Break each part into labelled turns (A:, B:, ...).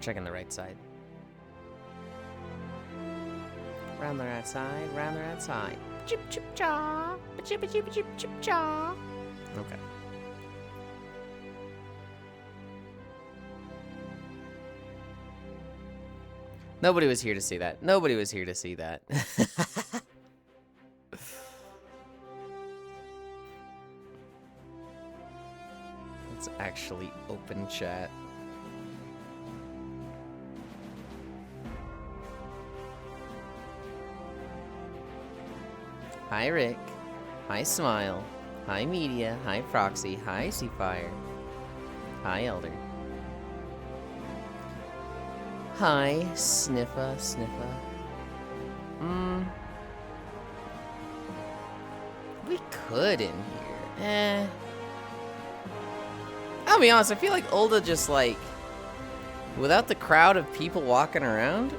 A: Checking the right side. Round the right side, round the right side. Chip chip chaw. Chip chip chip chip chaw. Okay. Nobody was here to see that. Nobody was here to see that. Let's actually open chat. Hi, Rick. Hi, Smile. Hi, Media. Hi, Proxy. Hi, Seafire. Hi, Elder. Hi, Sniffa. We could in here. I'll be honest, I feel like Ulda just like, without the crowd of people walking around,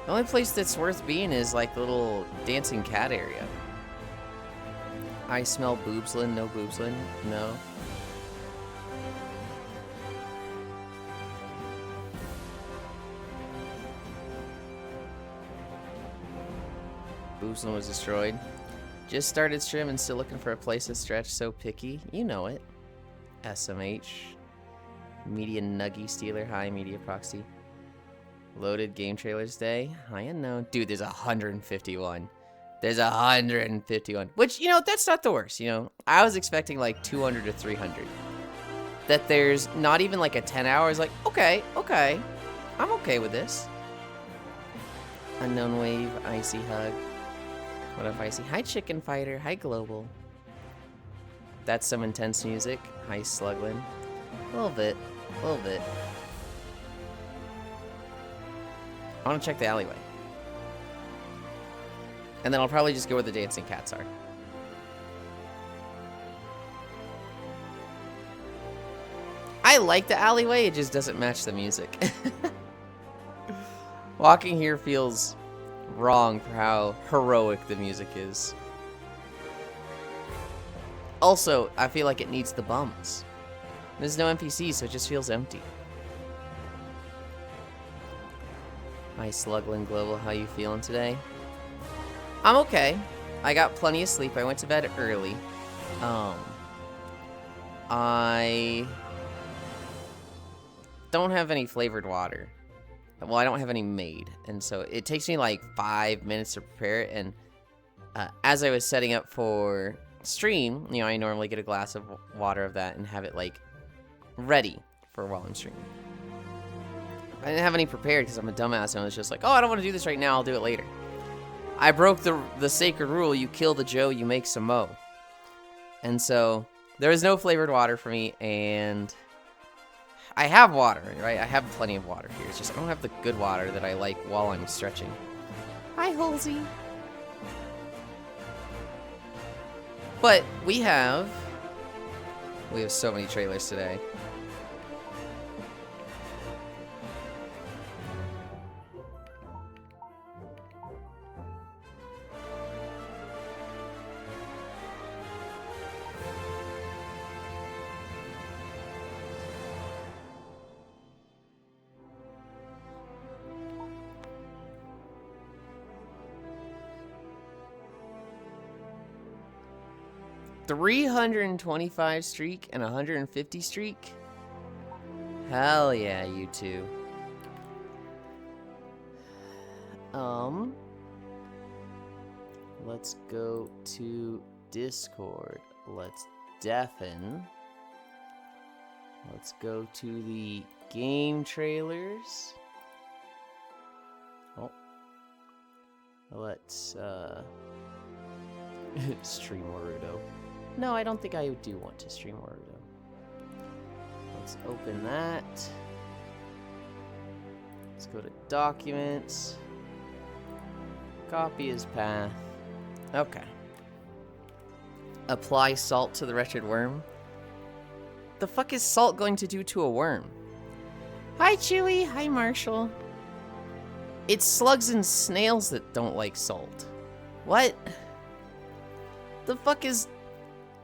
A: the only place that's worth being is like the little dancing cat area. I smell boobsland, no boobsland, no. Boobsland was destroyed. Just started stream and still looking for a place to stretch, so picky. You know it. SMH. Media Nuggy Stealer. Hi, Media Proxy. Loaded game trailers day. Hi, unknown. Dude, there's 151. There's 151. Which, you know, that's not the worst, you know. I was expecting like 200 to 300. That there's not even like a 10 hours. Like, okay. I'm okay with this. Unknown Wave. Icy Hug. What up, Icy? Hi, Chicken Fighter. Hi, Global. That's some intense music. Hi, Sluglin. A little bit. I want to check the alleyway. And then I'll probably just go where the dancing cats are. I like the alleyway, it just doesn't match the music. Walking here feels wrong for how heroic the music is. Also, I feel like it needs the bums. There's no NPCs, so it just feels empty. Hi, Sluglin Global. How you feeling today? I'm okay. I got plenty of sleep. I went to bed early. I don't have any flavored water. Well, I don't have any made, and so it takes me like 5 minutes to prepare it. And as I was setting up for stream, you know, I normally get a glass of water of that and have it like ready for while I'm streaming. I didn't have any prepared because I'm a dumbass, and I was just like, oh, I don't want to do this right now, I'll do it later. I broke the sacred rule, you kill the Joe, you make some mo. And so there is no flavored water for me, and I have water, right? I have plenty of water here. It's just I don't have the good water that I like while I'm stretching. Hi, Halsey. But we have so many trailers today. $325 streak and 150 streak? Hell yeah, you two. Let's go to Discord. Let's deafen. Let's go to the game trailers. Oh. Let's, stream Naruto. No, I don't think I do want to stream Naruto. Let's open that. Let's go to Documents. Copy as path. Okay. Apply salt to the wretched worm. The fuck is salt going to do to a worm? Hi, Chewy. Hi, Marshall. It's slugs and snails that don't like salt. What? The fuck is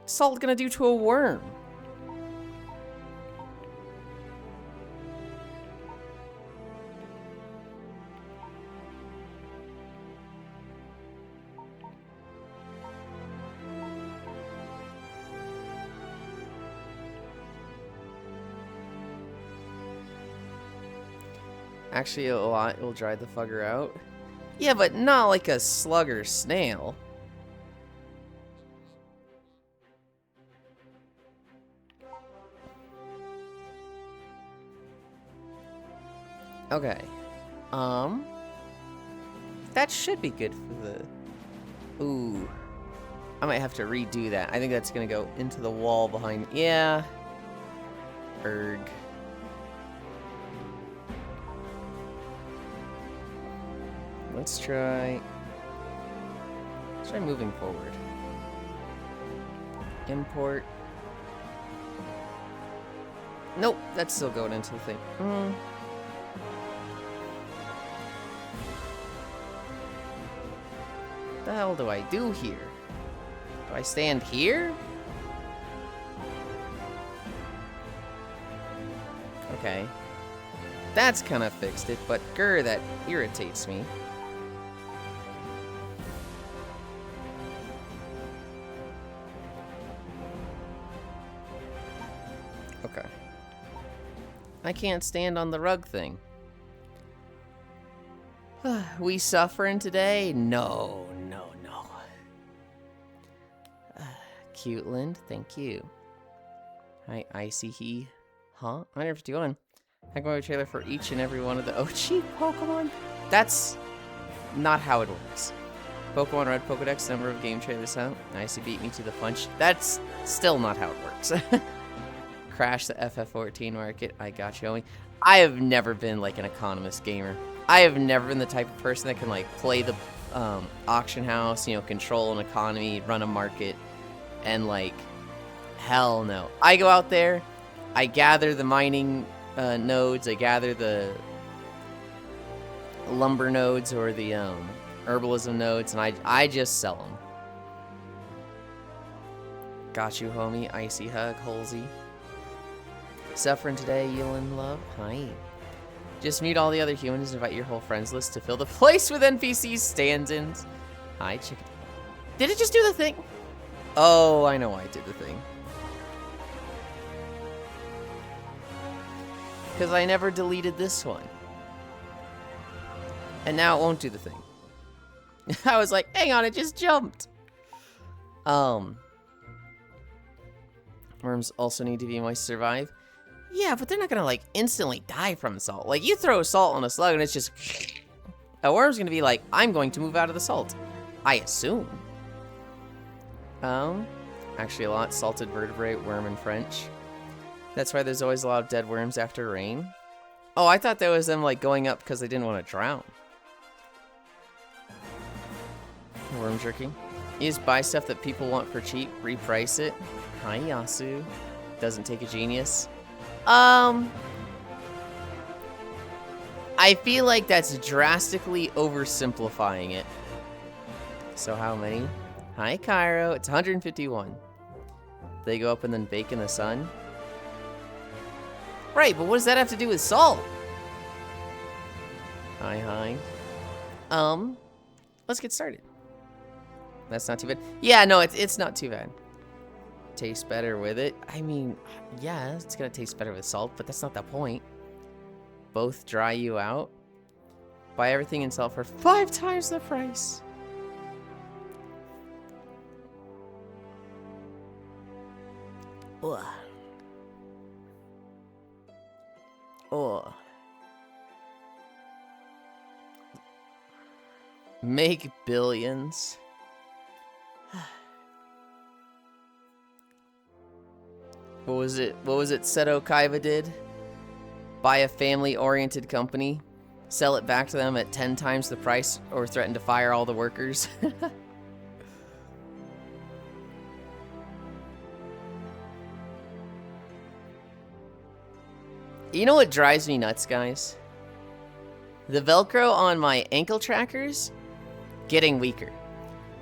A: salt gonna do to a worm? Actually, a lot will dry the fugger out. Yeah, but not like a slug or snail. Okay. That should be good for the... Ooh. I might have to redo that. I think that's gonna go into the wall behind... Yeah. Erg. Let's try moving forward. Import. Nope, that's still going into the thing. What the hell do I do here? Do I stand here? Okay. That's kind of fixed it, but grr, that irritates me. Okay. I can't stand on the rug thing. We suffering today? No, no, no. Yulind, thank you. Hi, Icy He. Huh? 151. I'm going to trailer for each and every one of the OG Pokemon. That's not how it works. Pokemon Red Pokedex, number of game trailers out. Icy beat me to the punch. That's still not how it works. Crash the FF14 market. I got you, homie. I have never been like an economist gamer. I have never been the type of person that can like play the auction house, you know, control an economy, run a market, and like, hell no. I go out there, I gather the mining nodes, I gather the lumber nodes or the herbalism nodes, and I just sell them. Got you, homie. Icy hug, Halsey. Suffering today, Yulind love. Hi. Just mute all the other humans, invite your whole friends list to fill the place with NPCs, stand-ins. Hi, chicken. Did it just do the thing? Oh, I know why it did the thing. Because I never deleted this one. And now it won't do the thing. I was like, hang on, it just jumped. Worms also need to be moist to survive. Yeah, but they're not gonna like instantly die from salt. Like you throw salt on a slug and it's just a worm's gonna be like, I'm going to move out of the salt. I assume. Actually a lot. Salted vertebrate, worm in French. That's why there's always a lot of dead worms after rain. Oh, I thought that was them like going up because they didn't want to drown. Worm jerky. You just buy stuff that people want for cheap, reprice it. Hi, Yasu. Doesn't take a genius. I feel like that's drastically oversimplifying it. So how many? Hi, Cairo. It's 151. They go up and then bake in the sun. Right, but what does that have to do with salt? Hi, hi. Let's get started. That's not too bad. Yeah, no, it's not too bad. Tastes better with it. I mean, yeah, it's gonna taste better with salt, but that's not the point. Both dry you out. Buy everything and sell for 5 times the price. Ugh. Oh. Make billions. What was it Seto Kaiba did? Buy a family-oriented company, sell it back to them at 10 times the price, or threaten to fire all the workers. You know what drives me nuts, guys? The Velcro on my ankle trackers getting weaker.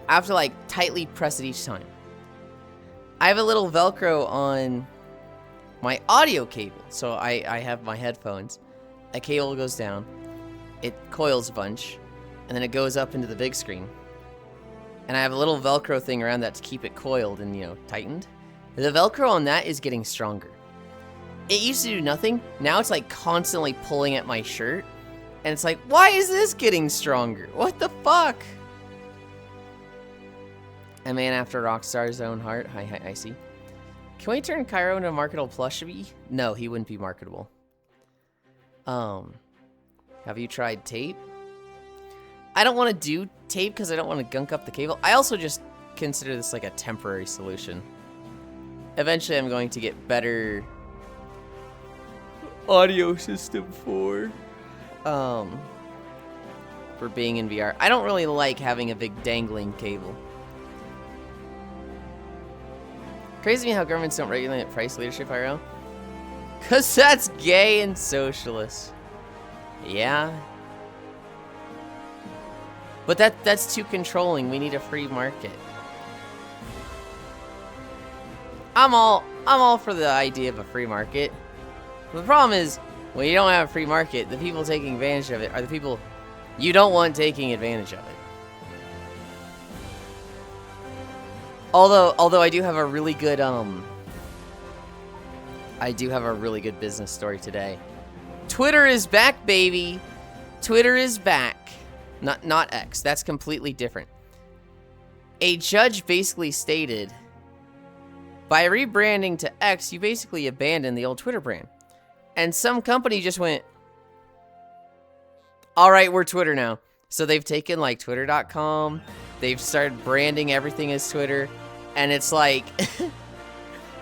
A: I have to like tightly press it each time. I have a little Velcro on my audio cable. So I have my headphones. A cable goes down. It coils a bunch. And then it goes up into the big screen. And I have a little Velcro thing around that to keep it coiled and, you know, tightened. The Velcro on that is getting stronger. It used to do nothing. Now it's like constantly pulling at my shirt. And it's like, why is this getting stronger? What the fuck? A man after Rockstar's own heart. Hi, Icy. Can we turn Cairo into a marketable plushie? No, he wouldn't be marketable. Have you tried tape? I don't want to do tape because I don't want to gunk up the cable. I also just consider this like a temporary solution. Eventually I'm going to get better audio system for being in VR. I don't really like having a big dangling cable. Crazy to me how governments don't regulate price leadership, IRL. Cause that's gay and socialist. Yeah. But that's too controlling. We need a free market. I'm all for the idea of a free market. The problem is, when you don't have a free market, the people taking advantage of it are the people you don't want taking advantage of it. Although I do have a really good business story today. Twitter is back, baby. Twitter is back. Not X. That's completely different. A judge basically stated, by rebranding to X, you basically abandoned the old Twitter brand. And some company just went, all right, we're Twitter now. So they've taken like twitter.com. They've started branding everything as Twitter. And it's like,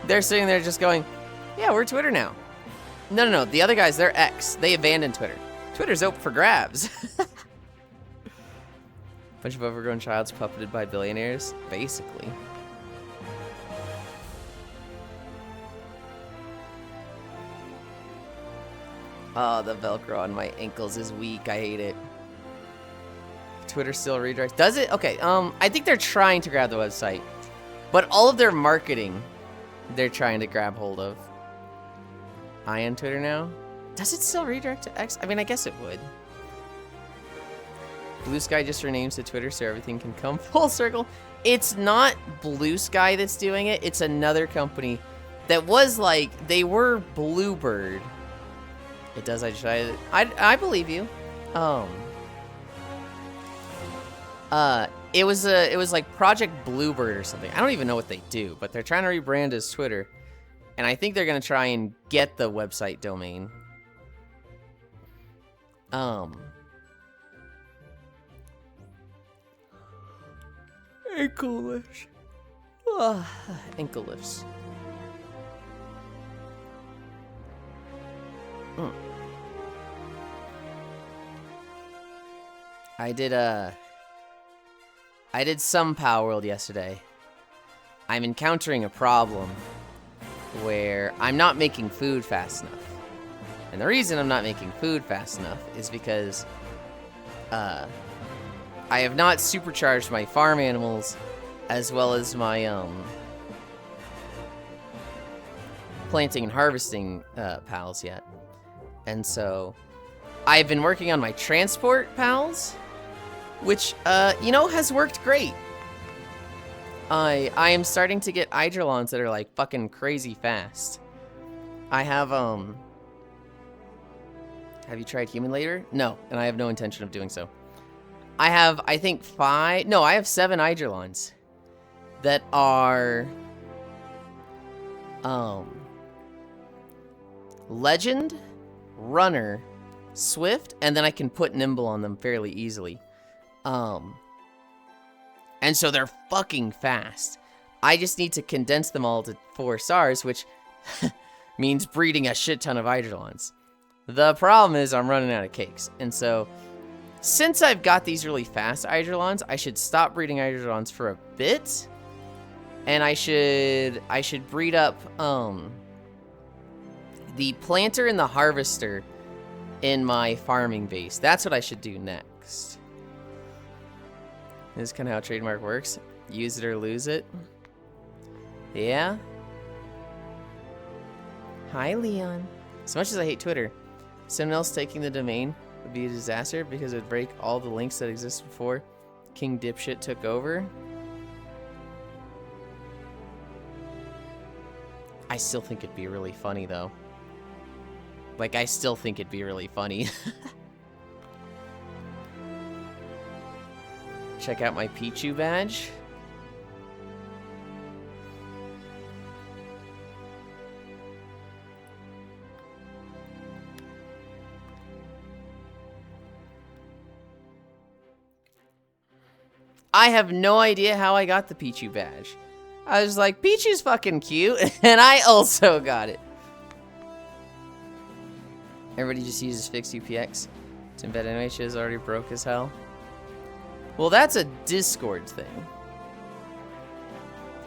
A: they're sitting there just going, yeah, we're Twitter now. No. The other guys, they're X. They abandoned Twitter. Twitter's open for grabs. Bunch of overgrown childs puppeted by billionaires, basically. Oh, the Velcro on my ankles is weak. I hate it. Twitter still redirects. Does it? Okay, I think they're trying to grab the website. But all of their marketing, they're trying to grab hold of. I am Twitter now. Does it still redirect to X? I mean, I guess it would. Blue Sky just renames to Twitter so everything can come full circle. It's not Blue Sky that's doing it. It's another company that was like, they were Bluebird. It does. I believe you. It was like Project Bluebird or something. I don't even know what they do, but they're trying to rebrand as Twitter, and I think they're gonna try and get the website domain. Ankle lifts. Ankle lifts. I did some Power World yesterday. I'm encountering a problem where I'm not making food fast enough. And the reason I'm not making food fast enough is because I have not supercharged my farm animals as well as my planting and harvesting pals yet. And so I've been working on my transport pals, which, has worked great. I am starting to get Eidrolons that are, like, fucking crazy fast. I have you tried Human Later? No, and I have no intention of doing so. I have, I think, 7 Eidrolons that are, Legend, Runner, Swift, and then I can put Nimble on them fairly easily. And so they're fucking fast. I just need to condense them all to 4 stars, which means breeding a shit ton of Eidrolons. The problem is I'm running out of cakes. And so, since I've got these really fast Eidrolons, I should stop breeding Eidrolons for a bit. And I should breed up, the planter and the harvester in my farming base. That's what I should do next. This is kind of how trademark works. Use it or lose it. Yeah. Hi, Leon. As much as I hate Twitter, someone else taking the domain would be a disaster because it would break all the links that existed before King Dipshit took over. I still think it'd be really funny, though. Like, I still think it'd be really funny. Check out my Pichu badge. I have no idea how I got the Pichu badge. I was like, Pichu's fucking cute, and I also got it. Everybody just uses fixed UPX. It's in bed anyway, shit is already broke as hell. Well, that's a Discord thing.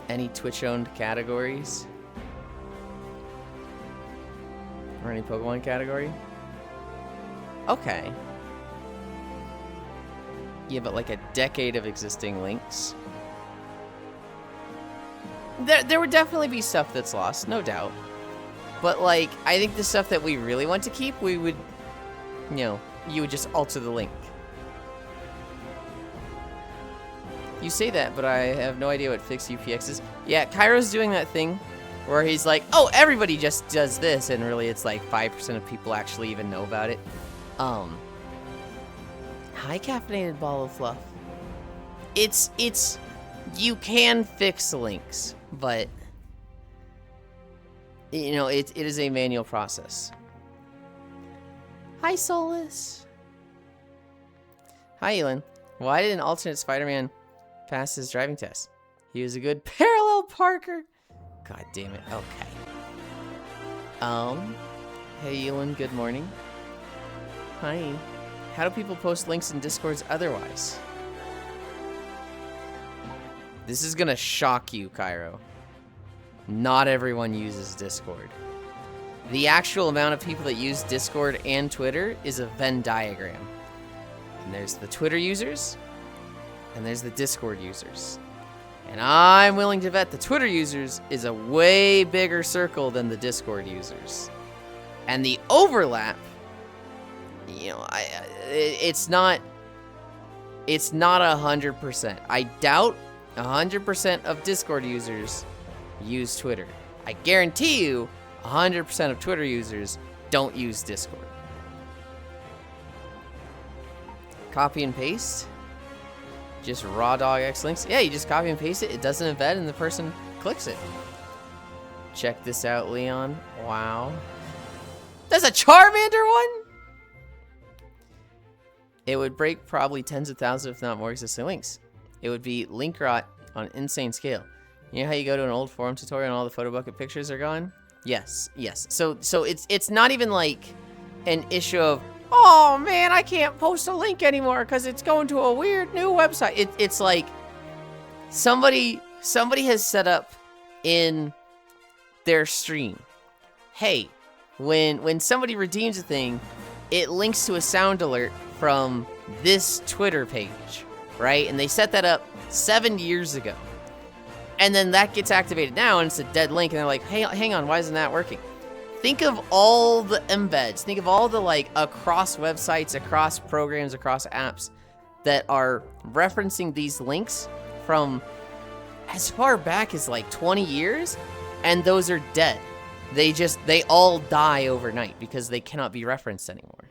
A: Any Twitch-owned categories? Or any Pokemon category? Okay. Yeah, but like a decade of existing links. There would definitely be stuff that's lost, no doubt. But like, I think the stuff that we really want to keep, we would, you know, you would just alter the link. You say that, but I have no idea what fixed UPX is. Yeah, Cairo's doing that thing where he's like, oh, everybody just does this, and really it's like 5% of people actually even know about it. High caffeinated ball of fluff. It's, you can fix links, but, you know, it is a manual process. Hi, Solus. Hi, Yulind. Why did an alternate Spider-Man pass his driving test? He was a good parallel parker. God damn it. Okay. Hey, Yulind. Good morning. Hi. How do people post links in Discords otherwise? This is gonna shock you, Cairo. Not everyone uses Discord. The actual amount of people that use Discord and Twitter is a Venn diagram. And there's the Twitter users, and there's the Discord users. And I'm willing to bet the Twitter users is a way bigger circle than the Discord users. And the overlap, you know, it's not 100%. I doubt 100% of Discord users use Twitter. I guarantee you 100% of Twitter users don't use Discord. Copy and paste. Just raw dog X links. Yeah, you just copy and paste it. It doesn't embed and the person clicks it. Check this out, Leon. Wow. There's a Charmander one? It would break probably tens of thousands, if not more, existing links. It would be link rot on an insane scale. You know how you go to an old forum tutorial and all the photo bucket pictures are gone? Yes, yes. So it's not even like an issue of, oh man, I can't post a link anymore because it's going to a weird new website. It's like somebody has set up in their stream, hey, when somebody redeems a thing, it links to a sound alert from this Twitter page, right? And they set that up 7 years ago. And then that gets activated now, and it's a dead link, and they're like, hey, hang on, why isn't that working? Think of all the embeds. Think of all the, like, across websites, across programs, across apps that are referencing these links from as far back as, like, 20 years, and those are dead. They all die overnight because they cannot be referenced anymore.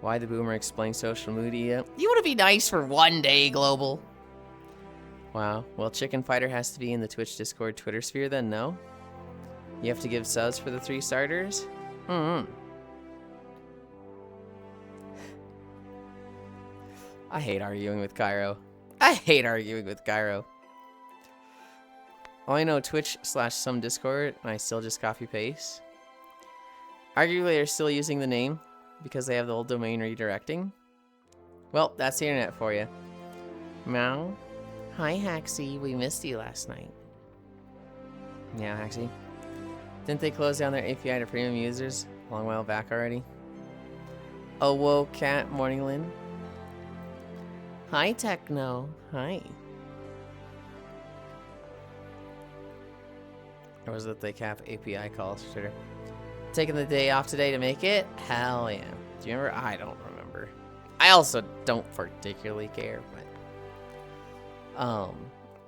A: Why the boomer explain social media? You want to be nice for one day, Global. Wow. Well, Chicken Fighter has to be in the Twitch, Discord, Twitter sphere then, no? You have to give subs for the 3 starters? I hate arguing with Cairo. I hate arguing with Cairo. Oh, I know Twitch/some Discord, and I still just copy paste. Arguably, they're still using the name because they have the old domain redirecting. Well, that's the internet for you. Meow. Hi, Haxie. We missed you last night. Yeah, Haxie. Didn't they close down their API to premium users a long while back already? Oh, whoa, cat. Morning, Lynn. Hi, Techno. Hi. Or was it they cap API calls for Twitter? Taking the day off today to make it? Hell yeah. Do you remember? I don't remember. I also don't particularly care, but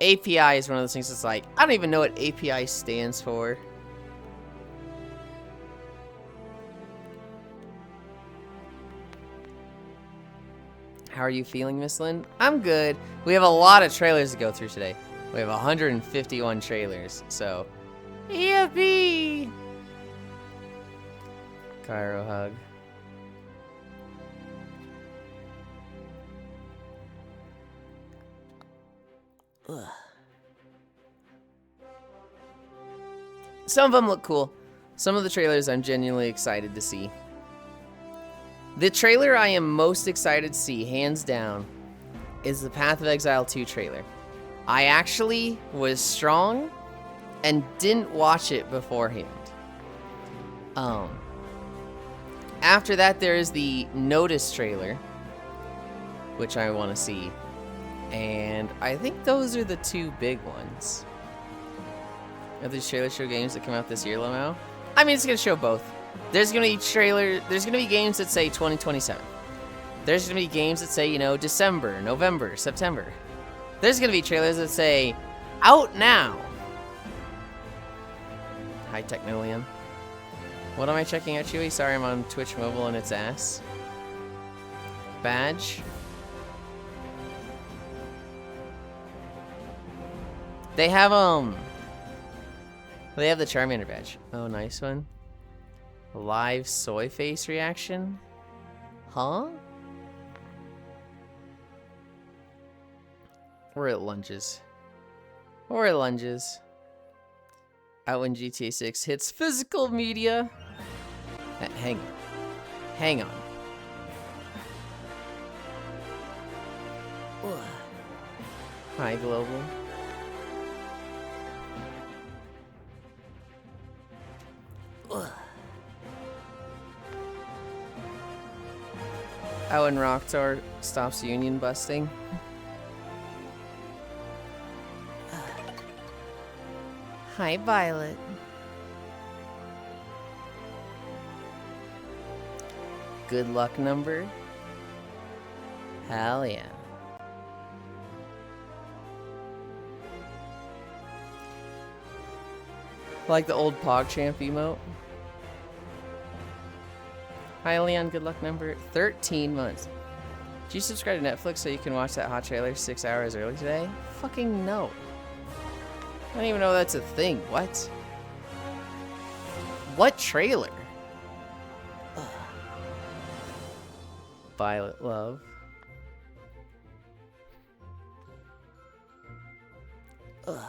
A: API is one of those things that's like, I don't even know what API stands for. How are you feeling, Miss Lynn? I'm good. We have a lot of trailers to go through today. We have 151 trailers, so yippee! Cairo hug. Ugh. Some of them look cool. Some of the trailers I'm genuinely excited to see. The trailer I am most excited to see, hands down, is the Path of Exile 2 trailer. I actually was strong and didn't watch it beforehand. After that, there is the Notice trailer, which I want to see. And I think those are the two big ones. Are these trailers show games that come out this year, Lamau? I mean, it's going to show both. There's going to be games that say 2027. There's going to be games that say, you know, December, November, September. There's going to be trailers that say, out now. Hi, Technolium. What am I checking out, Chewy? Sorry, I'm on Twitch Mobile and it's ass. Badge. They have the Charmander badge. Oh, nice one. Live soy face reaction? Huh? We're at lunges. We're at lunges. Out when GTA 6 hits physical media. Hang on. Hang on. Ugh. Hi, Global. Ugh. Out when Rocktar stops union busting. Hi, Violet. Good luck number? Hell yeah. Like the old PogChamp emote. Hi, Leon. Good luck number 13 months. Did you subscribe to Netflix so you can watch that hot trailer 6 hours early today? Fucking no. I don't even know that's a thing. What? What trailer? Ugh. Violet Love. Ugh.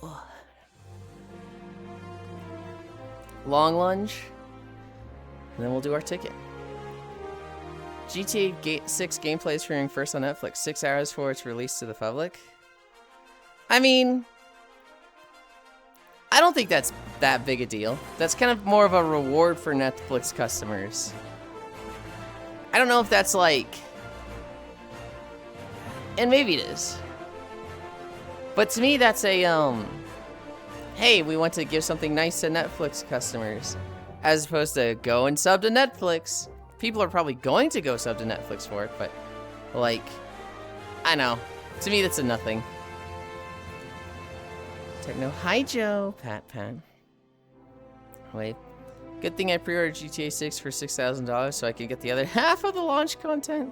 A: Ugh. Long lunge. And then we'll do our ticket. GTA 6 gameplay is premiering first on Netflix 6 hours before it's released to the public. I mean, I don't think that's that big a deal. That's kind of more of a reward for Netflix customers. I don't know if that's like... And maybe it is. But to me, that's a, hey, we want to give something nice to Netflix customers. As opposed to go and sub to Netflix. People are probably going to go sub to Netflix for it, but, like, I know. To me, that's a nothing. Techno. Hi, Joe. Pat. Wait. Good thing I pre-ordered GTA 6 for $6,000 so I could get the other half of the launch content.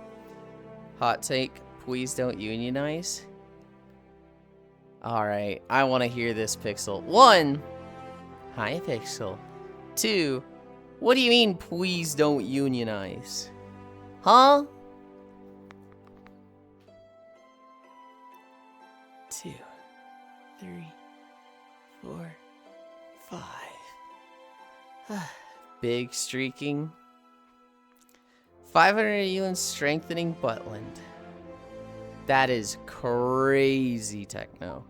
A: Hot take. Please don't unionize. Alright. I want to hear this, Pixel. 1. Hi, Pixel. 2. What do you mean, please don't unionize? Huh? 2, 3, 4, 5. Big streaking. 500 Yulind strengthening Butland. That is crazy, Techno.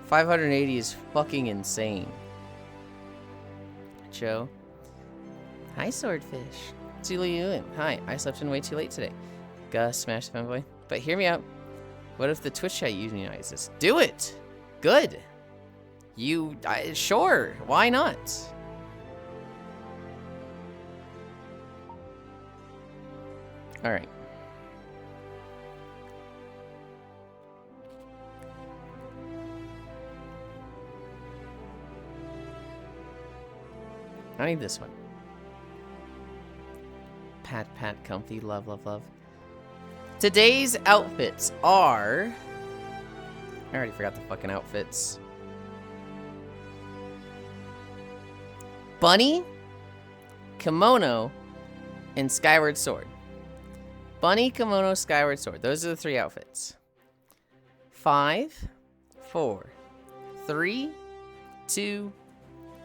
A: 580 is fucking insane. Joe. Hi, Swordfish. Yulind. Hi, I slept in way too late today. Gus, smash the fanboy. But hear me out. What if the Twitch chat unionizes? Do it! Good! Sure, why not? Alright. I need this one. Pat, pat, comfy, love, love, love. Today's outfits are... I already forgot the fucking outfits. Bunny, kimono, and skyward sword. Bunny, kimono, skyward sword. Those are the 3 outfits. 5, 4, 3, 2,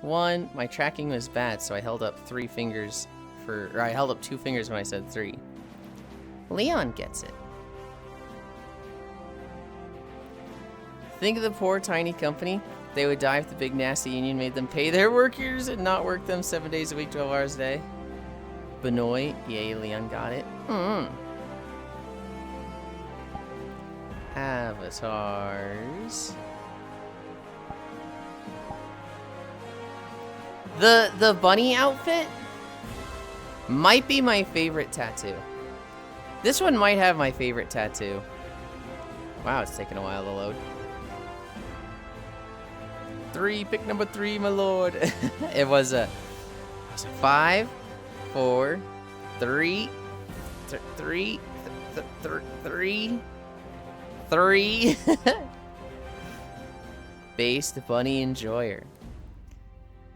A: 1. My tracking was bad, so I held up 3 fingers for... Or I held up 2 fingers when I said 3. Leon gets it. Think of the poor tiny company. They would die if the big nasty union made them pay their workers and not work them 7 days a week, 12 hours a day. Benoit, yay, Leon got it. Avatars. The bunny outfit might be my favorite tattoo. This one might have my favorite tattoo. Wow, it's taking a while to load. 3, pick number 3, my lord. It was a 5, 4, 3, 3, 3. Based bunny enjoyer.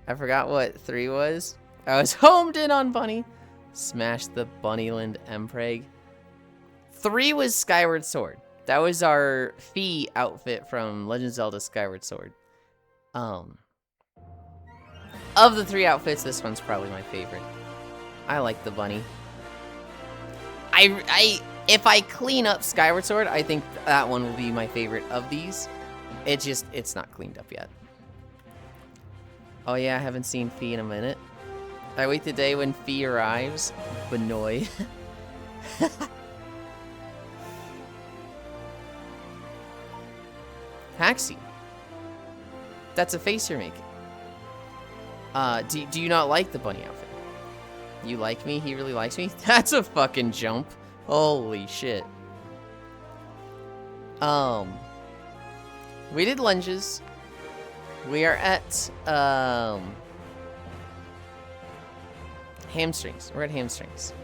A: I forgot what 3 was. I was homed in on bunny. Smashed the Bunnyland Empreg. 3 was Skyward Sword. That was our Fee outfit from Legend of Zelda Skyward Sword. Of the 3 outfits, this one's probably my favorite. I like the bunny. If I clean up Skyward Sword, I think that one will be my favorite of these. It's not cleaned up yet. Oh yeah, I haven't seen Fee in a minute. I wait the day when Fee arrives. Benoit. Taxi. That's a face you're making. Do you not like the bunny outfit? You like me? He really likes me? That's a fucking jump. Holy shit. We did lunges. We are at, hamstrings. We're at hamstrings.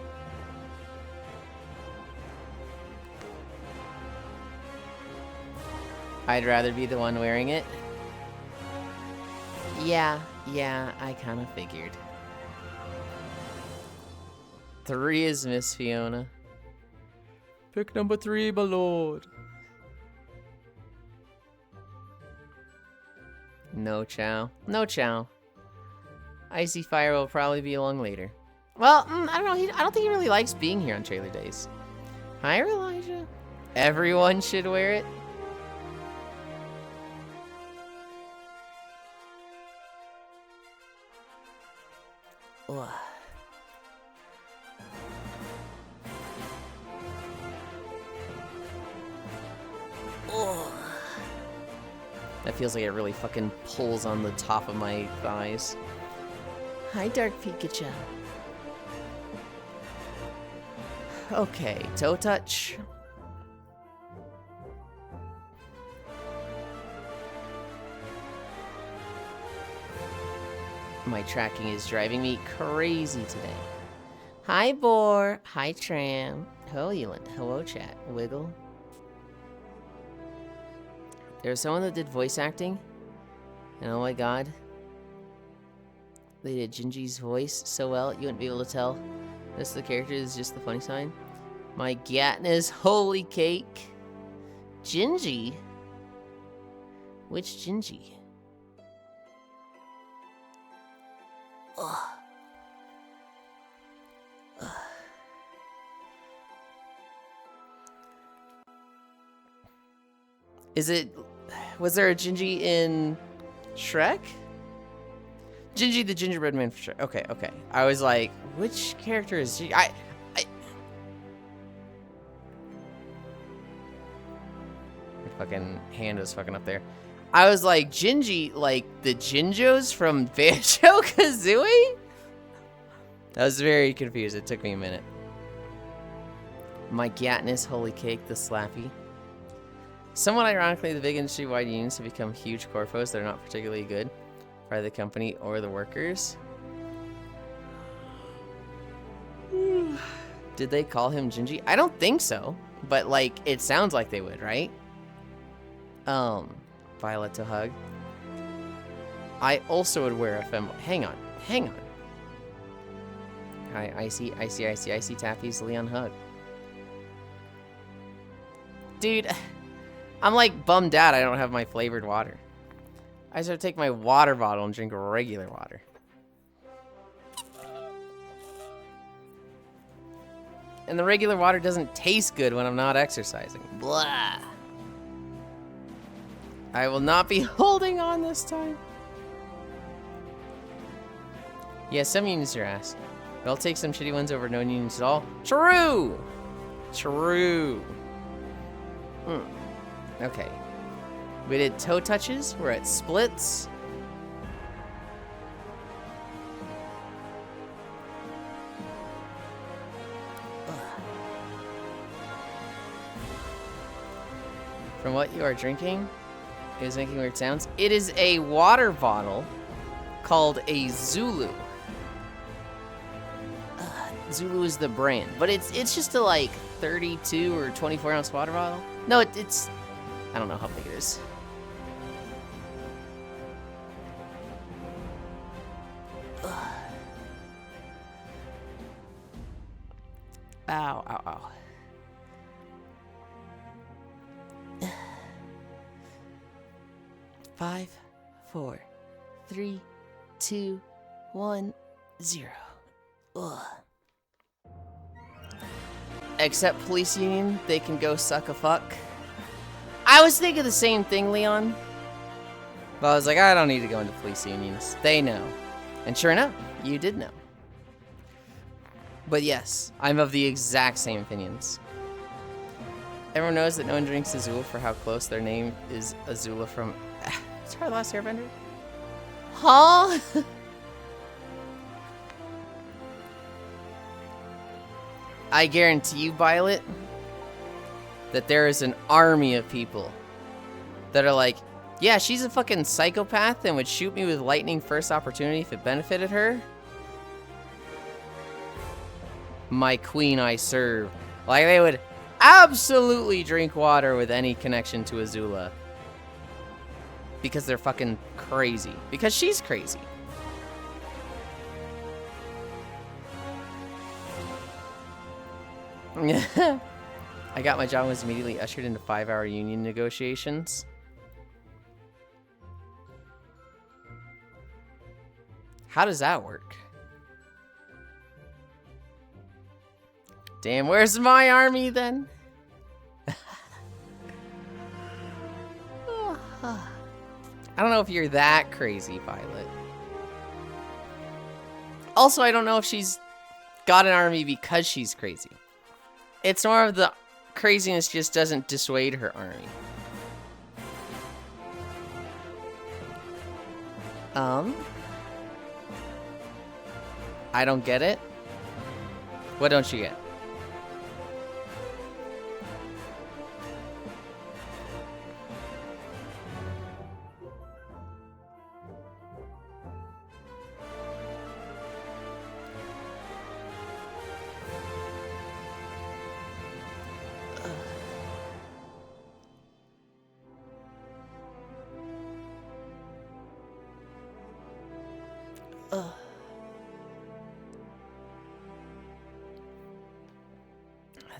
A: I'd rather be the one wearing it. Yeah, I kind of figured. 3 is Miss Fiona. Pick number 3, my lord. No chow. No chow. Icy Fire will probably be along later. Well, I don't know. I don't think he really likes being here on trailer days. Hi, Elijah. Everyone should wear it. Ugh. Ugh. That feels like it really fucking pulls on the top of my thighs. Hi, Dark Pikachu. Okay, toe touch. My tracking is driving me crazy today. Hi, Boar. Hi, Tram. Hello, Yulind. Hello, chat. Wiggle. There was someone that did voice acting, and oh my god, they did Gingy's voice so well, you wouldn't be able to tell. This the character is just the funny sign. My Gatness, holy cake. Gingy? Which Gingy? Ugh. Ugh. Was there a Gingy in Shrek? Gingy the gingerbread man for Shrek. Okay. I was like, which character is Gingy? My fucking hand was fucking up there. I was like, Gingy, like the Jinjos from Banjo-Kazooie? I was very confused. It took me a minute. My Gatness, holy cake, the Slappy. Somewhat ironically, the big industry-wide unions have become huge corpos that are not particularly good by the company or the workers. Did they call him Gingy? I don't think so, but like it sounds like they would, right? Violet to hug. I also would wear a femme. Hang on. Hi, Icy, Tappies, Leon hug. Dude, I'm like bummed out I don't have my flavored water. I should take my water bottle and drink regular water. And the regular water doesn't taste good when I'm not exercising. Blah. I will not be holding on this time. Yeah, some unions are ass. But I'll take some shitty ones over no unions at all. True! True. Okay. We did toe touches. We're at splits. From what you are drinking, it is making weird sounds. It is a water bottle called a Zulu. Zulu is the brand, but it's just a like 32 or 24 ounce water bottle. No, it's I don't know how big it is. Ow, ow, ow. 5, 4, 3, 2, 1, 0. Ugh. Except police union, they can go suck a fuck. I was thinking the same thing, Leon. But I was like, I don't need to go into police unions. They know. And sure enough, you did know. But yes, I'm of the exact same opinions. Everyone knows that no one drinks Azula for how close their name is Azula from... It's her last airbender? Huh? I guarantee you, Violet, that there is an army of people that are like, yeah, she's a fucking psychopath and would shoot me with lightning first opportunity if it benefited her. My queen I serve. Like, they would absolutely drink water with any connection to Azula. Because they're fucking crazy. Because she's crazy. I got my job and was immediately ushered into 5-hour union negotiations. How does that work? Damn, where's my army then? I don't know if you're that crazy, Violet. Also, I don't know if she's got an army because she's crazy. It's more of the craziness just doesn't dissuade her army. I don't get it. What don't you get?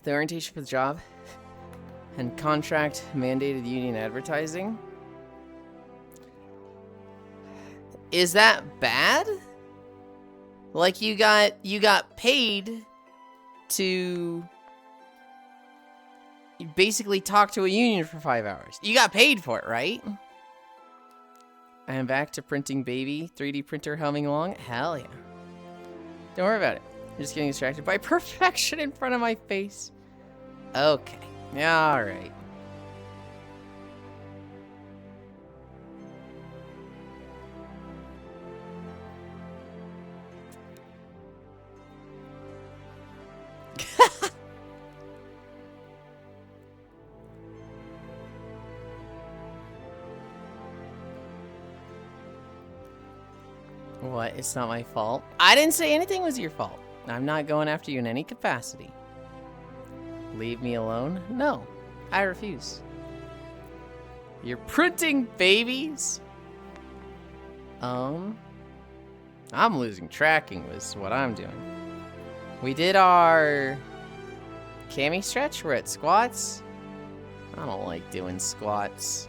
A: The orientation for the job and contract mandated union advertising. Is that bad? Like you got paid to basically talk to a union for 5 hours. You got paid for it, right? I am back to printing, baby. 3D printer humming along. Hell yeah. Don't worry about it. I'm just getting distracted by perfection in front of my face. Okay. All right. What? It's not my fault. I didn't say anything was your fault. I'm not going after you in any capacity. Leave me alone? No, I refuse. You're printing babies? I'm losing tracking was what I'm doing. We did our cami stretch. We're at squats. I don't like doing squats.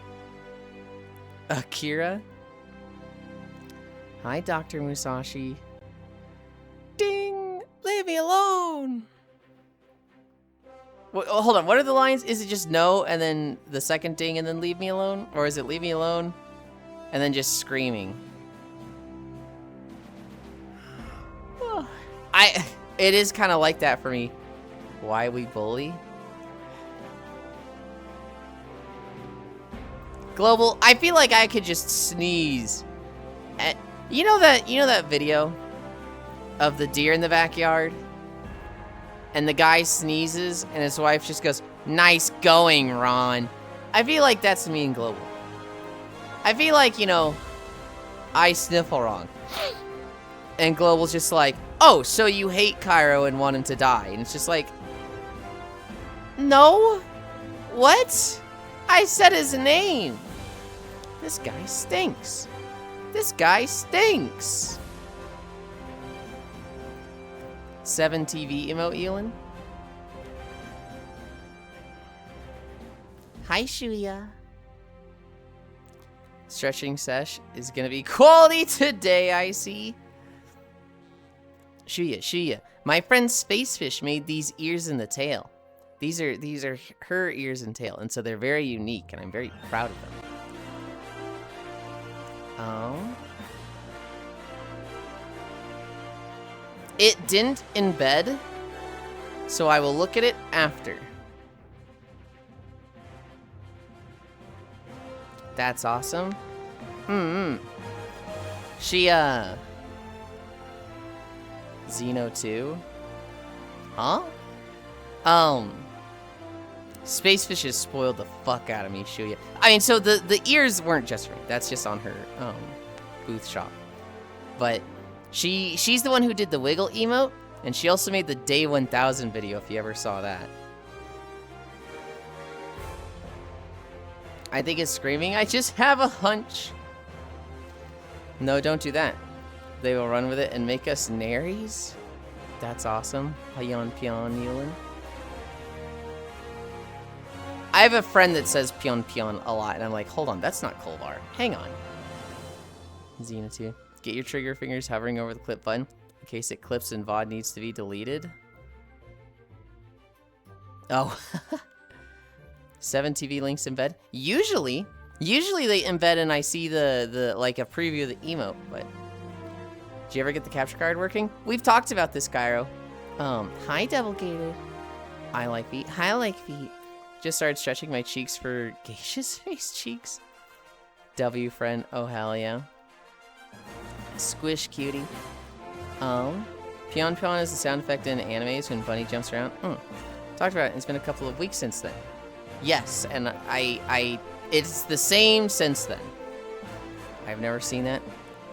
A: Akira. Hi, Dr. Musashi. Ding! Leave me alone! Oh, hold on, what are the lines? Is it just no, and then the second ding, and then leave me alone? Or is it leave me alone, and then just screaming? It is kind of like that for me. Why we bully? Global, I feel like I could just sneeze. You know that video of the deer in the backyard? And the guy sneezes, and his wife just goes, "Nice going, Ron." I feel like that's me in Global. I feel like, I sniffle wrong. And Global's just like, "Oh, so you hate Cairo and want him to die." And it's just like, no. What? I said his name. This guy stinks. This guy stinks. 7 TV emote, Yulind. Hi, Shuya. Stretching sesh is gonna be quality today, I see. Shuya. My friend Spacefish made these ears and the tail. These are her ears and tail, and so they're very unique, and I'm very proud of them. It didn't embed, so I will look at it after. That's awesome. She, Xeno 2? Huh? Spacefish has spoiled the fuck out of me, Shuya. I mean, so the ears weren't just right. That's just on her, booth shop. But she's the one who did the wiggle emote, and she also made the day 1000 video, if you ever saw that. I think it's screaming. I just have a hunch. No, don't do that. They will run with it and make us naries? That's awesome. Pion Yulind. I have a friend that says pion a lot, and I'm like, hold on, that's not Kolvar. Hang on. Xena 2. Get your trigger fingers hovering over the clip button in case it clips and VOD needs to be deleted. Oh. 7 TV links embed. Usually they embed and I see the like a preview of the emote, but did you ever get the capture card working? We've talked about this, Cairo. Hi, Devil Gator. I like feet. Hi, I like feet. Just started stretching my cheeks for Geisha's face cheeks. W friend. Oh, hell yeah. Squish cutie. Pion is the sound effect in animes when Bunny jumps around. Talked about it. It's been a couple of weeks since then. Yes, and it's the same since then. I've never seen that,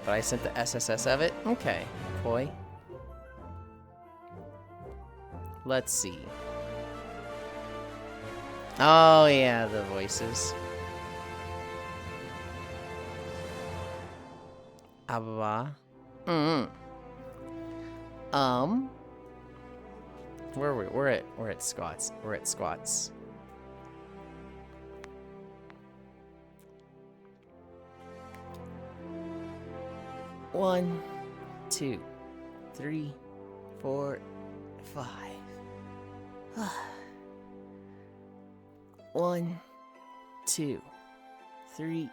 A: but I sent the SSS of it. Okay, boy. Let's see. Oh yeah, the voices. Ababa. Where are we? We're at squats. We're at squats. One, 2, 3, 4, 5. 1, 2, 3,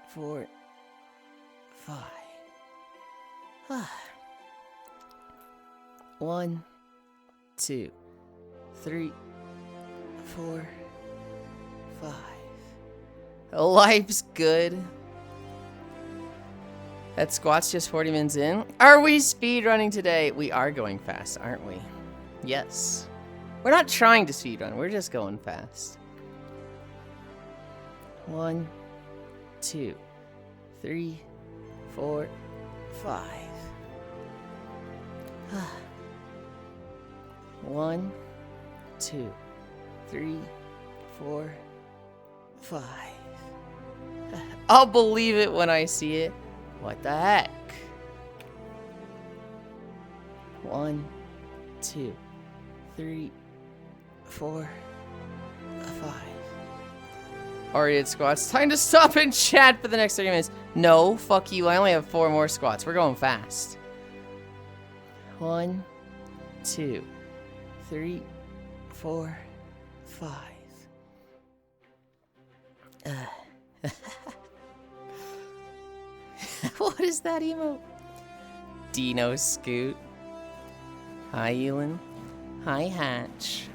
A: 4, 5. 1, 2, 3, 4, 5. Life's good. That squat's just 40 minutes in. Are we speedrunning today? We are going fast, aren't we? Yes. We're not trying to speedrun. We're just going fast. 1, 2, 3, 4, 5. 1, 2, 3, 4, 5. I'll believe it when I see it. What the heck? 1, 2, 3, 4, 5. Already at squats. Time to stop and chat for the next 30 minutes. No, fuck you. I only have 4 more squats. We're going fast. 1, 2, 3, 4, 5. What is that emote? Dino Scoot. Hi, Yulind. Hi, Hatch.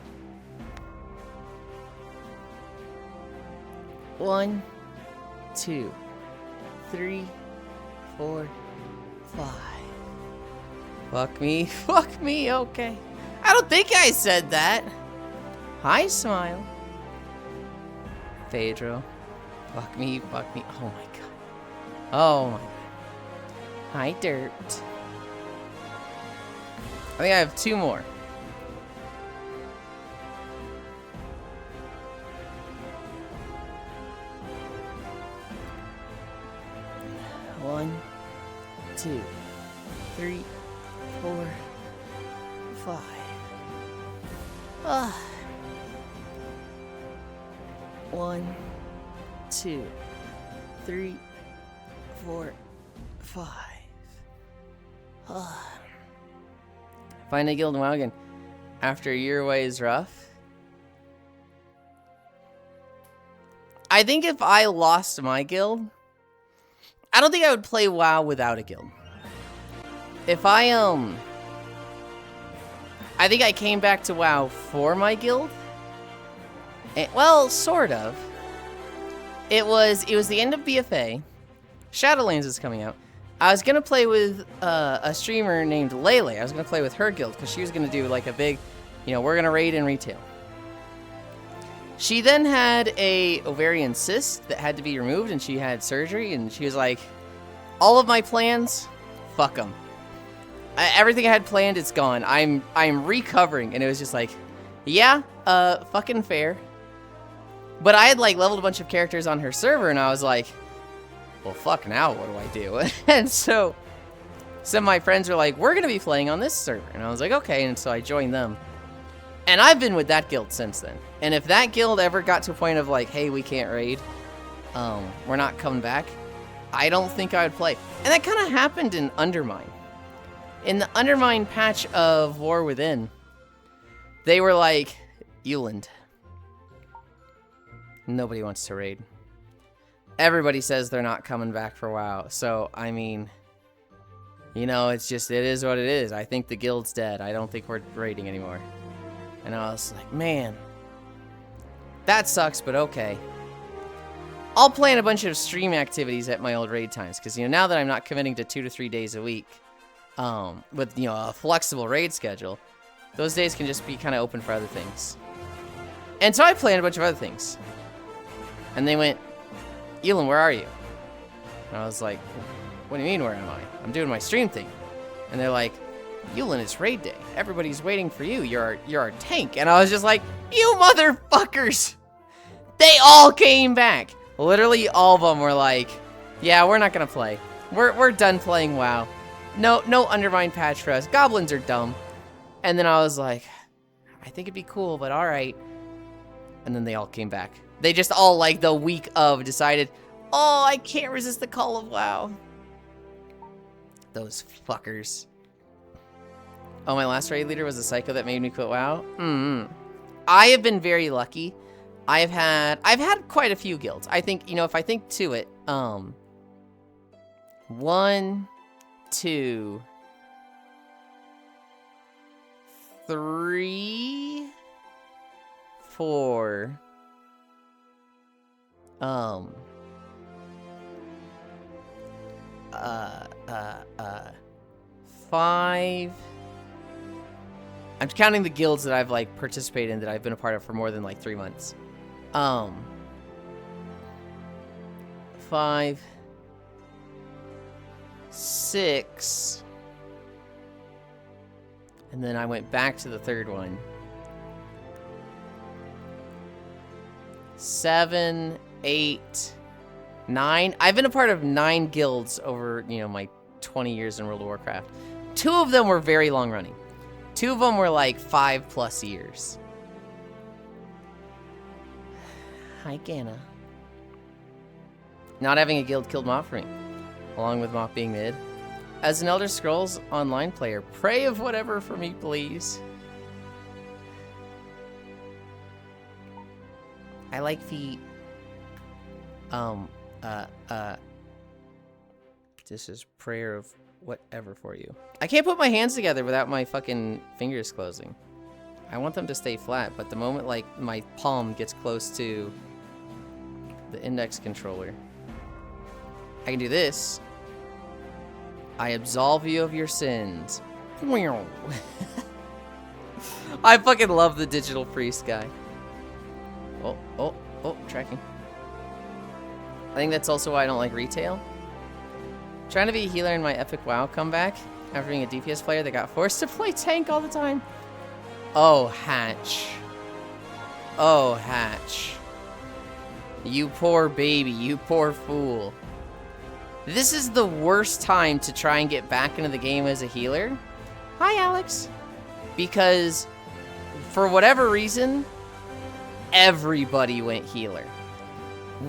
A: 1, 2, 3, 4, 5. Fuck me. Fuck me. Okay. I don't think I said that. Hi, Smile. Phaedro. Fuck me. Fuck me. Oh my god. Oh my god. Hi, Dirt. I think I have 2 more. One, 2, 3, 4, 5. 1, 2, 3, 4, 5. Find a guild in WoW again. After a year away is rough. I think if I lost my guild, I don't think I would play WoW without a guild. If I think I came back to WoW for my guild. Well, sort of. It was the end of BFA. Shadowlands is coming out. I was gonna play with a streamer named Lele. I was gonna play with her guild because she was gonna do like a big, we're gonna raid in retail. She then had a ovarian cyst that had to be removed, and she had surgery, and she was like, all of my plans, fuck them. Everything I had planned, it's gone. I'm recovering, and it was just like, yeah, fucking fair. But I had like leveled a bunch of characters on her server, and I was like, well, fuck, now what do I do? And so some of my friends were like, we're gonna be playing on this server, and I was like, okay, and so I joined them. And I've been with that guild since then. And if that guild ever got to a point of like, hey, we can't raid, we're not coming back, I don't think I would play. And that kind of happened in Undermine. In the Undermine patch of War Within, they were like, Yulind, nobody wants to raid. Everybody says they're not coming back for WoW. So, I mean, it's just, it is what it is. I think the guild's dead. I don't think we're raiding anymore. And I was like, man, that sucks, but okay. I'll plan a bunch of stream activities at my old raid times, because, now that I'm not committing to 2 to 3 days a week, with, a flexible raid schedule, those days can just be kind of open for other things. And so I planned a bunch of other things. And they went, Yulind, where are you? And I was like, what do you mean, where am I? I'm doing my stream thing. And they're like, Yulind, it's raid day. Everybody's waiting for you. You're our tank. And I was just like, you motherfuckers! They all came back. Literally all of them were like, yeah, we're not gonna play. We're done playing WoW. No Undermine patch for us. Goblins are dumb. And then I was like, I think it'd be cool, but alright. And then they all came back. They just all, like, the week of decided, oh, I can't resist the call of WoW. Those fuckers. Oh, my last raid leader was a psycho that made me quit WoW? I have been very lucky. I've had quite a few guilds. I think, if I think to it, 1, 2, 3, 4, 5. I'm counting the guilds that I've like participated in that I've been a part of for more than like 3 months. 5, 6, and then I went back to the third one. 7, 8, 9. I've been a part of 9 guilds over, you know, my 20 years in World of Warcraft. 2 of them were very long running. 2 of them were like 5+ years. Hi, Ganna. Not having a guild killed Mop for me, along with Mop being mid. As an Elder Scrolls Online player, pray of whatever for me, please. I like feet. This is prayer of whatever for you. I can't put my hands together without my fucking fingers closing. I want them to stay flat, but the moment like my palm gets close to the index controller, I can do this. I absolve you of your sins. I fucking love the digital priest guy. Oh, tracking. I think that's also why I don't like retail. Trying to be a healer in my epic WoW comeback after being a DPS player that got forced to play tank all the time. Oh, Hatch. Oh, Hatch. You poor baby, you poor fool. This is the worst time to try and get back into the game as a healer. Hi, Alex. Because for whatever reason, everybody went healer.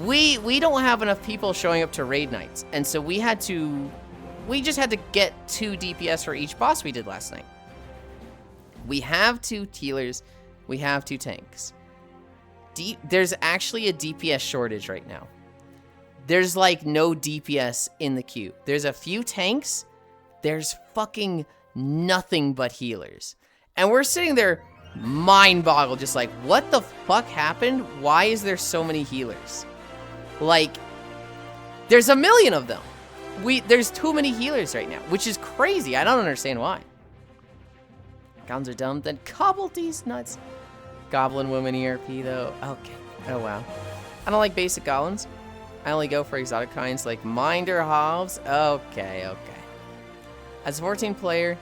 A: We don't have enough people showing up to raid nights, and so we just had to get 2 DPS for each boss we did last night. We have 2 healers, we have 2 tanks. There's actually a DPS shortage right now. There's like no DPS in the queue. There's a few tanks, there's fucking nothing but healers. And we're sitting there mind-boggled, just like, what the fuck happened? Why is there so many healers? Like, there's a million of them. There's too many healers right now, which is crazy. I don't understand why. Goblins are dumb, then cobble these nuts. Goblin woman ERP though. Okay. Oh wow. I don't like basic goblins. I only go for exotic kinds like Minder Halves. Okay. As a 14 player,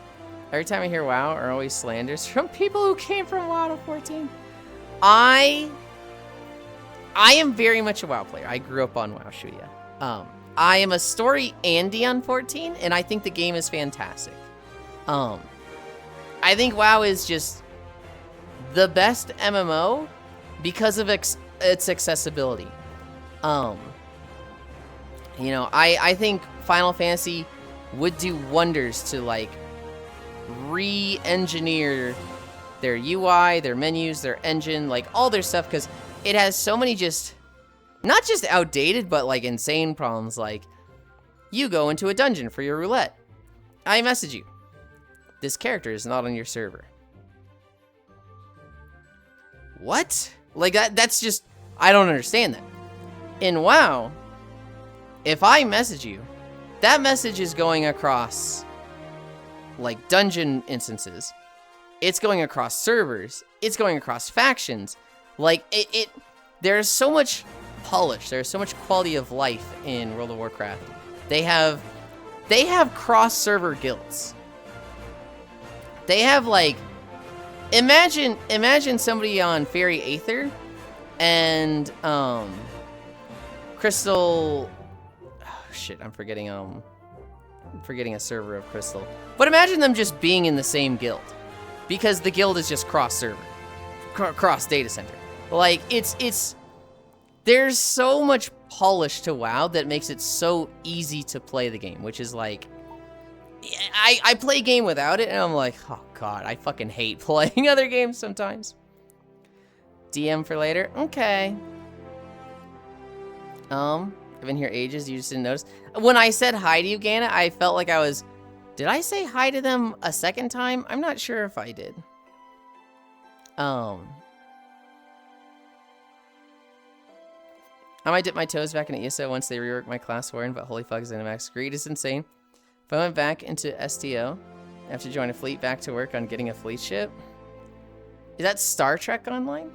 A: every time I hear WoW are always slanders from people who came from WoW to 14. I am very much a WoW player. I grew up on WoW, Shuya. I am a story Andy on 14, and I think the game is fantastic. I think WoW is just the best MMO because of its accessibility. You know, I think Final Fantasy would do wonders to like re-engineer their UI, their menus, their engine, like all their stuff, because it has so many just, not just outdated, but like insane problems, like you go into a dungeon for your roulette. I message you. This character is not on your server. What? Like that's just, I don't understand that. In WoW, if I message you, that message is going across like dungeon instances. It's going across servers. It's going across factions. Like there's so much polish. There's so much quality of life in World of Warcraft. They have cross-server guilds. They have like, imagine somebody on Fairy Aether and Crystal. Oh, shit, I'm forgetting a server of Crystal. But imagine them just being in the same guild, because the guild is just cross-server, cross data center. Like there's so much polish to WoW that makes it so easy to play the game, which is like, I play a game without it, and I'm like, oh god, I fucking hate playing other games sometimes. DM for later? Okay. I've been here ages, you just didn't notice. When I said hi to you, Ganna, I felt like I was, did I say hi to them a second time? I'm not sure if I did. I might dip my toes back in ESO once they rework my class Warren, but holy fuck, Zenimax. Greed is insane. If I went back into STO, I have to join a fleet back to work on getting a fleet ship. Is that Star Trek Online?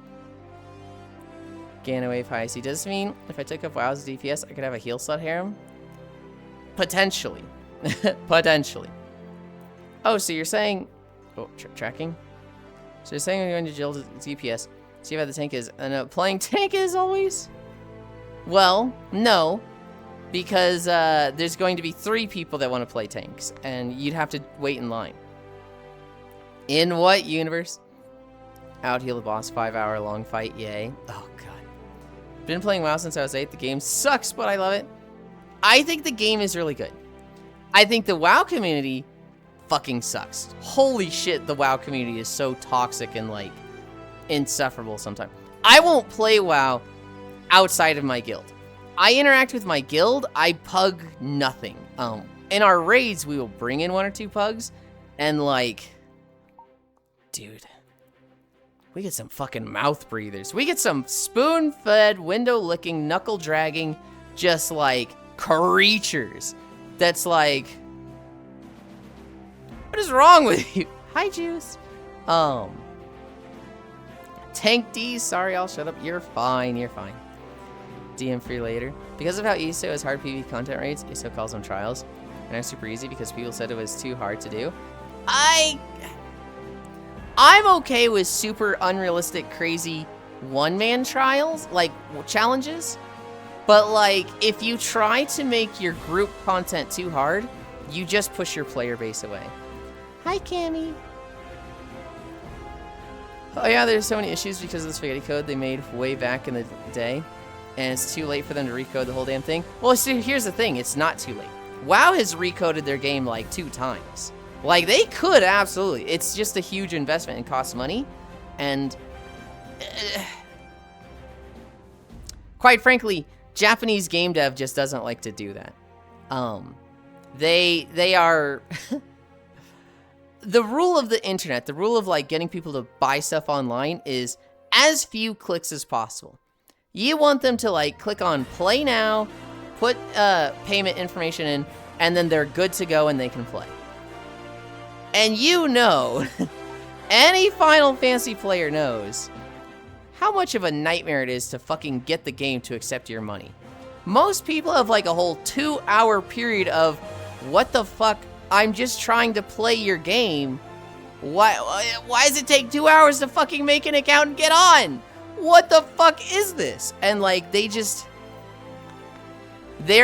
A: Ganna Wave High. See, does this mean if I took up WoW as DPS, I could have a heal slot harem? Potentially. Potentially. Oh, so you're saying... Oh, tracking? So you're saying you're going to Jill DPS. See how the tank is. Playing tank as always? Well, no. Because there's going to be 3 people that want to play tanks. And you'd have to wait in line. In what universe? Out heal the boss, 5-hour long fight, yay. Oh, God. Been playing WoW since I was 8. The game sucks, but I love it. I think the game is really good. I think the WoW community fucking sucks. Holy shit, the WoW community is so toxic and, like, insufferable sometimes. I won't play WoW outside of my guild. I interact with my guild, I pug nothing. In our raids, we will bring in 1 or 2 pugs, and, like, dude, we get some fucking mouth breathers. We get some spoon-fed, window-licking, knuckle-dragging, just, like, creatures. That's like, what is wrong with you? Hi, Juice. Tank D, sorry, I'll shut up. You're fine, you're fine. DM free later. Because of how ESO has hard PvP content rates, ESO calls them trials. And they're super easy because people said it was too hard to do. I'm okay with super unrealistic, crazy one-man trials, like challenges. But like, if you try to make your group content too hard, you just push your player base away. Hi, Cammy. Oh yeah, there's so many issues because of the spaghetti code they made way back in the day. And it's too late for them to recode the whole damn thing. Well, see, here's the thing. It's not too late. WoW has recoded their game like 2 times. Like, they could, absolutely. It's just a huge investment and costs money. And quite frankly, Japanese game dev just doesn't like to do that. They are... The rule of the internet, the rule of, like, getting people to buy stuff online is as few clicks as possible. You want them to, like, click on play now, put payment information in, and then they're good to go and they can play. And you know, any Final Fantasy player knows how much of a nightmare it is to fucking get the game to accept your money. Most people have like a whole 2-hour period of, what the fuck, I'm just trying to play your game. Why does it take 2 hours to fucking make an account and get on? What the fuck is this? And like, they're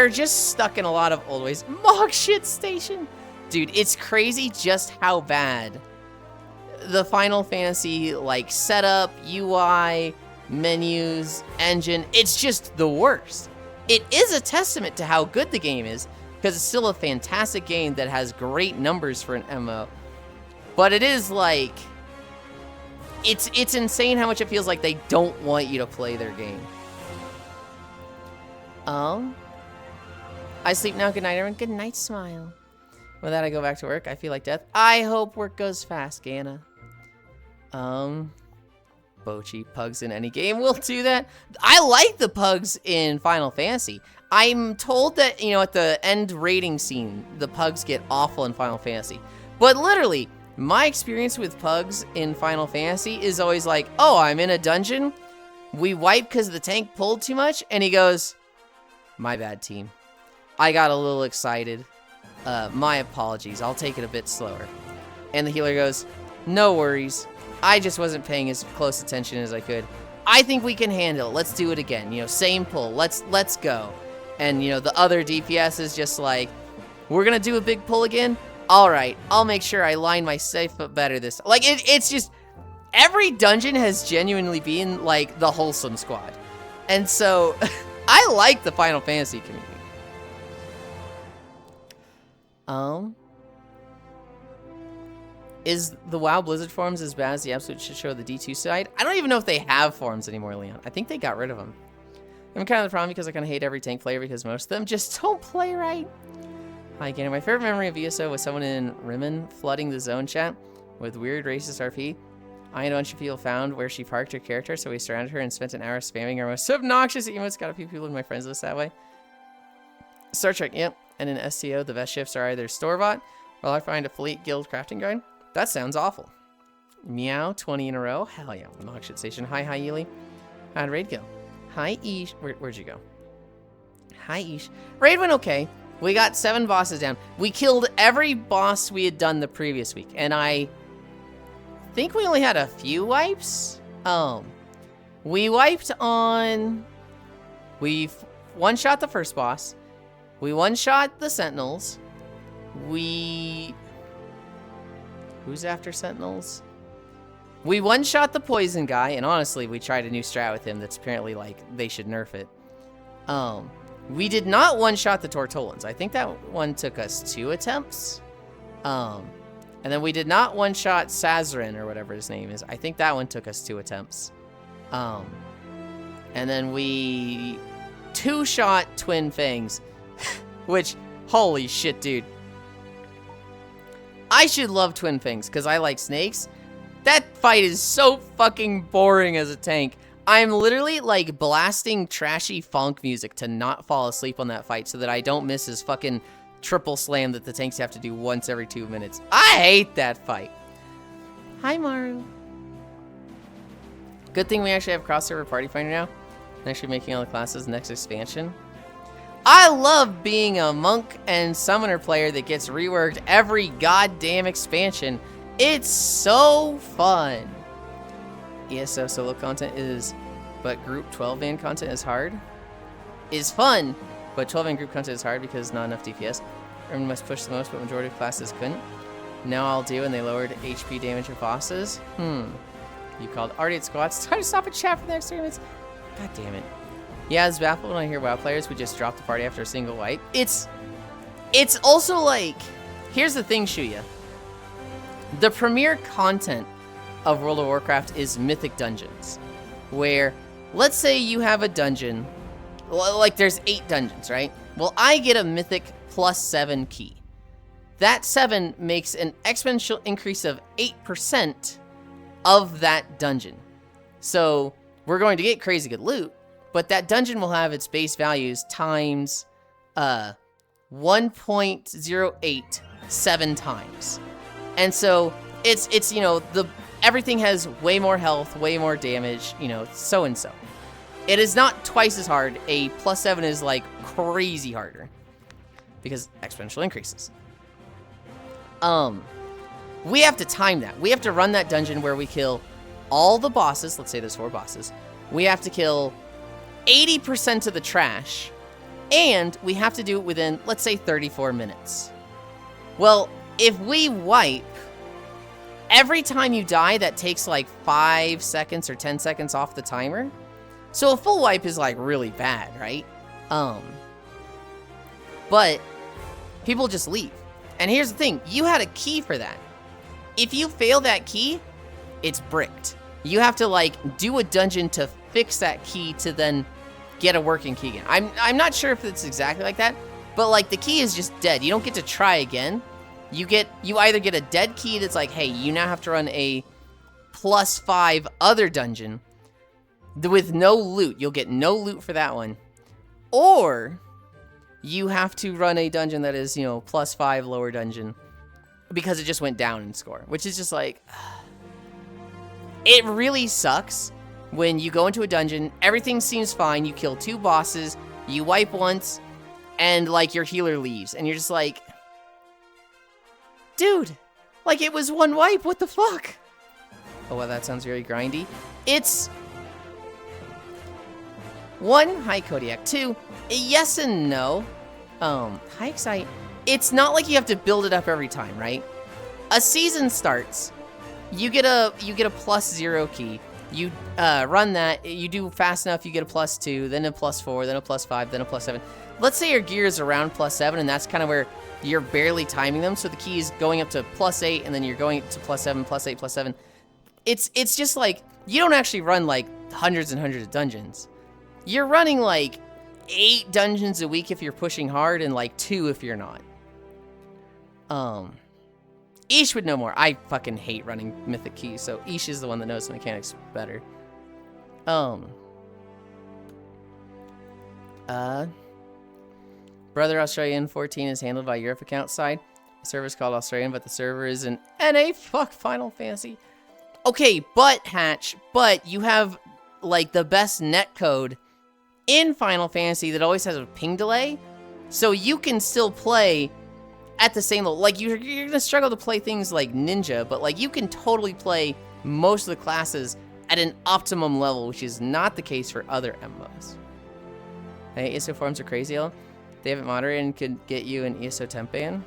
A: just stuck in a lot of old ways. Mog shit station. Dude, it's crazy just how bad the Final Fantasy, like, setup, UI, menus, engine, it's just the worst. It is a testament to how good the game is, because it's still a fantastic game that has great numbers for an MMO. But it is, like, it's insane how much it feels like they don't want you to play their game. I sleep now. Good night, everyone. Good night, Smile. With that, I go back to work. I feel like death. I hope work goes fast, Gana. Bochi, pugs in any game will do that. I like the pugs in Final Fantasy. I'm told that, you know, at the end rating scene, the pugs get awful in Final Fantasy. But literally, my experience with pugs in Final Fantasy is always like, oh, I'm in a dungeon. We wipe because the tank pulled too much. And he goes, my bad, team. I got a little excited. My apologies. I'll take it a bit slower. And the healer goes, no worries. I just wasn't paying as close attention as I could. I think we can handle it. Let's do it again. You know, same pull. Let's go. And, you know, the other DPS is just like, we're going to do a big pull again? All right. I'll make sure I line my safe foot better this time. Like, it's just, every dungeon has genuinely been, like, the wholesome squad. And so, I like the Final Fantasy community. Is the WoW Blizzard forums as bad as the absolute shit show of the D2 side? I don't even know if they have forums anymore, Leon. I think they got rid of them. I'm kind of the problem because I kind of hate every tank player because most of them just don't play right. Hi again. My favorite memory of ESO was someone in Rimmen flooding the zone chat with weird racist RP. I and a bunch of people found where she parked her character, so we surrounded her and spent an hour spamming her most obnoxious emotes. Got a few people in my friends list that way. Star Trek, yep. And in STO, the best shifts are either store-bought or I find a fleet guild crafting guide. That sounds awful. Meow, 20 in a row. Hell yeah. Mog shit station. Hi, Yuli. How'd raid go? Hi, Ish. Where'd you go? Hi, Ish. Raid went okay. We got 7 bosses down. We killed every boss we had done the previous week. And I think we only had a few wipes. We wiped on... We one-shot the first boss. We one-shot the Sentinels. We... Who's after Sentinels? We one-shot the poison guy, and honestly, we tried a new strat with him that's apparently, like, they should nerf it. We did not one-shot the Tortolans. I think that one took us 2 attempts. And then we did not one-shot Sazarin, or whatever his name is. I think that one took us 2 attempts. And then we 2-shot Twin Fangs, which, holy shit, dude. I should love Twin Fangs, because I like snakes. That fight is so fucking boring as a tank. I'm literally, like, blasting trashy funk music to not fall asleep on that fight so that I don't miss his fucking triple slam that the tanks have to do once every 2 minutes. I hate that fight. Hi, Maru. Good thing we actually have crossover Party Finder now. I'm actually making all the classes next expansion. I love being a monk and summoner player that gets reworked every goddamn expansion. It's so fun. ESO solo content is, but group 12-man content is hard. Is fun, but 12-man group content is hard because not enough DPS. Everyone must push the most, but majority of classes couldn't. Now I'll do, and they lowered HP damage of bosses. You called Ardate squats. Time to stop and chat for the next 3 minutes. God damn it. Yeah, it's baffled when I hear WoW players who just drop the party after a single wipe. It's also like, here's the thing, Shuya. The premier content of World of Warcraft is Mythic Dungeons, where, let's say you have a dungeon, like there's 8 dungeons, right? Well, I get a Mythic +7 key. That 7 makes an exponential increase of 8% of that dungeon. So, we're going to get crazy good loot, but that dungeon will have its base values times 1.087 times. And so it's you know, everything has way more health, way more damage, you know, so and so. It is not twice as hard. A +7 is like crazy harder because exponential increases. We have to time that. We have to run that dungeon where we kill all the bosses. Let's say there's 4 bosses. We have to kill 80% of the trash, and we have to do it within, let's say, 34 minutes. Well, if we wipe, every time you die, that takes like 5 seconds or 10 seconds off the timer. So a full wipe is like really bad, right? But people just leave. And here's the thing, you had a key for that. If you fail that key, it's bricked. You have to like do a dungeon to fix that key to then get a working key again. I'm not sure if it's exactly like that, but like the key is just dead. You don't get to try again. You either get a dead key that's like, hey, you now have to run a +5 other dungeon with no loot. You'll get no loot for that one. Or you have to run a dungeon that is, you know, +5 lower dungeon because it just went down in score, which is just like, it really sucks when you go into a dungeon, everything seems fine, you kill 2 bosses, you wipe once, and like your healer leaves, and you're just like, dude, like it was 1 wipe, what the fuck? Oh, well, that sounds very grindy. It's 1, hi Kodiak. 2, yes and no. Hi Excite. It's not like you have to build it up every time, right? A season starts, you get a +0 key. You run that, you do fast enough, you get a +2, then a +4, then a +5, then a +7. Let's say your gear is around +7, and that's kind of where you're barely timing them, so the key is going up to +8, and then you're going to +7, +8, +7. It's just like, you don't actually run like hundreds and hundreds of dungeons. You're running like 8 dungeons a week if you're pushing hard, and like 2 if you're not. Ish would know more. I fucking hate running Mythic Keys, so Ish is the one that knows the mechanics better. Brother Australian 14 is handled by Europe account side. The server is called Australian, but the server is in NA. Fuck Final Fantasy. Okay, but Hatch, but you have like the best netcode in Final Fantasy that always has a ping delay, so you can still play at the same level. Like, you're gonna struggle to play things like Ninja, but like you can totally play most of the classes at an optimum level, which is not the case for other MMOs. Hey, ESO forums are crazy, y'all. They have it moderated and could get you an ESO temp ban.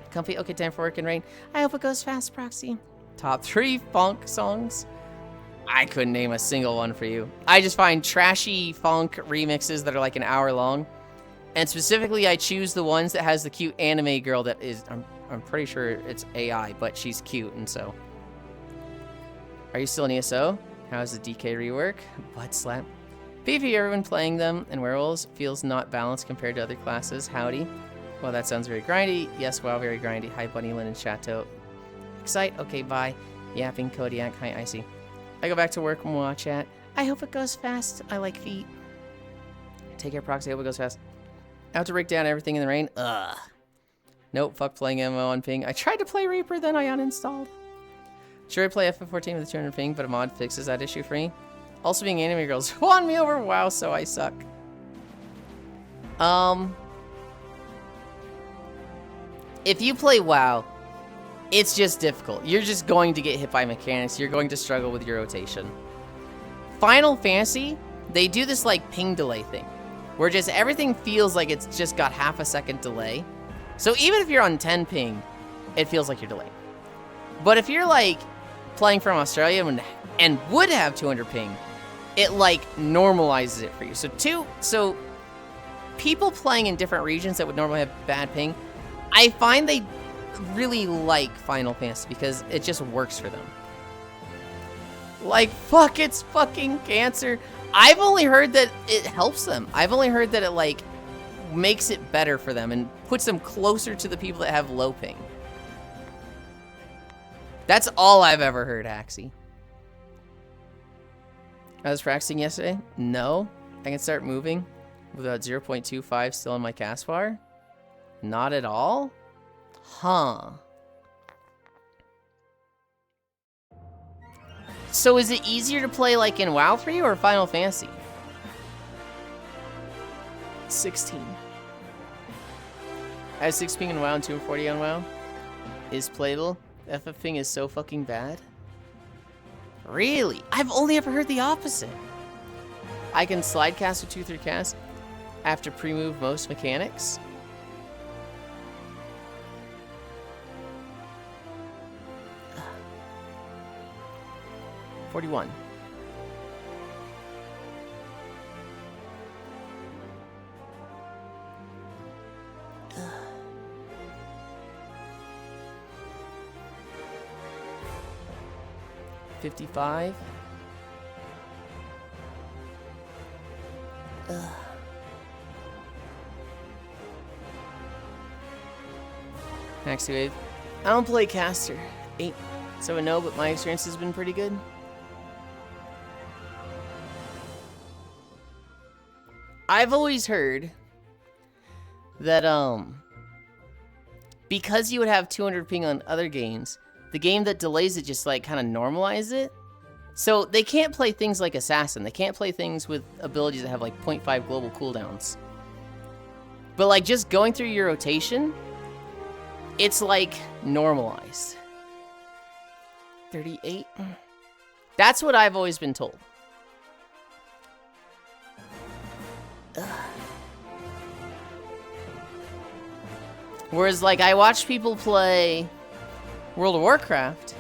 A: Comfy, okay, time for work and rain. I hope it goes fast, Proxy. Top 3 funk songs. I couldn't name a single one for you. I just find trashy funk remixes that are like an hour long. And specifically, I choose the ones that has the cute anime girl that is, I'm pretty sure it's AI, but she's cute, and so. Are you still in ESO? How's the DK rework? Butt slap. PvP, everyone playing them, and werewolves feels not balanced compared to other classes. Howdy. Well, that sounds very grindy. Yes, wow, very grindy. Hi, Bunny, Lynn, and Chateau. Excite. Okay, bye. Yapping, Kodiak. Hi, Icy. I go back to work and watch chat. I hope it goes fast. I like feet. Take care, Proxy. I hope it goes fast. Out to break down everything in the rain. Ugh. Nope, fuck playing MMO on ping. I tried to play Reaper, then I uninstalled. Sure, I play FF14 with a 200 ping, but a mod fixes that issue for me. Also, being anime girls won me over. Wow, so I suck. If you play WoW, it's just difficult. You're just going to get hit by mechanics. You're going to struggle with your rotation. Final Fantasy, they do this like ping delay thing, where just everything feels like it's just got half a second delay. So even if you're on 10 ping, it feels like you're delayed. But if you're like playing from Australia and would have 200 ping, it like normalizes it for you. So people playing in different regions that would normally have bad ping, I find they really like Final Fantasy because it just works for them. Like, fuck, it's fucking cancer. I've only heard that it helps them. I've only heard that it like makes it better for them and puts them closer to the people that have low ping. That's all I've ever heard, Axie. I was practicing yesterday. No, I can start moving without 0.25 still on my cast bar. Not at all? Huh. So is it easier to play like in WoW for you or Final Fantasy? 16. I have 6 ping in WoW and 240 on WoW. Is playable. FF ping is so fucking bad. Really? I've only ever heard the opposite. I can slide cast or 2-3 cast after pre-move most mechanics. Uh, 41. Uh. 55. Ugh. Maxi Wave. I don't play caster. 8. So I know, but my experience has been pretty good. I've always heard that because you would have 200 ping on other games, the game that delays it just like kind of normalize it. So they can't play things like Assassin. They can't play things with abilities that have like 0.5 global cooldowns. But like just going through your rotation, it's like normalized. 38. That's what I've always been told. Ugh. Whereas like I watch people play World of Warcraft,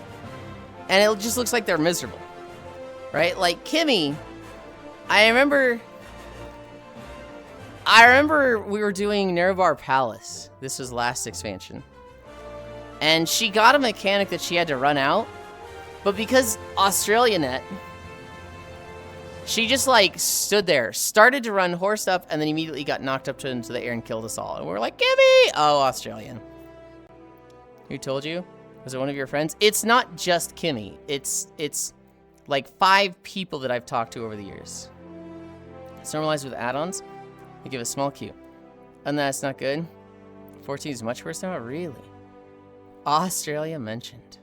A: and it just looks like they're miserable, right? Like Kimmy, I remember we were doing Nerevar Palace. This was last expansion, and she got a mechanic that she had to run out, but because AustraliaNet, she just like stood there, started to run, horsed up, and then immediately got knocked up into the air and killed us all. And we were like, Kimmy! Oh, Australian. Who told you? Was it one of your friends? It's not just Kimmy. It's like 5 people that I've talked to over the years. It's normalized with add-ons. They give a small Q. And that's not good. 14 is much worse now? Really? Australia mentioned.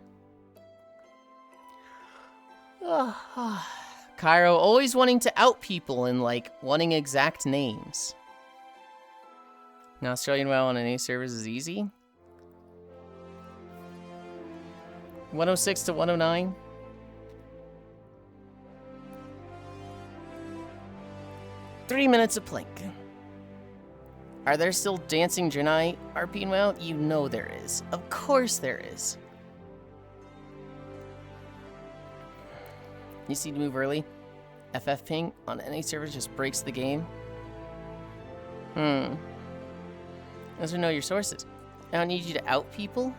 A: Cairo always wanting to out people and like wanting exact names. Now Australian WoW on any servers is easy. 106 to 109. 3 minutes of plank. Are there still dancing Draenei RPing well? You know there is. Of course there is. You see to move early? FF ping on any server just breaks the game. Those are know your sources. I don't need you to out people.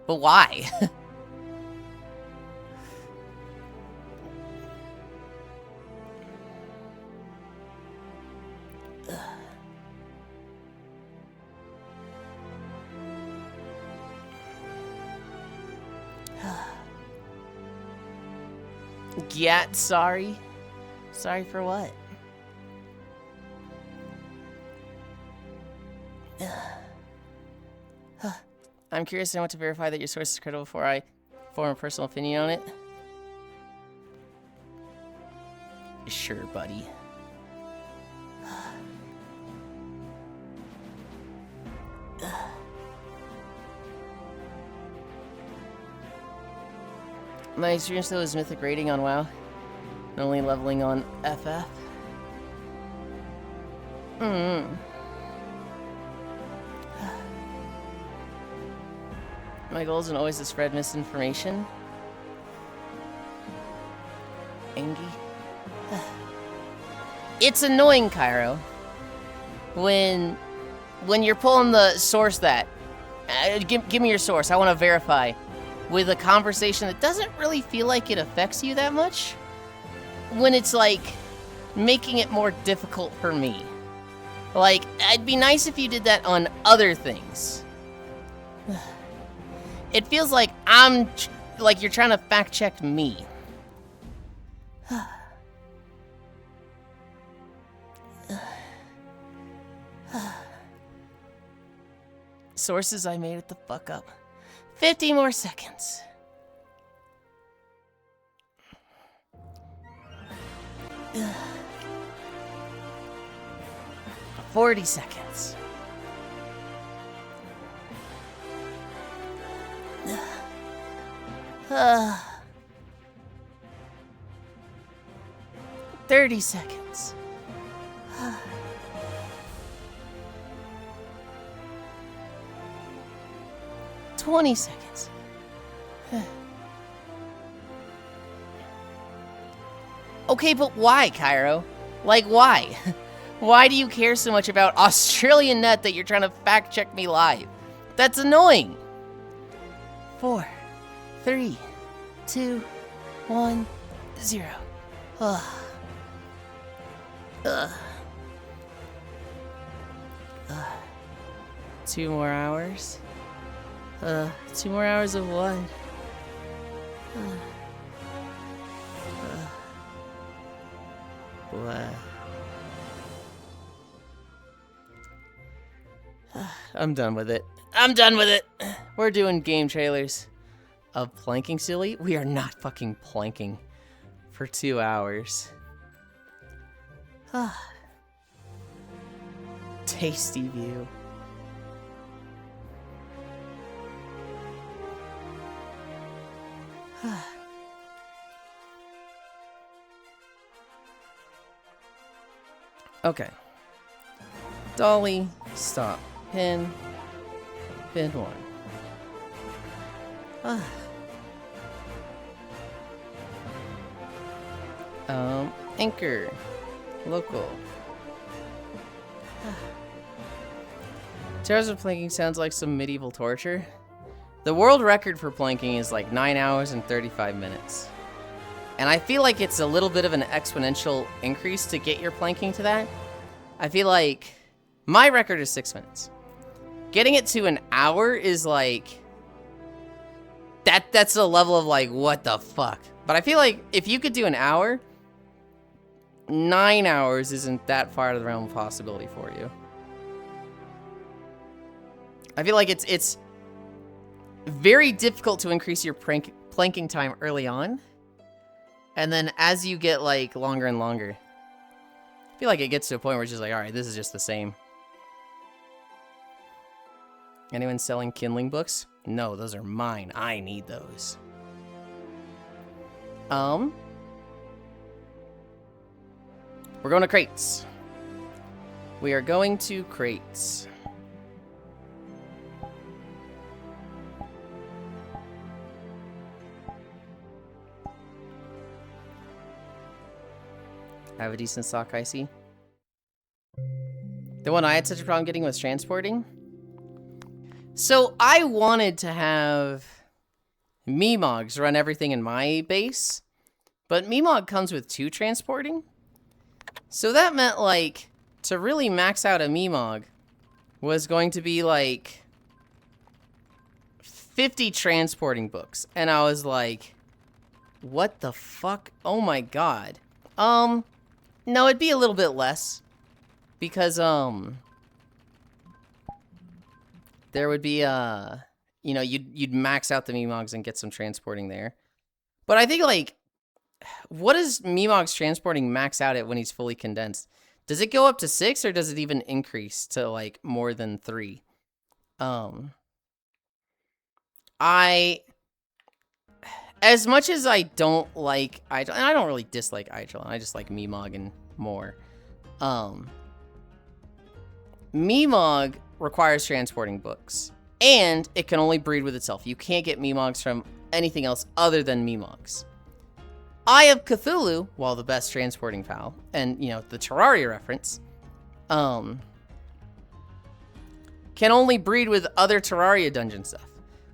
A: But why? Gat, sorry. Sorry for what? I'm curious. I want to verify that your source is credible before I form a personal opinion on it. Sure, buddy. My experience though is mythic rating on WoW, and only leveling on FF. My goal isn't always to spread misinformation. Angie. It's annoying, Cairo, when you're pulling the source that give me your source. I want to verify with a conversation that doesn't really feel like it affects you that much. When it's like making it more difficult for me. Like, it'd be nice if you did that on other things. It feels like like you're trying to fact check me. Sources I made it the fuck up. 50 more seconds. Ugh. 40 seconds. 30 seconds. 20 seconds. Okay, but why, Cairo? Like, why? Why do you care so much about Australian Net that you're trying to fact check me live? That's annoying. 4, 3, 2, 1, 0. Ugh. Ugh. Ugh. 2 more hours. 2 more hours of what? What? I'm done with it. I'm done with it. We're doing game trailers of planking, silly. We are not fucking planking for 2 hours. Tasty view. Okay. Dolly, stop. Pin. Pin 1. Anchor. Local. 2 hours of planking sounds like some medieval torture. The world record for planking is like 9 hours and 35 minutes. And I feel like it's a little bit of an exponential increase to get your planking to that. I feel like my record is 6 minutes. Getting it to an hour is like... That's a level of like, what the fuck? But I feel like if you could do an hour, 9 hours isn't that far out of the realm of possibility for you. I feel like it's very difficult to increase your planking time early on. And then as you get like longer and longer, I feel like it gets to a point where it's just like, all right, this is just the same. Anyone selling kindling books? No, those are mine. I need those. We're going to crates. We are going to crates. I have a decent stock, I see. The one I had such a problem getting was transporting. So I wanted to have Memogs run everything in my base, but Memog comes with 2 transporting. So that meant, like, to really max out a Memog was going to be, like, 50 transporting books. And I was like, what the fuck? Oh my god. No, it'd be a little bit less. Because, there would be, you know, you'd max out the Memogs and get some transporting there. But I think, like, what does Memogs transporting max out at when he's fully condensed? Does it go up to 6 or does it even increase to, like, more than 3? As much as I don't like Eidolon, and I don't really dislike Eidolon, I just like Memog and more. Memog requires transporting books, and it can only breed with itself. You can't get Memogs from anything else other than Memogs. Eye of Cthulhu, while the best transporting fowl, and, you know, the Terraria reference, can only breed with other Terraria dungeon stuff.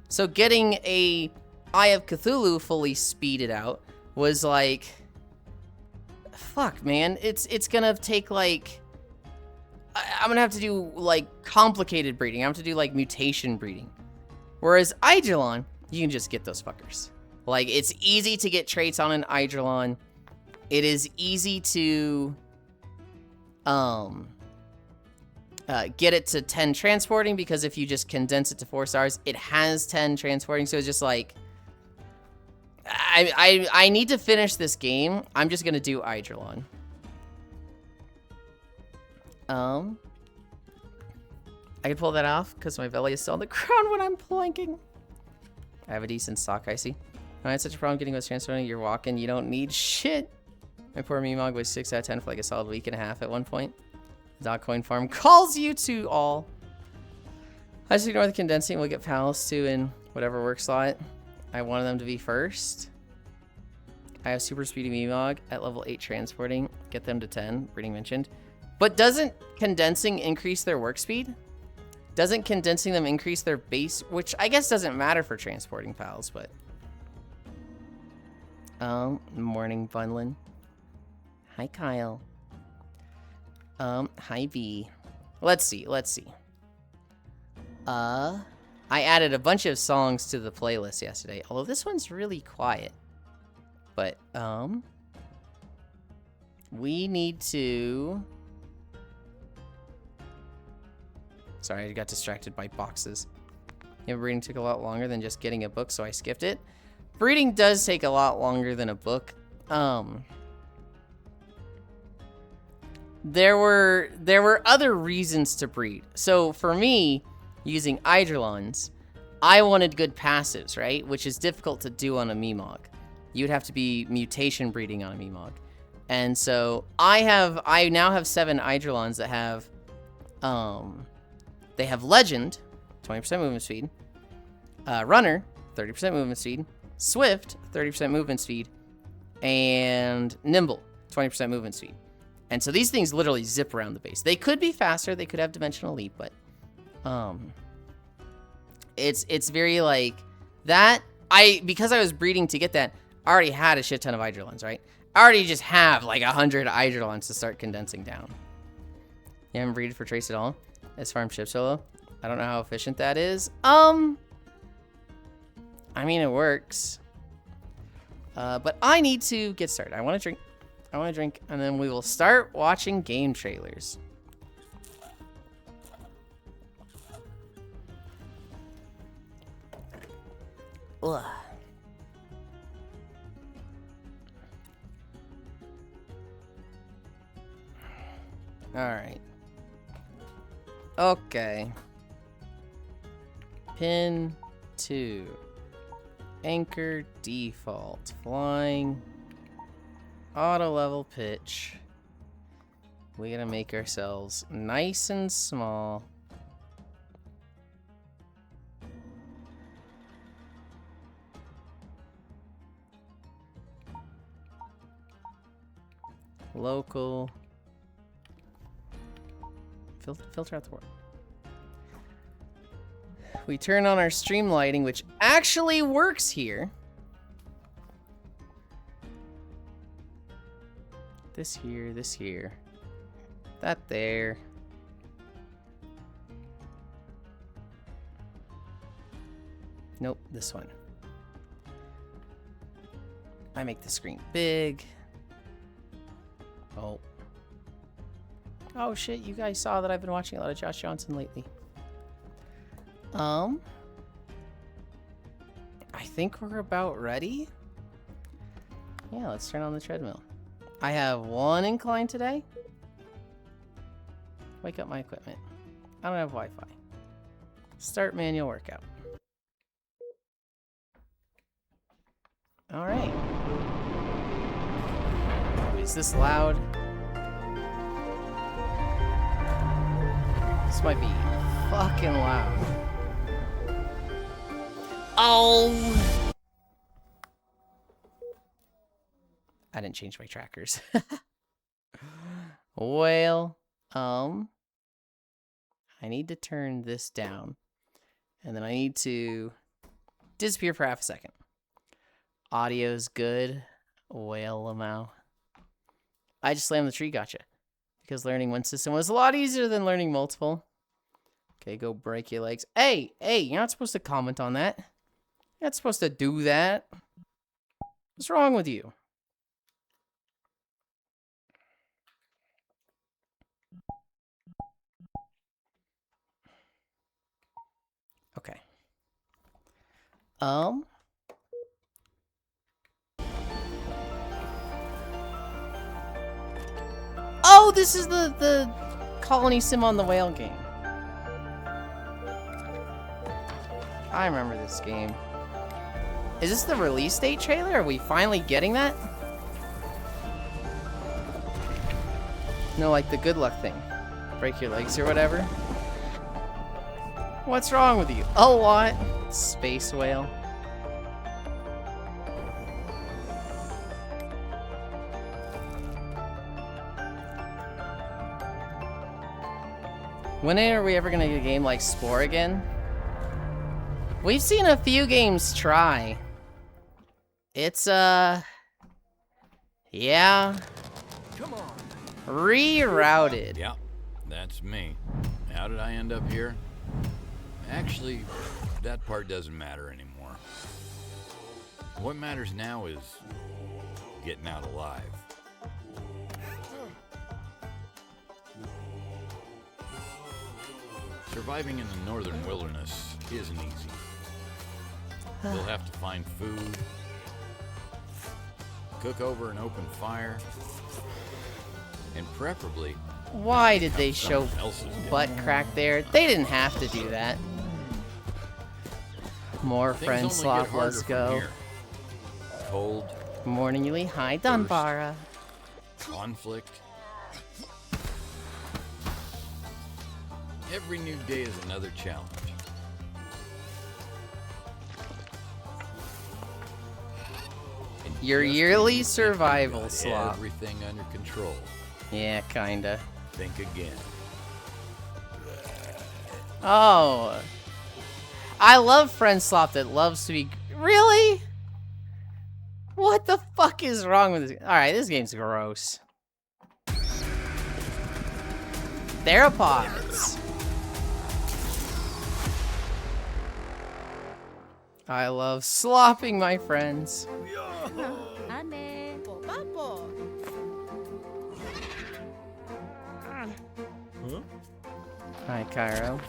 A: So getting a Eye of Cthulhu fully speeded out was like, fuck, man, it's gonna take, like, I'm gonna have to do, like, complicated breeding. I'm gonna have to do, like, mutation breeding. Whereas Eidolon, you can just get those fuckers. Like, it's easy to get traits on an Eidolon. It is easy to get it to 10 transporting, because if you just condense it to 4 stars, it has 10 transporting. So it's just like, I need to finish this game. I'm just gonna do Eidolon. I can pull that off because my belly is still on the ground when I'm planking. I have a decent stock, I see. I had such a problem getting with transporting. You're walking, you don't need shit. My poor Memog was 6 out of 10 for like a solid week and a half at one point. Dogcoin Farm calls you to all. I just ignore the condensing. We'll get pals too in whatever work slot. I wanted them to be first. I have super speedy Memog at level 8 transporting. Get them to 10, breeding mentioned. But doesn't condensing increase their work speed? Doesn't condensing them increase their base? Which I guess doesn't matter for transporting pals, but... morning, Bunlin. Hi, Kyle. Hi, V. Let's see. I added a bunch of songs to the playlist yesterday, although this one's really quiet. But, we need to... Sorry, I got distracted by boxes. Yeah, breeding took a lot longer than just getting a book, so I skipped it. Breeding does take a lot longer than a book. There were other reasons to breed. So for me, using Eidolons, I wanted good passives, right? Which is difficult to do on a Memog. You'd have to be mutation breeding on a Memog. And so I now have 7 Eidolons that have, they have Legend, 20% movement speed, Runner, 30% movement speed, Swift, 30% movement speed, and Nimble, 20% movement speed. And so these things literally zip around the base. They could be faster, they could have Dimensional Leap, but it's very like that. Because I was breeding to get that, I already had a shit ton of Eidolons, right? I already just have like 100 Eidolons to start condensing down. You haven't breeded for Trace at all? As farm ship solo? I don't know how efficient that is. I mean, it works. But I need to get started. I want to drink, and then we will start watching game trailers. Ugh. All right. Okay. Pin 2. Anchor default. Flying. Auto level pitch. We gotta make ourselves nice and small. Local. Filter out the word. We turn on our stream lighting, which actually works here. This here, this here. That there. Nope, this one. I make the screen big. Oh. Oh shit, you guys saw that I've been watching a lot of Josh Johnson lately. I think we're about ready. Yeah, let's turn on the treadmill. I have 1 incline today. Wake up my equipment. I don't have Wi-Fi. Start manual workout. All right. Is this loud? This might be fucking loud. Oh! I didn't change my trackers. Well, I need to turn this down. And then I need to disappear for half a second. Audio's good. Whale Lamau. I just slammed the tree, gotcha. Because learning one system was a lot easier than learning multiple. Okay, go break your legs. Hey, you're not supposed to comment on that. You're not supposed to do that. What's wrong with you? Okay. Oh, this is the colony sim on the whale game. I remember this game. Is this the release date trailer? Are we finally getting that? No, like the good luck thing. Break your legs or whatever. What's wrong with you? A lot. Space whale. When are we ever gonna get a game like Spore again? We've seen a few games try. It's, yeah.
B: Come on.
A: Rerouted.
B: Yeah, that's me. How did I end up here? Actually, that part doesn't matter anymore. What matters now is getting out alive. Surviving in the northern wilderness isn't easy. We'll have to find food, cook over an open fire, and preferably...
A: Why did they show butt crack there? They didn't have to do that. More friend slop, let's go.
B: Cold.
A: Morning, Yulind. Hi, Dunbara.
B: Conflict. Every new day is another challenge.
A: Your yearly survival slop.
B: Everything under control.
A: Yeah, kinda.
B: Think again.
A: Oh. I love friend slop that loves to be... Really? What the fuck is wrong with this? Alright, this game's gross. Theropods. I love slopping my friends. Hi, Cairo.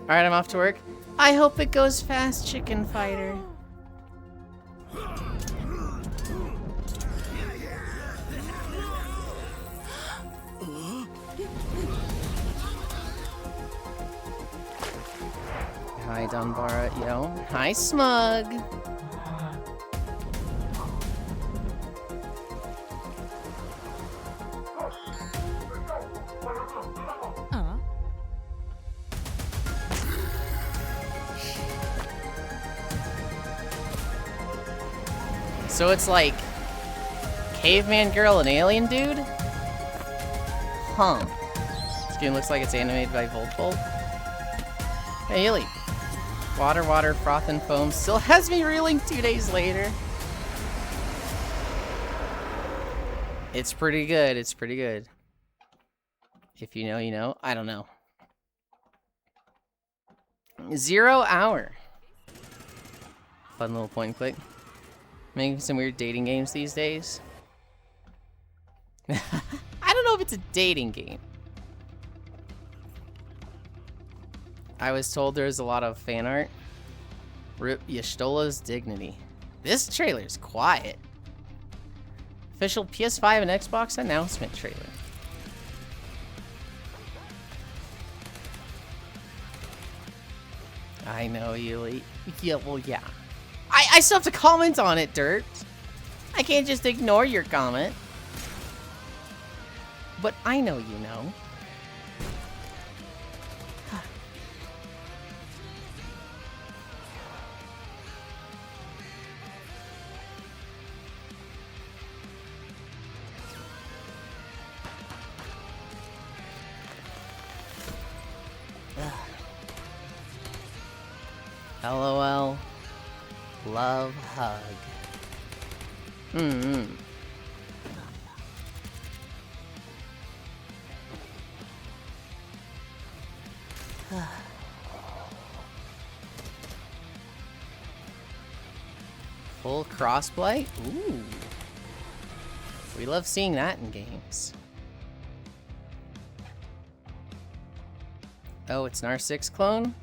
A: Alright, I'm off to work. I hope it goes fast, chicken fighter. Hi, Dunbara. Yo. Hi, Smug. So it's like caveman girl and alien dude? Huh. This game looks like it's animated by Voltbolt. Hey, Yulind. Water, water, froth and foam still has me reeling 2 days later. It's pretty good. It's pretty good. If you know, you know. I don't know. 0 hour. Fun little point and click. Making some weird dating games these days. I don't know if it's a dating game. I was told there's a lot of fan art. Rip Yashtola's dignity. This trailer's quiet. Official PS5 and Xbox announcement trailer. I know, Yulind. Yeah, well, yeah. I still have to comment on it, Dirt. I can't just ignore your comment. But I know you know. LOL. Love hug. Full crossplay? Ooh. We love seeing that in games. Oh, it's an R6 clone?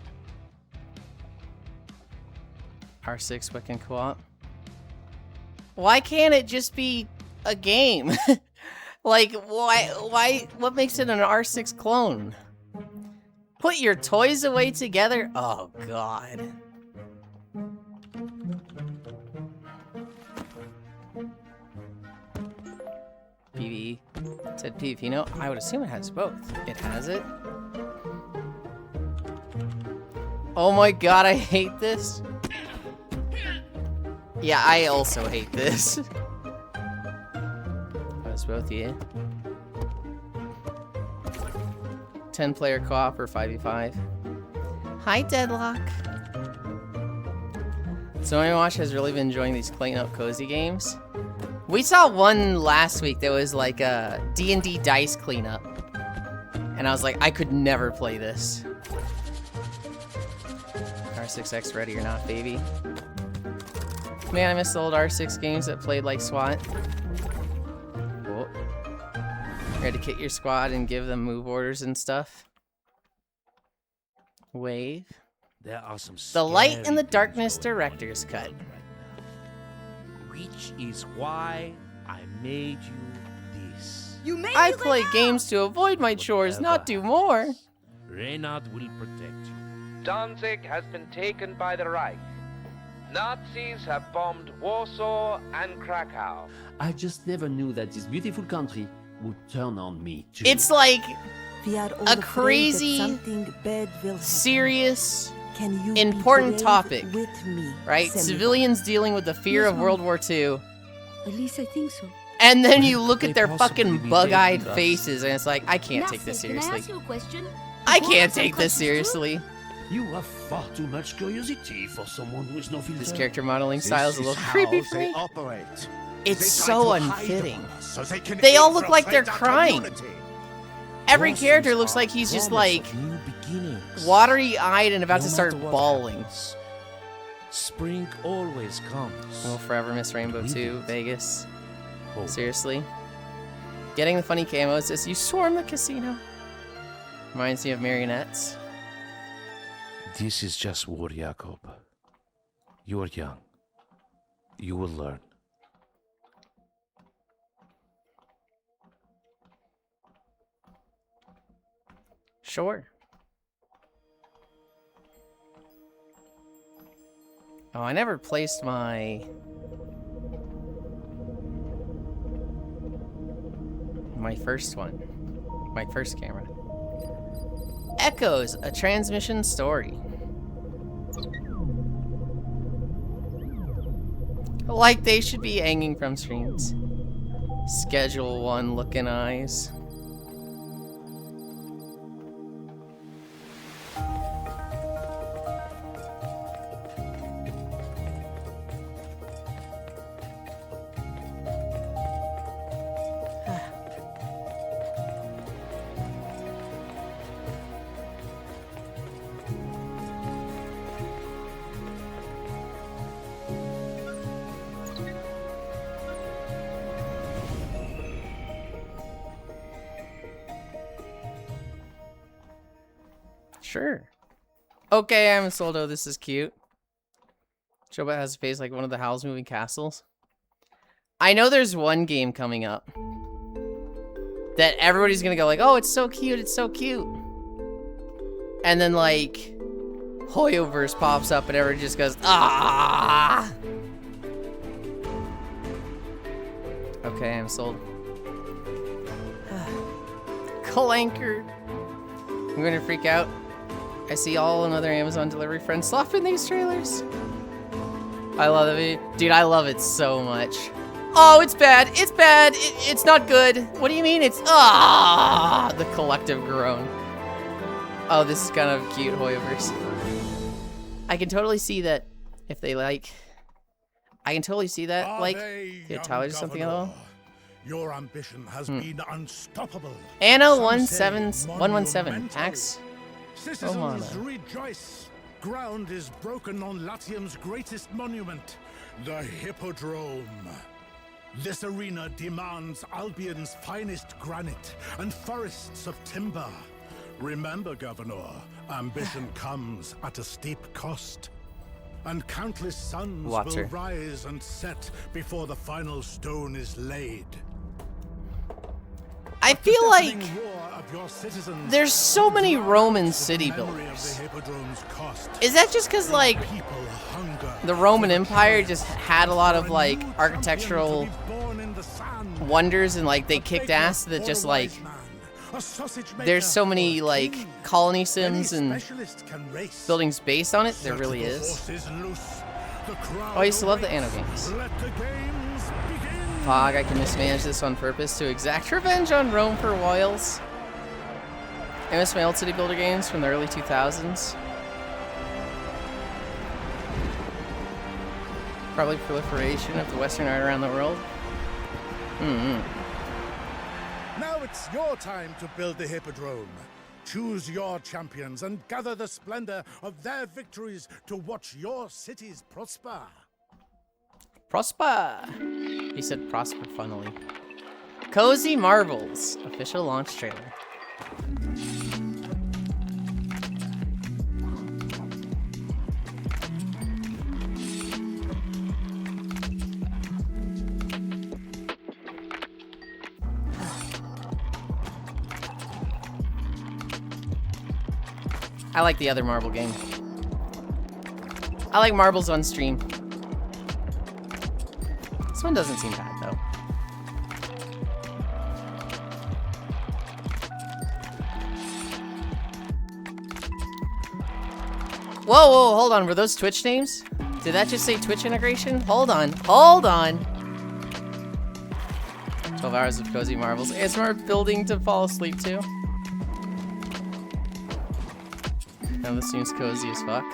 A: R6 Wiccan co-op. Why can't it just be a game? Like, why, what makes it an R6 clone? Put your toys away together? Oh, God. PvE. It said PvP. No, I would assume it has both. It has it. Oh my God, I hate this. Yeah, I also hate this. Oh, it's both, yeah. 10-player co-op or 5v5. Hi, Deadlock. So my watch has really been enjoying these clean up cozy games. We saw one last week that was like a D&D dice cleanup. And I was like, I could never play this. R6X ready or not, baby. Man, I miss the old R6 games that played like SWAT. Oh. You had to kit your squad and give them move orders and stuff. Wave.
C: There are some
A: The Light in the
C: scary
A: Darkness
C: things going on
A: Director's
C: in the
A: Cut.
C: world right now. Which is why I made you this.
D: You made
A: I
D: me
A: play
D: laugh.
A: games to avoid my chores, not do more.
C: Reynard will protect you.
E: Danzig has been taken by the Reich. Nazis have bombed Warsaw and Krakow.
F: I just never knew that this beautiful country would turn on me too.
A: It's like
D: We are all
A: a
D: afraid that
A: crazy,
D: something bad will happen.
A: serious,
D: Can you be
A: important
D: brave
A: topic,
D: with me,
A: right?
D: Samuel?
A: Civilians dealing with the fear
D: Yes,
A: of
D: Mom.
A: World War II.
D: At least I think so.
A: And then you look
F: They
A: at their
F: possibly
A: fucking
F: be
A: bug-eyed
F: dangerous.
A: faces, and it's like, I can't take this
G: Can I
A: seriously.
G: ask you a question?
A: I
G: Before
A: can't
G: some
A: take this
G: questions too?
A: seriously.
F: You have far too much curiosity for someone who is no filter.
A: This character modeling
H: This
A: style is a
H: is
A: little
H: how
A: creepy for
H: they
A: me.
H: operate.
A: It's
H: They
A: so
H: try to hide
A: unfitting.
H: from us so they can
A: They all look like
H: infiltrate
A: they're
H: our
A: crying.
H: community.
A: Every
F: Bosses
A: character looks
F: are
A: like he's just
F: promise
A: like
F: of new beginnings.
A: watery-eyed and about
F: No
A: to start
F: matter what
A: bawling.
F: happens, spring always comes.
A: We'll forever miss Rainbow
F: We
A: 2,
F: did.
A: Vegas.
F: Hope.
A: Seriously? Getting the funny camos as you swarm the casino. Reminds me of marionettes.
F: This is just war, Jakob. You are young. You will learn.
A: Sure. Oh, I never placed my first one. My first camera. Echoes, a transmission story. Like they should be hanging from screens. Schedule 1 looking eyes. Sure. Okay, I'm a Soldo. This is cute. Choba has a face like one of the Howl's Moving Castles. I know there's one game coming up that everybody's gonna go like, oh, it's so cute, it's so cute. And then like Hoyoverse pops up and everybody just goes, ah. Okay, I'm sold. Clanker. I'm gonna freak out. I see all another Amazon delivery friends slopping these trailers. I love it. Dude, I love it so much. Oh, it's bad. It's bad. It's not good. What do you mean it's... Ah! The collective groan. Oh, this is kind of cute, Hoyoverse. I can totally see that if they like... I can totally see that, like... Yeah, Tyler just something at all.
G: Your ambition has been unstoppable.
A: Anna
G: Some say
A: 117.
G: monumental.
A: Axe.
G: Citizens rejoice. Ground is broken on Latium's greatest monument, the Hippodrome. This arena demands Albion's finest granite and forests of timber. Remember, Governor, ambition comes at a steep cost. And countless suns will rise and set before the final stone is laid.
A: I feel like there's so many Roman city builders. Is that just because, like, the Roman Empire just had a lot of, like, architectural wonders and, like, they kicked ass that just, like, there's so many, like, colony sims and buildings based on it? There really is. Oh, I used to love the Anno games. Fog, I can mismanage this on purpose to exact revenge on Rome for royals. I miss my old city builder games from the early 2000s. Probably proliferation of the Western art around the world.
G: Now it's your time to build the Hippodrome. Choose your champions and gather the splendor of their victories to watch your cities prosper.
A: Prosper! He said prosper funnily. Cozy Marvels, official launch trailer. I like the other marble game. I like marbles on stream. This one doesn't seem bad, though. Whoa, whoa, hold on. Were those Twitch names? Did that just say Twitch integration? Hold on. Hold on. 12 hours of cozy marbles. ASMR building to fall asleep to. And this seems cozy as fuck.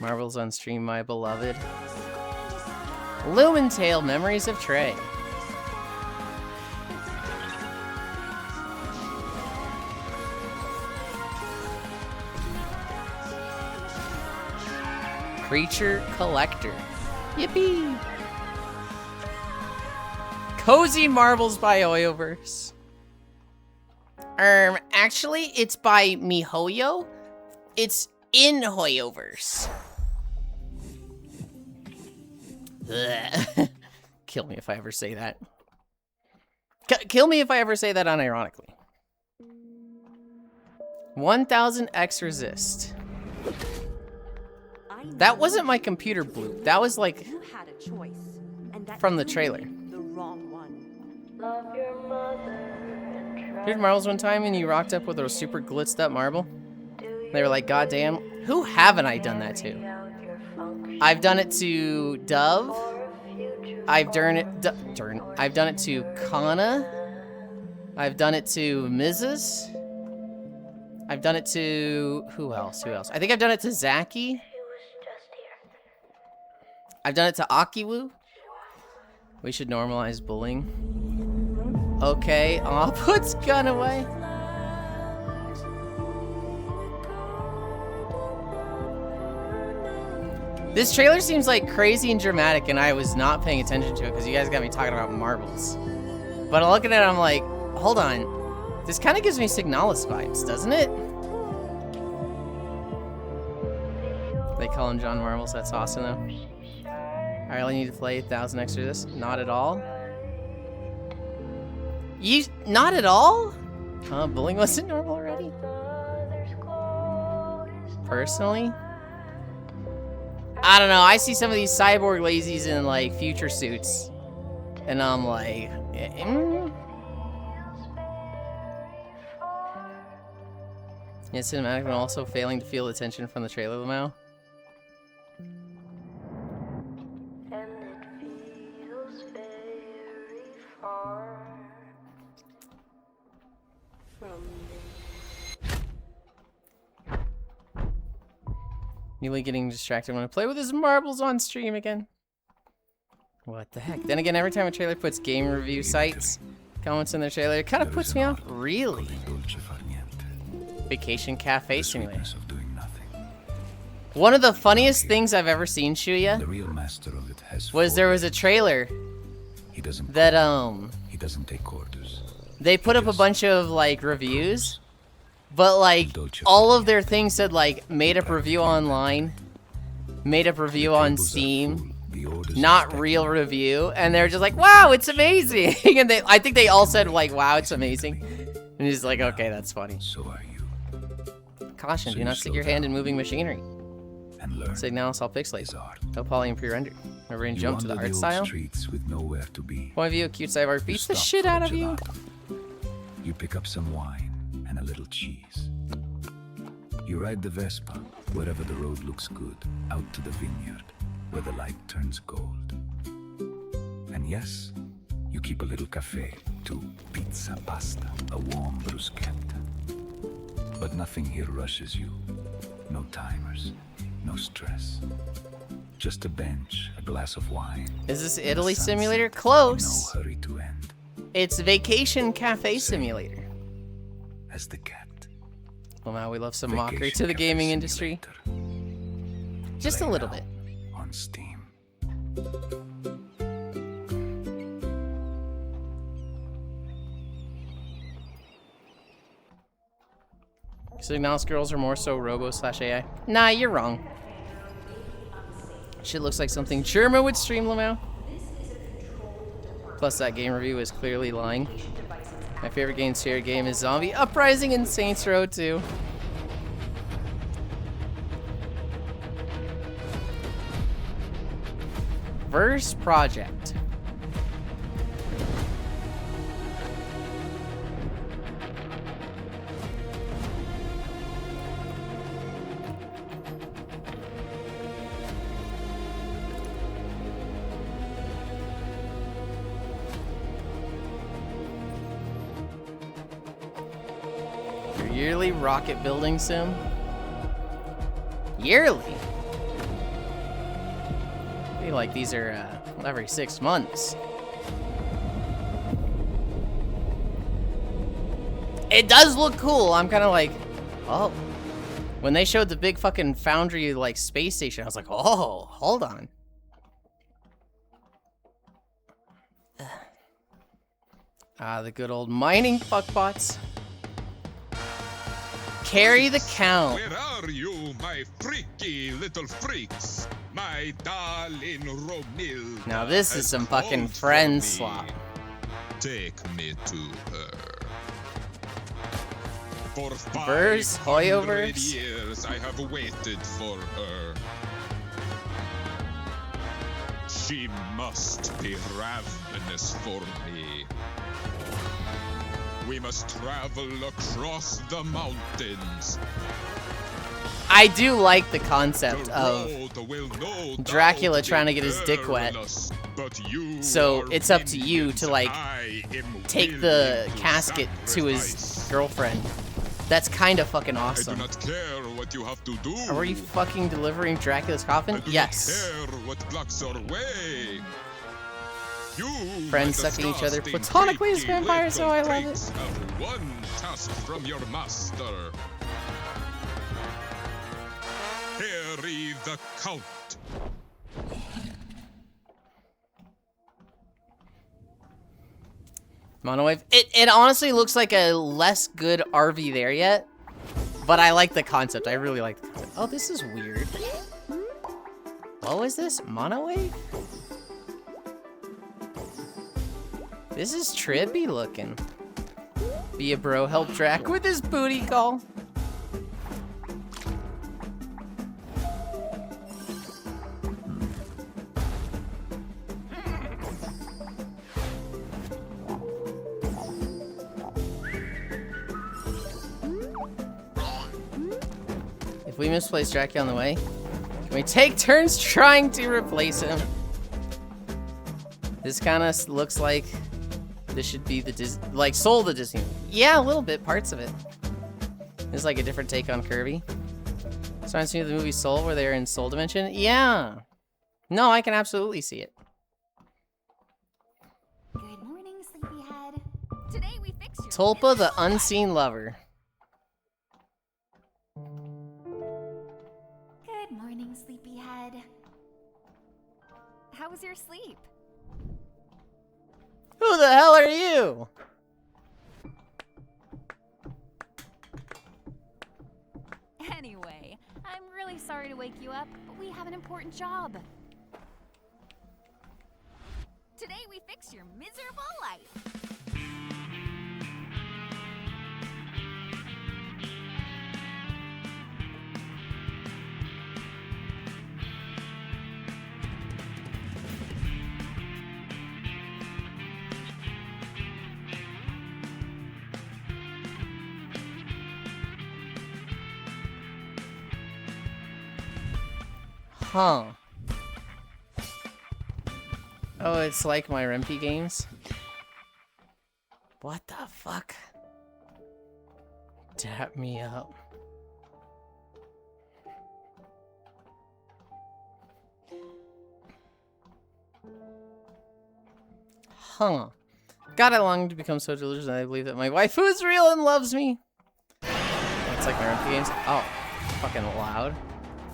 A: Marvels on stream, my beloved. Lumentail, Memories of Trey. Creature Collector. Yippee! Cozy Marvels by Hoyoverse. Actually, it's by MiHoYo. It's in Hoyoverse. Kill me if I ever say that. Kill me if I ever say that unironically. 1000x resist. That wasn't my computer bloop. That was like from the trailer. Did marbles one time and you rocked up with a super glitzed up marble? They were like, God damn, who haven't I done that to? I've done it to Dove. I've done it to Kana. I've done it to Mrs. I've done it to who else? I think I've done it to Zaki. I've done it to Akiwu. We should normalize bullying. Okay, Aw puts gun away. This trailer seems like crazy and dramatic, and I was not paying attention to it because you guys got me talking about marbles. But I'm looking at it, I'm like, hold on. This kind of gives me Signalis vibes, doesn't it? They call him John Marbles. That's awesome, though. I really need to play 1,000 extra this. Not at all. Not at all? Huh? Bullying wasn't normal already? Personally? I don't know. I see some of these cyborg lazies in, like, future suits. And I'm like... Yeah, cinematic, but also failing to feel attention from the trailer, Lamau. Nearly getting distracted when I play with his marbles on stream again. What the heck? Then again, every time a trailer puts game review sites comments in their trailer, it kind of puts me off. Really? Vacation Cafe Simulator. One of the funniest things I've ever seen, Shuya, was there was a trailer that they put up a bunch of like reviews, but like all of their things said like made up review online, made up review on Steam, not real review, and they're just like, wow, it's amazing. And I think they all said like, wow, it's amazing. And he's like, okay, that's funny.
B: So are you.
A: Caution, do not stick your hand in moving machinery. Signalis all pixelated. No poly and pre-rendered. Never even jump to the art style. Point of view, cute side art beats the shit out of you.
B: You pick up some wine and a little cheese. You ride the Vespa wherever the road looks good, out to the vineyard where the light turns gold. And yes, you keep a little cafe to pizza, pasta, a warm bruschetta. But nothing here rushes you. No timers, no stress. Just a bench, a glass of wine.
A: Is this Italy Simulator? Close.
B: No hurry to end.
A: It's Vacation Cafe Simulator.
B: As the cat.
A: Well, now we love some mockery to the gaming industry. Just a little bit.
B: On Steam.
A: Signalis girls are more so robo/AI. Nah, you're wrong. Shit looks like something German would stream, Lamau. Plus, that game review is clearly lying. My favorite shared game is Zombie Uprising and Saints Row 2. Verse Project. Yearly rocket building sim? Yearly? I feel like these are every 6 months. It does look cool. I'm kind of like, oh. When they showed the big fucking foundry like space station, I was like, oh, hold on. The good old mining fuckbots. Carry the count.
H: Where are you, my freaky little freaks? My darling Romilda.
A: Now this is some fucking friend slop.
H: Take me to her. For
A: Verse,
H: 500 years I have waited for her. She must be ravenous for me. We must travel across the mountains
A: I do like the concept of Dracula trying to get his dick wet. So it's up to you to like take the casket to his girlfriend. That's kind of fucking awesome.
H: I do not care what you have to do.
A: Are we fucking delivering Dracula's coffin?
H: I do
A: Yes.
H: not care what blocks our way. You,
A: Friends
H: like a
A: sucking each other
H: disgusting,
A: platonically as
H: freaky
A: vampires, so I
H: little
A: love it.
H: freaks have one task from your master. Carry the count.
A: Monowave. It honestly looks like a less good RV there yet, but I like the concept. I really like the concept. Oh, this is weird. What was this? Monowave? This is trippy looking. Be a bro, help Drac with his booty call. If we misplace Dracula on the way, can we take turns trying to replace him? This kind of looks like this should be the like Soul the Disney. Yeah, a little bit, parts of it. It's like a different take on Kirby. So I see the movie Soul where they're in Soul Dimension. Yeah. No, I can absolutely see it.
I: Good morning, sleepyhead. Today we fix your
A: Tulpa the Unseen Lover.
I: Good morning, sleepyhead. How was your sleep?
A: Who the hell are you?
I: Anyway, I'm really sorry to wake you up, but we have an important job. Today we fix your miserable life.
A: Huh. Oh, it's like my Rempe games. What the fuck? Tap me up. Huh. God, I long to become so delicious that I believe that my wife is real and loves me. It's like my Rempe games. Oh, fucking loud.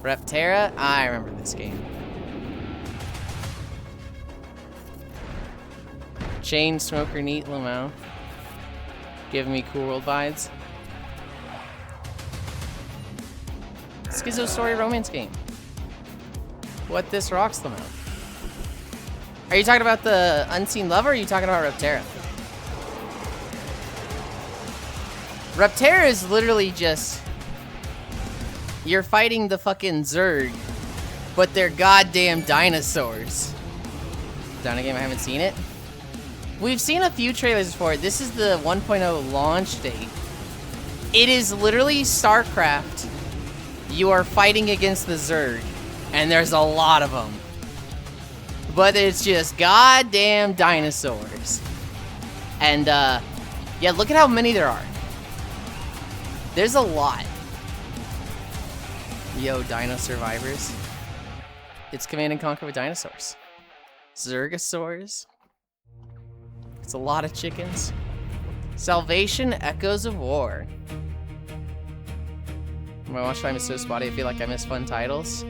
A: Reptera? I remember this game. Chain Smoker Neat Lamau. Giving me Cool World vibes. Schizo Story romance game. What this rocks Lamau. Are you talking about the Unseen Lover or are you talking about Reptera? Reptera is literally just... You're fighting the fucking Zerg, but they're goddamn dinosaurs. Down a game, I haven't seen it. We've seen a few trailers for it. This is the 1.0 launch date. It is literally StarCraft. You are fighting against the Zerg, and there's a lot of them. But it's just goddamn dinosaurs. And, yeah, look at how many there are. There's a lot. Yo, Dino Survivors. It's Command and Conquer with dinosaurs. Zergosaurs. It's a lot of chickens. Salvation Echoes of War. My watch time is so spotty, I feel like I miss fun titles.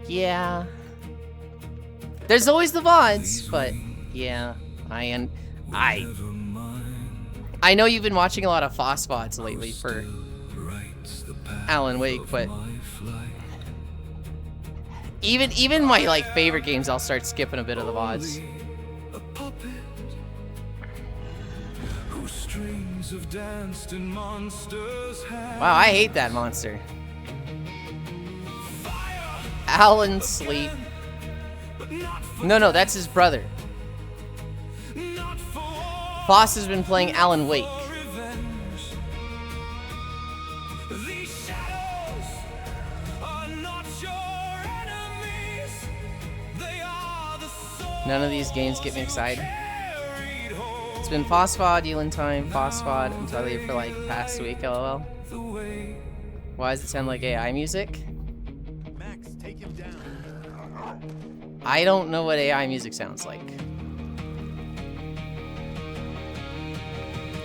A: Yeah. There's always the VODs, but yeah, I know you've been watching a lot of Foss VODs lately for Alan Wake, but even my like favorite games, I'll start skipping a bit of the VODs. Wow, I hate that monster. Alan Sleep. No, that's his brother. Foss has been playing Alan Wake. None of these games get me excited. It's been Phosphod, Yulind time, Phosphod until I leave for like past week, lol. Why does it sound like AI music?
J: Max, take him down.
A: I don't know what AI music sounds like.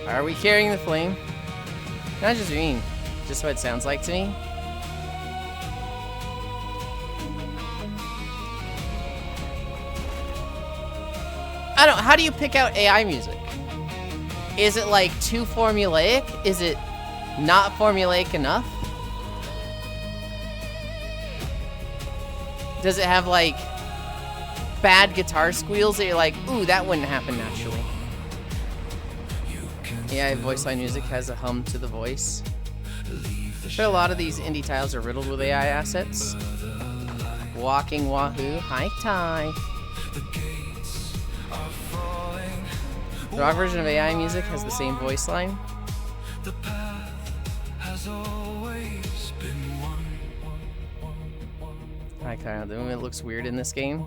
A: Are we carrying the flame? Not just me, just what it sounds like to me. I don't. How do you pick out AI music? Is it like too formulaic? Is it not formulaic enough? Does it have like bad guitar squeals that you're like, ooh, that wouldn't happen naturally? AI voice line music has a hum to the voice. I'm sure a lot of these indie titles are riddled with AI assets. Walking Wahoo, hi Ty. The rock version of AI music has the same voice line. I kind of, the movement looks weird in this game.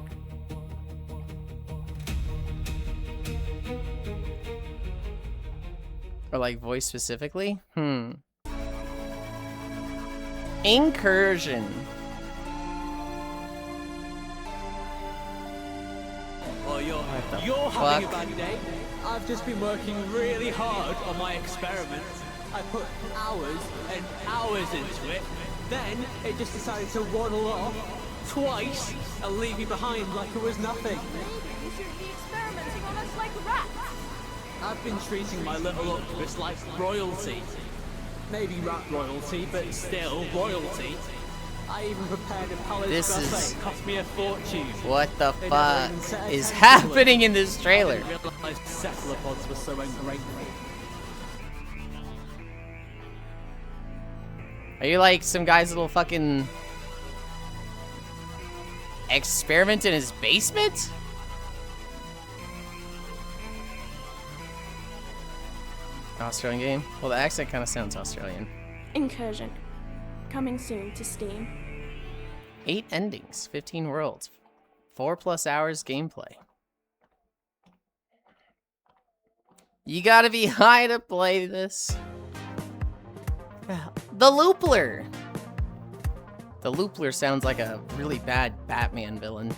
A: Or like voice specifically? Incursion.
K: Oh, you're having a bad day. I've just been working really hard on my experiments. I put hours and hours into it. Then it just decided to waddle off twice and leave me behind like it was nothing.
I: Maybe you shouldn't be experimenting on us like rats.
K: I've been treating my little octopus like royalty. Maybe rat royalty, but still royalty. I even prepared a palace buffet. It cost me a fortune.
A: What the fuck is happening in this trailer?
K: I didn't realize cephalopods were so ungrateful.
A: Are you like some guy's little fucking experiment in his basement? Australian game? Well, the accent kind of sounds Australian.
L: Incursion. Coming soon to Steam.
A: 8 endings, 15 worlds, 4+ hours gameplay. You gotta be high to play this. The Loopler! The Loopler sounds like a really bad Batman villain.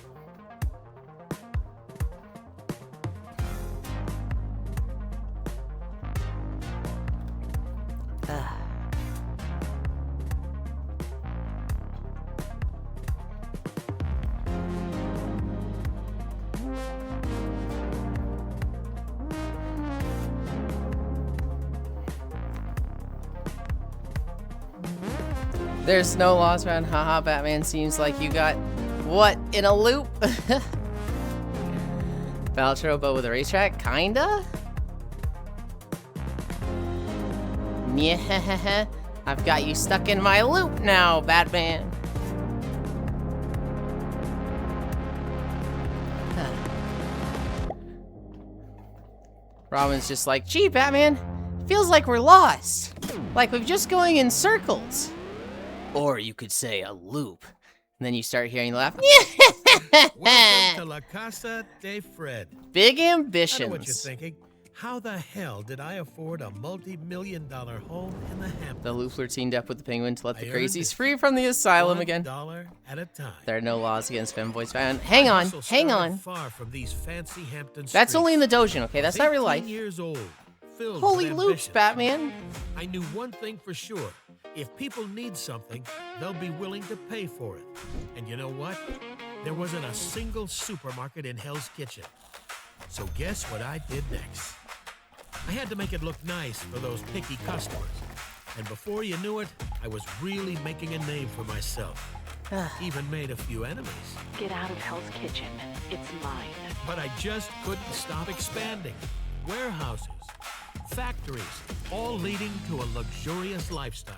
A: There's no loss man. Haha, Batman seems like you got what in a loop? Valtro, but with a racetrack? Kinda? Yeah, I've got you stuck in my loop now, Batman. Robin's just like, gee, Batman, feels like we're lost. Like we're just going in circles. Or you could say a loop. And then you start hearing the laugh.
M: Welcome to La Casa de Fred.
A: Big ambitions.
M: I know what you're thinking. How the hell did I afford a multi-million-dollar home in the Hamptons?
A: The Loopler teamed up with the Penguin to let the crazies free from the asylum again.
M: $1 at a time.
A: There are no laws against femboys. Hang on, hang on.
M: Far from these fancy Hampton
A: That's only in the Doujin, okay? That's not real life.
M: Years old, filled
A: Holy
M: with
A: loops,
M: ambition.
A: Batman.
M: I knew one thing for sure. If people need something, they'll be willing to pay for it. And you know what? There wasn't a single supermarket in Hell's Kitchen. So guess what I did next? I had to make it look nice for those picky customers. And before you knew it, I was really making a name for myself. Even made a few enemies.
N: Get out of Hell's Kitchen. It's mine.
M: But I just couldn't stop expanding. Warehouses, factories, all leading to a luxurious lifestyle.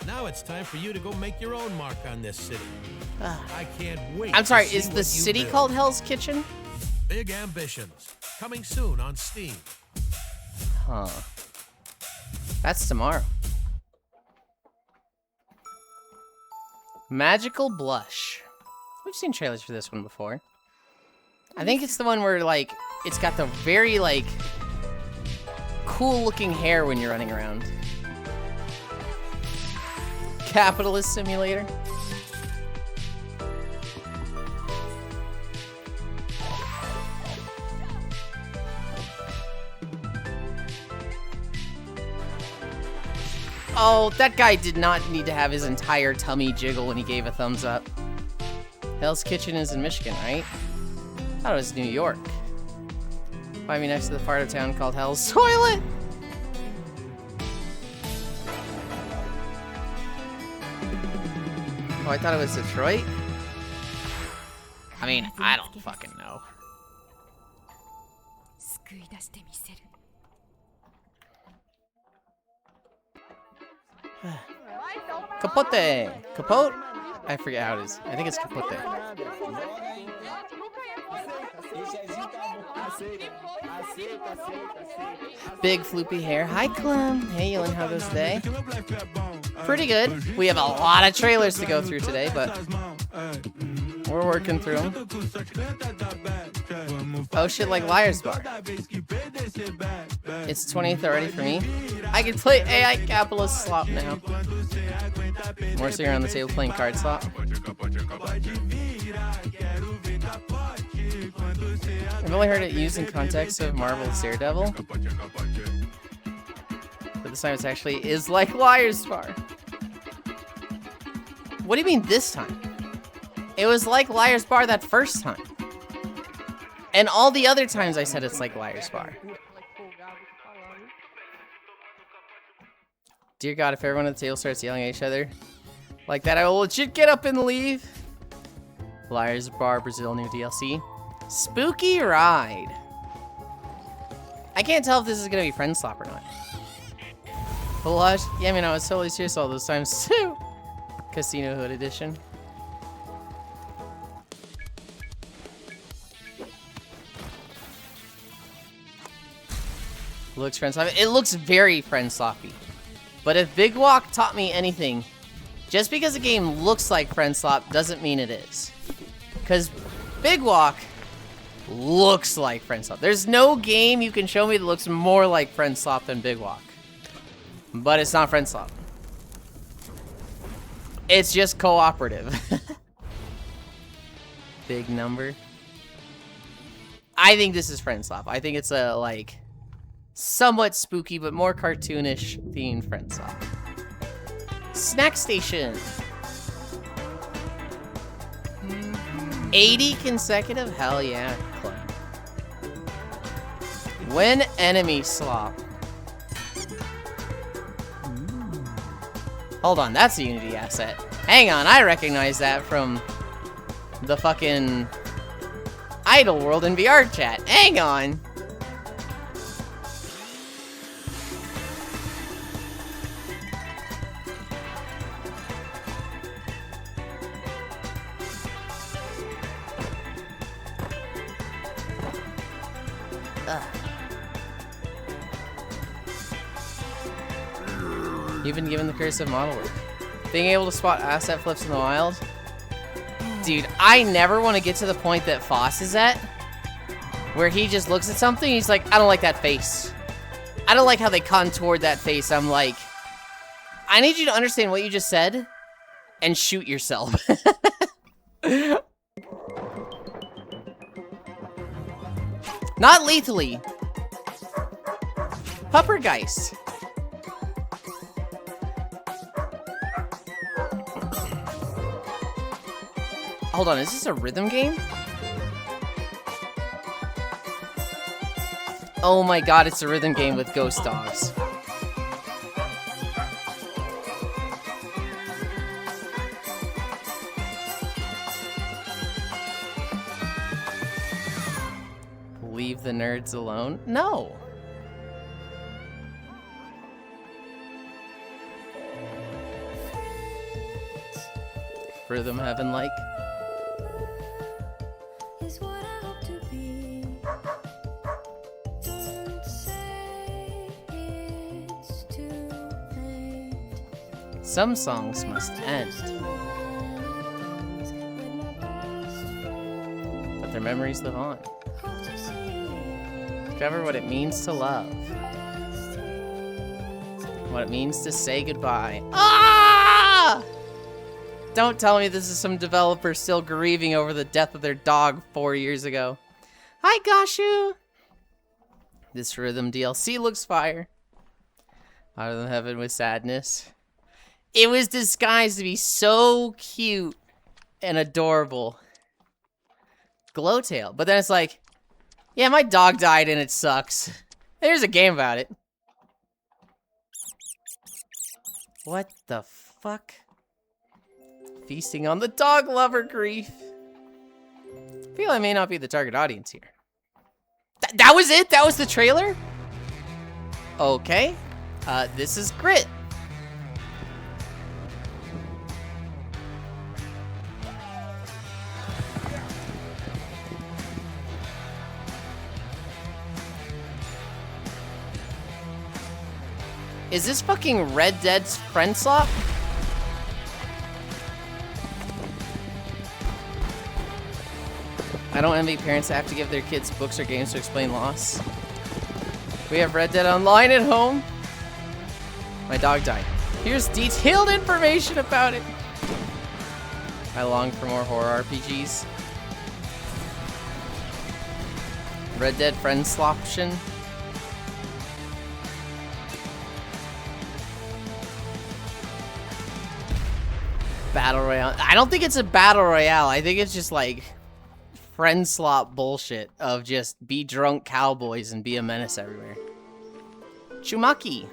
M: Now it's time for you to go make your own mark on this city. I can't wait.
A: I'm sorry,
M: to see
A: is the
M: what
A: city
M: you build.
A: called Hell's Kitchen?
M: Big ambitions. Coming soon on Steam.
A: Huh. That's tomorrow. Magical Blush. we've seen trailers for this one before. I think it's the one where, like, it's got the very, like, cool-looking hair when you're running around. Capitalist Simulator. Oh, that guy did not need to have his entire tummy jiggle when he gave a thumbs up. Hell's Kitchen is in Michigan, right? I thought it was New York. Find me next to the part of town called Hell's Toilet. Oh, I thought it was Detroit? I mean, I don't fucking know. Capote! Capote? I forget how it is. I think it's capote. Big floopy hair. Hi, Clem. Hey, Yulind, how goes today? Pretty good. We have a lot of trailers to go through today, but we're working through them. Oh shit, like Liar's Bar. It's 20th already for me. I can play AI Capitalist Slop now. More sitting around the table playing card slop. I've only heard it used in context of Marvel's Daredevil. But this time it actually is like Liar's Bar. What do you mean this time? It was like Liar's Bar that first time. And all the other times I said it's like Liar's Bar. Dear God, if everyone at the table starts yelling at each other like that, I will legit get up and leave. Liar's Bar Brazil new DLC. Spooky Ride. I can't tell if this is gonna be Friend Slop or not. Blush. Yeah, I mean, I was totally serious all those times too. Casino Hood Edition. Looks Friend Sloppy. It looks very Friend Sloppy. But if Big Walk taught me anything, just because a game looks like Friend Slop doesn't mean it is. Because Big Walk looks like Friend Slop. There's no game you can show me that looks more like Friend Slop than Big Walk. But it's not Friend Slop. It's just cooperative. Big number. I think this is Friend Slop. I think it's a, like, somewhat spooky, but more cartoonish themed Friend Slop. Snack Station. 80 consecutive? Hell yeah, club. When enemy slop. Hold on, that's a Unity asset. Hang on, I recognize that from the fucking Idle World in VR chat. Hang on. You've been given the curse of model work. Being able to spot asset flips in the wild. Dude, I never want to get to the point that Foss is at, where he just looks at something and he's like, I don't like that face. I don't like how they contoured that face. I'm like, I need you to understand what you just said and shoot yourself. Not lethally. Puppergeist. Hold on, is this a rhythm game? Oh my god, it's a rhythm game with ghost dogs. Leave the nerds alone? No. Rhythm heaven like. Some songs must end. memories live on. Discover what it means to love. What it means to say goodbye. Ah! Don't tell me this is some developer still grieving over the death of their dog 4 years ago. Hi, Gashu! This rhythm DLC looks fire. Out of heaven with sadness. It was disguised to be so cute and adorable. Glowtail. But then it's like, yeah, my dog died and it sucks. There's a game about it. What the fuck? Feasting on the dog lover grief. I feel I may not be the target audience here. That was it? That was the trailer? Okay. This is Grit. Is this fucking Red Dead's friend swap? I don't envy parents that have to give their kids books or games to explain loss. We have Red Dead Online at home. My dog died. Here's detailed information about it. I long for more horror RPGs. Red Dead friend swaption. Battle Royale. I don't think it's a Battle Royale. I think it's just like friend slop bullshit of just be drunk cowboys and be a menace everywhere. Chumaki.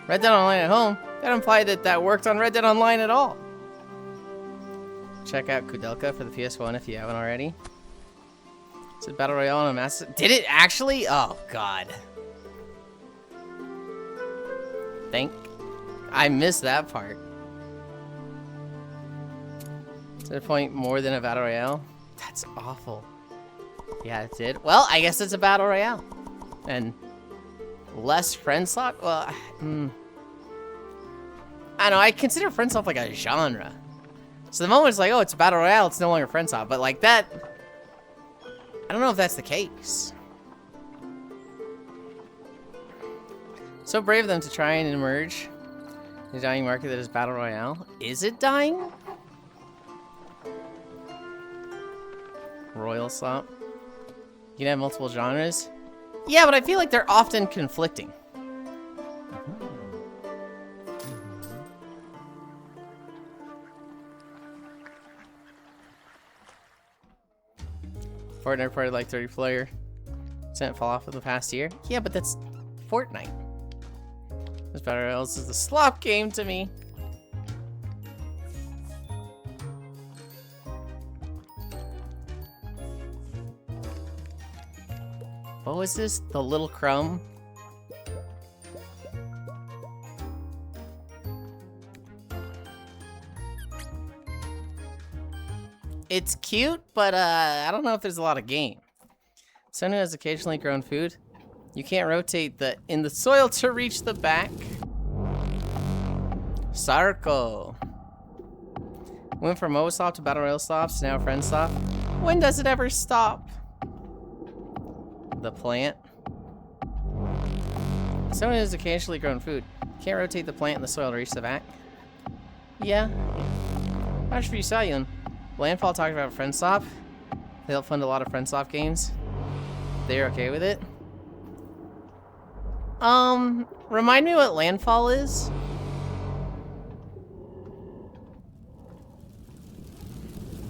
A: Red Dead Online at home? That implied that worked on Red Dead Online at all. Check out Kudelka for the PS1 if you haven't already. It's a Battle Royale on a massive... Did it actually? Oh, God. I missed that part. To the point more than a Battle Royale? That's awful. Yeah, it did. Well, I guess it's a Battle Royale. And less friend swap? Well, I don't know. I consider friend swap like a genre. So the moment it's like, oh, it's a Battle Royale, it's no longer friend swap. But like that, I don't know if that's the case. So brave of them to try and emerge in a dying market that is Battle Royale. Is it dying? Royal slop. You can have multiple genres. Yeah, but I feel like they're often conflicting. Fortnite reported like 30 player % fall off in the past year. Yeah, but that's Fortnite. This Battle Royale is the slop game to me. What was this? The Little Crumb? It's cute, but I don't know if there's a lot of game. Someone who has occasionally grown food. You can't rotate in the soil to reach the back. Sarko. Went from MOBA slop to Battle Royale slops, now friend slop. When does it ever stop? The plant. Someone who's occasionally grown food. Can't rotate the plant in the soil to reach the back. Yeah. Much for you, Yulind. Landfall talked about friend swap. They help fund a lot of friend swap games. They're okay with it. Remind me what Landfall is?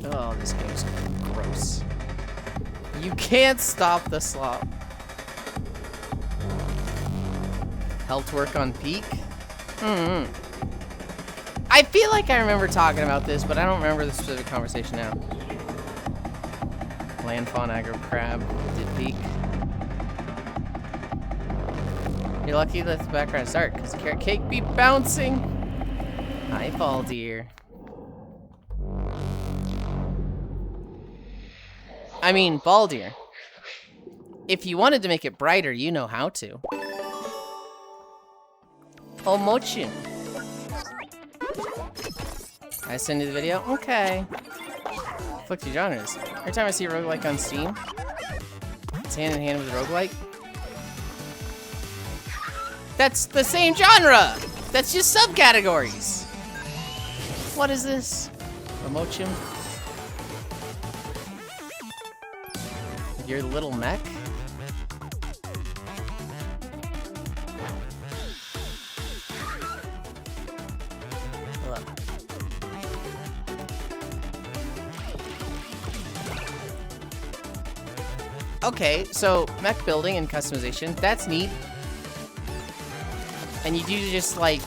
A: Oh, this game's gross. You can't stop the slop. Helped work on Peak? I feel like I remember talking about this, but I don't remember the specific conversation now. Landfawn aggro crab did Peak. You're lucky that the background is dark, because carrot cake be bouncing. Hi, ball deer. I mean, Baldir. If you wanted to make it brighter, you know how to. Omochin. I send you the video? Okay. conflicting genres. Every time I see a roguelike on Steam, it's hand in hand with roguelike. That's the same genre! That's just subcategories! What is this? Emochim? Your little mech? Hello. Okay, so mech building and customization, that's neat. And you do just like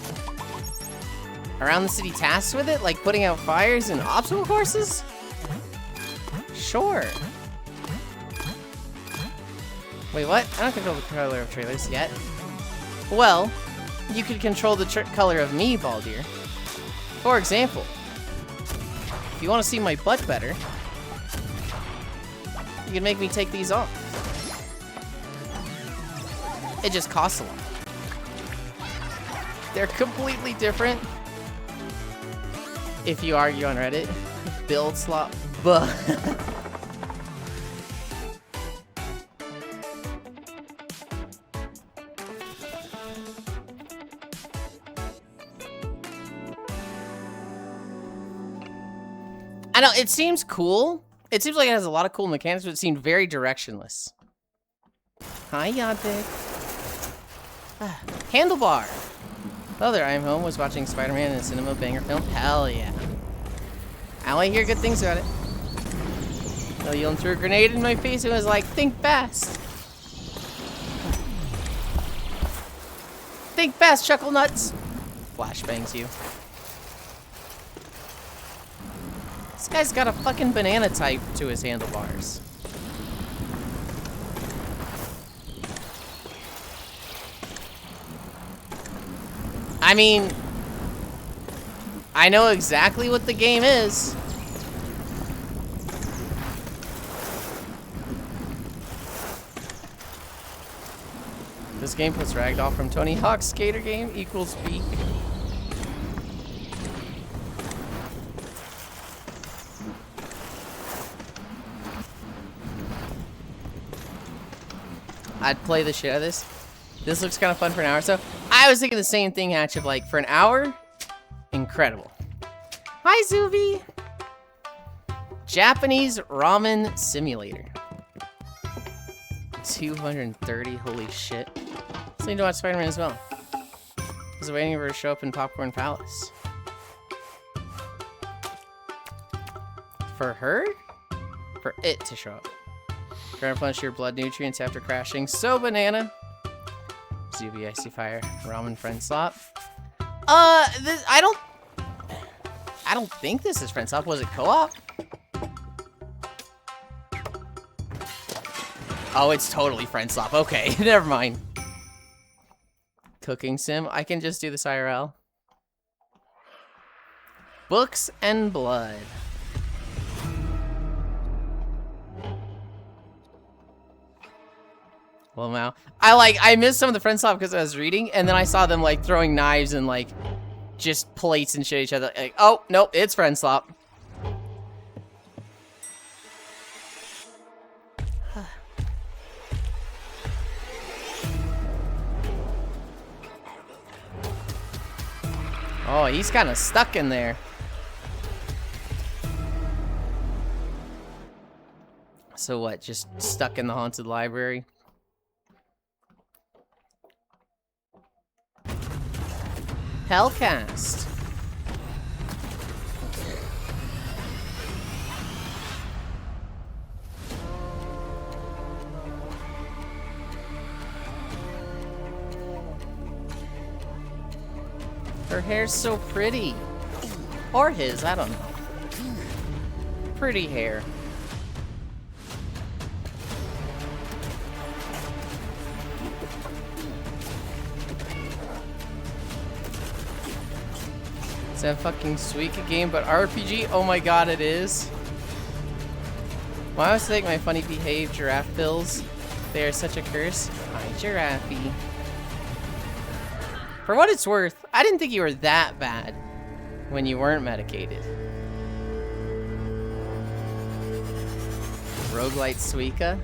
A: around the city tasks with it, like putting out fires and obstacle courses? Sure. Wait, what? I don't control the color of trailers yet. Well, you could control the color of me, Baldir. For example, if you want to see my butt better, you can make me take these off. It just costs a lot. They're completely different. If you argue on Reddit, build slot, but I know it seems cool. It seems like it has a lot of cool mechanics, but it seemed very directionless. Hi, Yantic. Handlebar. Hello there, I am home. Was watching Spider-Man in a cinema banger film. Hell yeah. I only hear good things about it. So Yulind threw a grenade in my face and was like, think fast. Think fast, chuckle nuts. Flashbangs you. This guy's got a fucking banana type to his handlebars. I mean, I know exactly what the game is. This game puts Ragdoll from Tony Hawk's skater game equals beak. I'd play the shit out of this. This looks kind of fun for an hour or so. I was thinking the same thing, Hatch, of like, for an hour, incredible. Hi, Zuvi. Japanese ramen simulator. 230, holy shit. So need to watch Spider-Man as well. I was waiting for her to show up in Popcorn Palace. For her? For it to show up. Try to replenish your blood nutrients after crashing. So banana. Zuby, Icy Fire, Ramen Friend Slop. I don't think this is Friend Slop. Was it co-op? Oh, it's totally Friend Slop. Okay, never mind. Cooking sim. I can just do this IRL. Books and blood. Well, now I missed some of the Friend Slop because I was reading, and then I saw them like throwing knives and like just plates and shit at each other. Like, oh nope, it's Friend Slop. Oh, he's kind of stuck in there. So what? Just stuck in the haunted library? Hellcast. Her hair's so pretty. Or his, I don't know. Pretty hair. It's a fucking Suika game, but RPG? Oh my god, it is. Why must I take my funny behaved giraffe pills? They are such a curse. Hi, Giraffe. For what it's worth, I didn't think you were that bad when you weren't medicated. Roguelite Suika.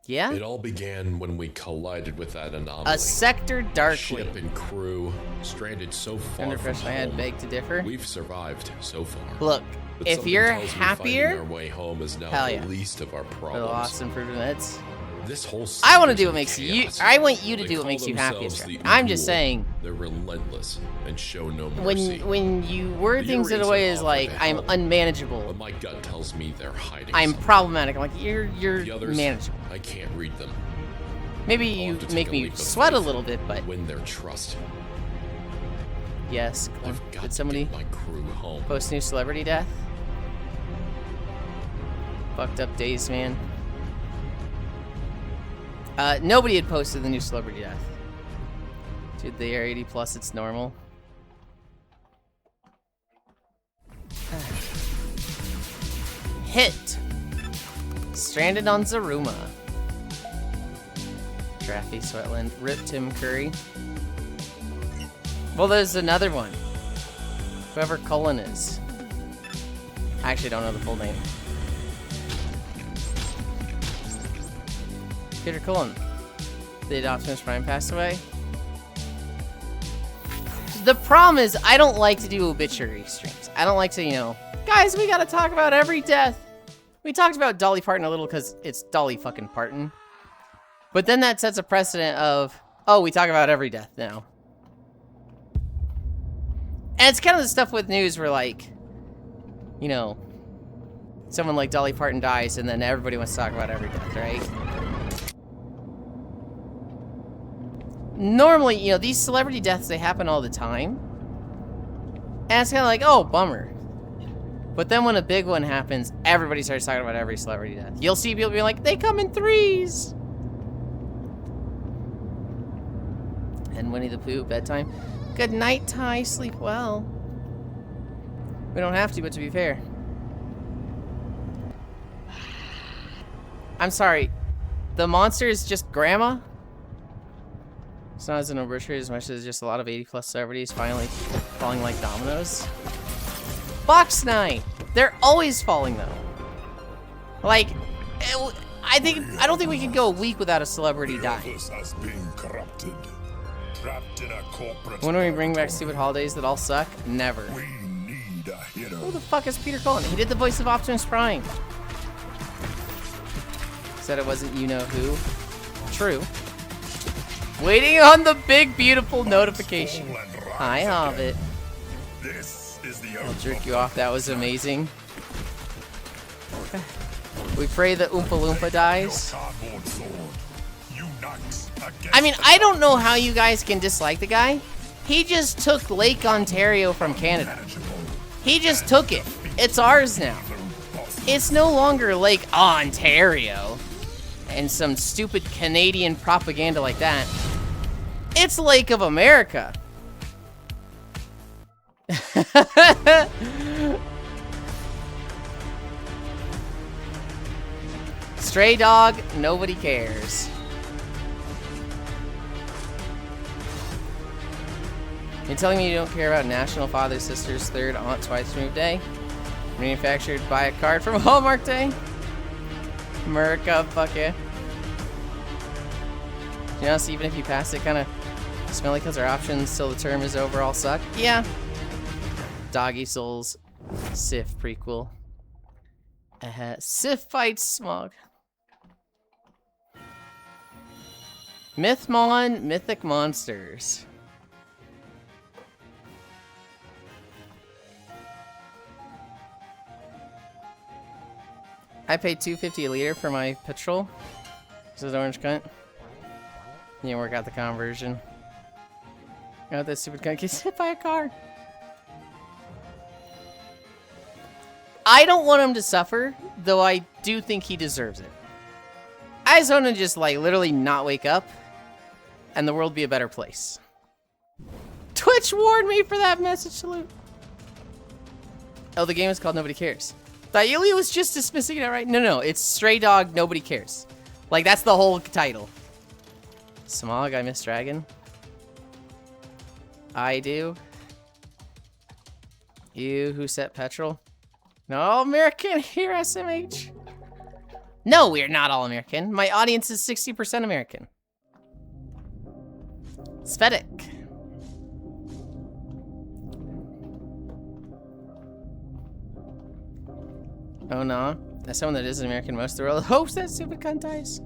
A: Yeah?
O: It all began when we collided with that anomaly.
A: A sector darkly.
O: Ship and crew stranded so far from
A: I had
O: home.
A: beg to differ.
O: We've survived so far.
A: Look,
O: But
A: if
O: something
A: you're
O: tells me
A: happier,
O: finding our way home is now
A: hell
O: the
A: yeah.
O: least of our
A: For the
O: problems.
A: lost improvements.
O: This whole
A: I want to
O: series
A: do what
O: of
A: makes you.
O: chaos.
A: I want you to
O: They
A: do what
O: call
A: makes you
O: themselves
A: happy.
O: the
A: I'm just
O: Uul.
A: saying.
O: They're relentless and show no mercy.
A: When you word
O: The
A: things in a
O: Uries
A: way
O: are
A: as
O: offered
A: like
O: to
A: I'm
O: help,
A: unmanageable.
O: But my gut tells me they're hiding.
A: I'm
O: something.
A: problematic. I'm like you're
O: The others,
A: manageable.
O: I can't read them.
A: Maybe
O: I'll
A: you
O: have to take
A: make
O: a
A: me
O: leap of
A: sweat a
O: faith
A: little bit, but
O: win their trust.
A: yes.
O: I've got
A: Did
O: to
A: somebody
O: get my crew home.
A: post new celebrity death? Fucked up days, man. Nobody had posted the new celebrity death. Dude, they are 80 plus, it's normal. Hit! Stranded on Zaruma. Draffy Sweatland. Rip Tim Curry. Well, there's another one. Whoever Cullen is. I actually don't know the full name. Peter Cullen. Did Optimus Prime pass away? The problem is, I don't like to do obituary streams. I don't like to, you know, guys, we gotta talk about every death. We talked about Dolly Parton a little because it's Dolly fucking Parton. But then that sets a precedent of, oh, we talk about every death now. And it's kind of the stuff with news where, like, you know, someone like Dolly Parton dies and then everybody wants to talk about every death, right? Normally, you know, these celebrity deaths, they happen all the time. And it's kind of like, oh, bummer. But then when a big one happens, everybody starts talking about every celebrity death. You'll see people being like, they come in threes. And Winnie the Pooh, bedtime. Good night, Ty. Sleep well. We don't have to, but to be fair. I'm sorry. The monster is just grandma? It's not as an obituary as much as just a lot of 80 plus celebrities finally falling like dominoes. Box Night! They're always falling though. Like, I don't think we could go a week without a celebrity dying.
G: Has been corrupted, trapped in a corporate.
A: When do we bring back stupid holidays that all suck? Never.
G: We need a hero.
A: Who the fuck is Peter Cullen? He did the voice of Optimus Prime. Said it wasn't you know who. True. Waiting on the big beautiful notification. Hi, Hobbit.
G: This is the
A: I'll jerk you off. That was amazing. We pray that Oompa Loompa dies. I mean, I don't know how you guys can dislike the guy. He just took Lake Ontario from Canada. He just took it. It's ours now. It's no longer Lake Ontario and some stupid Canadian propaganda like that. It's Lake of America. Stray dog, nobody cares. You're telling me you don't care about National Father, Sister's Third Aunt Twice Removed Day? Manufactured by a card from Hallmark Day? America, fuck yeah. You know, so even if you pass it, kind of smelly because our options till the term is over all suck? Yeah. Doggy Souls, Sif prequel. Sif fights Smog. Mythmon, Mythic Monsters. I paid $2.50 a liter for my petrol. This is orange cunt. You didn't work out the conversion. Got that stupid cunt gets hit by a car. I don't want him to suffer, though I do think he deserves it. I just want him to just, like, literally not wake up, and the world be a better place. Twitch warned me for that message salute. Oh, the game is called Nobody Cares. Thought Yulind was just dismissing it outright. No, it's Stray Dog, Nobody Cares. Like, that's the whole title. Smog, I miss Dragon. I do. You who set petrol? No American here, SMH. No, we're not all American. My audience is 60% American. Svetic. Oh no. As someone that isn't American, most of the world hopes that stupid cunt dies.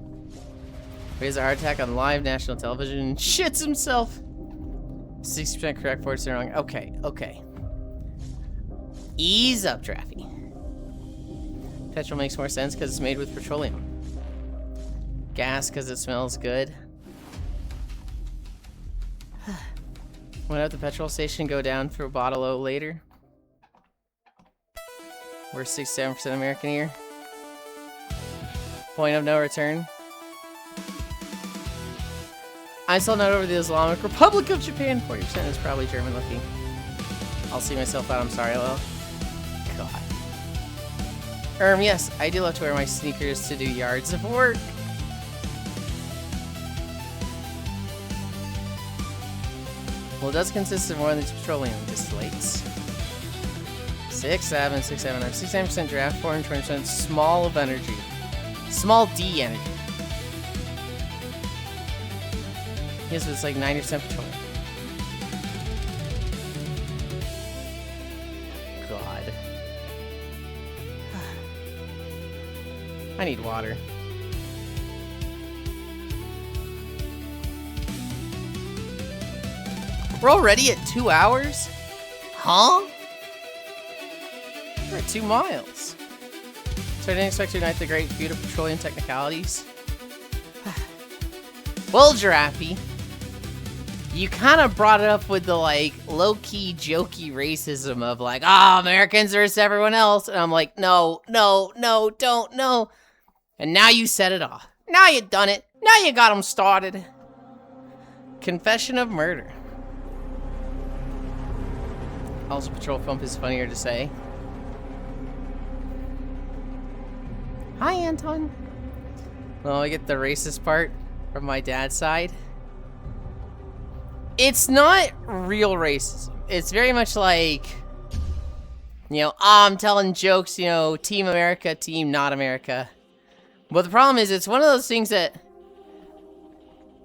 A: Raise a heart attack on live national television and shits himself. 60% correct, 40% wrong. Okay, okay. Ease up, Draffy. Petrol makes more sense because it's made with petroleum. Gas because it smells good. Went out the petrol station, go down through a bottle O later. We're 67% American here. Point of no return. I'm still not over the Islamic Republic of Japan. 40% is probably German looking. I'll see myself out. I'm sorry, Lil. God. Yes, I do love to wear my sneakers to do yards of work. Well, it does consist of more than petroleum distillates. 69% draft, 420% small of energy. Small D energy. Yes, but it's like 90% petroleum. God. I need water. We're already at 2 hours? Huh? We're at 2 miles. So I didn't expect to unite the great feud of petroleum technicalities. Well, Giraffe, you kind of brought it up with the, like, low-key, jokey racism of, like, ah, Americans versus everyone else. And I'm like, no, no, no, don't, no. And now you set it off. Now you done it. Now you got them started. Confession of murder. Also, petrol pump is funnier to say. Hi, Anton. Well, I get the racist part from my dad's side. It's not real racism. It's very much like, you know, I'm telling jokes, you know, Team America, Team Not America. But the problem is, it's one of those things that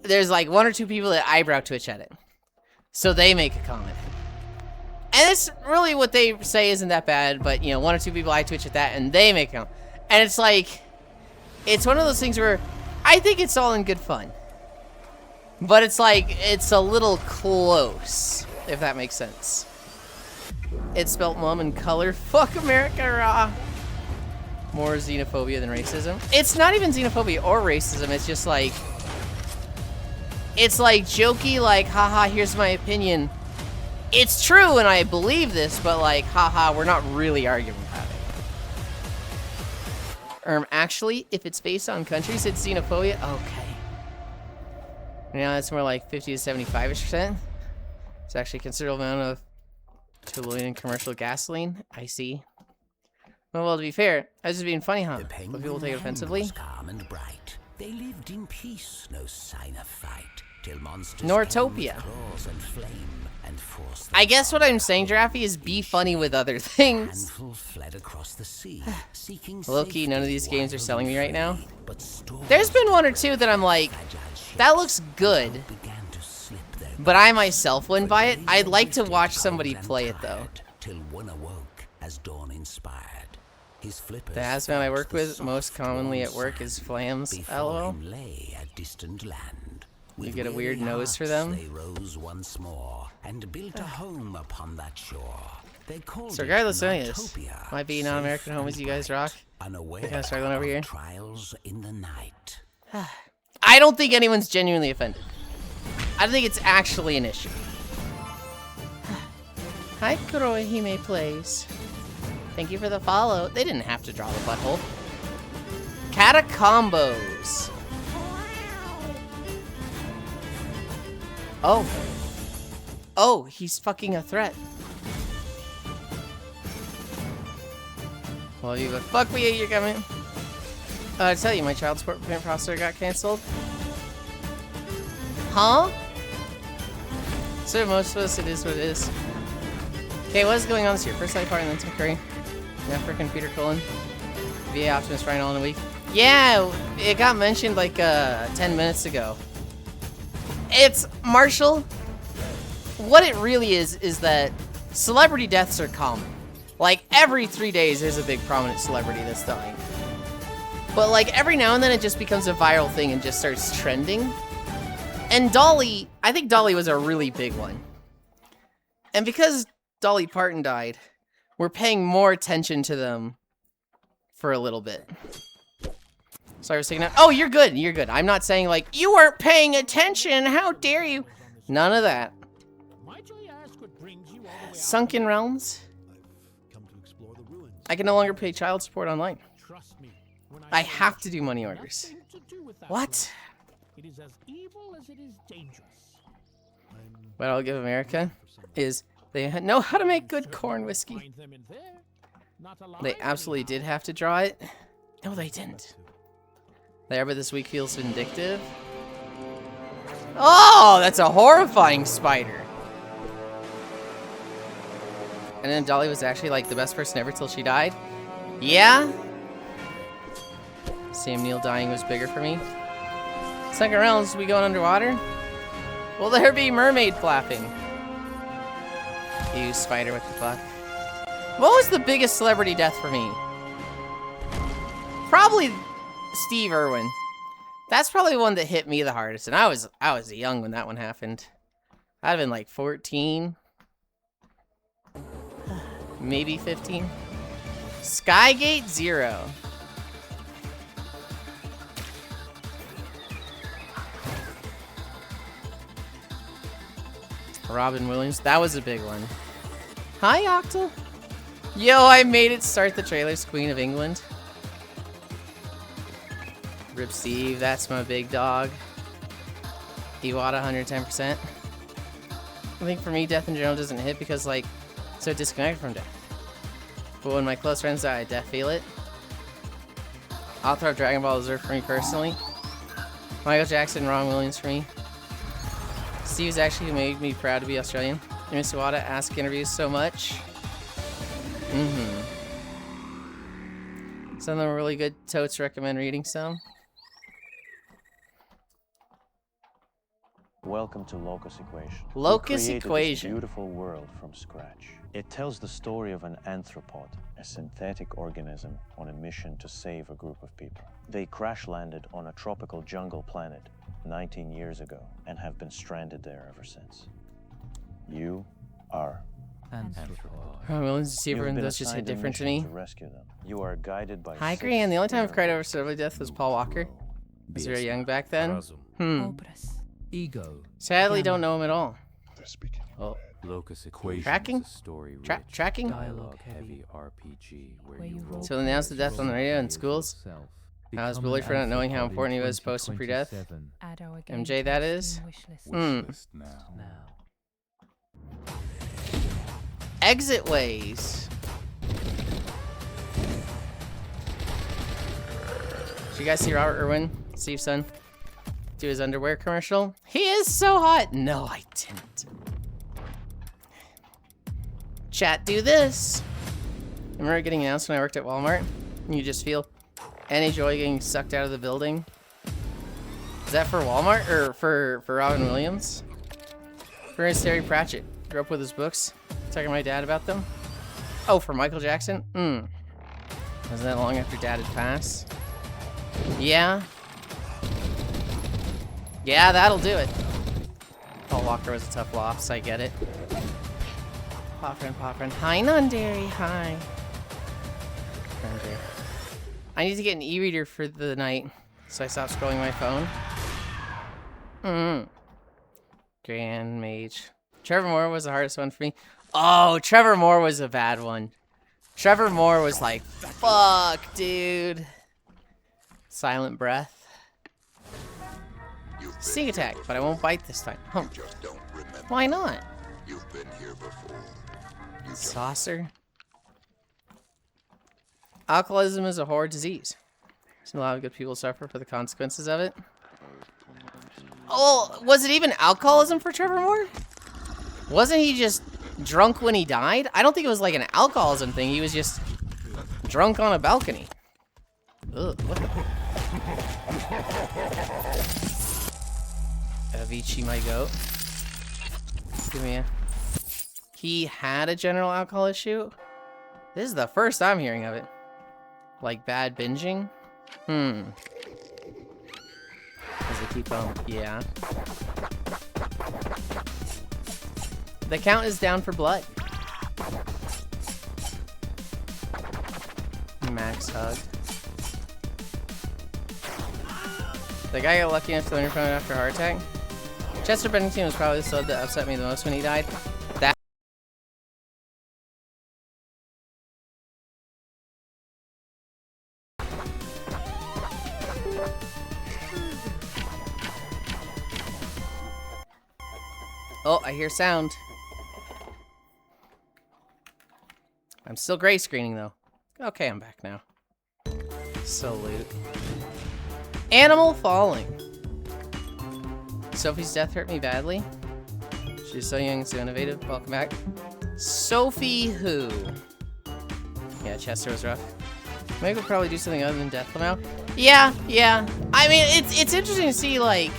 A: there's like 1 or 2 people that eyebrow twitch at it. So they make a comment. And it's really what they say isn't that bad, but, you know, 1 or 2 people eye twitch at that, and they make a comment. And it's like, it's one of those things where I think it's all in good fun. But it's like, it's a little close, if that makes sense. It's spelt mom in color. Fuck America, rah. More xenophobia than racism. It's not even xenophobia or racism. It's just like, it's like jokey, like, haha, here's my opinion. It's true and I believe this, but like, haha, we're not really arguing about it. Actually, if it's based on countries, it's xenophobia. Okay. Now it's more like 50 to 75%. It's actually a considerable amount of toluene commercial gasoline. I see. Well, to be fair, I was just being funny, huh? But people take it offensively.
P: Calm and bright. They lived in peace, no sign of fight, till monsters
A: Nortopia.
P: claws and flame and forced
A: I guess what I'm saying, Giraffe, is be funny with other things.
P: fled across the sea, seeking
A: Low-key, none of these games are selling me right now.
P: but storms
A: There's been 1 or 2 that I'm like, that looks good. But I myself wouldn't buy it. I'd like to watch somebody play it, though.
P: till one awoke as dawn inspired. His flippers
A: The hazmat I work with most commonly at work is flams. LOL.
P: lay a distant land.
A: You
P: With
A: get a weird
P: weary
A: nose for
P: hearts
A: them.
P: They rose once more and built a home upon that shore. They called
A: So
P: it
A: regardless of any of this,
P: Nortopia,
A: might be
P: safe
A: non-American
P: and
A: homies, you guys rock.
P: unaware
A: They're kind of struggling over
P: of
A: here.
P: trials in the night.
A: I don't think anyone's genuinely offended. I don't think it's actually an issue. Hi, Kurohime plays. Thank you for the follow. They didn't have to draw the butthole. Catacombos. Oh. Oh, he's fucking a threat. Well, you go, fuck me, you're coming. I tell you, my child support payment processor got canceled. Huh? So most of us, it is what it is. Okay, what is going on this year? First light part and then some curry. African Peter Cullen. VA Optimus Rhino in a week. Yeah, it got mentioned like 10 minutes ago. It's Marshall. What it really is that celebrity deaths are common. Like every 3 days there's a big prominent celebrity that's dying. But like every now and then it just becomes a viral thing and just starts trending. And Dolly, I think Dolly was a really big one. And because Dolly Parton died, we're paying more attention to them for a little bit. Sorry, I was taking out. Oh, you're good. You're good. I'm not saying like, you weren't paying attention. How dare you? None of that. Sunken Realms. I can no longer pay child support online. I have to do money orders. What?
M: It is as evil as it is dangerous.
A: What I'll give America is they know how to make good corn whiskey. They absolutely did have to draw it. No, they didn't. There, but this week feels vindictive. Oh, that's a horrifying spider. And then Dolly was actually like the best person ever till she died. Yeah. Sam Neill dying was bigger for me. Second rounds, we going underwater? Will there be mermaid flapping? You spider, what the fuck? What was the biggest celebrity death for me? Probably Steve Irwin. That's probably the one that hit me the hardest, and I was young when that one happened. I'd have been like 14. Maybe 15. Skygate 0. Robin Williams. That was a big one. Hi, Octal. Yo, I made it start the trailers. Queen of England. Rip Steve. That's my big dog. Iwata 110%. I think for me, death in general doesn't hit because, like, so disconnected from death. But when my close friends die, I death feel it. I'll throw Dragon Ball Z for me personally. Michael Jackson, Ron Williams for me. Steve's actually made me proud to be Australian. I miss Iwata, ask interviews so much. Some of them are really good. Totes recommend reading some.
Q: Welcome to Locus Equation.
A: Locus
Q: We created
A: Equation.
Q: This beautiful world from scratch. It tells the story of an anthropod, a synthetic organism on a mission to save a group of people. They crash landed on a tropical jungle planet 19 years ago and have been stranded there ever since. You are anthropod.
A: Ron Williams is
Q: You have
A: and
Q: been
A: those just hit
Q: assigned a
A: different to
Q: mission
A: me.
Q: to rescue them. You are guided by
A: Hi,
Q: 6
A: Gran. The only time I've cried
Q: very
A: over celebrity death was Paul Walker. Was very young back then.
C: Ego.
A: Sadly, don't know him at all. Oh.
O: Locus Equation.
A: Tracking?
O: Story
A: Tracking?
O: dialogue heavy RPG where you roll.
A: So announce the death on the radio in schools. I was bullied for not knowing how important he was post and pre-death. MJ, that is. Exit ways. Did you guys see Robert Irwin, Steve's son, do his underwear commercial? He is so hot. No, I didn't. Chat, do this. I remember getting announced when I worked at Walmart. And you just feel any joy getting sucked out of the building. Is that for Walmart or for Robin Williams? For Terry Pratchett. Grew up with his books. Talking to my dad about them. Oh, for Michael Jackson? Wasn't that long after Dad had passed? Yeah. Yeah, that'll do it. Paul Walker was a tough loss, I get it. Pop friend. Hi, Nondary. Hi. I need to get an e-reader for the night, so I stopped scrolling my phone. Grand Mage. Trevor Moore was the hardest one for me. Oh, Trevor Moore was a bad one. Trevor Moore was like, fuck, dude. Silent breath. Sneak attack, but I won't bite this time. Huh. Why not?
R: You've been here before.
A: Saucer. Alcoholism is a horrid disease. A lot of good people suffer for the consequences of it. Oh, was it even alcoholism for Trevor Moore? Wasn't he just drunk when he died? I don't think it was like an alcoholism thing. He was just drunk on a balcony. Ugh, what the... Avicii, my goat. Give me a... He had a general alcohol issue? This is the first I'm hearing of it. Like bad binging? Does it keep on? Yeah. The count is down for blood. Max hug. The guy got lucky enough to learn from it after a heart attack. Chester Bennington was probably the sub that upset me the most when he died. That. Oh, I hear sound. I'm still gray screening though. Okay, I'm back now. Salute. Animal falling. Sophie's death hurt me badly. She's so young and so innovative. Welcome back. Sophie who? Yeah, Chester was rough. Maybe we'll probably do something other than death now. Yeah. I mean, it's interesting to see, like,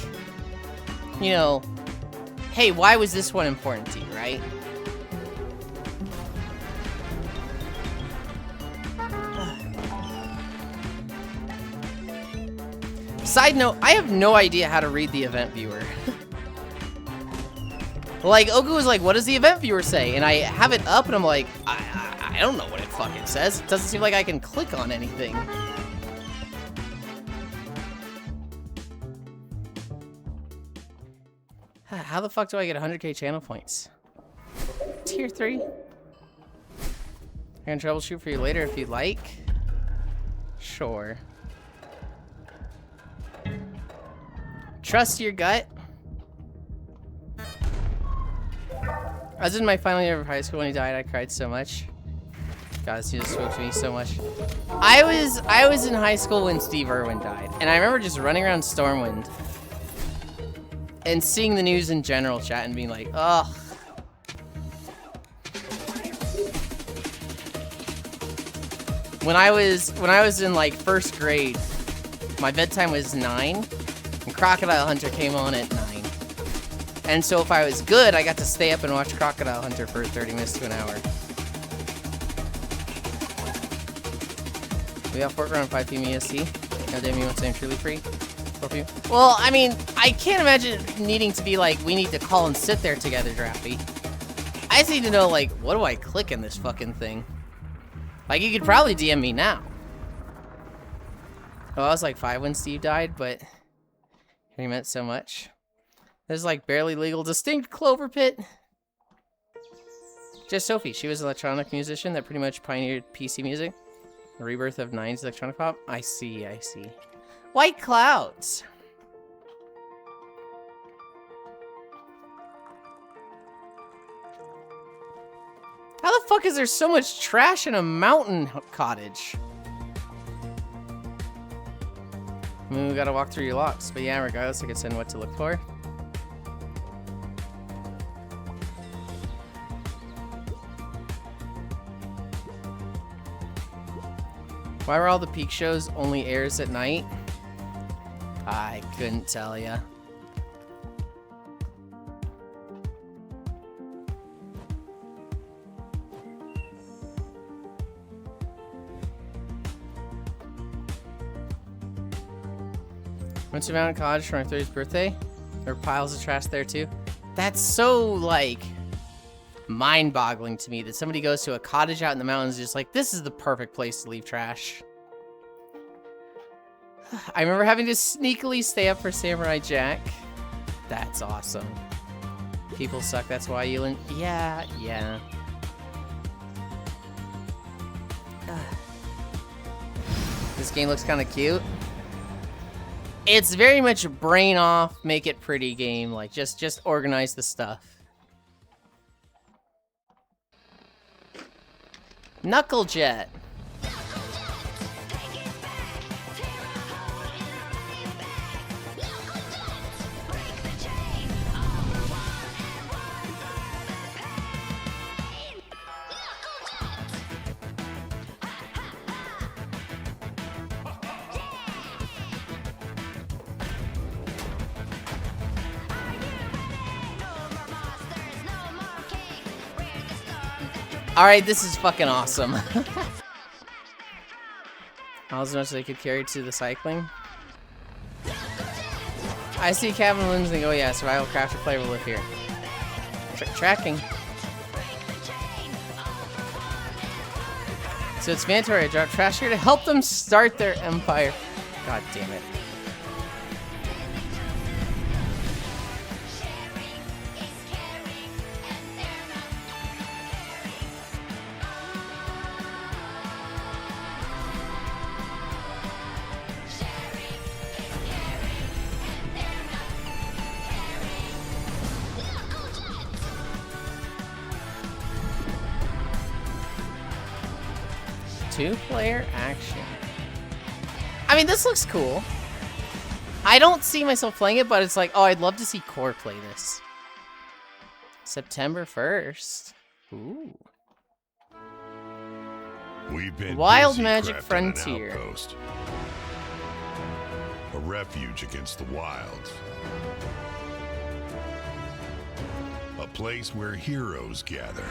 A: you know, hey, why was this one important to you, right? Side note, I have no idea how to read the event viewer. Like, Ogu was like, what does the event viewer say? And I have it up and I'm like, I don't know what it fucking says. It doesn't seem like I can click on anything. How the fuck do I get 100k channel points? Tier 3? I can troubleshoot for you later if you'd like. Sure. Trust your gut. I was in my final year of high school when he died. I cried so much. God, he just spoke to me so much. I was in high school when Steve Irwin died, and I remember just running around Stormwind and seeing the news in general chat and being like, ugh. When I was in like first grade, my bedtime was 9, and Crocodile Hunter came on at 9. And so if I was good, I got to stay up and watch Crocodile Hunter for 30 minutes to an hour. We got Fork around 5 p.m. EST. No damn, you want to truly free? 4 p.m. Well, I mean, I can't imagine it needing to be like, we need to call and sit there together, Drafty. I just need to know, like, what do I click in this fucking thing? Like, you could probably DM me now. Oh, I was like 5 when Steve died, but he meant so much. There's like barely legal distinct Clover Pit. Just Sophie. She was an electronic musician that pretty much pioneered PC music. The rebirth of 9's electronic pop. I see. White clouds. How the fuck is there so much trash in a mountain cottage? I mean, we gotta walk through your locks. But yeah, regardless, I could send what to look for. Why were all the peak shows only airs at night? I couldn't tell ya. Went to Mountain Cottage for my 30th birthday. There were piles of trash there too. That's so, like, mind-boggling to me that somebody goes to a cottage out in the mountains just like, this is the perfect place to leave trash. I remember having to sneakily stay up for Samurai Jack. That's awesome. People suck, that's why Yulind. Yeah. This game looks kind of cute. It's very much brain off, make it pretty game. Like, just organize the stuff. Knucklejet. Alright, this is fucking awesome. All as much as I could carry to the cycling. I see cabin balloons and go, yeah, survival crafter player will live here. Tracking. So it's mandatory. I drop trash here to help them start their empire. God damn it. Two-player action. I mean, this looks cool. I don't see myself playing it, but it's like, oh, I'd love to see Core play this. September 1st. Ooh.
S: We've been
A: Wild
S: busy
A: Magic
S: crafting
A: Frontier.
S: An outpost. A refuge against the wilds. A place where heroes gather.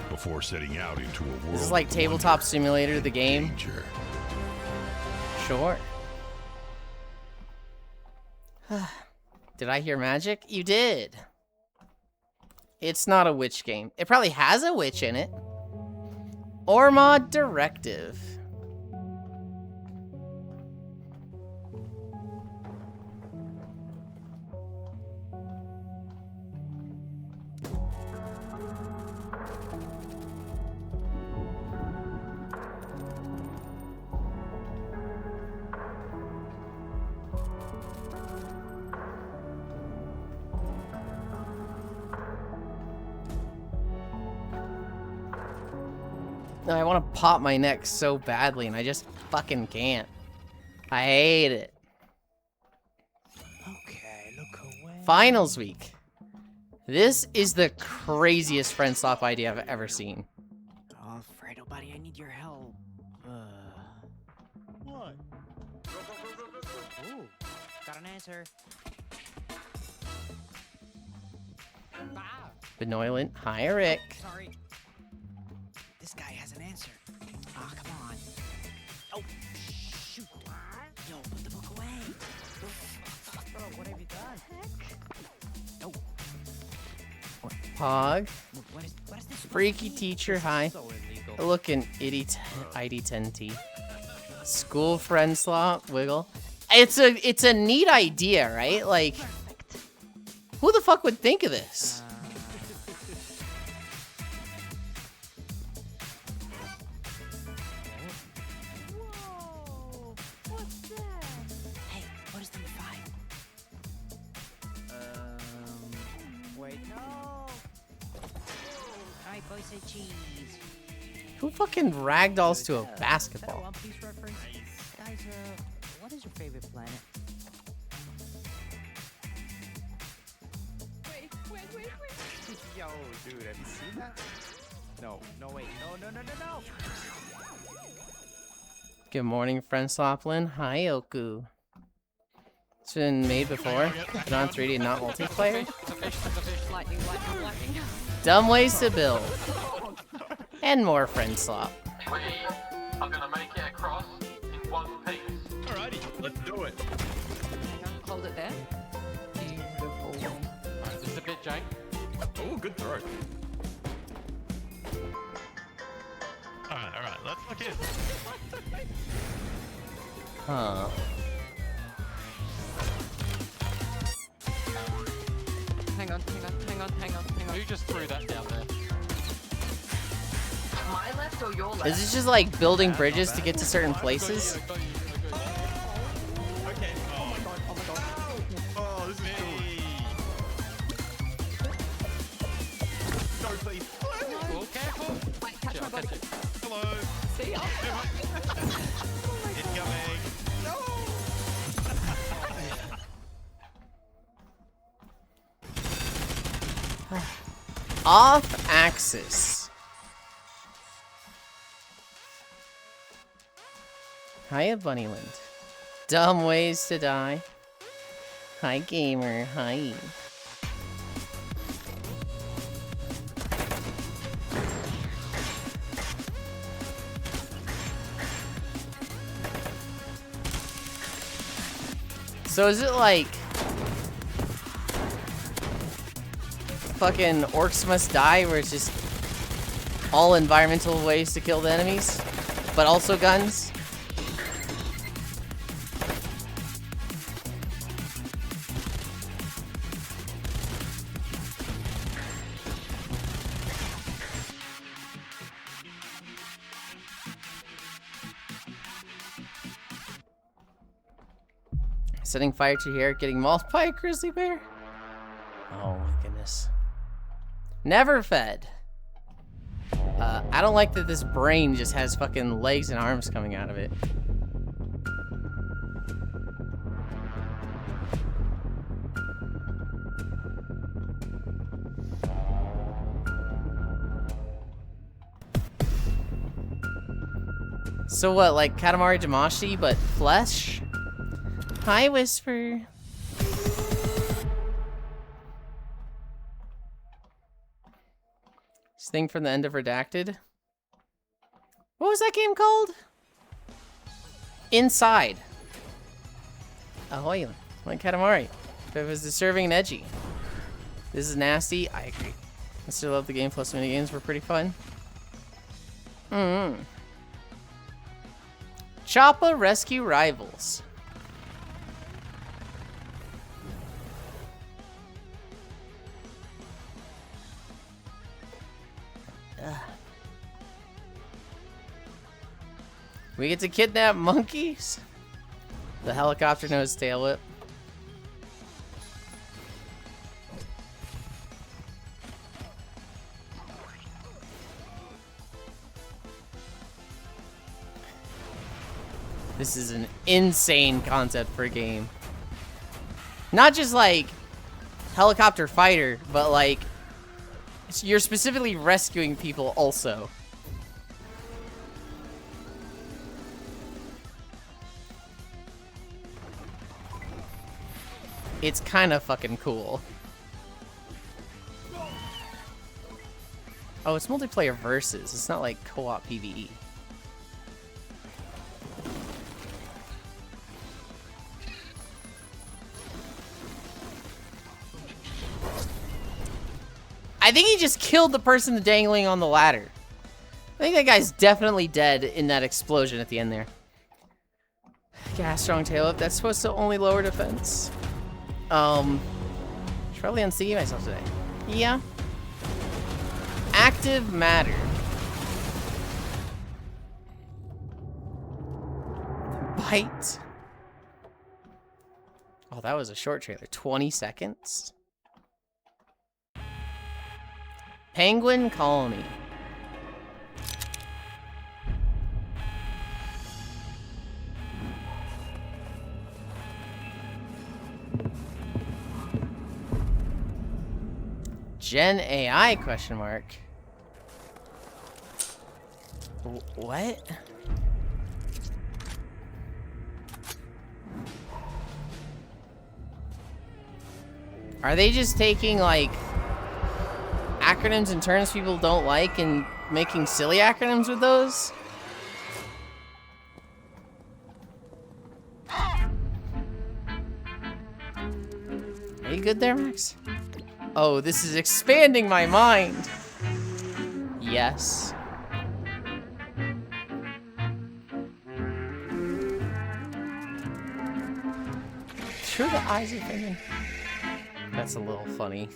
S: Before setting out into a world.
A: This is like Tabletop Simulator, the game.
S: Danger.
A: Sure. Did I hear magic? You did. It's not a witch game. It probably has a witch in it. Ormod Directive. I want to pop my neck so badly, and I just fucking can't. I hate it.
T: Okay, look away.
A: Finals week. This is the craziest friend swap idea I've ever seen.
T: Oh, Fredo, buddy, I need your help.
J: What?
T: Ooh, got an answer.
A: Benoilant. Hi, Eric.
T: Sorry. This guy has an answer. Ah, come on. Oh, shoot. Yo, put the book away. Bro, what have you done? Oh.
A: Pog.
T: What is this?
A: Freaky teacher. Hi.
T: So illegal.
A: Looking ID10T. School friend slot. Wiggle. It's a neat idea, right? Like, who the fuck would think of this?
T: Hey, what is number 5? Wait, no. Alright, boys, say cheese.
A: Who fucking ragdolls to a
T: Is that a
A: basketball?
T: One Piece reference? Guys, what is your favorite planet?
L: Wait.
T: Yo, dude, have you seen that? No, wait, no.
A: Good morning, friend Sloplin. Hi, Oku. It's been made before, but on 3D and not multiplayer.
L: Lightning.
A: Dumb ways to build. And more friend slop.
U: We are gonna make it across in one piece.
J: Alrighty, let's do it.
L: Hold it there.
U: Beautiful. Alright, this is a bit jank.
J: Oh, good throw. Alright, let's look in.
A: Huh.
L: Hang on.
U: Who just threw that down there?
L: My left or your left?
A: Is this just like building bridges to get to certain places?
J: Okay. Oh my god. Oh, this is cool. No, please.
U: Oh, careful.
L: Wait, catch my body.
J: Hello.
L: See ya.
J: Incoming. No.
A: Off axis. Hiya, Bunnyland. Dumb ways to die. Hi, gamer. Hi. So is it like fucking Orcs Must Die, where it's just all environmental ways to kill the enemies, but also guns? Setting fire to your hair, getting mauled by a grizzly bear? Oh my goodness. Never fed. I don't like that this brain just has fucking legs and arms coming out of it. So what, like Katamari Damacy, but flesh? Hi, Whisper. This thing from the end of Redacted. What was that game called? Inside. Ahoy, like Katamari. If it was disturbing and edgy. This is nasty. I agree. I still love the game. Plus minigames were pretty fun. Choppa Rescue Rivals. We get to kidnap monkeys? The helicopter knows tail whip. This is an insane concept for a game. Not just like helicopter fighter, but like you're specifically rescuing people also. It's kind of fucking cool. Oh, it's multiplayer versus. It's not like co-op PvE. I think he just killed the person dangling on the ladder. I think that guy's definitely dead in that explosion at the end there. Gas strong tail up. That's supposed to only lower defense. Should probably unsee myself today. Yeah. Active matter. Bite. Oh, that was a short trailer. 20 seconds. Penguin Colony. Gen AI question mark. What? Are they just taking like acronyms and terms people don't like and making silly acronyms with those? Are you good there, Max? Oh, this is expanding my mind. Yes. Through the eyes of women. That's a little funny.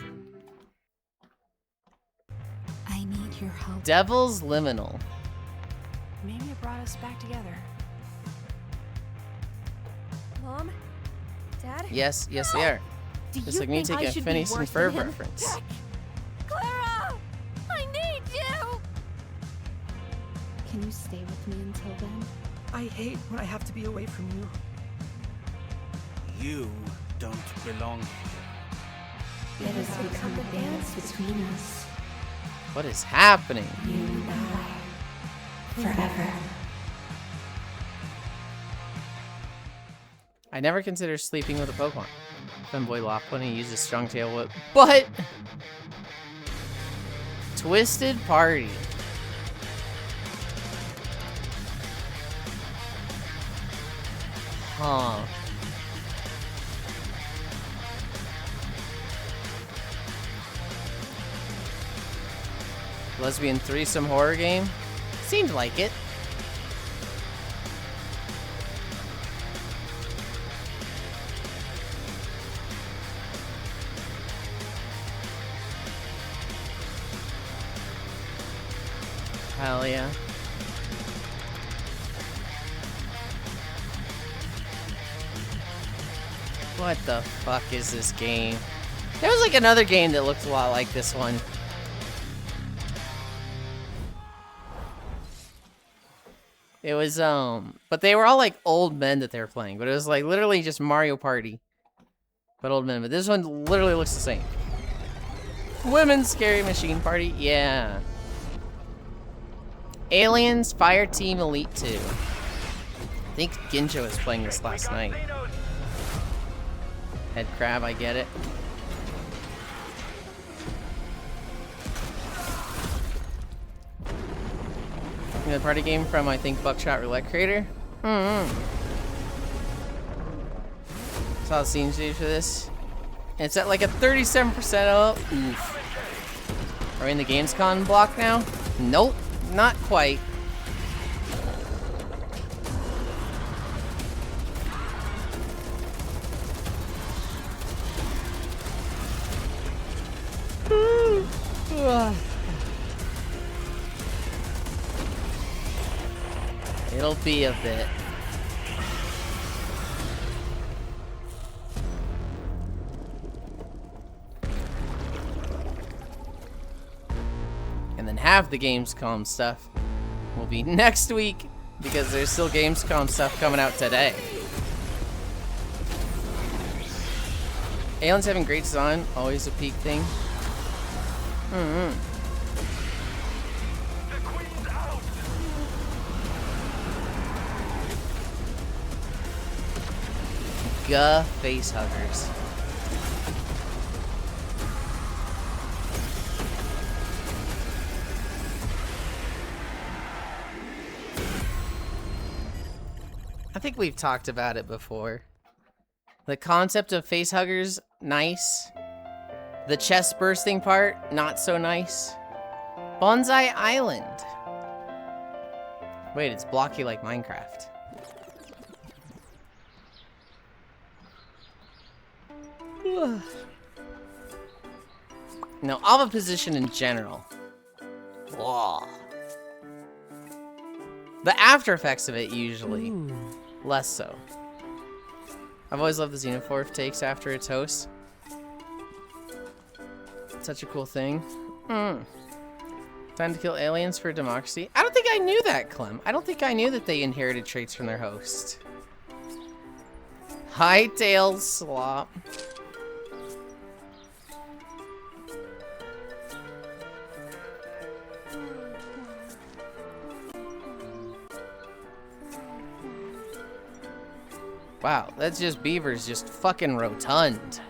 E: I need your help.
A: Devil's Liminal.
E: Maybe it brought us back together.
L: Mom? Dad?
A: Yes, yes they are. Just like me taking a Phineas and Ferb reference.
I: Clara! I need you!
E: Can you stay with me until then?
V: I hate when I have to be away from you.
W: You don't belong here.
E: Let us become a dance between us.
A: What is happening?
E: You and I. Forever.
A: I never consider sleeping with a Pokemon. Femboy Lock when he uses strong tail whip. But Twisted Party. Huh. Lesbian threesome horror game? Seemed like it. Hell yeah. What the fuck is this game? There was like another game that looked a lot like this one. It was, but they were all like old men that they were playing, but it was like literally just Mario Party. But old men, but this one literally looks the same. Women's Scary Machine Party, yeah. Aliens Fire Team Elite 2. I think Ginjo was playing this last night. Head crab, I get it. The party game from, I think, Buckshot Roulette Creator. Saw the scene stage for this. And it's at like a 37% up. Oof. Are we in the Gamescom block now? Nope, not quite. It'll be a bit. And then half the Gamescom stuff will be next week because there's still Gamescom stuff coming out today. Aliens having great design, always a peak thing. Gah face huggers. I think we've talked about it before. The concept of face huggers, nice. The chest bursting part, not so nice. Bonsai Island. Wait, it's blocky like Minecraft. No, Alpha position in general. Whoa. The after effects of it usually. Less so. I've always loved the Xenomorph takes after its host. Such a cool thing. Time to kill aliens for democracy. I don't think I knew that, Clem. I don't think I knew that they inherited traits from their host. Hightail slop. Wow, that's just Beaver's just fucking rotund.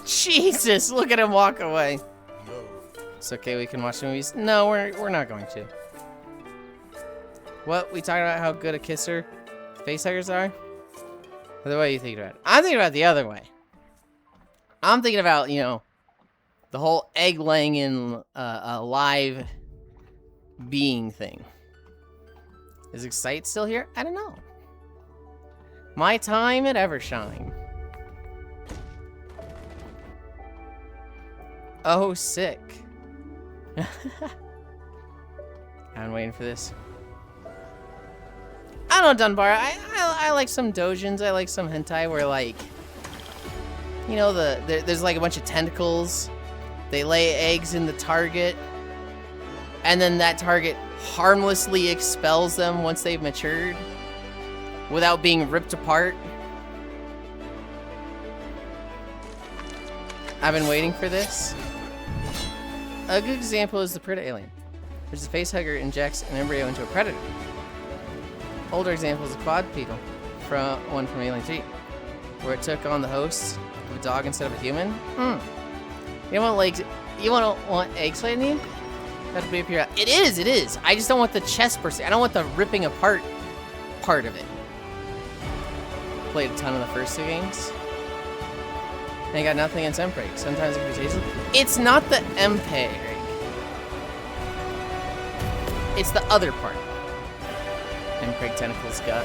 A: Jesus, look at him walk away. It's okay, we can watch the movies. No, we're not going to. What? We talking about how good a kisser facehuggers are? Or the way you think about it? I'm thinking about it the other way. I'm thinking about, you know, the whole egg laying in a live being thing. Is Excite still here? I don't know. My time at Evershine. Oh, sick. I'm waiting for this. I don't know, Dunbar. I like some doujins. I like some hentai where, like, you know, there's like a bunch of tentacles. They lay eggs in the target, and then that target harmlessly expels them once they've matured without being ripped apart. I've been waiting for this. A good example is the Predator alien. There's a facehugger injects an embryo into a predator. Older example is a quadrupedal, one from Alien 3, where it took on the host of a dog instead of a human. You don't want legs? You want eggs laid in you? Have to be up here. It is. I just don't want the chest bursting. I don't want the ripping apart part of it. Played a ton of the first two games. I got nothing against Emperor. Sometimes it can be tasty. It's not the Emperor. It's the other part. Emperor tentacles gut.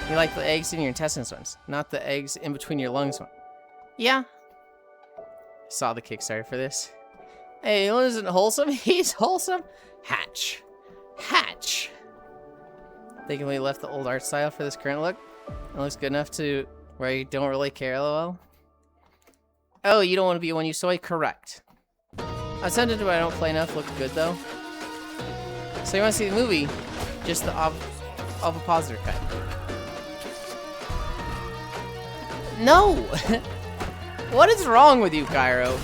A: You like the eggs in your intestines ones, not the eggs in between your lungs one. Yeah. Saw the Kickstarter for this. Hey, isn't wholesome? He's wholesome. Hatch. Hatch. Thinking we left the old art style for this current look. It looks good enough to where you don't really care, lol. Oh, you don't want to be a one you soy? Correct. I sent it to I don't play enough. Looked good though. So you want to see the movie? Just the ovipositor cut. No! What is wrong with you, Cairo?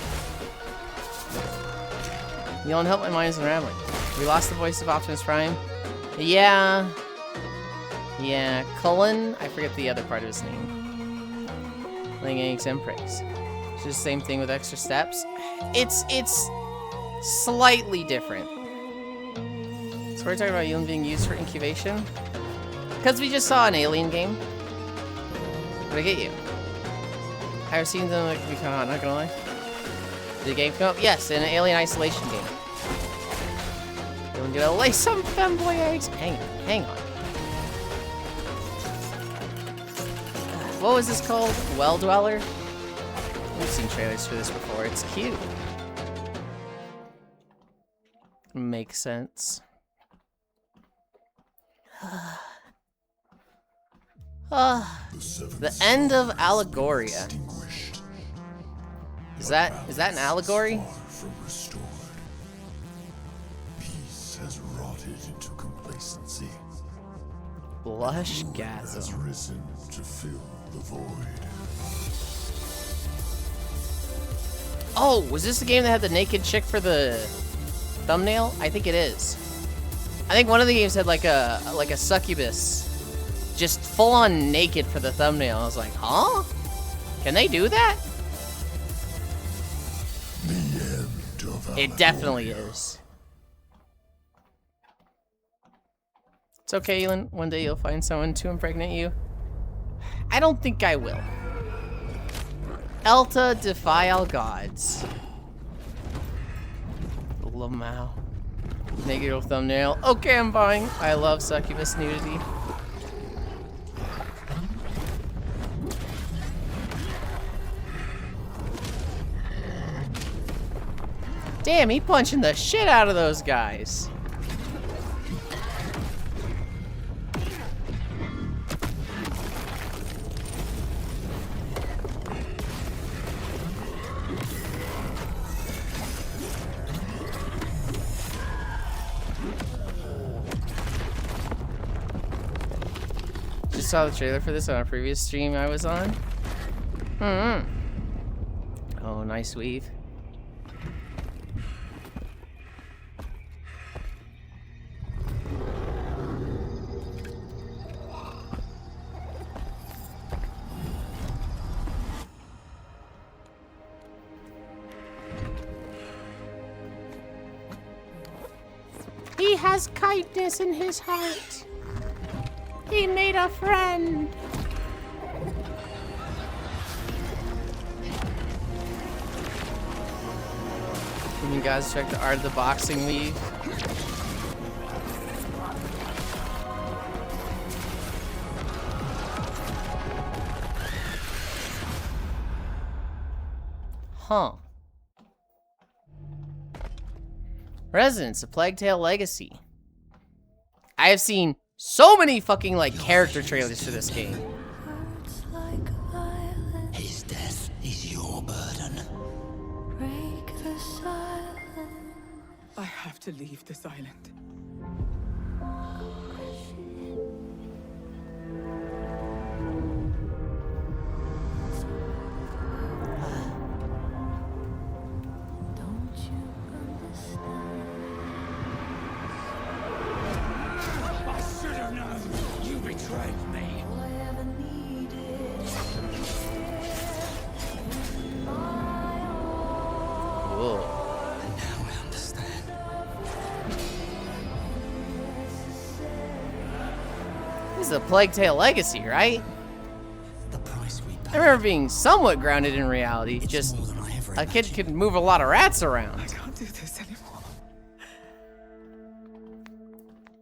A: You don't help my mind is unraveling. We lost the voice of Optimus Prime. Yeah. Yeah, Cullen. I forget the other part of his name. Laying eggs and praise. It's just the same thing with extra steps. It's slightly different. So we're talking about Yulind being used for incubation? Because we just saw an Alien game. Did I get you? I've seen them like, be kind of hot, not gonna lie. Did the game come up? Yes, in an Alien Isolation game. You're gonna lay some femboy eggs. Hang on. What was this called? Well Dweller? We've seen trailers for this before. It's cute. Makes sense. The end of Allegoria. Is that an allegory?
B: From restored. Peace has rotted into complacency.
A: Blush
B: Has
A: gasm.
B: risen to fill the void.
A: Oh, was this the game that had the naked chick for the thumbnail? I think it is. I think one of the games had like a succubus, just full on naked for the thumbnail. I was like, huh? Can they do that?
B: The end of
A: It definitely is. It's okay, Yulind. One day you'll find someone to impregnate you. I don't think I will. Elta, defy all gods. Lamau. Negative thumbnail. Okay, I'm buying. I love succubus nudity. Damn, he punching the shit out of those guys. Just saw the trailer for this on a previous stream I was on. Oh, nice weave. He has kindness in his heart. He made a friend. Can you guys check the art of the boxing weave? Huh. Residence, A Plague Tale Legacy. I have seen so many fucking like character trailers for this game.
P: His death is your burden.
E: Break the silence.
D: I have to leave this island.
A: This is a Plague Tale Legacy, right?
P: The price we
A: I remember being somewhat grounded in reality. Just a kid could move a lot of rats around.
D: I can't do this anymore.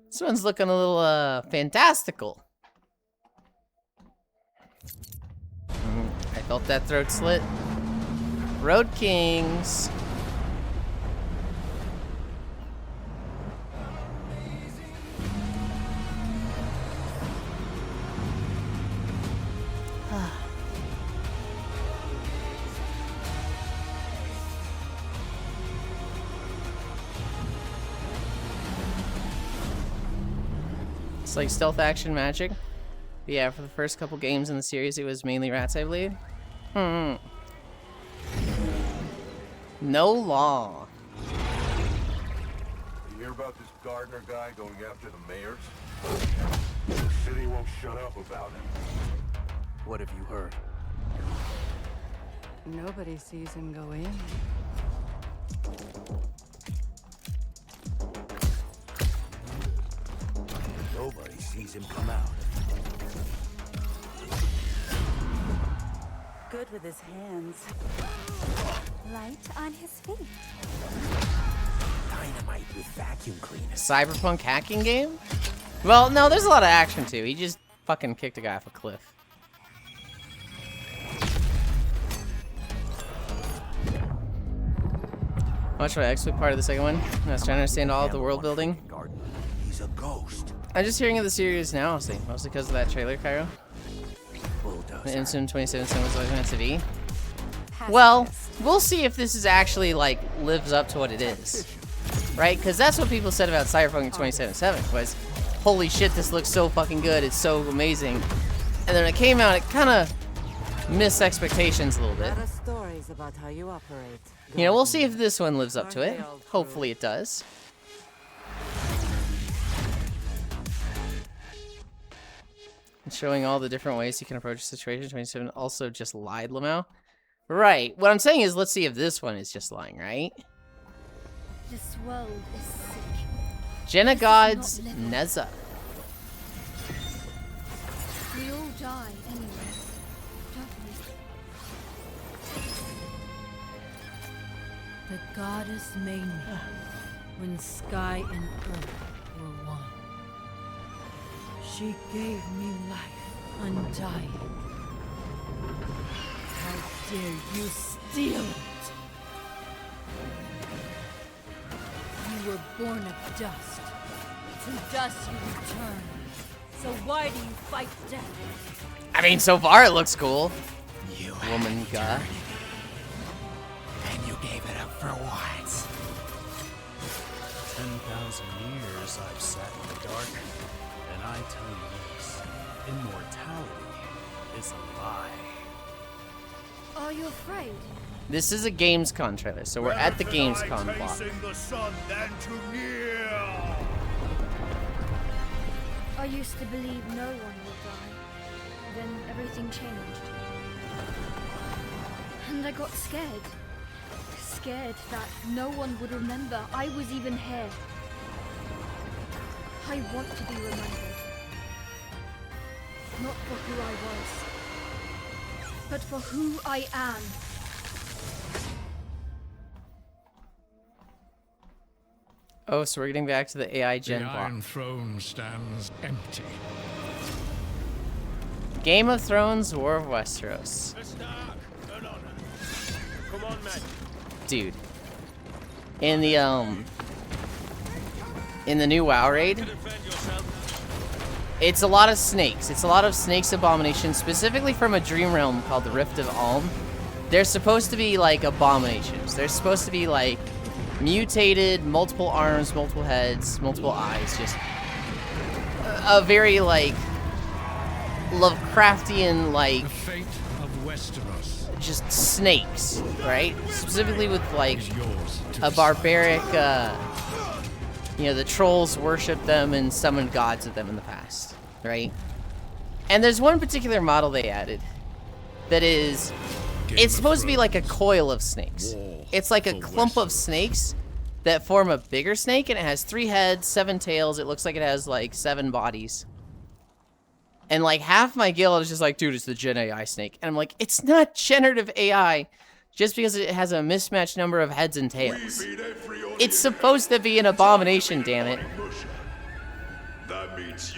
A: This one's looking a little fantastical. I felt that throat slit. Road Kings. It's like stealth action magic. But yeah, for the first couple games in the series, it was mainly rats, I believe. No law.
F: You hear about this Gardner guy going after the mayors? The city won't shut up about him.
W: What have you heard?
D: Nobody sees him go in.
W: Nobody sees him come out.
H: Good with his hands.
I: Light on his feet.
W: Dynamite with vacuum cleaners.
A: Cyberpunk hacking game? Well, no, there's a lot of action too. He just fucking kicked a guy off a cliff. How much of I actually part of the second one? I was trying to understand all of the world building.
W: He's a ghost.
A: I'm just hearing of the series now, mostly because of that trailer, Cairo. The Instant 27 was always meant to be. Well, we'll see if this is actually like lives up to what it is, right? Because that's what people said about Cyberpunk 2077 was, holy shit, this looks so fucking good, it's so amazing. And then when it came out, it kind of missed expectations a little bit.
H: Stories about how you operate.
A: You know, we'll see if this one lives up to it. Hopefully it does. And showing all the different ways you can approach a situation. 27 also just lied, Lamau. Right. What I'm saying is, let's see if this one is just lying, right?
I: This world is sick.
A: Jenna God's Neza.
I: We all die anyway, don't we?
E: The goddess made me when sky and earth were one. She gave me life undying. How dare you steal it? You were born of dust. To dust you return. So why do you fight death?
A: I mean, so far it looks cool. You woman guy.
W: And you gave it up for what?
K: 10,000 years I've sat in the dark, and I tell you this, immortality is a lie.
I: Are you afraid?
A: This is a Gamescom trailer, so we're at the Gamescom block.
F: The sun than to kneel.
I: I used to believe no one would die. Then everything changed. And I got scared. Scared that no one would remember I was even here. I want to be remembered. Not for who I was, but for who I am.
A: Oh, so we're getting back to the AI gen
G: The
A: block.
G: Iron Throne stands empty.
A: Game of Thrones, War of Westeros.
F: Come on, man.
A: Dude. In the new WoW raid, it's a lot of snakes. It's a lot of snakes abominations, specifically from a dream realm called the Rift of Alm. They're supposed to be like abominations. They're supposed to be like mutated, multiple arms, multiple heads, multiple eyes, just a very like Lovecraftian like
G: The fate of Westeros
A: just snakes, right? Specifically with like
G: is yours to
A: a
G: decide.
A: barbaric you know, the trolls worshiped them and summoned gods of them in the past, right? And there's one particular model they added that is, it's supposed to be like a coil of snakes. It's like a clump of snakes that form a bigger snake, and it has 3 heads, 7 tails. It looks like it has like 7 bodies. And like half my guild is just like, dude, it's the Gen AI snake. And I'm like, it's not generative AI just because it has a mismatched number of heads and tails. It's supposed to be an abomination, damn it.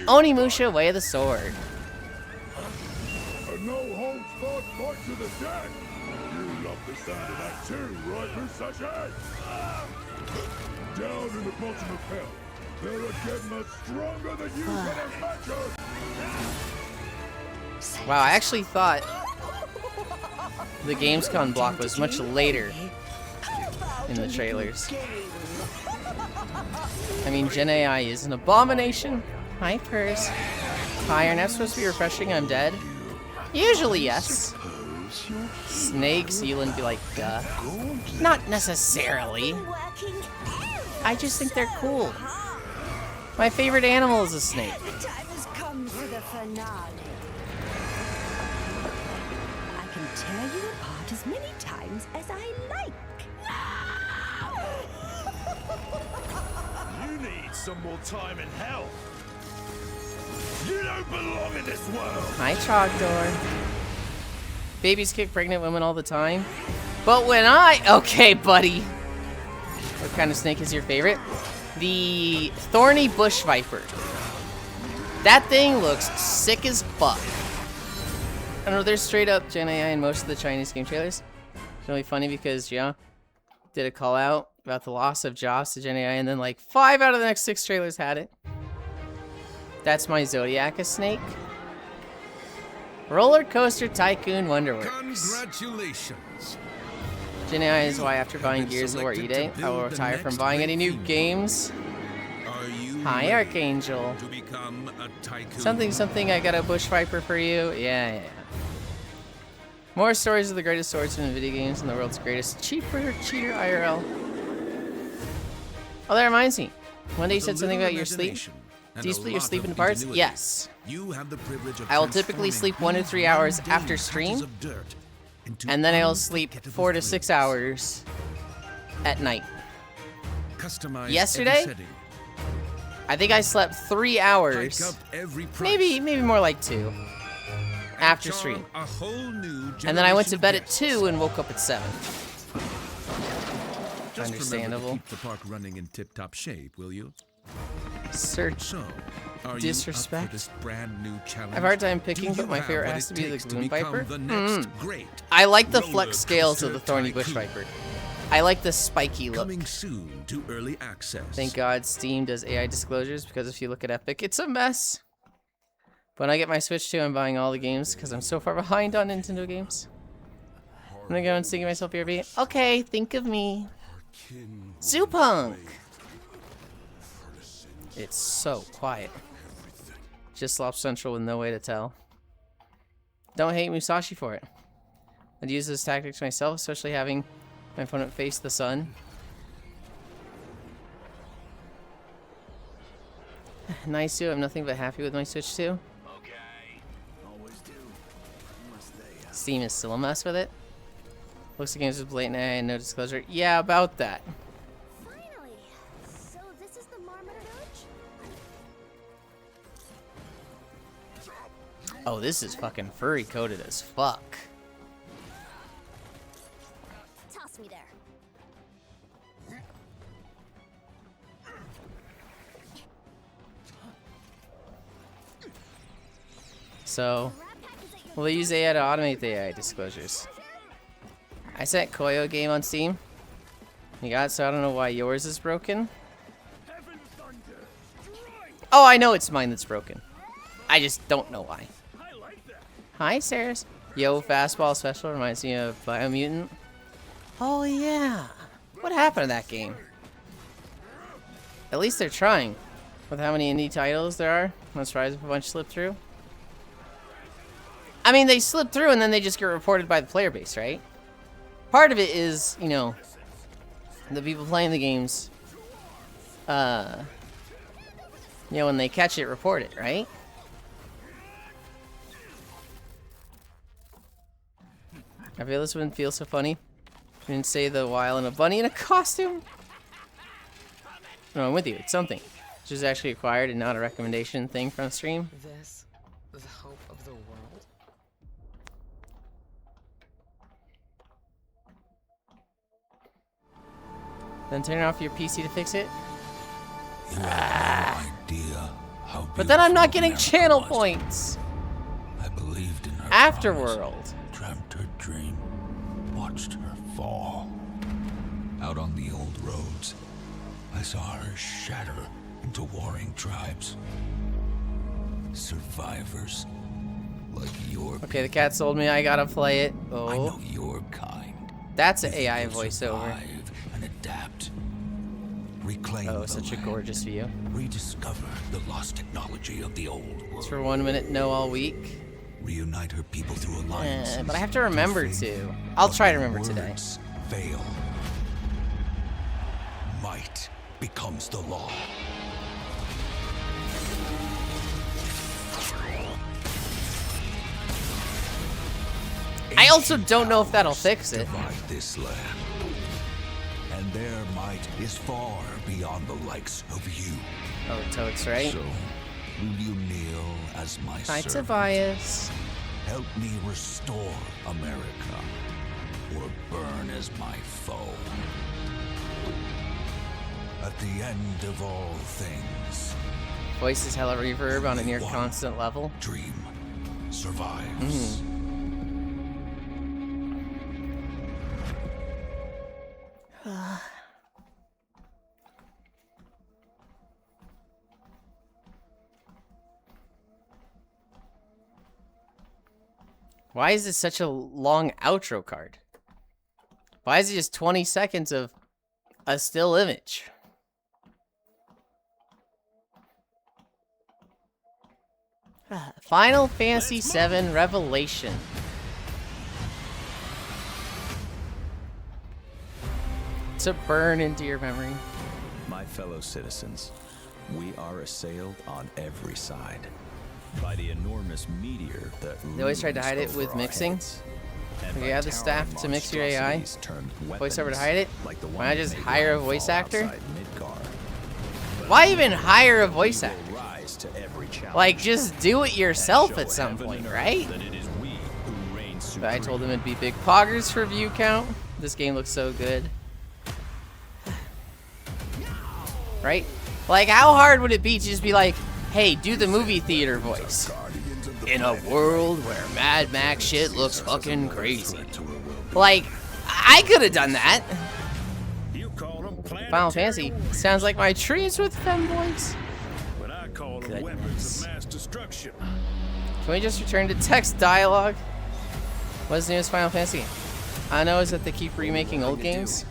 A: Onimusha, way of the sword.
F: A no holds barred fight to the death. You love the sound of that too, right, Musashi? Down in the bottom of hell, there are Gedmas stronger than you can imagine.
A: Wow, I actually thought the Gamescom block was much later in the trailers. I mean, Gen AI is an abomination. Hi, Purse. Hi, aren't I supposed to be refreshing? I'm dead. Usually, yes. Snakes, Yulind be like, duh. Not necessarily. I just think they're cool. My favorite animal is a snake.
H: The time has come for the finale. I can tear you apart as many times as I like.
F: You need some more time in hell. You don't belong in this world.
A: Hi, Trogdor. Babies kick pregnant women all the time. But when okay, buddy. What kind of snake is your favorite? The thorny bush viper. That thing looks sick as fuck. I don't know, there's straight up Gen AI in most of the Chinese game trailers. It's really funny because, yeah, did a call out about the loss of jobs to Gen AI, and then like 5 out of the next 6 trailers had it. That's my Zodiac snake. Roller Coaster Tycoon Wonderworks.
M: Congratulations.
A: Gen AI is why after buying Gears of War E-Day, I will retire from buying any new games. Hi, Archangel.
M: To become a tycoon?
A: Something, I got a bush viper for you. Yeah. More stories of the greatest swordsmen in video games and the world's greatest cheater IRL. Oh, that reminds me. One day you said something about your sleep. Do you split your sleep into parts? Yes.
M: You have the privilege of
A: I will typically sleep 1 to 3 hours after stream, and then I'll sleep 4 to 6 hours at night. Yesterday, I think I slept 3 hours, maybe more like 2, after stream. And then I went to bed at 2 and woke up at 7. Understandable.
M: Keep the park running in tip-top shape, will you?
A: Search.
M: Are
A: Disrespect.
M: You up for this brand new challenge?
A: I have a hard time picking,
M: Do
A: but my
M: you
A: favorite
M: have
A: has to
M: what
A: be
M: it
A: the
M: takes to
A: Gloom
M: become
A: Viper.
M: the next great
A: I like the
M: roller
A: flex scales of the
M: coaster
A: Thorny Bush
M: tycoon.
A: Viper. I like the spiky look.
M: Coming soon to early access.
A: Thank God Steam does AI disclosures, because if you look at Epic, it's a mess. When I get my Switch 2, I'm buying all the games because I'm so far behind on Nintendo games. I'm gonna go and sing myself BRB. Okay, think of me. Zoopunk! It's so quiet. Just Slop Central with no way to tell. Don't hate Musashi for it. I'd use this tactics myself, especially having my opponent face the sun. Nice too. I'm nothing but happy with my Switch 2. Steam is still a mess with it. Looks like games with blatant AI and no disclosure. Yeah, about that.
I: Finally. So this is the Marmotter Village?
A: Oh, this is fucking furry coated as fuck.
I: Toss me there.
A: So, will they use AI to automate the AI disclosures? I sent Koyo game on Steam. You got it, so I don't know why yours is broken. Oh, I know it's mine that's broken. I just don't know why. Hi, Saris. Yo, fastball special reminds me of Biomutant. Oh, yeah. What happened to that game? At least they're trying. With how many indie titles there are, I'm surprised if a bunch slipped through. I mean, they slip through and then they just get reported by the player base, right? Part of it is, you know, the people playing the games, you know, when they catch it, report it, right? I feel this wouldn't feel so funny. You didn't say the while in a bunny in a costume. No, I'm with you. It's something. Which is actually acquired and not a recommendation thing from stream.
D: This, the
A: Then turn off your PC to fix it.
W: You have no idea how
A: But then I'm not
W: beautiful
A: getting
W: America
A: channel
W: was.
A: points.
W: I believed in her
A: Afterworld.
W: promise, dreamt her dream, watched her fall. Out on the old roads, I saw her shatter into warring tribes. Survivors like your
A: Okay, the cat sold me. I gotta play it. Oh.
W: I know your kind.
A: That's an
W: If
A: AI
W: you'll
A: voiceover.
W: survive and adapt. Reclaim
A: Oh,
W: the
A: such a
W: land.
A: gorgeous view.
W: Rediscover the lost technology of the old world.
A: It's for 1 minute, no all week.
W: Reunite her people through alliances.
A: But I have to remember to. I'll try to remember today.
W: Words fail. Might becomes the law.
A: I also don't know if that'll fix it.
W: Divide this land. And their might is far beyond the likes of you.
A: Oh, totes, right?
W: So, will you kneel as my
A: Hi,
W: servant?
A: Tobias.
W: Help me restore America, or burn as my foe. At the end of all things,
A: Voice is hella reverb on a near constant level.
W: dream survives.
A: Why is this such a long outro card? Why is it just 20 seconds of a still image? Final Fantasy VII Revelation. To burn into your memory.
K: My fellow citizens, we are assailed on every side by the enormous meteor that
A: They always tried to hide it
K: looms
A: with
K: over our
A: mixing.
K: heads, and
A: Okay,
K: by
A: you have the
K: towering
A: staff to mix your AI.
K: monstrosities turned
A: Voiceover to hide it.
K: weapons like the
A: Why not
K: one
A: just
K: that made
A: hire a
K: Ryan
A: voice
K: fall
A: actor?
K: outside Midgar.
A: Why even hire a voice actor?
K: We will rise to every challenge
A: Like, just do it yourself
K: and
A: at
K: show
A: some
K: heaven
A: point,
K: and earth
A: right?
K: that it is we who reign
A: But I
K: supreme.
A: told them it'd be big poggers for view count. This game looks so good. Right? Like, how hard would it be to just be like, hey, do the movie theater voice? In a world where Mad Max shit looks fucking crazy. Like, I could have done that. Final Fantasy sounds like my trees with femboys.
G: But I call them weapons of mass destruction.
A: Can we just return to text dialogue? What's the newest Final Fantasy? I know is that they keep remaking old games.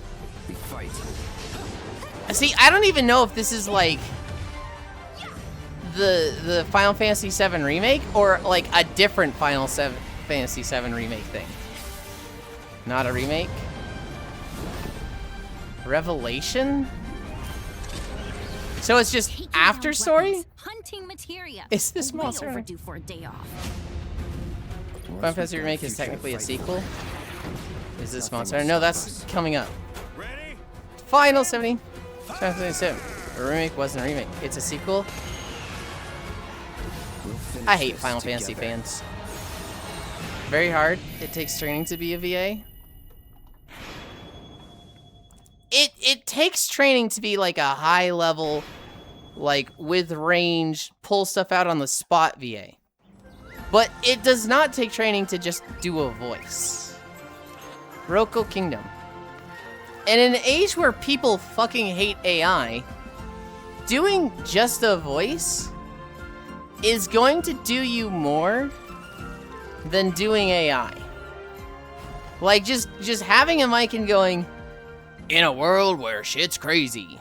A: See, I don't even know if this is like the Final Fantasy VII remake or like a different Final Fantasy VII remake thing. Not a remake. Revelation? So it's just after story?
C: Hunting materia.
A: Is this
C: Way
A: monster?
C: overdue for a day off.
A: Final Fantasy remake is technically a sequel. Is this monster? No, that's coming up. Final 70. Final Fantasy 7. A remake wasn't a remake. It's a sequel. I hate Final Fantasy fans. Very hard. It takes training to be a VA. It takes training to be like a high level, like with range, pull stuff out on the spot VA. But it does not take training to just do a voice. Roko Kingdom. In an age where people fucking hate AI, doing just a voice is going to do you more than doing AI. Like, just having a mic and going, in a world where shit's crazy,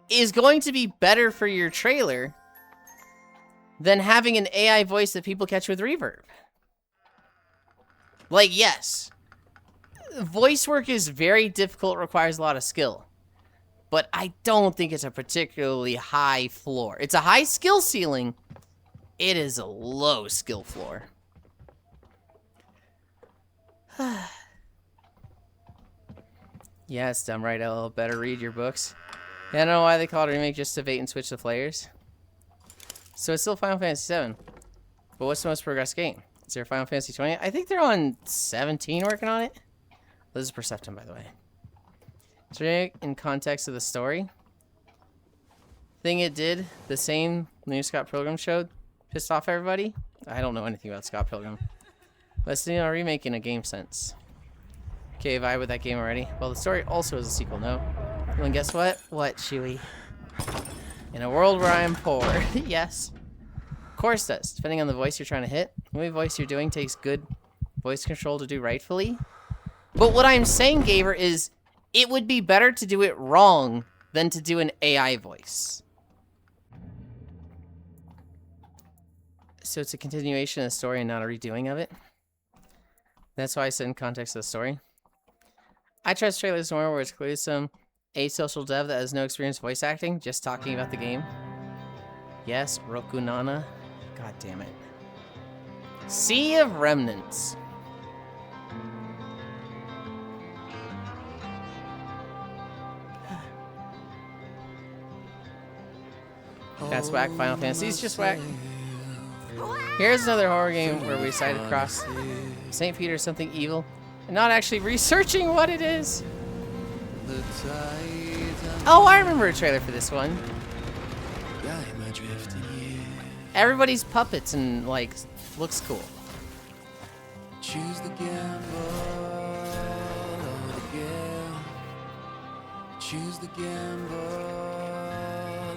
A: is going to be better for your trailer than having an AI voice that people catch with reverb. Like, yes, voice work is very difficult, requires a lot of skill. But I don't think it's a particularly high floor. It's a high skill ceiling. It is a low skill floor. Yeah, it's dumb, right? I'll better read your books. Yeah, I don't know why they call it a remake, just to bait and switch the players. So it's still Final Fantasy VII. But what's the most progressed game? Is there Final Fantasy 20? I think they're on 17 working on it. This is Perceptum, by the way. So in context of the story, thing it did, the same new Scott Pilgrim showed, pissed off everybody. I don't know anything about Scott Pilgrim. But it's a remake in a game sense. Okay, vibe with that game already. Well, the story also is a sequel, no? Well, and guess what? What, Chewie? In a world where I am poor. Yes. Of course does. Depending on the voice you're trying to hit. The only voice you're doing takes good voice control to do rightfully. But what I'm saying, Gaver, is it would be better to do it wrong than to do an AI voice. So it's a continuation of the story and not a redoing of it. That's why I said in context of the story. I trust trailers more where it's clearly some asocial dev that has no experience voice acting, just talking about the game. Yes, Roku Nana. God damn it. Sea of Remnants. That's whack. Final Fantasy's just whack. Here's another horror game where we decided to cross St. Peter something evil and not actually researching what it is. Oh, I remember a trailer for this one. Everybody's puppets and, like, looks cool.
N: Choose the gamble or the gale. Choose the gamble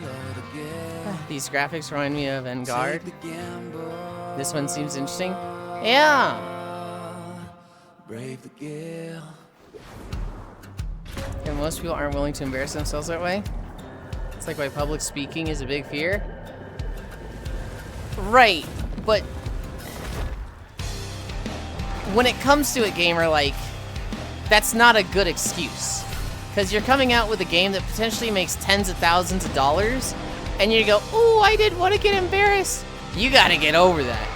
N: or the gale.
A: These graphics remind me of Vanguard. This one seems interesting. Yeah.
N: Brave the gale.
A: And most people aren't willing to embarrass themselves that way. It's like why public speaking is a big fear. Right, but when it comes to a gamer, like, that's not a good excuse. Because you're coming out with a game that potentially makes tens of thousands of dollars, and you go, "Ooh, I didn't want to get embarrassed." You gotta get over that.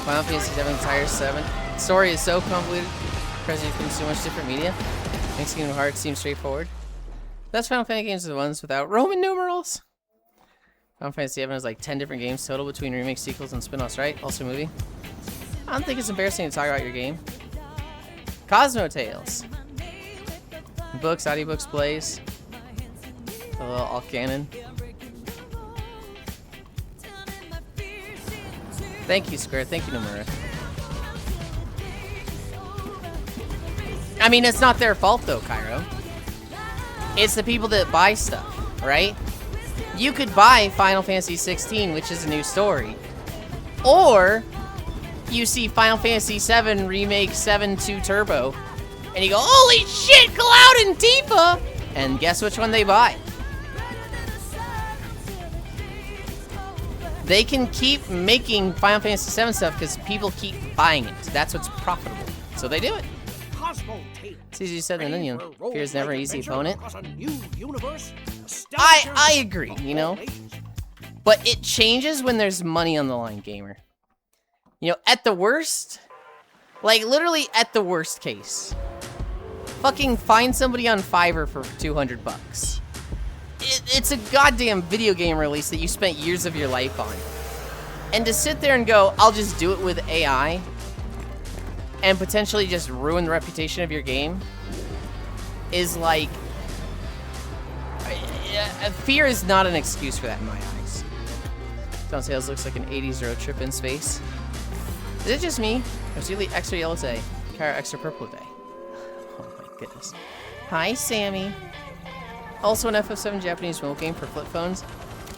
A: Final Fantasy VII Entire 7 story is so convoluted because you can so much different media. Makes Kingdom Hearts seem straightforward. Best Final Fantasy games are the ones without Roman numerals. Final Fantasy VII has like 10 different games total between remakes, sequels, and spin-offs, right? Also a movie. I don't think it's embarrassing to talk about your game. Cosmo Tales. Books, audiobooks, plays. A little all canon. Thank you, Square. Thank you, Nomura. I mean, it's not their fault, though, Cairo. It's the people that buy stuff, right? You could buy Final Fantasy 16, which is a new story. Or you see Final Fantasy 7 Remake 7.2 Turbo, and you go, "Holy shit, Cloud and Tifa!" And guess which one they buy? They can keep making Final Fantasy 7 stuff because people keep buying it. That's what's profitable. So they do it. It's easy said than done. Fear's never an easy opponent. I agree, you know? But it changes when there's money on the line, gamer. You know, at the worst, like literally at the worst case, fucking find somebody on Fiverr for 200 bucks. It's a goddamn video game release that you spent years of your life on. And to sit there and go, "I'll just do it with AI," and potentially just ruin the reputation of your game, is like... Fear is not an excuse for that in my eyes. Dawn Tales looks like an 80s road trip in space. Is it just me? There's usually extra yellow today. Kyra extra purple today. Oh my goodness. Hi, Sammy. Also an FF7 Japanese mobile game for flip phones.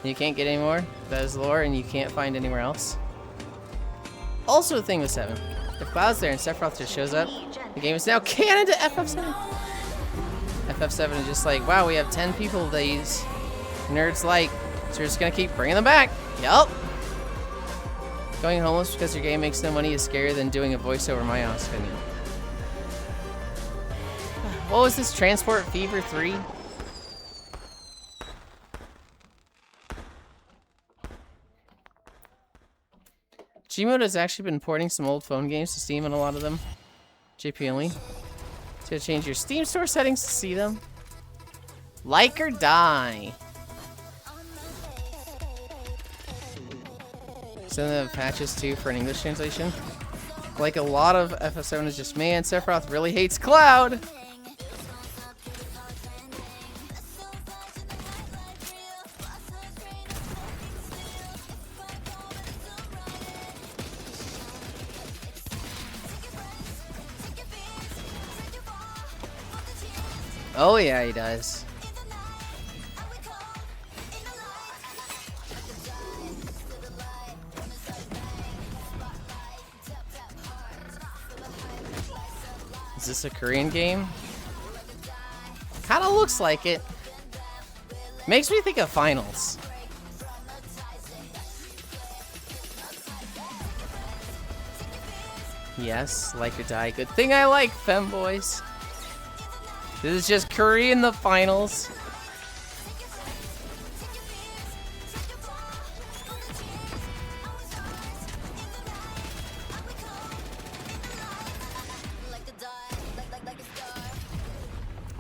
A: You can't get anymore. That is lore and you can't find anywhere else. Also a thing with 7. If Cloud's there and Sephiroth just shows up, the game is now canon to FF7. FF7 is just like, wow, we have 10 people these nerds like, so we're just gonna keep bringing them back. Yup. Going homeless because your game makes no money is scarier than doing a voiceover, my honest opinion. What was this, Transport Fever 3? Gmod has actually been porting some old phone games to Steam on a lot of them. JP only. To change your Steam store settings to see them. Like or die. Send them patches too for an English translation. Like a lot of FF7 is just, man, Sephiroth really hates Cloud. Oh yeah, he does. Is this a Korean game? Kinda looks like it. Makes me think of finals. Yes, like or die. Good thing I like femboys. This is just Korean the finals.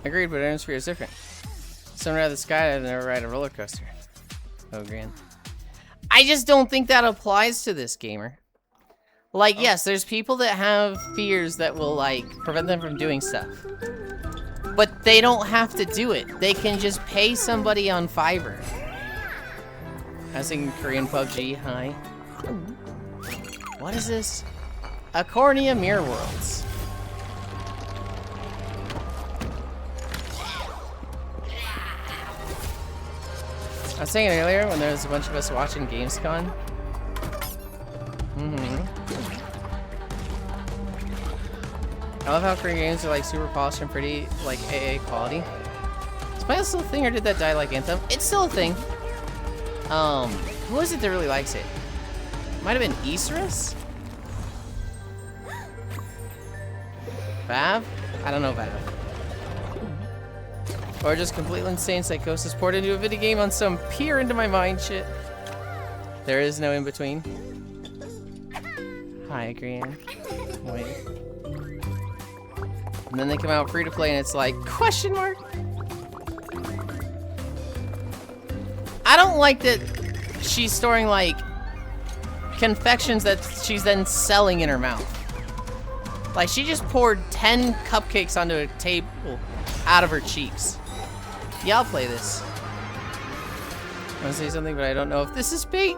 A: Agreed, but atmosphere is different. Some ride the sky and never ride a roller coaster. Oh, grand. I just don't think that applies to this gamer. Like, yes, there's people that have fears that will, like, prevent them from doing stuff. But they don't have to do it. They can just pay somebody on Fiverr. I was thinking Korean PUBG, hi. What is this? Acornia Mirror Worlds. I was saying earlier when there was a bunch of us watching Gamescom. I love how Korean games are like super polished and pretty, like AA quality. Is Smile still a thing, or did that die like Anthem? It's still a thing. Who is it that really likes it? Might have been Isurus? Vav? I don't know Vav. Or just completely insane psychosis poured into a video game on some peer into my mind shit. There is no in between. Hi, Green. Wait. And then they come out free to play and it's like, question mark? I don't like that she's storing like confections that she's then selling in her mouth. Like she just poured 10 cupcakes onto a table out of her cheeks. Yeah, I'll play this. I want to say something, but I don't know if this is bait.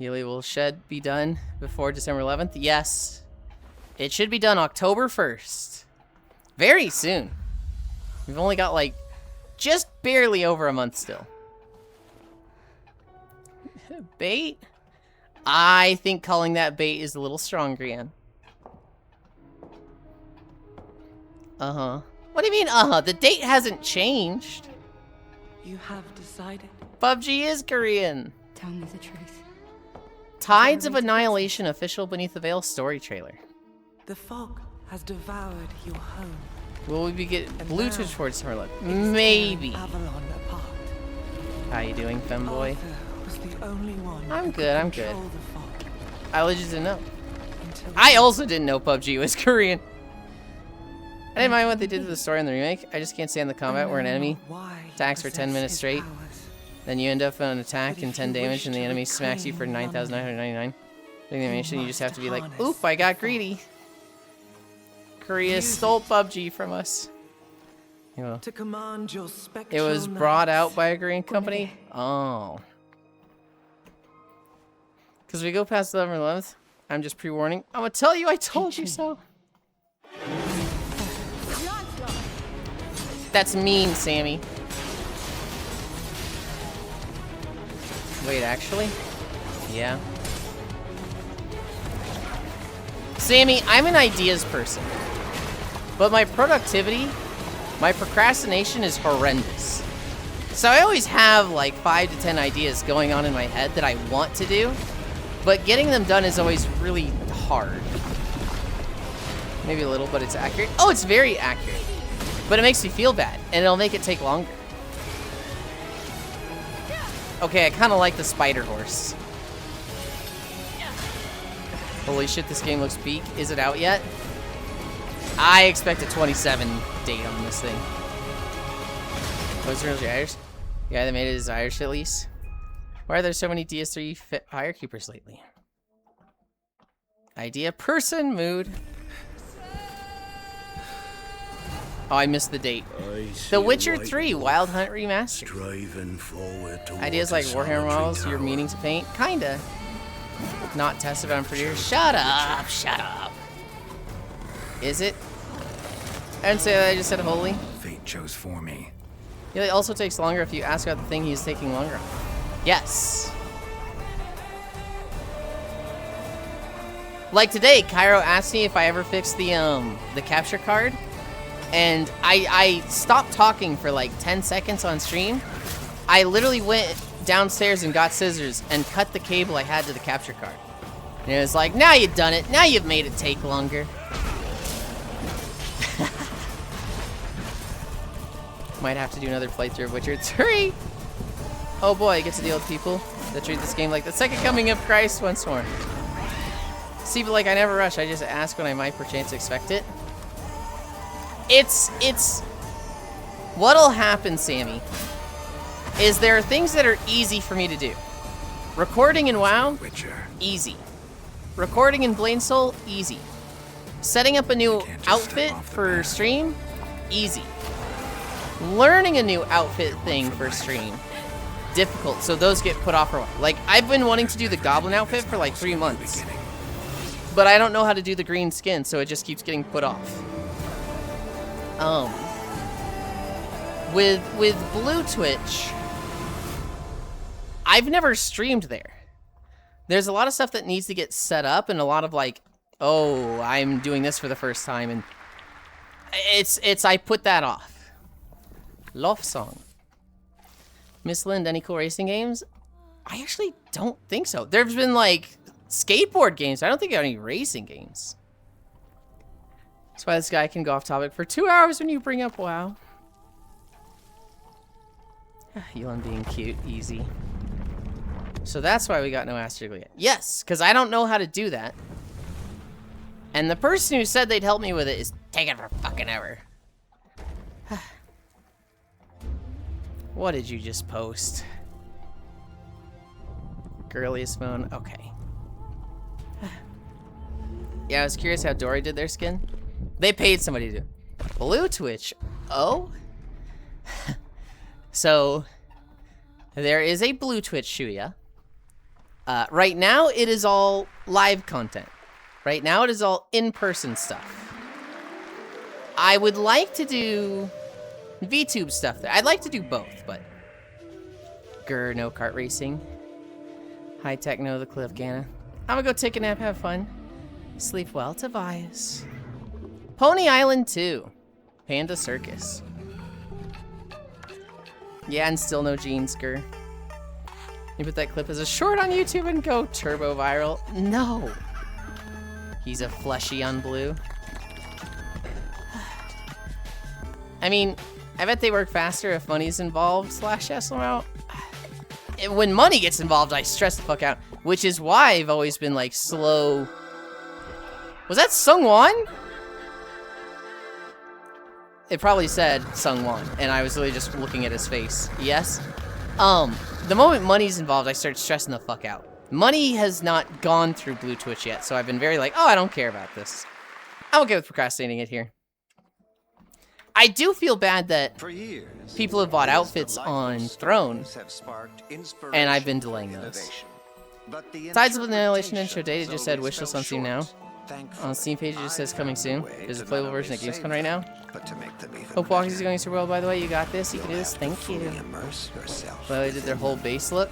A: Yuli, will Shed be done before December 11th? Yes. It should be done October 1st. Very soon. We've only got like just barely over a month still. Bait? I think calling that bait is a little strong, Grian. Uh-huh. What do you mean, uh-huh? The date hasn't changed.
V: You have decided.
A: PUBG is Korean.
V: Tell me the truth.
A: Tides of Annihilation official Beneath the Veil story trailer.
V: The fog has devoured your home.
A: Will we be getting Bluetooth for December 11th? Maybe.
V: Avalon apart.
A: How you doing, femboy?
V: Was the only one
A: I'm
V: who
A: good,
V: could
A: I'm good.
V: control the fog.
A: I legit didn't know. I also didn't know PUBG was Korean. I didn't mind what they did to the story in the remake. I just can't stand the combat where an enemy attacks for 10 minutes straight. Then you end up on an attack and 10 damage and the enemy smacks you for 9,999. During the animation, you just have to be like, oop, I got greedy. Korea stole PUBG from us.
V: To command your
A: It was brought out by a Korean company? Oh. Because we go past November 11th, I'm just pre-warning. I'm gonna tell you I told you so. That's mean, Sammy. Wait, actually? Yeah. Sammy, I'm an ideas person. But my productivity, my procrastination is horrendous. So I always have like 5 to 10 ideas going on in my head that I want to do. But getting them done is always really hard. Maybe a little, but it's accurate. Oh, it's very accurate. But it makes me feel bad, and it'll make it take longer. Okay, I kind of like the spider horse. Holy shit, this game looks peak. Is it out yet? I expect a 27 date on this thing. What's the Irish? The guy that made it is Irish at least. Why are there so many DS3 fire keepers lately? Idea, person, mood. Oh, I missed the date. The Witcher 3 Wild Hunt Remastered. Ideas like Warhammer models, your meaning to paint? Kinda. not tested on for years. Shut up, shut up. Is it? I didn't say that, I just said holy.
W: Fate chose for me.
A: Yeah, it also takes longer if you ask about the thing he's taking longer on. Yes. Like today, Cairo asked me if I ever fixed the capture card, and I stopped talking for like 10 seconds on stream. I literally went downstairs and got scissors and cut the cable I had to the capture card. And it was like, now you've done it. Now you've made it take longer. Might have to do another playthrough of Witcher 3. Oh boy, I get to deal with people that treat this game like the second coming of Christ once more. See, but like I never rush. I just ask when I might perchance expect it. It's what'll happen, Sammy, is there are things that are easy for me to do. Recording in WoW, easy. Recording in Blade Soul, easy. Setting up a new outfit for stream, easy. Learning a new outfit thing for stream, difficult. So those get put off for a while. Like I've been wanting to do the goblin outfit for like 3 months, but I don't know how to do the green skin, so it just keeps getting put off. With Blue Twitch, I've never streamed there. There's a lot of stuff that needs to get set up, and a lot of like, oh, I'm doing this for the first time, and I put that off. Love song. Miss Lind, any cool racing games? I actually don't think so. There's been like skateboard games. I don't think I have any racing games. That's why this guy can go off topic for 2 hours when you bring up WoW. Yulind being cute, easy. So that's why we got no Astriglia yet. Yes, because I don't know how to do that. And the person who said they'd help me with it is taking for fucking ever. What did you just post? Girliest phone. Okay. Yeah, I was curious how Dory did their skin. They paid somebody to do it. Blue Twitch. Oh? So, there is a Blue Twitch Shuya. Right now, it is all live content. Right now, it is all in-person stuff. I would like to do VTube stuff there. I'd like to do both, but... Grr, no kart racing. High tech, no the cliff, Ganna. I'm gonna go take a nap, have fun. Sleep well, Tobias. Pony Island 2. Panda Circus. Yeah, and still no jeans, Grr. You put that clip as a short on YouTube and go turbo viral? No. He's a fleshy on blue. I mean, I bet they work faster if money's involved, /SLM. When money gets involved, I stress the fuck out. Which is why I've always been like slow. Was that Sungwon? It probably said Sungwon, and I was really just looking at his face. Yes? The moment money's involved, I start stressing the fuck out. Money has not gone through Blue Twitch yet, so I've been very like, oh, I don't care about this. I'm okay with procrastinating it here. I do feel bad that people have bought outfits on Throne, and I've been delaying those. Tides of Annihilation intro date, it just said wishlist on Steam now. On the Steam page, it just says coming soon. There's a playable version at Gamescom right now. Hope Walkers is going super well, by the way. You got this. You can do this. Thank you. Well, they did their whole base look.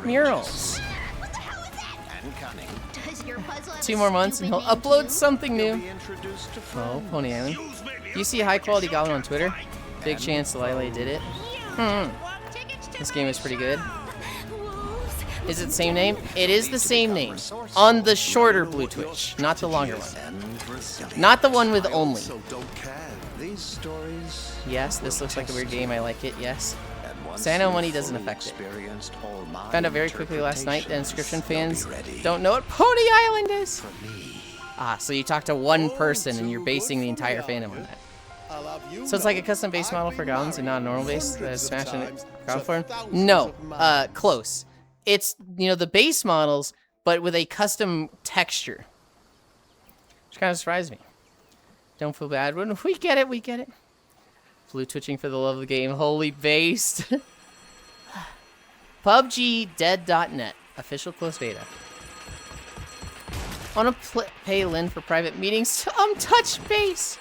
A: Murals. 2 more months and he'll upload something new. Oh, Pony Island. Do you see high quality goblin on Twitter? Big chance Lele did it. This game is pretty good. Is it the same name? It is the same name. On the shorter Blue Twitch, not the longer one. Not the one with only. Yes, this looks like a weird game. I like it, yes. So I know money doesn't affect it. Found out very quickly last night that Inscription fans don't know what Pony Island is. Ah, so you talk to one person and you're basing the entire fandom on that. So it's like a custom base model for goblins and not a normal base that is smashed in ground form? No, close. It's, you know, the base models, but with a custom texture. Which kind of surprised me. Don't feel bad when we get it, we get it. Blue twitching for the love of the game. Holy based. PUBG Dead.net. Official close beta. Want to pay Lynn for private meetings to touch base.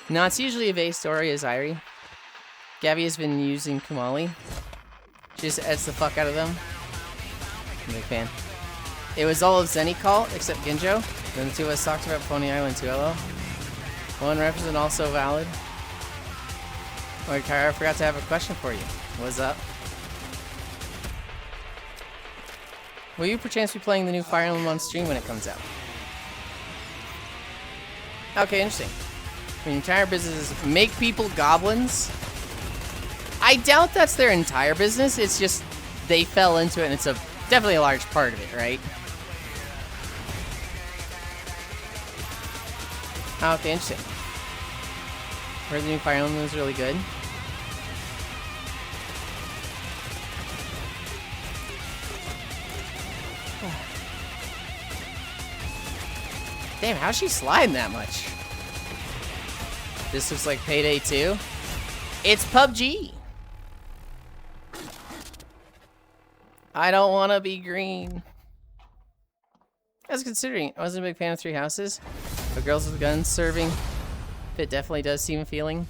A: No, it's usually a base story as Irie. Gabby has been using Kumali. She just edits the fuck out of them. I'm a big fan. It was all of Zenny call except Ginjo. Then the two of us talked about Pony Island 2 LO. One represent also valid. Alright, Kyra, I forgot to have a question for you. What's up? Will you perchance be playing the new Fire Emblem on stream when it comes out? Okay, interesting. Your entire business is make people goblins? I doubt that's their entire business. It's just they fell into it and it's definitely a large part of it, right? Okay, interesting. Heard the new Fire Emblem is really good. Damn, how's she sliding that much? This looks like Payday 2. It's PUBG! I don't want to be green. I was considering, I wasn't a big fan of Three Houses, but Girls with Guns serving, it definitely does seem feeling.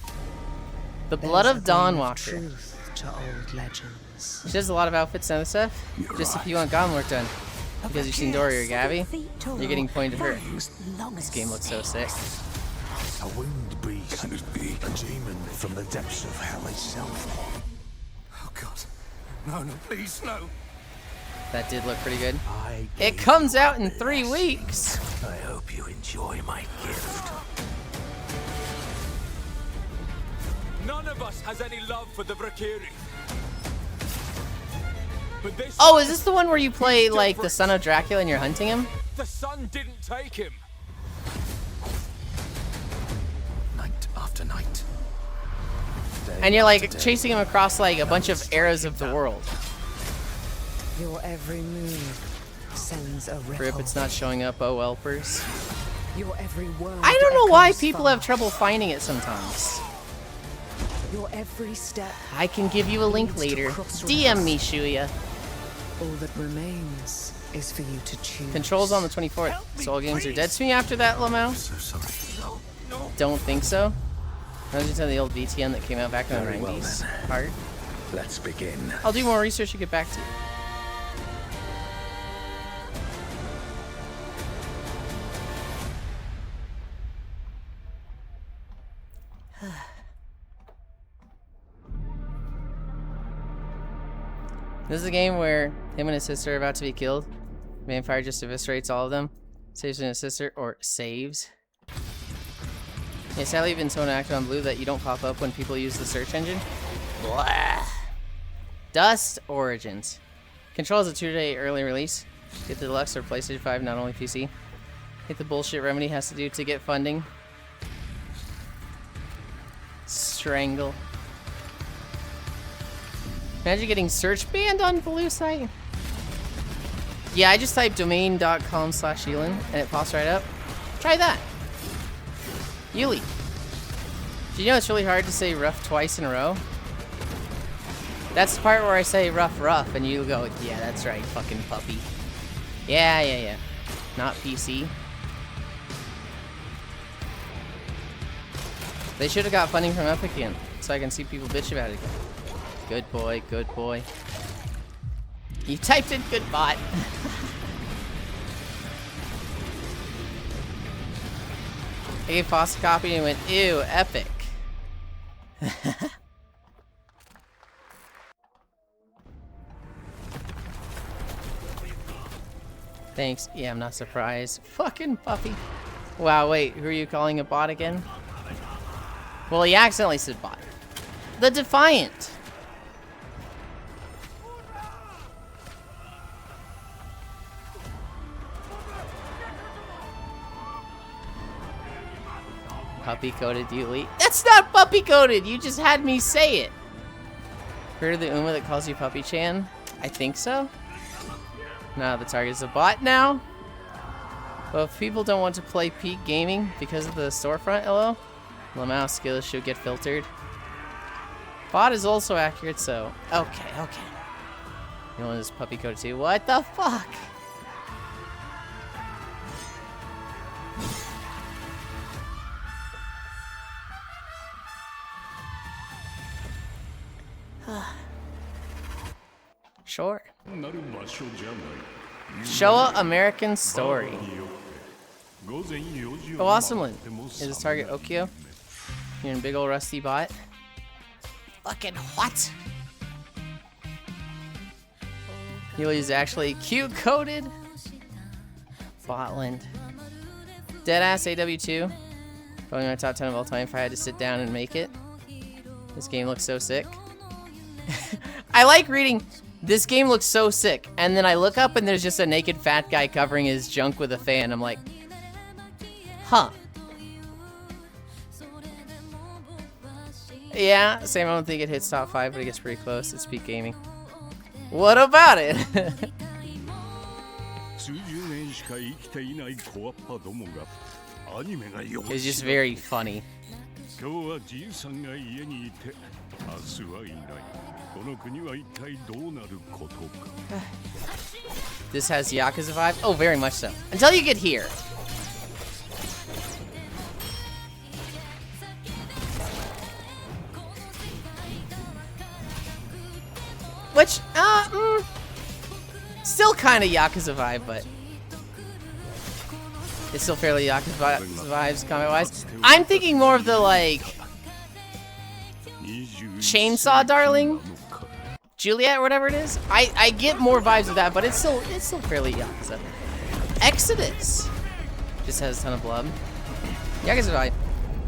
A: The Blood of Dawnwalker.
H: Truth to old legends.
A: She does a lot of outfits and other stuff. Just if you want goblin work done. Because you've seen Dory or Gabby, you're getting pointed to her. This game looks so sick.
B: A winged beast. Can it be? A demon from the depths of hell itself.
F: Oh God. No, please, no.
A: That did look pretty good. It comes out in 3 weeks.
B: I hope you enjoy my gift.
O: None of us has any love for the Valkyrie.
A: Oh, is this the one where you play like the son of Dracula and you're hunting him?
O: The sun didn't take him.
B: Night after night.
A: And you're like chasing him across like a bunch of eras of the world.
H: Your every move sends a ripple.
A: Rip, it's not showing up, oh welpers.
H: Your every word
A: I don't know why
H: echoes
A: people
H: far.
A: have trouble finding it sometimes.
H: Your every step.
A: I can give you a link later. DM me, Shuya.
H: All that remains is for you to choose.
A: Controls on the 24th. Soul games are dead to me after that, Lamau?
B: So sorry. No.
A: Don't think so. I was just on the old VTN that came out back in the
B: Very
A: 90s.
B: well, then.
A: Heart.
B: Let's begin.
A: I'll do more research and get back to you. This is a game where him and his sister are about to be killed. Vampire just eviscerates all of them. Saves his sister, or saves. Yeah, sadly you've been so inactive on Blue that you don't pop up when people use the search engine. Blah. Dust Origins. Controls a 2-day early release. Get the deluxe or PlayStation 5, not only PC. Hit the bullshit Remedy has to do to get funding. Strangle. Imagine getting search banned on Blue site. Yeah, I just typed domain.com/Yulind and it pops right up. Try that. Yuli. Do you know it's really hard to say rough twice in a row? That's the part where I say rough and you go, yeah, that's right, fucking puppy. Yeah. Not PC. They should have got funding from Epic again, so I can see people bitch about it again. Good boy, good boy. You typed in good bot. I gave Foss a copy and went, ew, epic. Thanks. Yeah, I'm not surprised. Fucking puppy. Wow, wait, who are you calling a bot again? Well, he accidentally said bot. The Defiant. Puppy coded Yuli. That's not puppy coded. You just had me say it. Heard of the Uma that calls you Puppy Chan? I think so. No, the target is a bot now. Well, if people don't want to play peak gaming because of the storefront, LO, Lamau skills should get filtered. Bot is also accurate, so okay. You want this puppy coded too? What the fuck? Sure. Showa American Story. Oh, Awesomeland. Is this target Okio? You're in big old rusty bot. Fucking what? Yuli's actually Q-coded. Botland. Deadass AW2. Probably my top 10 of all time if I had to sit down and make it. This game looks so sick. I like reading, this game looks so sick. And then I look up and there's just a naked fat guy covering his junk with a fan. I'm like, huh. Yeah, same. I don't think it hits top 5, but it gets pretty close. It's peak gaming. What about it? It's just very funny. This has Yakuza vibe? Oh, very much so. Until you get here. Which, still kind of Yakuza vibe, but it's still fairly Yakuza vibes, combat-wise. I'm thinking more of the, like, Chainsaw Darling, Juliet, or whatever it is. I get more vibes of that, but it's still fairly Yakuza. Exodus just has a ton of blood. Yakuza vibe.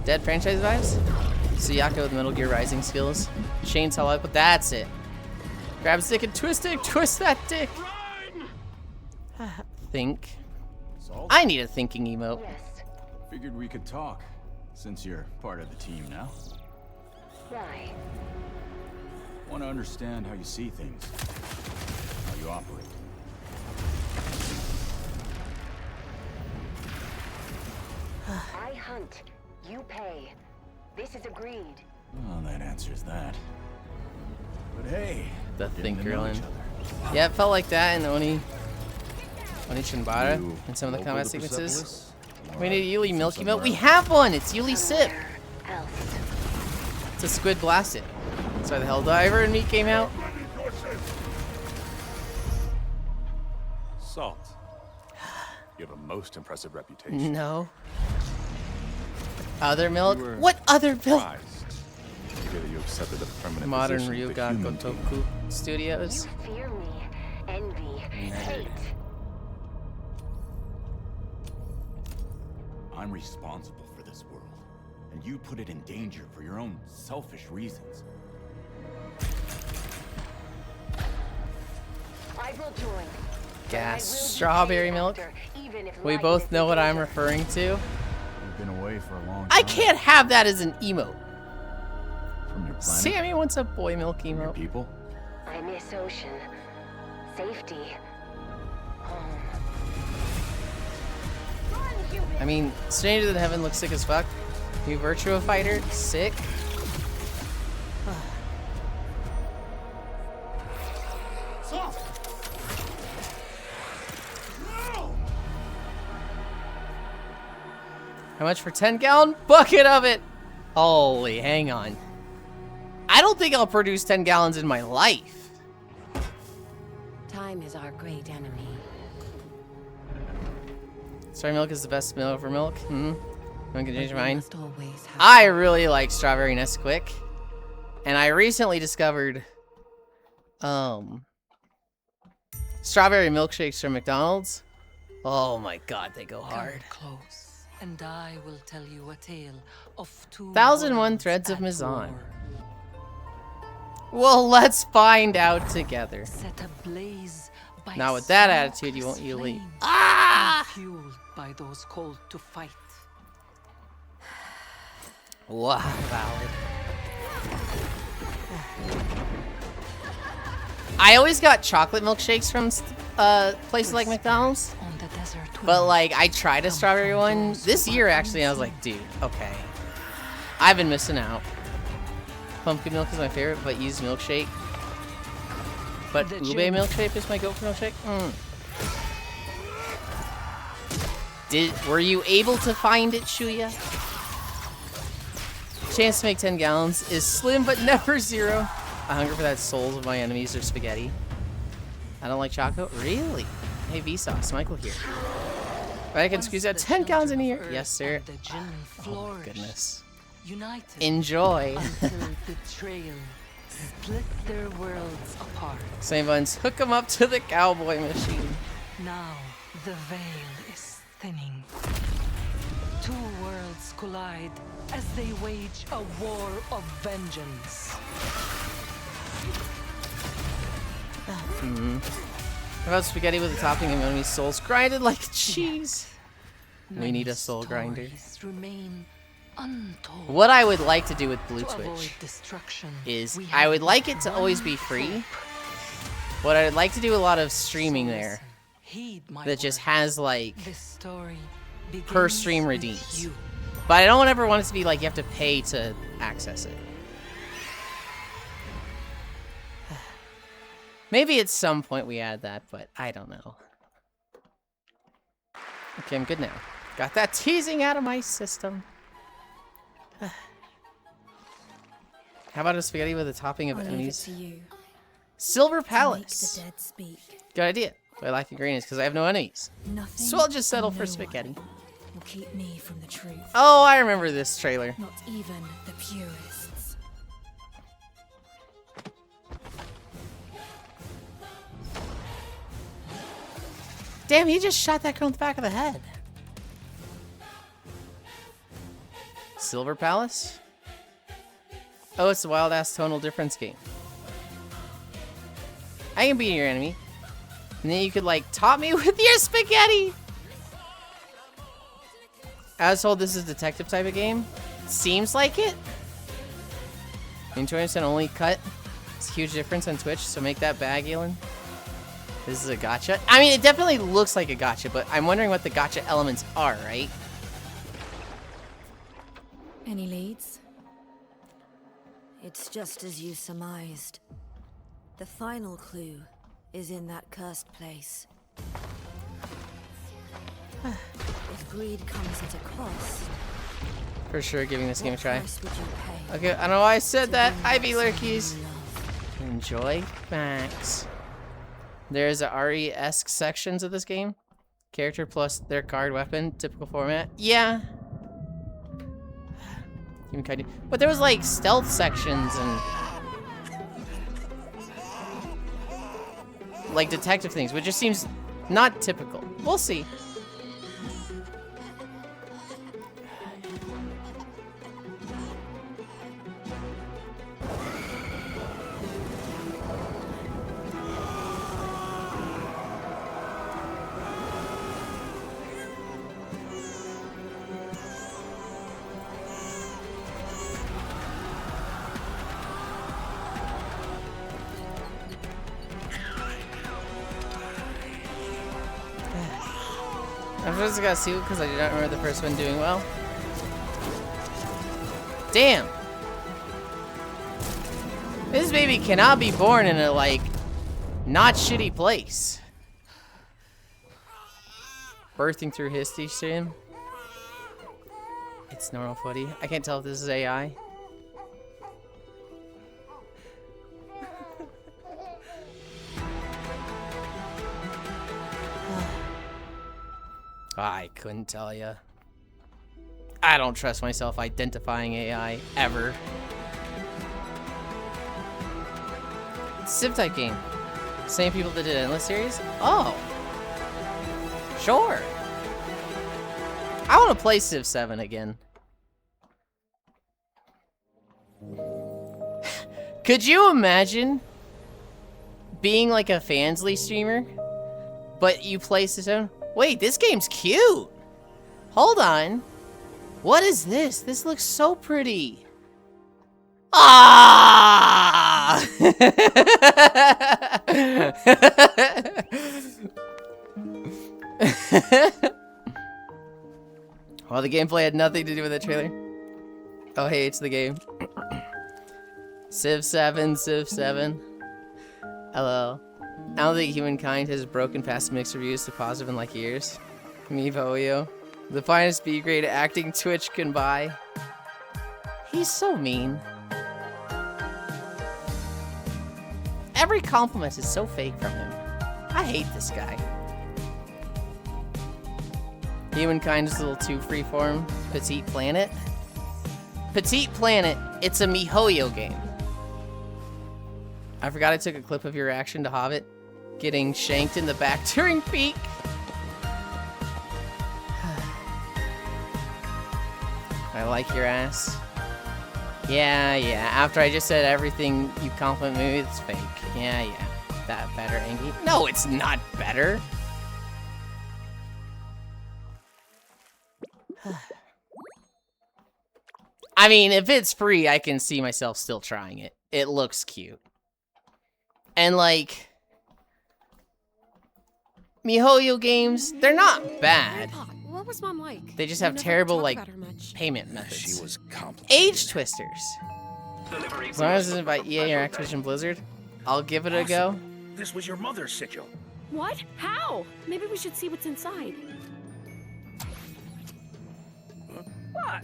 A: Dead franchise vibes. Suyako with Metal Gear Rising skills. Chainsaw output, that's it. Grab a stick and twist it, twist that dick. Think. I need a thinking emote.
Q: Figured we could talk, since you're part of the team now.
H: Why?
Q: Want to understand how you see things, how you operate.
H: I hunt, you pay. This is agreed.
Q: Well, that answers that. But hey,
A: the Thinkerland. Yeah, it felt like that in Oni Shinbara and some of the combat sequences. We need a Yuli Milky Milk. We have one! It's Yuli Sip! It's a Squid Blasted. That's why the Helldiver and me came out.
F: Salt. You have a most impressive reputation.
A: No. Other milk? What other milk?
F: You accepted the permanent
A: Modern
F: position of the
A: Ryuga
F: human
A: Gotoku Studios.
H: You fear me, envy, hate.
Q: I'm responsible for this world, and you put it in danger for your own selfish reasons.
H: I will join.
A: Gas strawberry milk. We both know what I'm referring to.
Q: You've been away for a long time.
A: I can't have that as an emote.
Q: From your planet?
A: Sammy wants a boy milk emote.
Q: Your people?
H: I miss ocean. Safety. Home.
A: I mean, Stranger Than Heaven looks sick as fuck. New Virtua Fighter, sick. How much for 10-gallon bucket of it? Holy, hang on. I don't think I'll produce 10 gallons in my life.
H: Time is our great enemy.
A: Strawberry milk is the best milk for milk. No one can change your mind. I really like strawberry Nesquik. And I recently discovered strawberry milkshakes from McDonald's. Oh my god, they go hard.
V: Come close, and I will tell you a tale of
A: 1001 Threads of Mizan. Well, let's find out together.
V: Set ablaze by
A: now with that attitude, you won't leave.
V: Fueled by those called to fight.
A: Wow, valid. I always got chocolate milkshakes from places like McDonald's. But like, I tried a strawberry one this year actually, and I was like, dude, okay. I've been missing out. Pumpkin milk is my favorite, but used milkshake. But ube milkshake is my go-for milkshake. Were you able to find it, Shuya? Chance to make 10 gallons is slim, but never zero. I hunger for that souls of my enemies or spaghetti. I don't like Choco? Really? Hey, Vsauce, Michael here. But I can squeeze out 10 gallons in here. Yes, sir. Oh, my goodness.
V: United
A: Enjoy.
V: until betrayal split their worlds apart.
A: Same buttons. Hook them up to the cowboy machine.
V: Now the veil is thinning. Two worlds collide as they wage a war of vengeance.
A: How about spaghetti with a topping of enemy souls grinded like cheese? We need a soul grinder.
V: Remain untold.
A: What I would like to do with Blue
V: To avoid
A: Twitch
V: destruction,
A: is
V: we
A: I
V: have
A: would like it to
V: one
A: always be free. But I'd like to do a lot of streaming there
V: heed my
A: that just has like
V: This story
A: per
V: begins
A: stream
V: with
A: redeems.
V: you.
A: But I don't ever want it to be like you have to pay to access it. Maybe at some point we add that, but I don't know. Okay, I'm good now. Got that teasing out of my system. How about a spaghetti with a topping of enemies? Silver Palace. Good idea. What I like in green is because I have no enemies. So I'll just settle for spaghetti.
E: Will keep me from the truth.
A: Oh, I remember this trailer.
E: Not even the purists.
A: Damn, he just shot that girl in the back of the head. Silver Palace? Oh, it's the wild ass tonal difference game. I can be your enemy. And then you could like top me with your spaghetti. I was told this is a detective type of game. Seems like it. And 20% only cut. It's a huge difference on Twitch, so make that bag, Yulind. This is a gacha. I mean, it definitely looks like a gacha, but I'm wondering what the gacha elements are, right?
E: Any leads? It's just as you surmised. The final clue is in that cursed place. If greed comes at a cost,
A: For sure, giving this game a try.
E: price would you pay?
A: Okay, I don't know why I said that. Ivy Lurkies. Enjoy Max. There's a RE-esque sections of this game. Character plus their card weapon, typical format. Yeah. Even kind of, but there was like stealth sections and like detective things, which just seems not typical. We'll see. I'm just gonna see because I do not remember the first one doing well. Damn! This baby cannot be born in a, like, not shitty place. Birthing through history stream. It's normal footy. I can't tell if this is AI. I couldn't tell ya. I don't trust myself identifying AI ever. Civ type game. Same people that did Endless series? Oh. Sure. I want to play Civ 7 again. Could you imagine being like a Fansly streamer, but you play Civ 7? Wait, this game's cute. Hold on. What is this? This looks so pretty. Ah! Well, the gameplay had nothing to do with the trailer. Oh, hey, it's the game. Civ 7, Civ 7. Hello. I don't think humankind has broken past mixed reviews to positive in like years. Me, Voyo. The finest B-grade acting Twitch can buy. He's so mean. Every compliment is so fake from him. I hate this guy. Humankind is a little too freeform. Petite Planet. Petite Planet. It's a MiHoYo game. I forgot I took a clip of your reaction to Hobbit getting shanked in the back during peak. I like your ass. Yeah. After I just said everything you compliment me with is fake. Yeah. That better, Angie? No, it's not better. I mean, if it's free, I can see myself still trying it. It looks cute. And like, MiHoYo games, they're not bad.
R: What was Mom like?
A: They just have terrible, like, payment methods.
K: She was complicated.
A: Age Twisters. As long as it's by EA or Activision Blizzard, I'll give it a go.
K: This was your mother's sigil.
L: What? How? Maybe we should see what's inside.
K: What?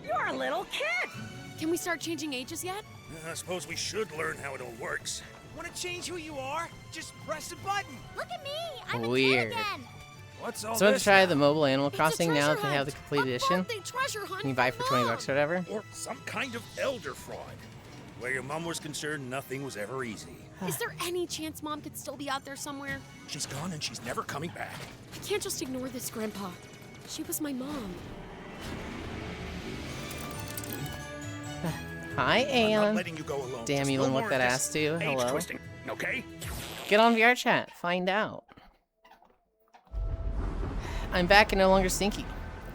R: You're a little kid! Can we start changing ages yet?
K: I suppose we should learn how it all works.
S: Want to change who you are? Just press a button.
C: Look at me! I'm a
A: Weird.
C: kid again.
K: What's all
A: So I'm
K: this?
A: to try the mobile Animal Crossing now
R: treasure
A: that they have the complete edition.
R: Treasure hunt.
A: You can buy it for 20 bucks or whatever.
K: Or some kind of elder fraud. Where your mom was concerned, nothing was ever easy.
R: Is there any chance Mom could still be out there somewhere?
K: She's gone and she's never coming back.
R: I can't just ignore this, Grandpa. She was my mom.
A: Hi,
K: I'm not
A: Aeon.
K: letting you go alone.
A: Damn,
K: Just
A: you
K: no
A: and what
K: more
A: that
K: of
A: ass
K: this
A: do.
K: age
A: Hello.
K: twisting, okay?
A: Get on VR chat. Find out. I'm back and no longer stinky.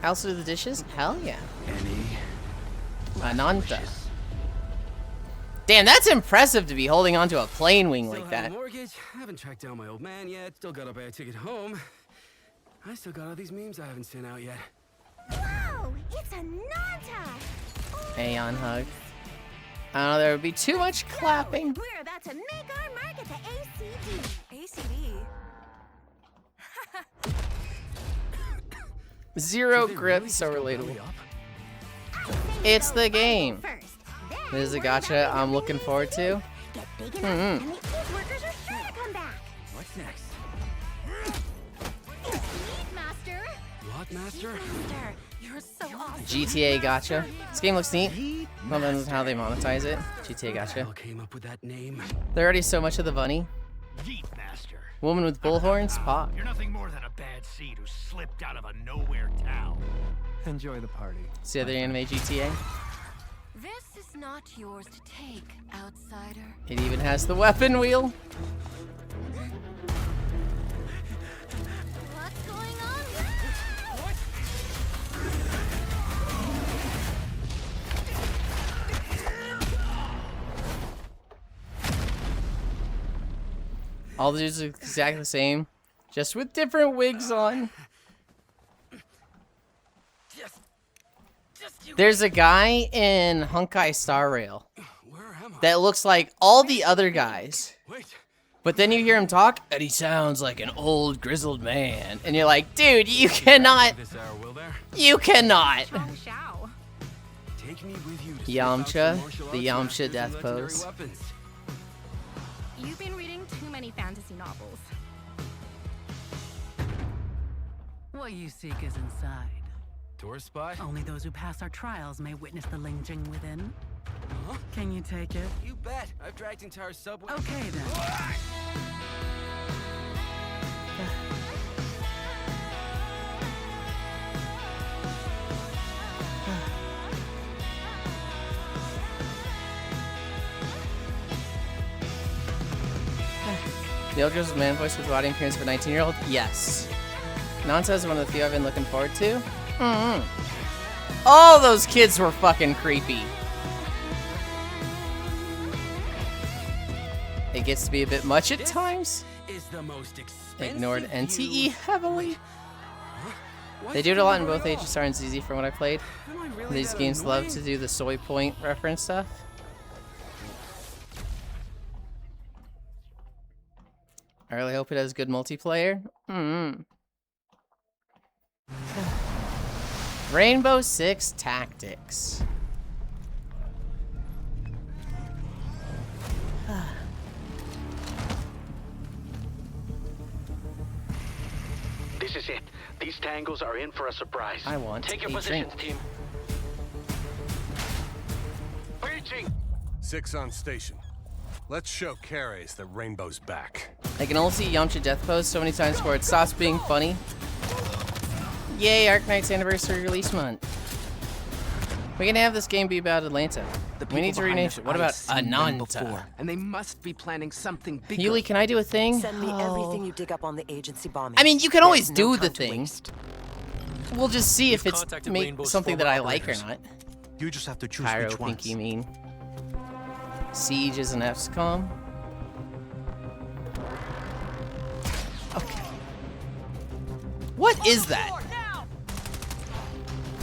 A: I also do the dishes? Hell yeah. Ananta. Damn, that's impressive to be holding onto a plane wing like that.
T: Mortgage. Haven't tracked down my old man yet. Still gotta buy a ticket home. I still got all these memes I haven't sent out yet.
C: Whoa! It's a Nanta!
A: Aeon hug. I don't know, there would be too much clapping.
C: We're about to make our mark at the ACD.
A: Zero grip, so relatable. It's the game. This is a gacha I'm looking forward to.
C: What's
T: next?
C: Master.
T: What, Master?
C: You're so awesome.
A: GTA gacha. This game looks neat. Well, then how they monetize it. GTA gacha.
T: Came up with that name.
A: They're already so much of the bunny.
K: Yeet, Master.
A: Woman with bullhorns, pop.
K: You're nothing more than a bad seed who slipped out of a nowhere town.
T: Enjoy the party.
A: See other anime GTA?
C: This is not yours to take, outsider.
A: It even has the weapon wheel.
C: What's going on?
A: All the dudes are exactly the same, just with different wigs on. There's a guy in Honkai Star Rail that looks like all the other guys. But then you hear him talk, and he sounds like an old, grizzled man. And you're like, dude, you cannot. You cannot. Yamcha, the Yamcha death pose.
I: You've been reading too many fantasy novels.
V: What you seek is inside.
T: Tourist spot?
V: Only those who pass our trials may witness the Lingjing within. Huh? Can you take it?
T: You bet. I've dragged entire subway.
V: Okay then.
A: The old girl's man voice with body appearance for a 19-year-old? Yes. Nansa is one of the few I've been looking forward to. All those kids were fucking creepy. It gets to be a bit much at times.
T: Is the most
A: Ignored NTE heavily. They do it a lot in both Aegis and ZZ from what I played. These games love to do the soy point reference stuff. I really hope it has good multiplayer. Rainbow Six Tactics.
J: This is it. These tangles are in for a surprise.
A: I want
J: Take your
A: a
J: positions,
A: drink.
J: team. Breaching.
P: 6 on station. Let's show Cares that Rainbow's back.
A: I can only see Yamcha death pose so many times before it stops being funny. Yay, Arknight's anniversary release month. We can have this game be about Atlanta. We need to rename it. What about Ananta?
U: And they must be planning something bigger.
A: Yuli, can I do a thing?
X: Send me everything you dig up on the agency bombing.
A: I mean, you can always
X: There's
A: do
X: no
A: the
X: time to
A: thing.
X: waste.
A: We'll just see if it's
Y: contacted
A: make
Y: Rainbow's
A: something that
Y: former
A: I like or
Y: operators.
A: not.
Y: You just have to choose
A: Pyro,
Y: which ones.
A: Pinky, mean. Siege is an XCOM. Okay. What is that?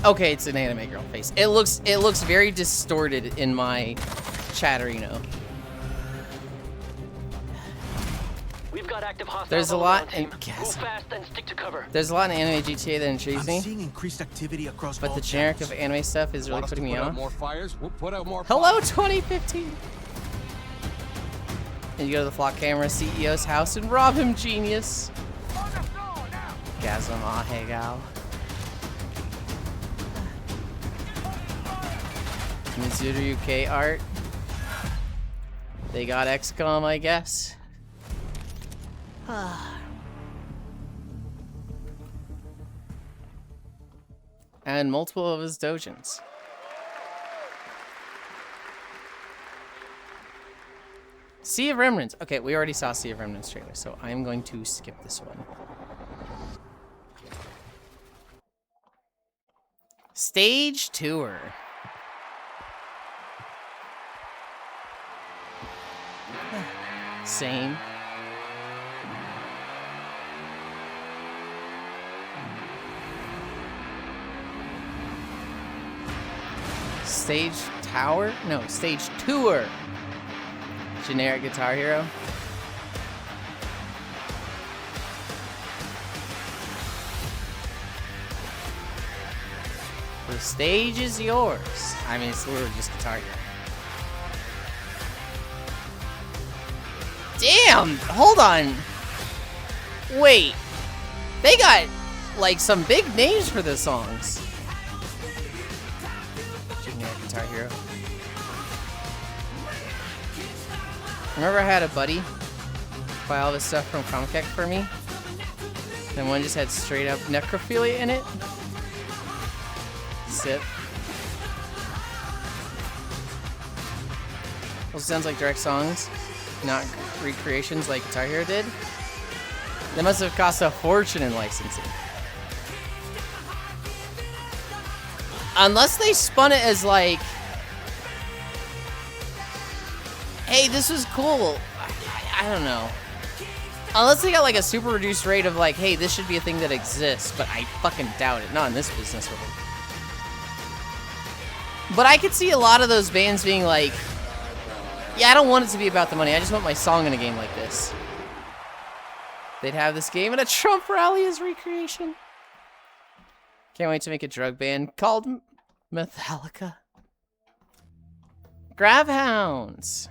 A: Okay, it's an anime girl face. It looks very distorted in my chatterino.
J: We've got active hostiles.
A: There's a
J: all
A: lot
J: around,
A: in
J: team. Move fast and stick to cover.
A: There's a lot in anime GTA that intrigues me,
Y: Seeing increased activity across
A: but
Y: all
A: the generic
Y: channels.
A: of anime stuff is really
P: Want us to
A: putting me
P: put out
A: off.
P: more fires? We'll put out more
A: Hello,
P: fires.
A: 2015. And you go to the Flock Camera CEO's house and rob him, genius. Gasm Ahegao. Mizuru UK art. They got XCOM, I guess. And multiple of his dojins. Sea of Remnants. Okay, we already saw Sea of Remnants trailer, so I'm going to skip this one. Stage tour. Same. Stage tower? No, stage tour. Generic Guitar Hero. The stage is yours. I mean, it's literally just Guitar Hero. Damn! Hold on. Wait. They got, like, some big names for the songs. Generic Guitar Hero. Remember I had a buddy buy all this stuff from Comic Ec for me? And one just had straight up necrophilia in it? Sip. Those sounds like direct songs, not recreations like Guitar Hero did. They must have cost a fortune in licensing. Unless they spun it as like, hey, this was cool. I don't know. Unless they got like a super reduced rate of like, hey, this should be a thing that exists, but I fucking doubt it. Not in this business world. But I could see a lot of those bands being like, yeah, I don't want it to be about the money. I just want my song in a game like this. They'd have this game in a Trump rally as recreation. Can't wait to make a drug band called Metallica. Grab Hounds.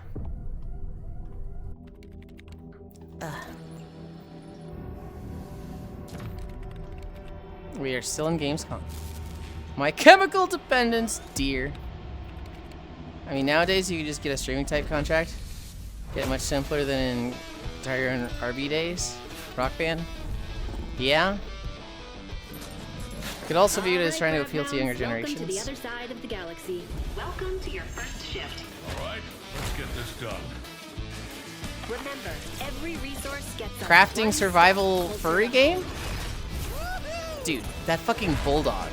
A: We are still in Gamescom. My chemical dependence, dear. I mean, nowadays you can just get a streaming type contract. Get much simpler than in Guitar Hero and RB days. Rock Band. Yeah. Could also be viewed as trying to appeal to younger generations.
Z: Welcome to the other side of the galaxy. Welcome to your first shift.
F: All right, let's get this done.
Z: Remember, every resource gets a
A: Crafting survival furry game? Dude, that fucking bulldog.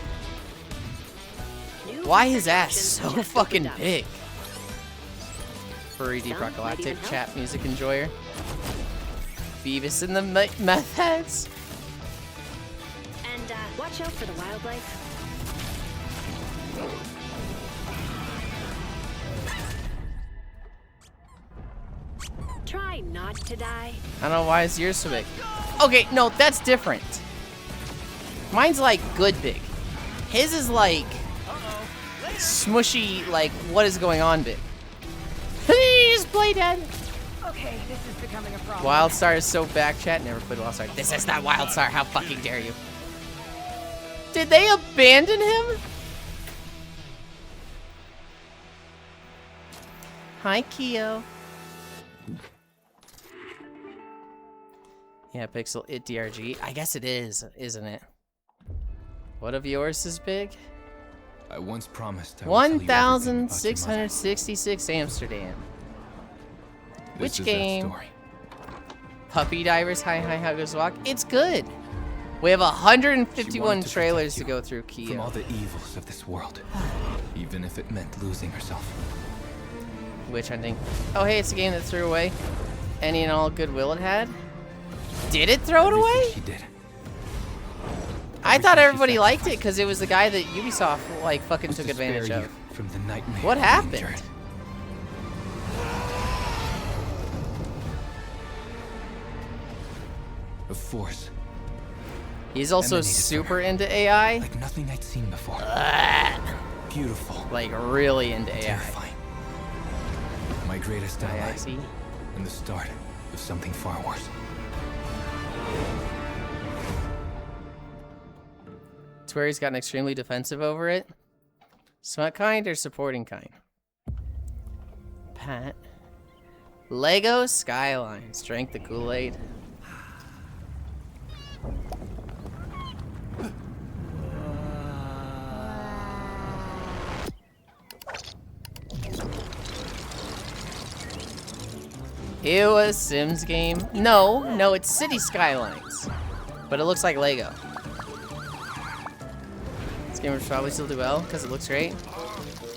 A: Why his ass so fucking big? Furry Deep Rock Galactic chat music enjoyer. Beavis and the meth heads.
Z: And watch out for the wildlife. Try not to die.
A: I don't know why is yours so big. Okay, no, that's different. Mine's like good big. His is like smushy, like what is going on big. Please play dead.
D: Okay, this is becoming a problem.
A: WildStar is so back, chat. Never played WildStar. This is not WildStar. How fucking dare you? Did they abandon him? Hi, Keo. Yeah, Pixel It DRG. I guess it is, isn't it? What of yours is big?
G: I once promised I would tell you everything about your mother.
A: 1,666 Amsterdam.
G: This
A: Which
G: is
A: game?
G: that story.
A: Puppy Divers, Hi Hi How Goes Walk. It's good. We have 151 trailers to go through, Keo.
G: From all the evils of this world, even if it meant losing herself.
A: Witch hunting. Oh, hey, it's a game that threw away any and all goodwill it had. Did it throw it away?
G: She did.
A: I thought everybody liked it because it was the guy that Ubisoft like fucking took advantage of.
G: From the nightmare
A: What happened?
G: A force.
A: He's also super into AI.
G: Like nothing I'd seen before. Beautiful.
A: Like really into AI.
G: Terrifying. My greatest ally. And the start of something far worse.
A: It's where he's gotten extremely defensive over it. Smut kind or supporting kind? Pat. Lego Skylines. Drank the Kool-Aid. Ew, a Sims game? No, it's City Skylines. But it looks like Lego. This game would probably still do well, because it looks great.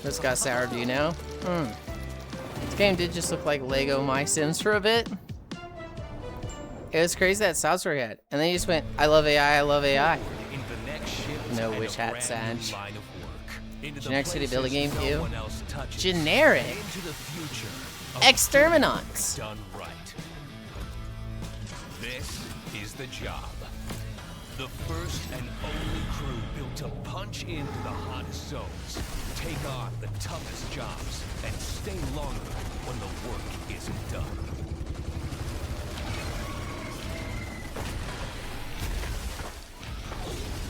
A: This got sour review now. This game did just look like Lego My Sims for a bit. It was crazy that sound story had. And then you just went, I love AI, I love AI. No witch hat Sag. Generic city building game, ew. Generic. Exterminants.
M: Done right. This is the job. The first and only crew built to punch into the hottest zones, take on the toughest jobs, and stay longer when the work isn't done.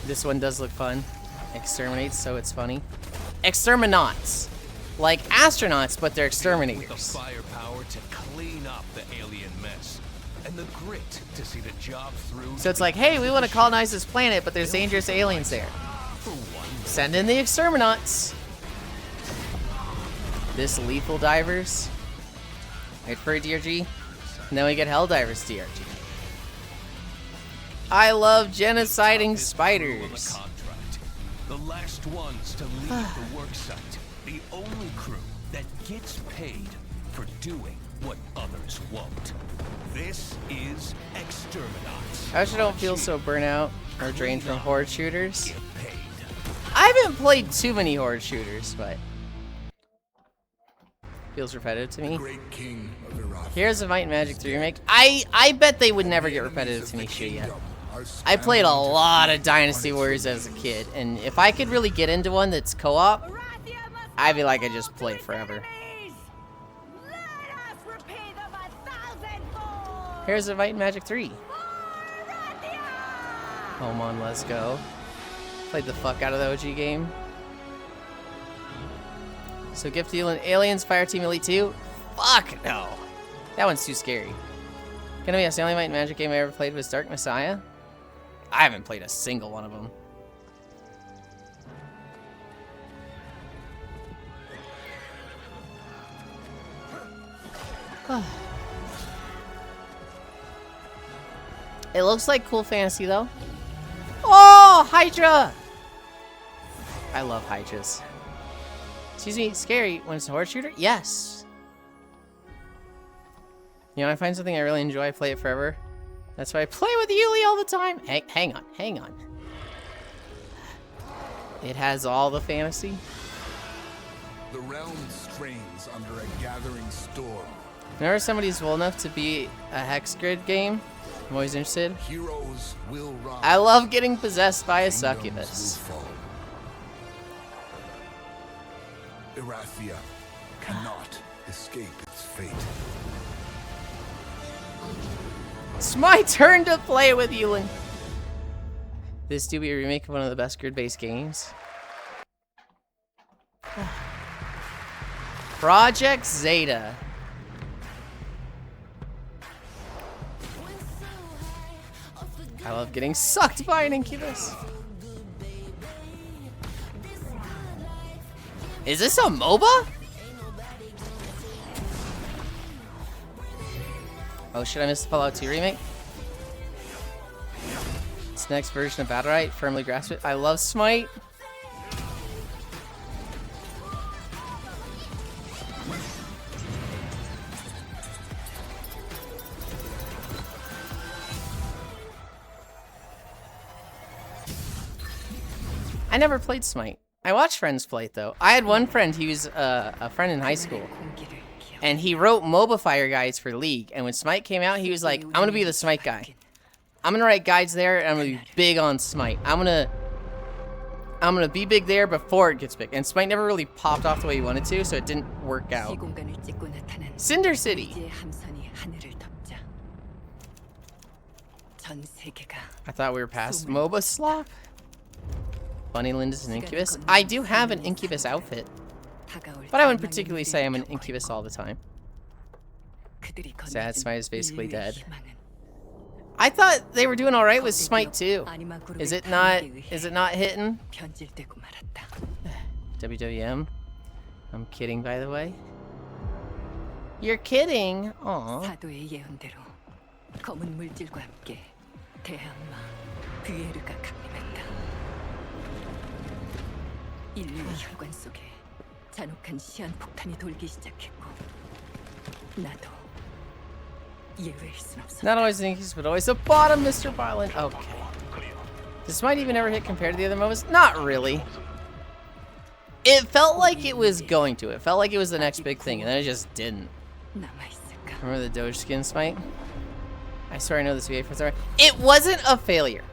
A: This one does look fun. Exterminates, so it's funny. Exterminants. Like astronauts, but they're exterminators.
M: With the firepower to clean up the alien mess, and the grit to see the job through.
A: So it's like, hey, we want to colonize this planet, but there's dangerous aliens there. Send in the exterminants. This lethal divers. Wait for a DRG. And then we get hell divers DRG. I love genociding spiders.
M: The last ones to leave the work site. The only crew that gets paid for doing what others won't. This is Exterminants.
A: I actually don't feel so burnout or drained from horde shooters. I haven't played too many horde shooters, but feels repetitive to me. Here's a Might and Magic 3 remake. I bet they would never get repetitive to me shit yet. I played a lot of Dynasty Warriors as a kid, and if I could really get into one that's co-op, I feel like I just play forever. Here's a Might and Magic 3. Come on, let's go. Played the fuck out of the OG game. So Gift Yulind, Aliens, Fireteam Elite 2? Fuck no. That one's too scary. Gonna be the only Might and Magic game I ever played was Dark Messiah. I haven't played a single one of them. It looks like cool fantasy though. Oh, Hydra! I love Hydras. Excuse me, scary when it's a horde shooter? Yes. You know, I find something I really enjoy, I play it forever. That's why I play with Yuli all the time. Hang on. It has all the fantasy.
B: The realm strains under a gathering storm.
A: Whenever somebody's well enough to be a hex grid game, I'm always interested.
B: Heroes will rise.
A: I love getting possessed by a succubus.
B: Erathia cannot escape its fate.
A: It's my turn to play with Yulind. This do be a remake of one of the best grid-based games. Project Zeta. I love getting sucked by an incubus. Is this a MOBA? Oh shit, I missed the Fallout 2 remake. This next version of Battlerite, firmly grasp it. I love Smite. I never played Smite. I watched friends play it though. I had one friend, he was a friend in high school. And he wrote MOBA Fire guides for League. And when Smite came out, he was like, I'm gonna be the Smite guy. I'm gonna write guides there, and I'm gonna be big on Smite. I'm gonna be big there before it gets big. And Smite never really popped off the way he wanted to, so it didn't work out. Cinder City. I thought we were past MOBA slop. Bunny Lind is an incubus. I do have an incubus outfit, but I wouldn't particularly say I'm an incubus all the time. Sad Smite is basically dead. I thought they were doing all right with Smite 2. Is it not hitting? WWM. I'm kidding, by the way. You're kidding. Aw.
C: 인류의 혈관 속에 잔혹한 시한폭탄이 돌기 시작했고 나도 예외일 순 없어.
A: Not always an incubus, but always a bottom, Mr. Violent. Okay. Does Smite even ever hit compared to the other MOBAs? Not really. It felt like it was going to. It felt like it was the next big thing, and then it just didn't. Remember the Doge skin Smite? I swear I know this VA for sorry. It wasn't a failure.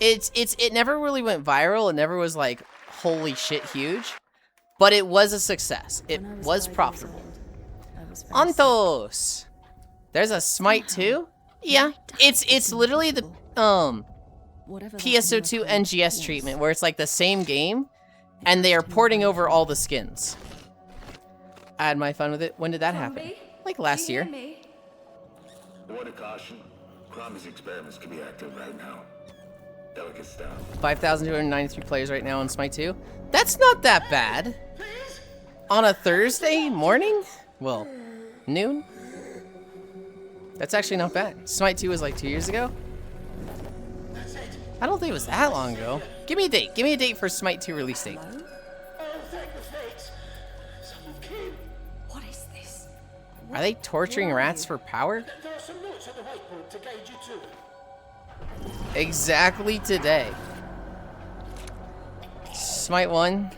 A: It never really went viral. It never was like holy shit huge, but it was a success. It was profitable. Anthos. There's a Smite 2? Yeah. It's literally the PSO2 NGS treatment where it's like the same game and they are porting over all the skins. I had my fun with it. When did that happen? Like last year.
F: Word of caution. Cromie's experiments can be active right now. Delicate stuff.
A: 5,293 players right now on Smite 2. That's not that bad. On a Thursday morning? Well, noon? That's actually not bad. Smite 2 was like 2 years ago. I don't think it was that long ago. Give me a date. Give me a date for Smite 2 release date.
C: What is this?
A: Are they torturing rats for power?
B: There are some notes on the whiteboard to guide you to it.
A: Exactly today. Smite 1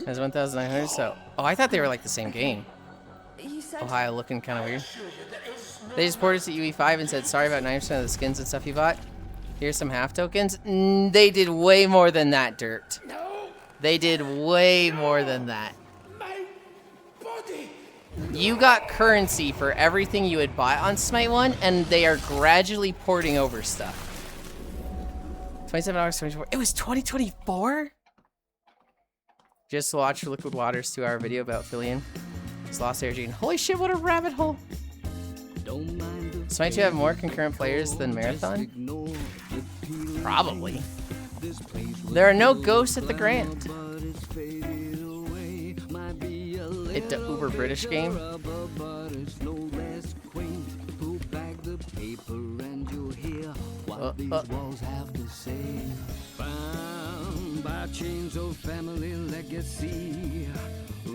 A: has 1,900, so... Oh, I thought they were like the same game. Ohio looking kind of weird. They just ported it to UE5 and said, sorry about 9% of the skins and stuff you bought. Here's some half tokens. They did way more than that, Dirt. They did way more than that. You got currency for everything you had bought on Smite 1, and they are gradually porting over stuff. $27, 24. It was 2024? Just watched Liquid Water's 2-hour video about Fillion. It's lost energy. And holy shit, what a rabbit hole. Smite 2 have more concurrent players than Marathon? Probably. There are no ghosts at the Grand. It's the uber British game.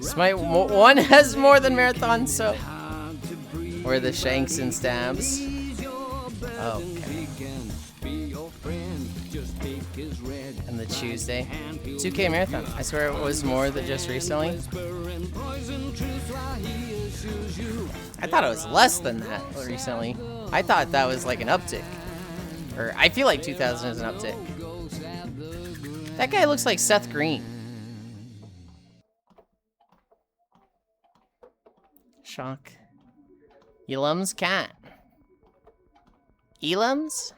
A: Smite 1 has more than Marathon, so... Or the Shanks and Stabs. Oh, okay. And the Tuesday. 2K Marathon. I swear it was more than just recently. I thought it was less than that recently. I thought that was like an uptick. Or I feel like 2000 is an uptick. That guy looks like Seth Green. Shock. Yulum's cat. Elams?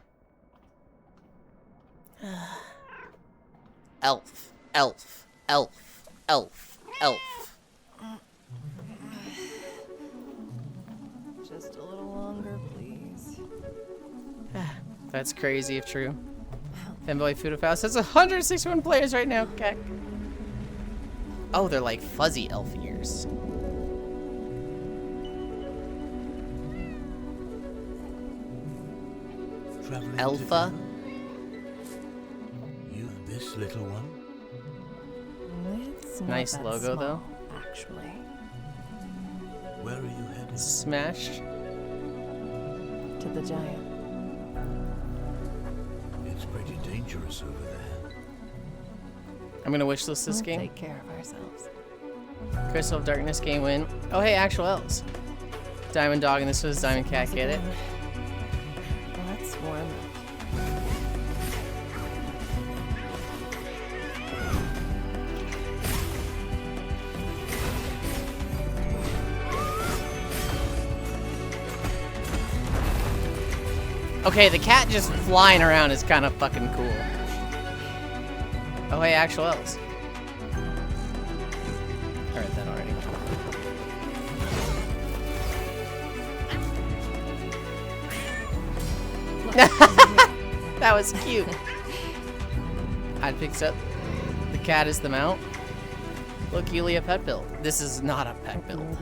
A: Elf. Elf. Elf. Elf. Elf.
D: Just a little longer, please.
A: That's crazy if true. Fanboy Food of House has 161 players right now, Keck. Oh, they're like fuzzy elf ears. Alpha.
B: You this little one?
D: It's not
A: Nice
D: that
A: logo,
D: small,
A: though.
D: actually.
B: Where are you headed?
A: Smashed.
D: To the giant.
B: It's pretty dangerous over there.
A: I'm gonna wish list this
D: We'll
A: game.
D: take care of ourselves.
A: Crystal of Darkness game win. Oh, hey, actual elves. Diamond Dog, and this was Diamond Cat. Get it?
D: Let's warm up.
A: Okay, the cat just flying around is kind of fucking cool. Oh, hey, actual elves. I read that already. That was cute. I'd picks up. The cat is the mount. Look, Yulia pet build. This is not a pet build.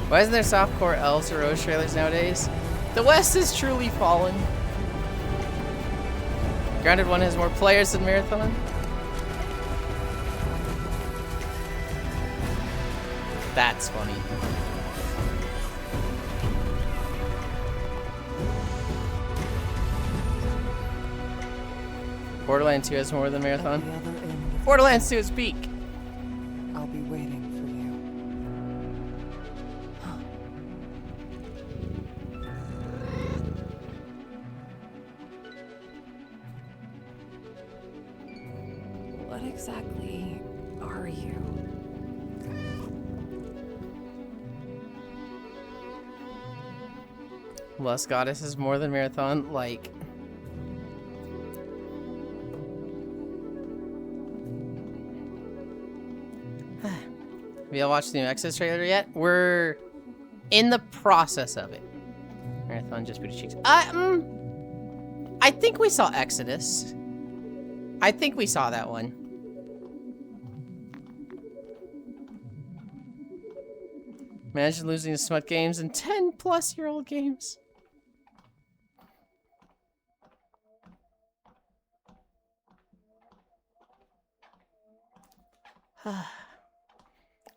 A: Why isn't there softcore elves or rose trailers nowadays? The West is truly fallen. Grounded 1 has more players than Marathon. That's funny. Borderlands 2 has more than Marathon. Borderlands 2 is peak.
D: I'll be waiting for you. What exactly are you?
A: Lust Goddess is more than Marathon. Like, have y'all watched the new Exodus trailer yet? We're in the process of it. Marathon just booty cheeks. I think we saw Exodus. I think we saw that one. Imagine losing to smut games and 10-plus-year-old games.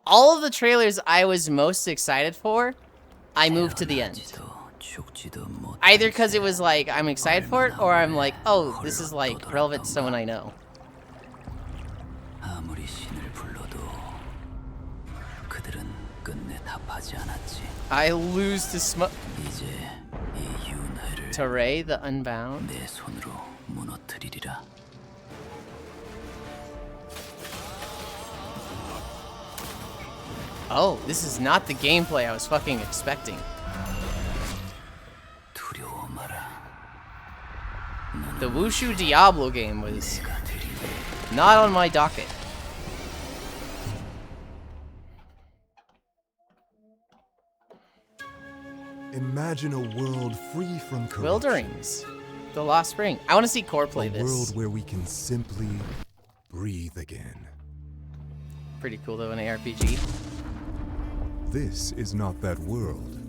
A: All of the trailers I was most excited for, I moved to the end. Either because it was like, I'm excited for it, or I'm like, oh, this is like relevant to someone I know. I lose to to Ray, the Unbound. Oh, this is not the gameplay I was fucking expecting. The Wushu Diablo game was not on my docket.
H: Imagine a world free from corruption.
A: Wilderings. The Lost Spring. I want to see Core play this.
H: A world where we can simply breathe again.
A: Pretty cool though, an ARPG.
H: This is not that world.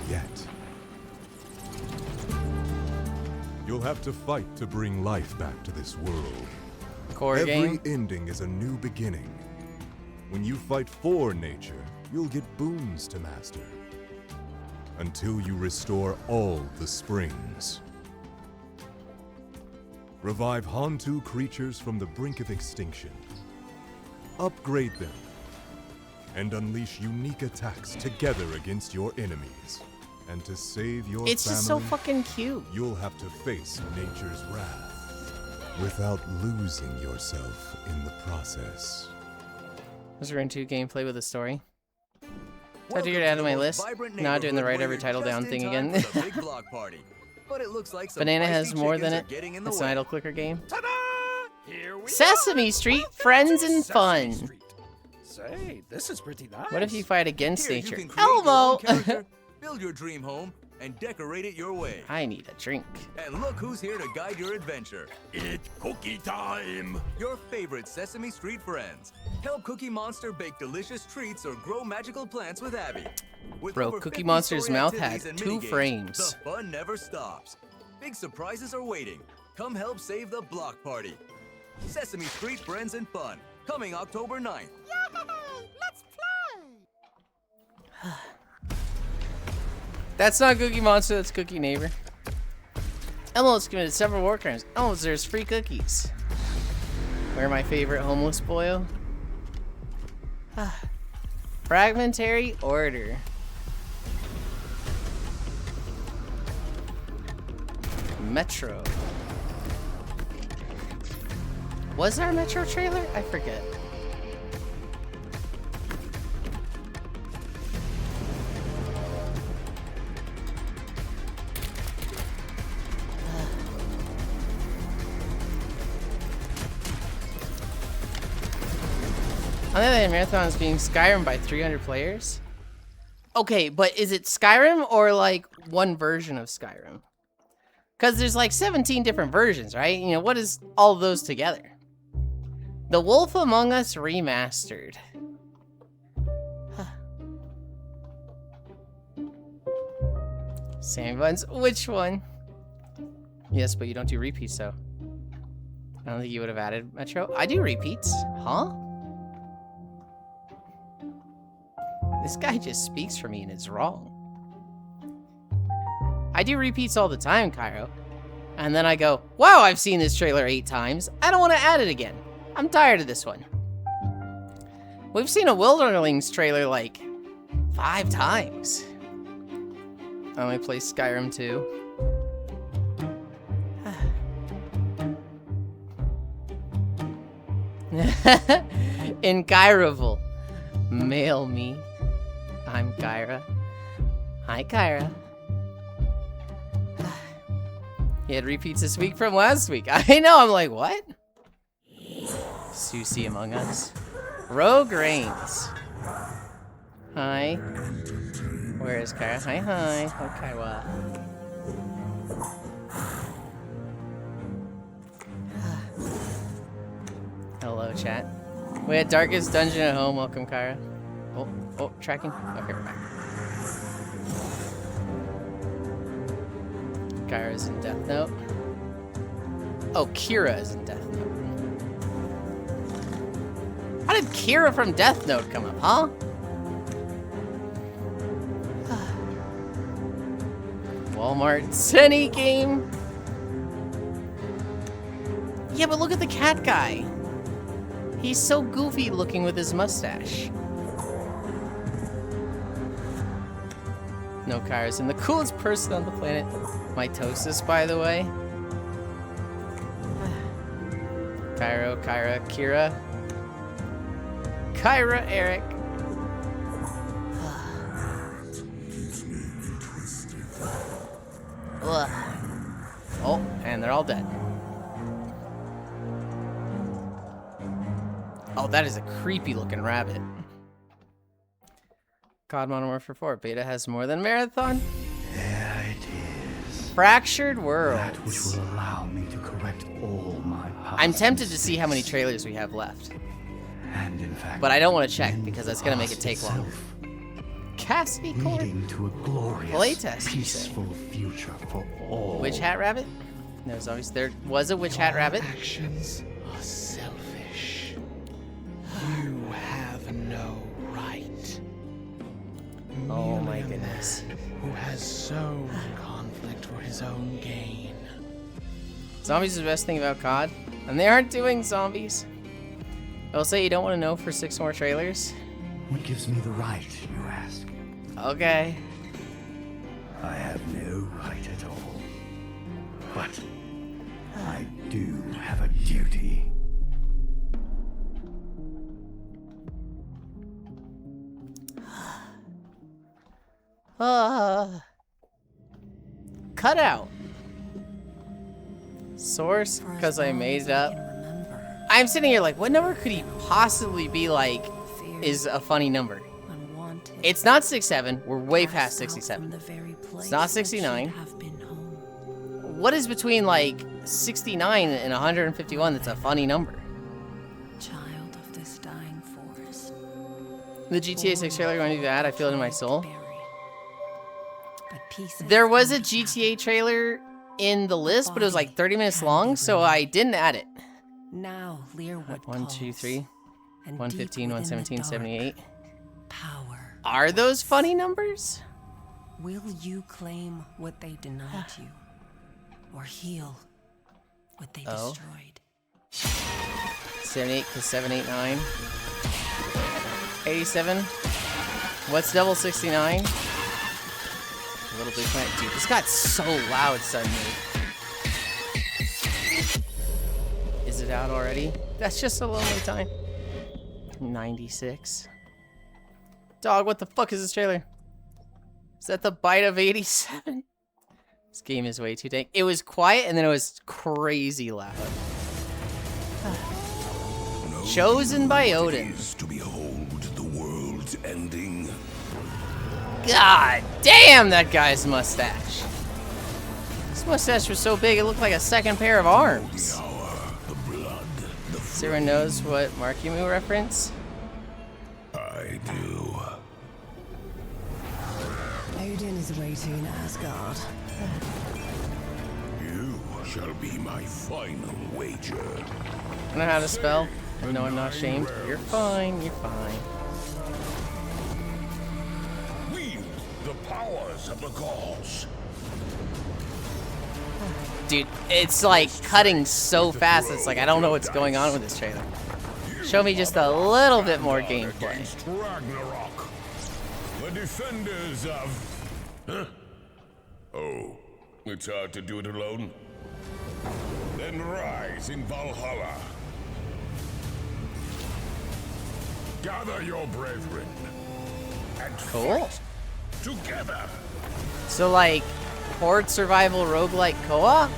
H: Yet. You'll have to fight to bring life back to this world.
A: Core game.
H: Every ending is a new beginning. When you fight for nature, you'll get boons to master. Until you restore all the springs. Revive Hantu creatures from the brink of extinction. Upgrade them. And unleash unique attacks together against your enemies. And to save your
A: It's
H: family,
A: just so fucking cute.
H: You'll have to face nature's wrath. without losing yourself in the process.
A: This is Rune 2 gameplay with a story. So I figured it out of my list. Not doing the right every title down thing again. Banana has more than it. It's an idle clicker game. Sesame Street, friends and fun.
K: Say, this is pretty nice.
A: What if you fight against
E: Here,
A: nature?
E: you can create your own
A: Elmo!
E: character, build your dream home, and decorate it your way.
A: I need a drink.
E: And look who's here to guide your adventure. It's cookie time! Your favorite Sesame Street friends. Help Cookie Monster bake delicious treats or grow magical plants with Abby. With
A: Bro,
E: over
A: Cookie
E: 50
A: Monster's
E: story
A: mouth
E: activities
A: had
E: and
A: 2
E: minigames,
A: frames.
E: The fun never stops. Big surprises are waiting. Come help save the block party. Sesame Street Friends and Fun, coming October 9th.
C: Yay! Let's play!
A: That's not Cookie Monster, that's Cookie Neighbor. Elmo has committed several war crimes. Oh, there's free cookies. Where my favorite homeless boyo? Fragmentary Order. Metro. Was there a Metro trailer? I forget. On the other hand, Marathon is being Skyrim by 300 players. Okay, but is it Skyrim or like one version of Skyrim? Because there's like 17 different versions, right? You know, what is all of those together? The Wolf Among Us Remastered. Sammy Buns, which one? Yes, but you don't do repeats, though. I don't think you would have added Metro. I do repeats. Huh? This guy just speaks for me and it's wrong. I do repeats all the time, Cairo. And then I go, wow, I've seen this trailer 8 times. I don't want to add it again. I'm tired of this one. We've seen a Wilderlings trailer like 5 times. I only play Skyrim 2. In Kyraville. Mail me. I'm Kyra. Hi, Kyra. He had repeats this week from last week. I know, I'm like, what? Susie Among Us. Rogue Reigns. Hi. Where is Kyra? Hi. Okay, well. Hello, chat. We had Darkest Dungeon at Home. Welcome, Kyra. Oh, tracking. Okay, we're back. Kyra's in Death Note. Oh, Kira is in Death Note. How did Kira from Death Note come up, huh? Walmart Sunny game. Yeah, but look at the cat guy. He's so goofy looking with his mustache. No, Kyra's in the coolest person on the planet. Mitosis, by the way. Kyra, Kira. Kyra, Eric. Oh, and they're all dead. Oh, that is a creepy looking rabbit. COD Modern Warfare 4 beta has more than Marathon.
B: There it is.
A: Fractured Worlds.
B: That which will allow me to correct all my past
A: I'm tempted to see how many trailers we have left.
B: And in fact,
A: but I don't want to check because that's going to make it take long. Cassidy Cord.
B: Leading to a glorious,
A: playtest,
B: peaceful future for all.
A: Witch Hat Rabbit? There was a Witch Hat Rabbit.
K: Actions are selfish. You have no right.
A: Oh my goodness.
K: Who has sown conflict for his own gain.
A: Zombies is the best thing about COD, and they aren't doing zombies. I'll say you don't want to know for 6 more trailers.
B: What gives me the right, you ask?
A: Okay.
B: I have no right at all. But I do have a duty.
A: Cut out. Source, because I made it up. I'm sitting here like, what number could he possibly be like is a funny number? It's not 67. We're way past 67. It's not 69. What is between like 69 and 151 that's a funny number?
X: Child of this dying forest.
A: The GTA 6 trailer going to be bad. I feel it in my soul. There was a GTA trailer in the list, but it was like 30 minutes long, so I didn't add it.
X: Now Learwood
A: 1, 2, 3,
X: and
A: 115,
X: deep within
A: 117,
X: the dark,
A: 78.
X: Power.
A: Are those funny numbers?
X: Will you claim what they denied you? Or heal what they destroyed?
A: 78 because 789. 87. What's double 69? Little Big Planet. Dude, this got so loud suddenly. Is it out already? That's just a lonely time. 96. Dog, what the fuck is this trailer? Is that the bite of 87? This game is way too dank. It was quiet and then it was crazy loud. Chosen by Odin.
B: To behold the world's ending.
A: God damn, that guy's mustache. His mustache was so big it looked like a second pair of arms. Sarah knows what Markimu reference?
B: I do.
X: Odin is waiting in Asgard.
B: You shall be my final wager.
A: I know how to spell. No, I'm not ashamed. You're fine, you're fine.
B: Wield the powers of the gods.
A: Dude, it's like cutting so fast, it's like I don't know what's going on with this trailer. Show me just a little bit more gameplay.
B: Ragnarok. The defenders of... Huh? Oh, it's hard to do it alone. Then rise in Valhalla. Gather your brethren. And
A: cool.
B: fight together.
A: So like, horde survival roguelike co-op?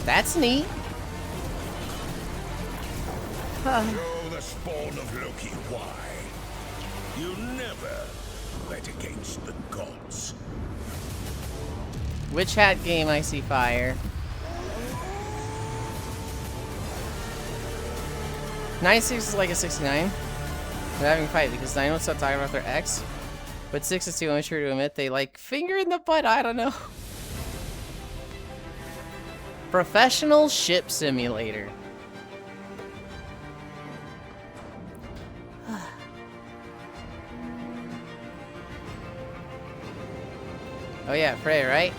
A: That's neat.
B: Show the spawn of Loki why. You never fight against the gods.
A: Witch Hat game, I see fire. 96 is like a 69. We're having a fight because 9 won't stop talking about their ex. But 6 is too immature to admit they like finger in the butt, I don't know. Professional Ship Simulator. Oh yeah, Frey, right?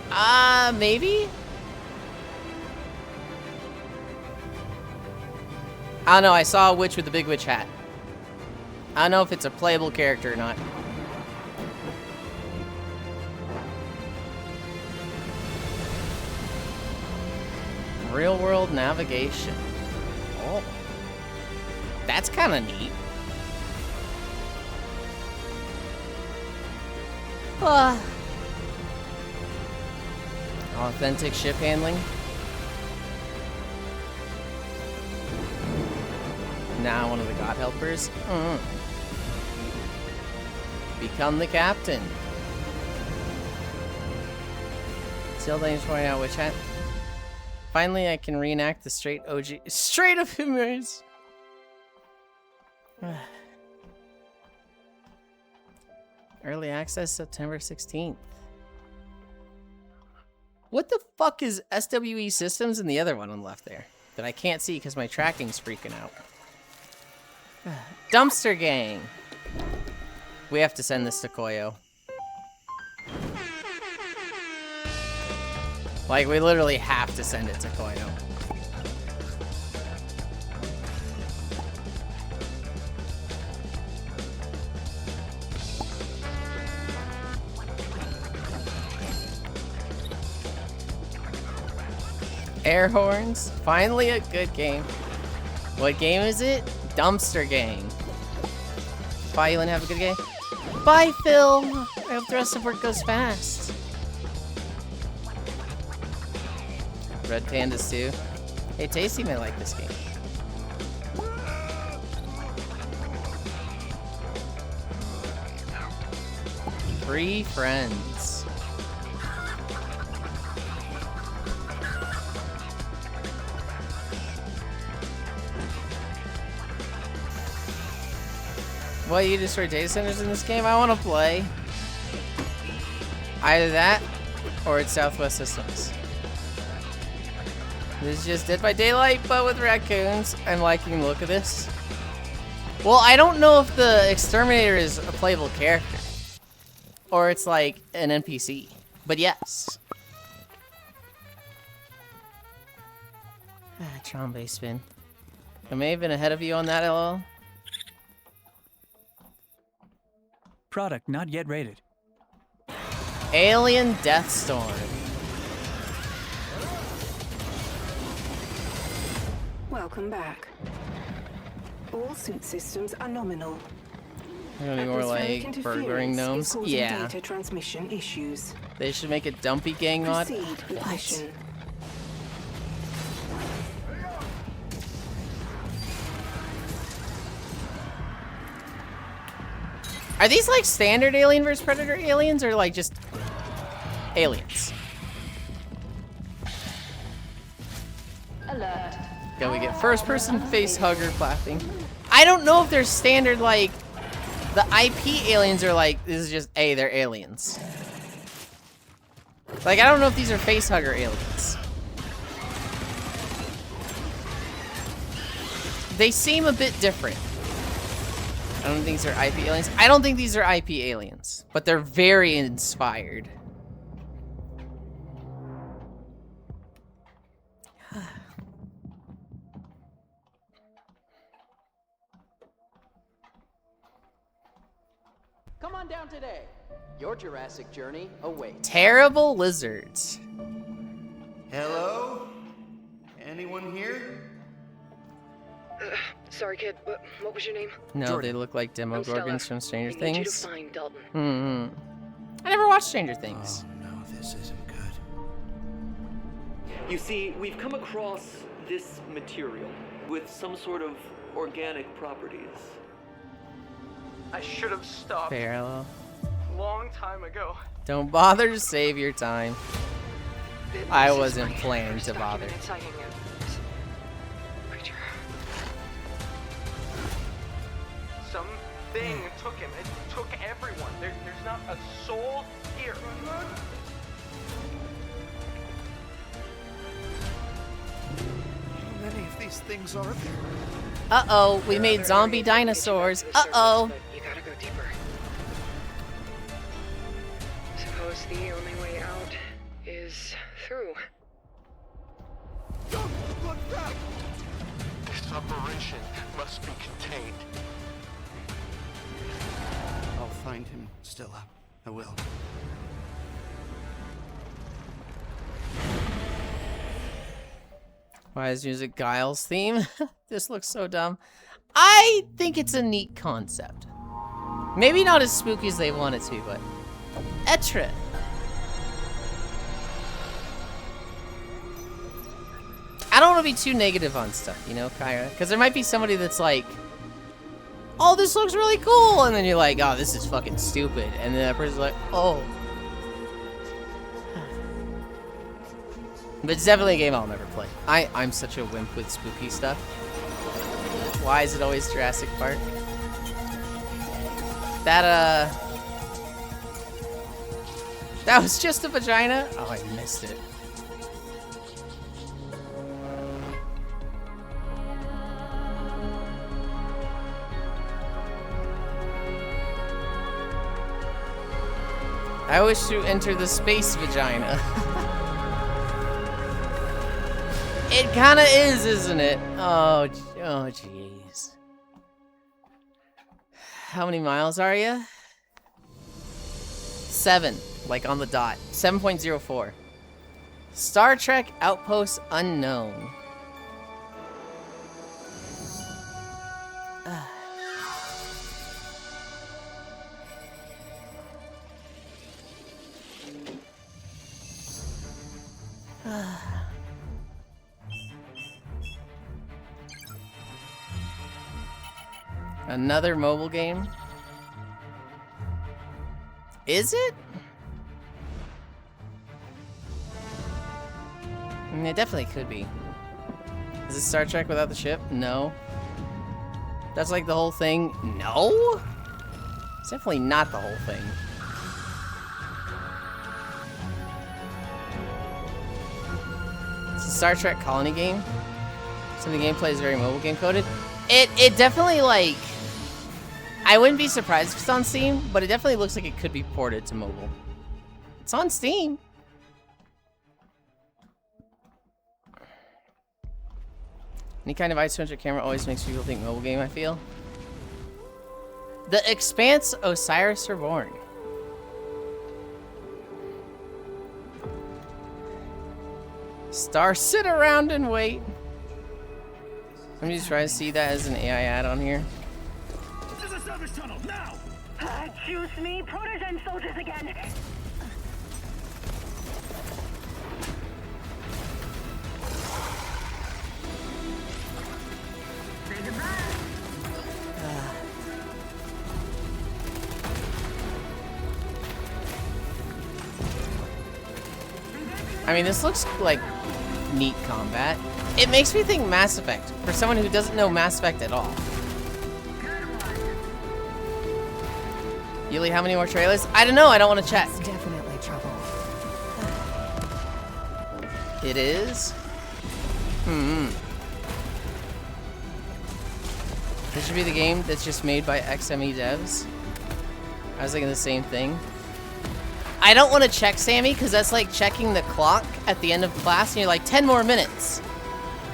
A: Maybe? I don't know, I saw a witch with a big witch hat. I don't know if it's a playable character or not. Real world navigation. Oh. That's kind of neat. Authentic ship handling. Now one of the god helpers. Become the captain. Still dangerous point out which hat. Finally, I can reenact the Strait of Hormuz. Early access September 16th. What the fuck is SWE Systems and the other one on the left there? That I can't see because my tracking's freaking out. Dumpster Gang. We have to send this to Koyo. Like, we literally have to send it to Koyo. Air horns. Finally a good game. What game is it? Dumpster Gang. Bye, Yulind. Have a good game. Bye, Phil. I hope the rest of work goes fast. Red Pandas too. Hey, Tasty may like this game. Free friends. What, you destroy data centers in this game? I want to play. Either that, or it's Southwest Systems. This is just Dead by Daylight, but with raccoons. I'm liking the look of this. Well, I don't know if the Exterminator is a playable character. Or it's like an NPC. But yes. Tron base spin. I may have been ahead of you on that, LL.
L: Product not yet rated.
A: Alien Deathstorm.
V: Welcome back. All suit systems are nominal.
A: They're gonna be more like burgering gnomes. Yeah.
V: Data transmission issues.
A: They should make a Dumpy Gang mod.
V: Proceed with mission.
A: Are these like standard Alien vs Predator aliens or like just aliens?
V: Alert.
A: Yeah, we get first person face hugger clapping. I don't know if they're standard like the IP aliens are like this is just they're aliens. Like I don't know if these are face hugger aliens. They seem a bit different. I don't think these are IP aliens. I don't think these are IP aliens, but they're very inspired.
N: Come on down today. Your Jurassic journey awaits.
A: Terrible lizards.
O: Hello? Anyone here?
V: Sorry, kid. What was your name?
A: No,
O: Jordan.
A: they look like Demogorgons from Stranger
V: I need you to
A: Things.
V: find Dalton.
A: I never watched Stranger Things.
O: Oh no, this isn't good.
N: You see, we've come across this material with some sort of organic properties.
Q: I should have stopped
A: Parallel.
Q: long time ago.
A: Don't bother to save your time. I wasn't planning to bother.
Q: Something took him. It took everyone. There's not a soul here.
O: How many of these things are there?
A: Uh-oh, we made zombie dinosaurs. Uh-oh.
V: You gotta go deeper. Suppose the only way out is through.
O: Don't look back!
Q: This operation must be contained.
O: I'll find him, Stella. I will.
A: Why is music Guile's theme? This looks so dumb. I think it's a neat concept. Maybe not as spooky as they want it to, but Etre. I don't want to be too negative on stuff, you know, Kyra? Because there might be somebody that's like, oh, this looks really cool. And then you're like, oh, this is fucking stupid. And then that person's like, oh. But it's definitely a game I'll never play. I'm such a wimp with spooky stuff. Why is it always Jurassic Park? That was just a vagina? Oh, I missed it. I wish to enter the space vagina. It kinda is, isn't it? Oh, jeez. How many miles are you? 7, like on the dot. 7.04. Star Trek Outpost Unknown. Another mobile game? Is it? I mean, it definitely could be. Is it Star Trek without the ship? No. That's like the whole thing? No? It's definitely not the whole thing. It's a Star Trek colony game. So the gameplay is very mobile game coded. It definitely, like, I wouldn't be surprised if it's on Steam, but it definitely looks like it could be ported to mobile. It's on Steam. Any kind of isometric camera always makes people think mobile game, I feel. The Expanse Osiris Reborn. Star, sit around and wait. I'm just trying to see that as an AI ad on here.
J: To the service tunnel, now!
Z: Choose me, Protogen soldiers again! Say goodbye!
A: I mean, this looks like neat combat. It makes me think Mass Effect, for someone who doesn't know Mass Effect at all. Yuli, how many more trailers? I don't know, I don't want to check.
X: It's definitely trouble.
A: It is? This should be the game that's just made by XME devs. I was thinking the same thing. I don't want to check, Sammy, because that's like checking the clock at the end of class, and you're like, 10 more minutes.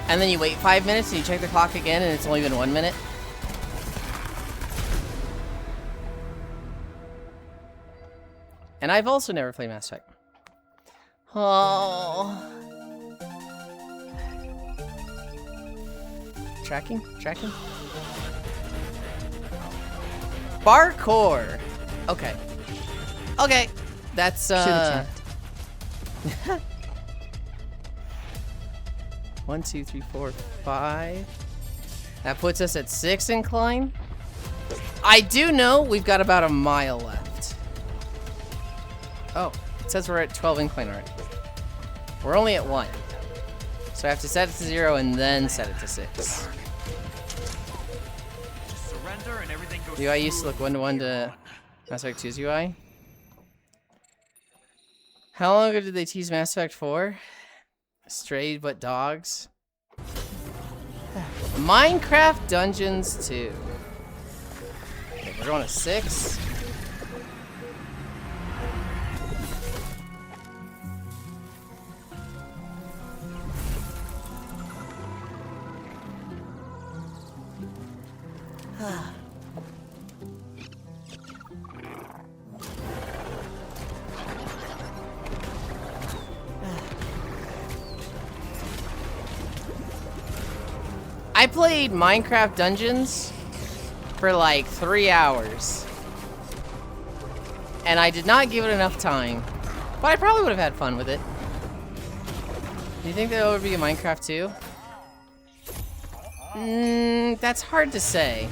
A: And then you wait 5 minutes, and you check the clock again, and it's only been 1 minute. And I've also never played Mass Effect. Oh. Tracking? Tracking? Parkour. Okay. Okay. That's,
X: Should've checked.
A: 1, 2, 3, 4, 5. That puts us at 6 incline. I do know we've got about a mile left. Oh, it says we're at 12 incline already. We're only at 1. So I have to set it to 0 and then set it to 6.
J: Surrender and everything goes
A: UI used to look 1-to-1 to Mass Effect 2's UI. How long ago did they tease Mass Effect 4? Strayed but dogs. Minecraft Dungeons 2. Okay, we're going to 6. I played Minecraft Dungeons for like 3 hours. And I did not give it enough time. But I probably would have had fun with it. Do you think there would be a Minecraft 2? That's hard to say.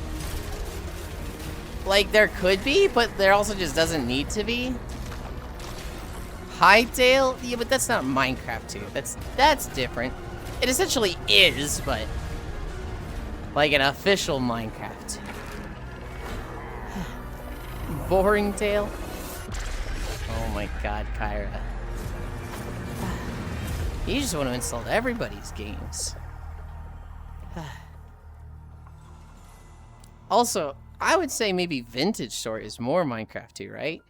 A: Like, there could be, but there also just doesn't need to be. Hytale? Yeah, but that's not Minecraft 2. That's different. It essentially is, but like an official Minecraft. Boring Tale? Oh my god, Kyra. You just want to install everybody's games. Also, I would say maybe Vintage Store is more Minecraft 2, right?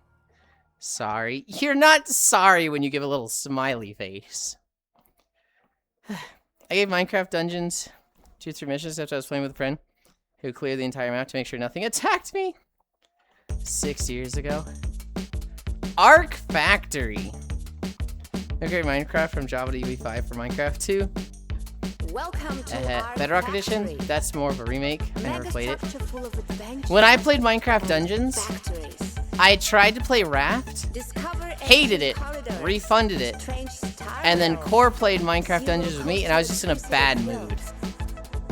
A: Sorry. You're not sorry when you give a little smiley face. I gave Minecraft Dungeons 2 or 3 missions after I was playing with a friend who cleared the entire map to make sure nothing attacked me. 6 years ago. Arc Factory. Okay, Minecraft from Java to UE5 for Minecraft 2.
Z: Welcome to our
A: Bedrock
Z: factory.
A: Edition, that's more of a remake. I never
Z: Mega
A: played it.
Z: structure full of adventures.
A: When I played Minecraft Dungeons,
Z: Factories.
A: I tried to play Raft,
Z: Discover
A: hated it,
Z: corridors.
A: refunded it, and then Core played Minecraft Dungeons with me, and I was just in a bad mood.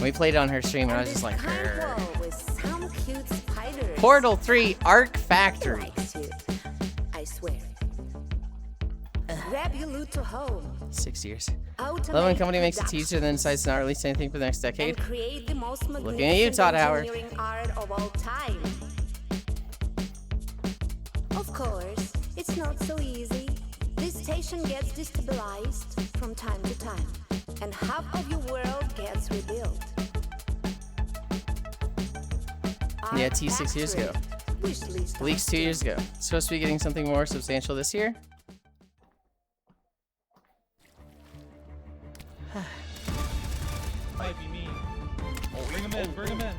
A: We played it on her stream, and I was just like, "Grr."
Z: With some cute spiders.
A: Portal 3 Arc Factory.
Z: I swear. Grab your loot to home.
A: 6 years.
Z: Automate
A: Love when a company makes a
Z: production.
A: teaser, then decides to not release anything for the next decade.
Z: And create the most
A: Looking at you, Todd Howard.
Z: engineering art of all time. Of course, it's not so easy. This station gets destabilized from time to time, and half of your world gets rebuilt.
A: Yeah, T 6 years ago. Leaks 2 years ago. Supposed to be getting something more substantial this year.
J: Might be me. Bring him in, bring him in.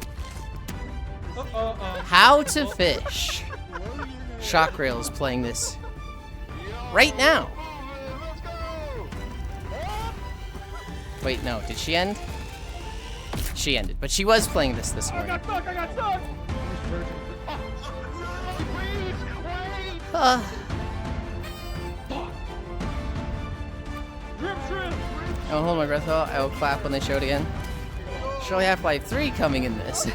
A: How to Fish. Shockrail is playing this right now. Wait, no, did she end? She ended, but she was playing this morning.
J: I got stuck!
A: I'll hold my breath out. I will clap when they show it again. Surely Half-Life 3 coming in this.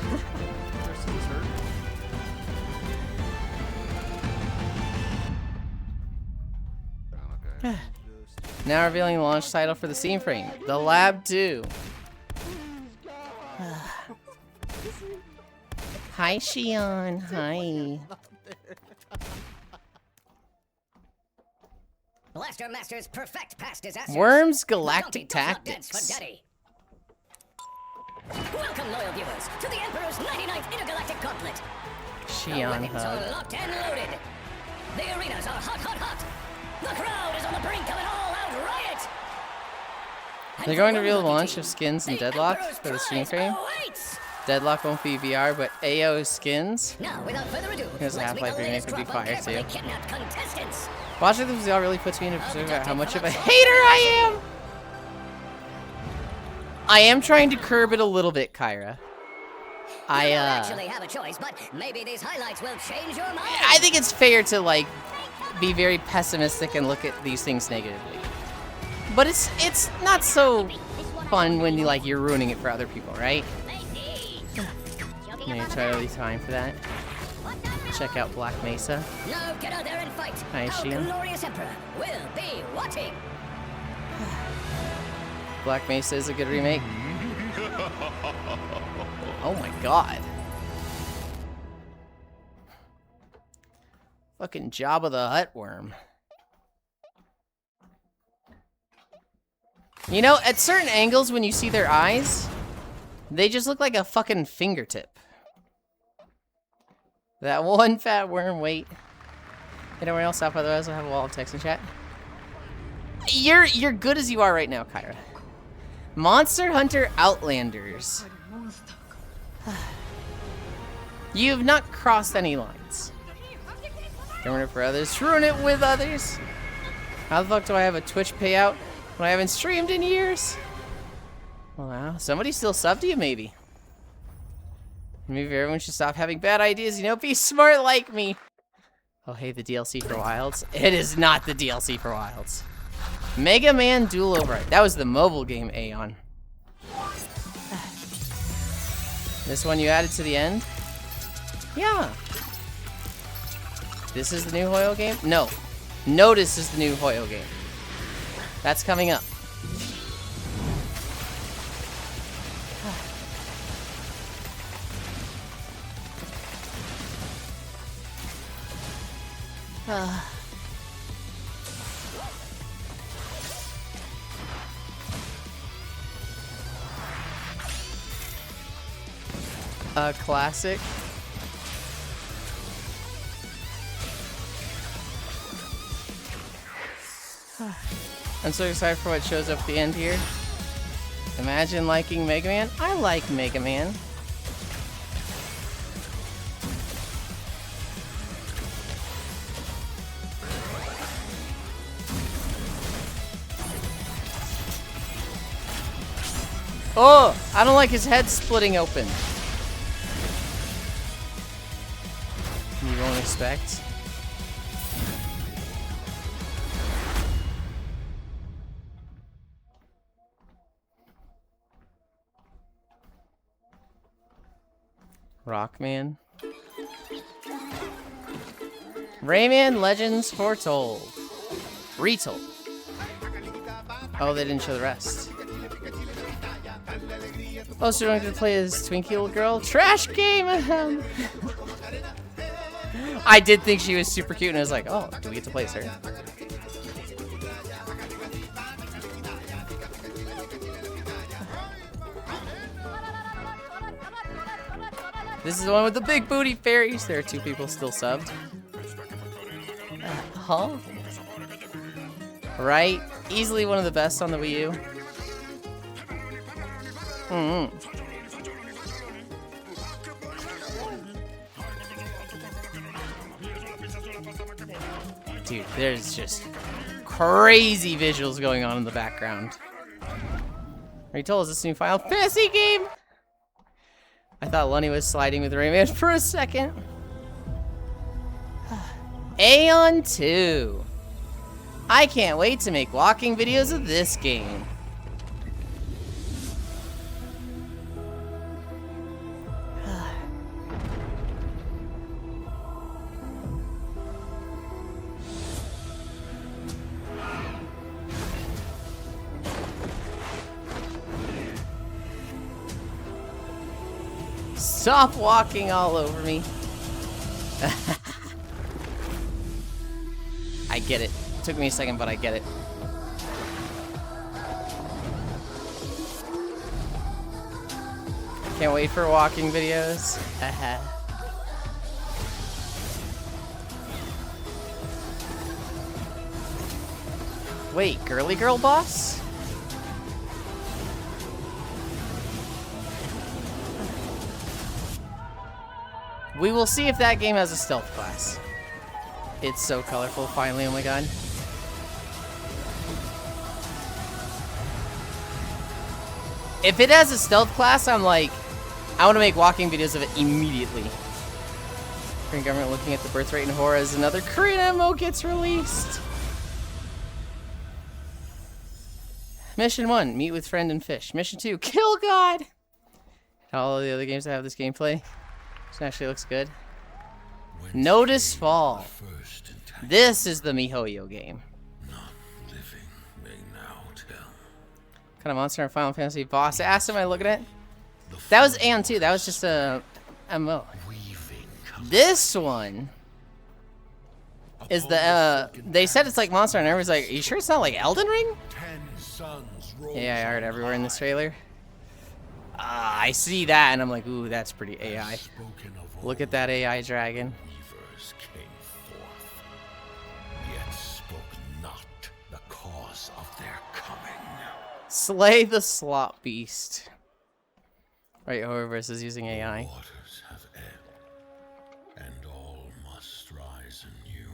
A: Now revealing the launch title for the Steam Frame, The Lab 2. Hi, Shion. Hi.
I: Blaster Masters perfect past disasters.
A: Worms Galactic Tactics.
I: Welcome, loyal viewers, to the Emperor's 99th Intergalactic Gauntlet.
A: Shion
I: Weapons are
A: hug.
I: locked and loaded. The arenas are hot, hot, hot. The crowd is on the brink of an all-out riot.
A: They're going to reveal the launch of skins and Deadlock for the Steam Frame. Deadlock won't be VR, but AO skins.
I: Now, without further ado,
A: Because the
I: let's meet
A: Half-Life
I: the
A: remake
I: latest
A: would be
I: crop of
A: fire
I: carefully
A: too.
I: kidnapped contestants.
A: Watching this video really puts me in a position about how much of a hater I am. I am trying to curb it a little bit, Kyra.
I: You don't actually have a choice, but maybe these highlights will change your mind.
A: I think it's fair to like be very pessimistic and look at these things negatively. But it's not so fun when you're ruining it for other people, right? Maybe try to leave time for that. Check out Black Mesa.
I: Now get out there and fight.
A: Hi,
I: Our
A: Shion.
I: glorious Emperor will be watching.
A: Black Mesa is a good remake. Oh my god. Fucking Jabba the Hutt worm. You know, at certain angles when you see their eyes, they just look like a fucking fingertip. That one fat worm, wait. Anyone else up? Otherwise I'll have a wall of text in chat. You're good as you are right now, Kyra. Monster Hunter Outlanders. You have not crossed any lines. Don't ruin it for others. Ruin it with others. How the fuck do I have a Twitch payout when I haven't streamed in years? Wow, somebody still subbed to you, maybe. Maybe everyone should stop having bad ideas, you know? Be smart like me. Oh, hey, the DLC for Wilds. It is not the DLC for Wilds. Mega Man Duel Override. That was the mobile game, Aeon. This one you added to the end? Yeah. This is the new Hoyo game? No. Notice is the new Hoyo game. That's coming up. A classic. I'm so excited for what shows up at the end here. Imagine liking Mega Man. I like Mega Man. Oh, I don't like his head splitting open. You won't expect. Rockman. Rayman Legends Foretold. Retold. Oh, they didn't show the rest. Oh, so you're going to play as Twinkie little girl? Trash game! I did think she was super cute, and I was like, oh, do we get to play as her? This is the one with the big booty fairies. There are 2 people still subbed. Huh? Right? Easily one of the best on the Wii U. Dude, there's just crazy visuals going on in the background. Are you told us this new Final Fantasy game? I thought Lunny was sliding with Rayman for a second. Aeon 2. I can't wait to make walking videos of this game. Stop walking all over me. I get it. Took me a second, but I get it. Can't wait for walking videos. Wait, girly girl boss? We will see if that game has a stealth class. It's so colorful, finally, oh my god. If it has a stealth class, I'm like, I want to make walking videos of it immediately. Korean government looking at the birth rate in horror as another Korean MMO gets released. Mission 1, meet with friend and fish. Mission 2, kill God. All of the other games that have this gameplay. This actually looks good. Notice Fall. This is the MiHoYo game. What kind of monster in Final Fantasy boss? I asked him, I look at it. That was Aeon 2. That was just a MMO. This one is the, they said it's like Monster Hunter. Everybody's like, are you sure it's not like Elden Ring? Yeah, I heard everywhere in this trailer. I see that, and I'm like, ooh, that's pretty AI. Look at that AI dragon. Slay the slop beast. Right, whoever is using AI.
B: Waters have ebbed, and all must rise anew.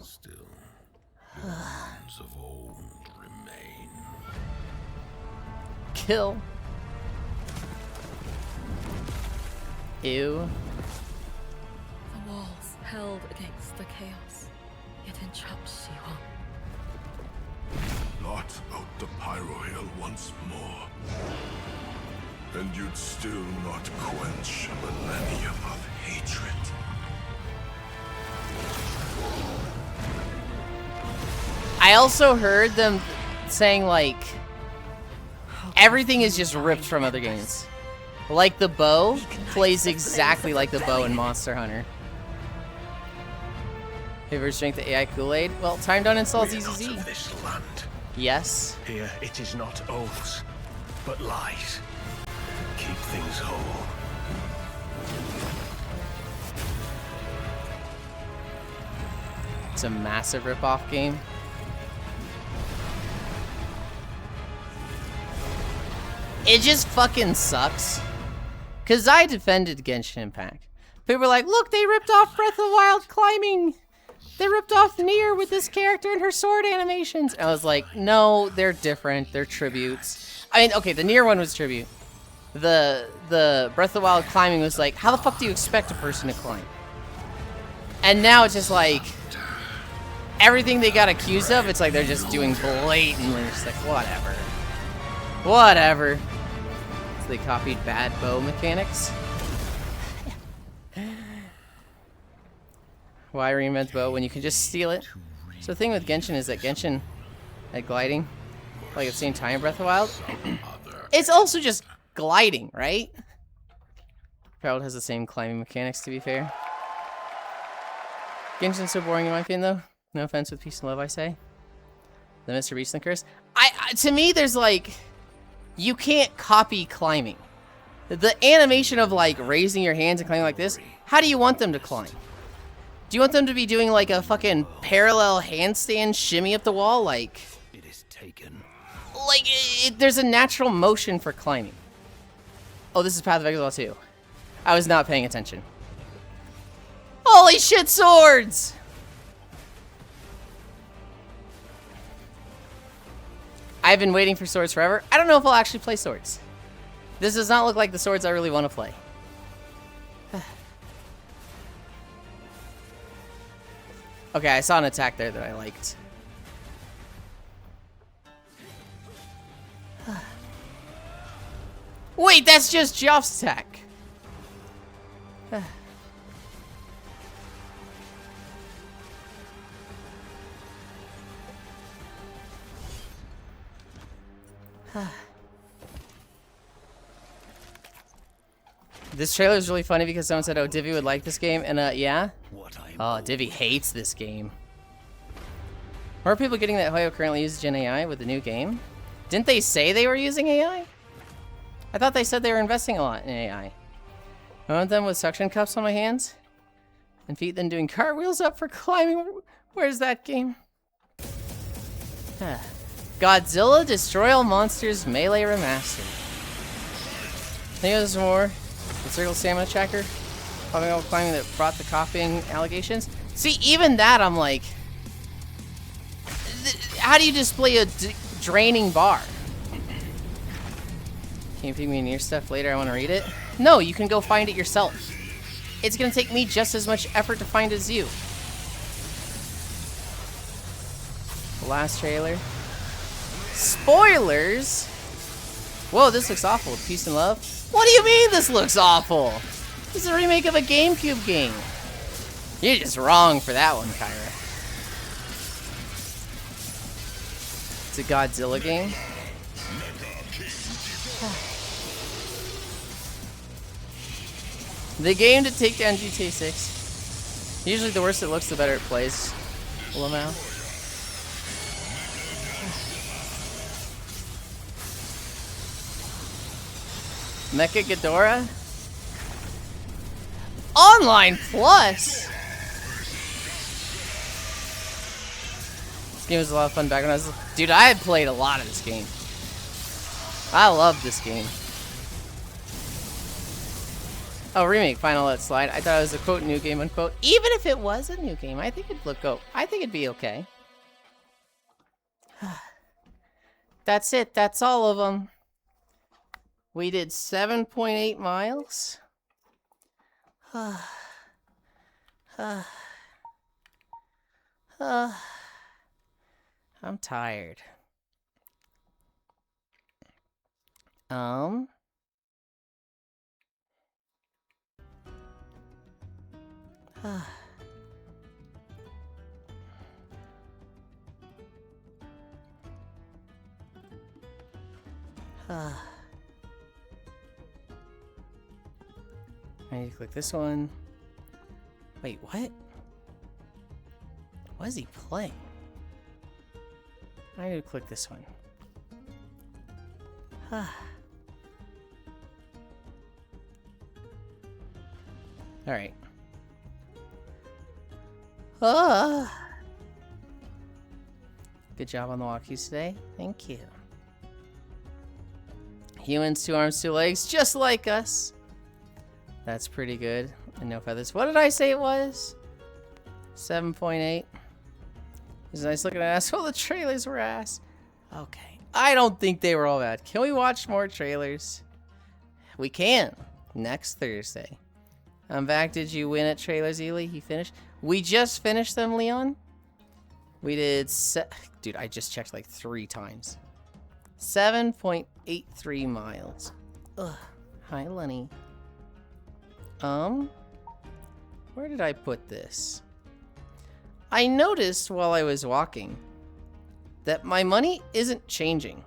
B: Still, the ones of old remain.
A: Kill. Ew.
V: The walls held against the chaos, yet entrapped Shiwan.
B: Blot out the Pyro Hill once more, and you'd still not quench a millennium of hatred.
A: I also heard them saying, like, everything is just ripped from other games. Like the bow plays exactly like the bow in Monster Hunter. Have you ever drank the AI Kool-Aid? Well, timed uninstalls easy.
B: This land.
A: Yes.
B: Here it is not oaths, but lies. Keep things whole.
A: It's a massive rip-off game. It just fucking sucks. Cause I defended Genshin Impact. People were like, look, they ripped off Breath of the Wild climbing. They ripped off Nier with this character and her sword animations. I was like, no, they're different. They're tributes. I mean, okay, the Nier one was tribute. The Breath of the Wild climbing was like, how the fuck do you expect a person to climb? And now it's just like, everything they got accused of, it's like they're just doing blatantly. It's like, whatever. Whatever. So they copied bad bow mechanics. Why reinvent bow when you can just steal it? So the thing with Genshin is that Genshin, at gliding, like at the same time Breath of the Wild, it's also just gliding, right? Harold has the same climbing mechanics, to be fair. Genshin's so boring in my opinion, though. No offense with peace and love, I say. The Mr. Beast and the Curse. To me, there's like, you can't copy climbing. The animation of like raising your hands and climbing like this, how do you want them to climb? Do you want them to be doing like a fucking parallel handstand shimmy up the wall? Like,
O: It is taken.
A: like there's a natural motion for climbing. Oh, this is Path of Exile 2. I was not paying attention. Holy shit, swords! I've been waiting for swords forever. I don't know if I'll actually play swords. This does not look like the swords I really want to play. Okay, I saw an attack there that I liked. Wait, that's just Geoff's attack. This trailer is really funny because someone said, oh, Divi would like this game, and yeah. Oh, Divi hates this game. More people getting that Hoyo currently uses Gen AI with the new game? Didn't they say they were using AI? I thought they said they were investing a lot in AI. I want them with suction cups on my hands and feet, then doing cartwheels up for climbing. Where's that game? Godzilla Destroy All Monsters Melee Remastered. Think there's more. The Circle Stamina Tracker. Popping out climbing that brought the copying allegations. See, even that, I'm like, how do you display a draining bar? Can you feed me near stuff later? I want to read it. No, you can go find it yourself. It's gonna take me just as much effort to find as you. The last trailer. Spoilers. Whoa, this looks awful. Peace and love. What do you mean this looks awful? This is a remake of a GameCube game. You're just wrong for that one, Kyra. It's a Godzilla game. The game to take down GTA 6. Usually the worse it looks, the better it plays. Lamau. Mecha Ghidorah? Online Plus? This game was a lot of fun back when I was... Dude, I had played a lot of this game. I love this game. Oh, remake, final let slide. I thought it was a quote new game unquote. Even if it was a new game, I think it'd look go. I think it'd be okay. That's it. That's all of them. We did 7.8 miles. I'm tired. I need to click this one. Wait, what? What is he playing? I need to click this one. Alright. Good job on the walkies today. Thank you. Humans, 2 arms, 2 legs, just like us. That's pretty good. And no feathers. What did I say it was? 7.8. It's nice looking at ass. Well, the trailers were ass. Okay. I don't think they were all bad. Can we watch more trailers? We can. Next Thursday. I'm back. Did you win at trailers, Ely? He finished? We just finished them, Leon. We did... Dude, I just checked like 3 times. 7.83 miles. Ugh. Hi, Lenny. Where did I put this? I noticed while I was walking that my money isn't changing.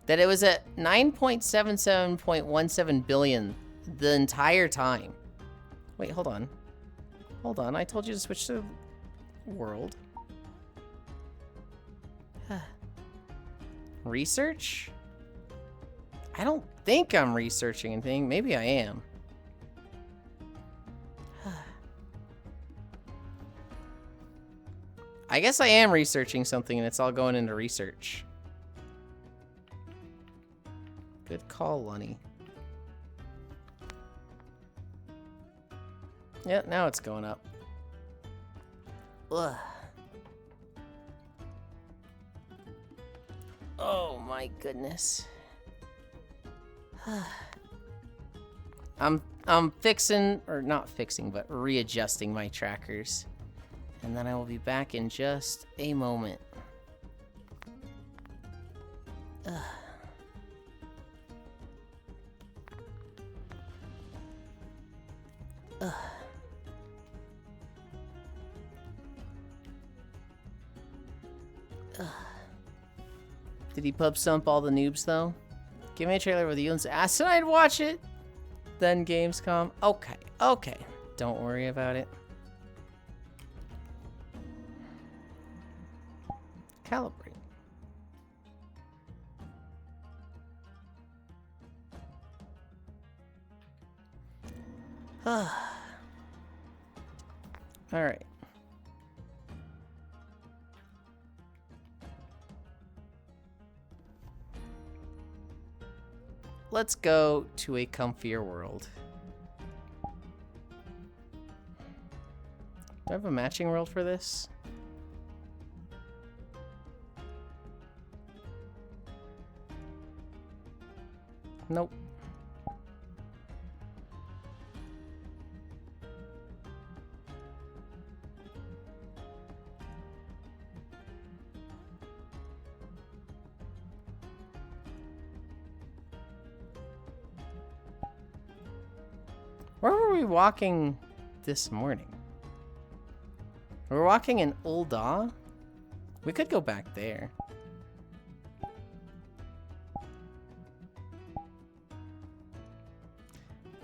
A: That it was at 9.77.17 billion the entire time. Wait, hold on. Hold on, I told you to switch to world. Research? I don't think I'm researching anything. Maybe I am. I guess I am researching something and it's all going into research. Good call, Lunny. Yeah, now it's going up. Ugh. Oh my goodness. I'm fixing, or not fixing, but readjusting my trackers. And then I will be back in just a moment. Ugh. Ugh. Ugh. Did he pub stump all the noobs though? Give me a trailer with Yulind asked and I'd watch it. Then Gamescom. Okay, okay. Don't worry about it. Calibrate. All right. Let's go to a comfier world. Do I have a matching world for this? Nope. Where were we walking this morning? We were walking in Ul'dah? We could go back there.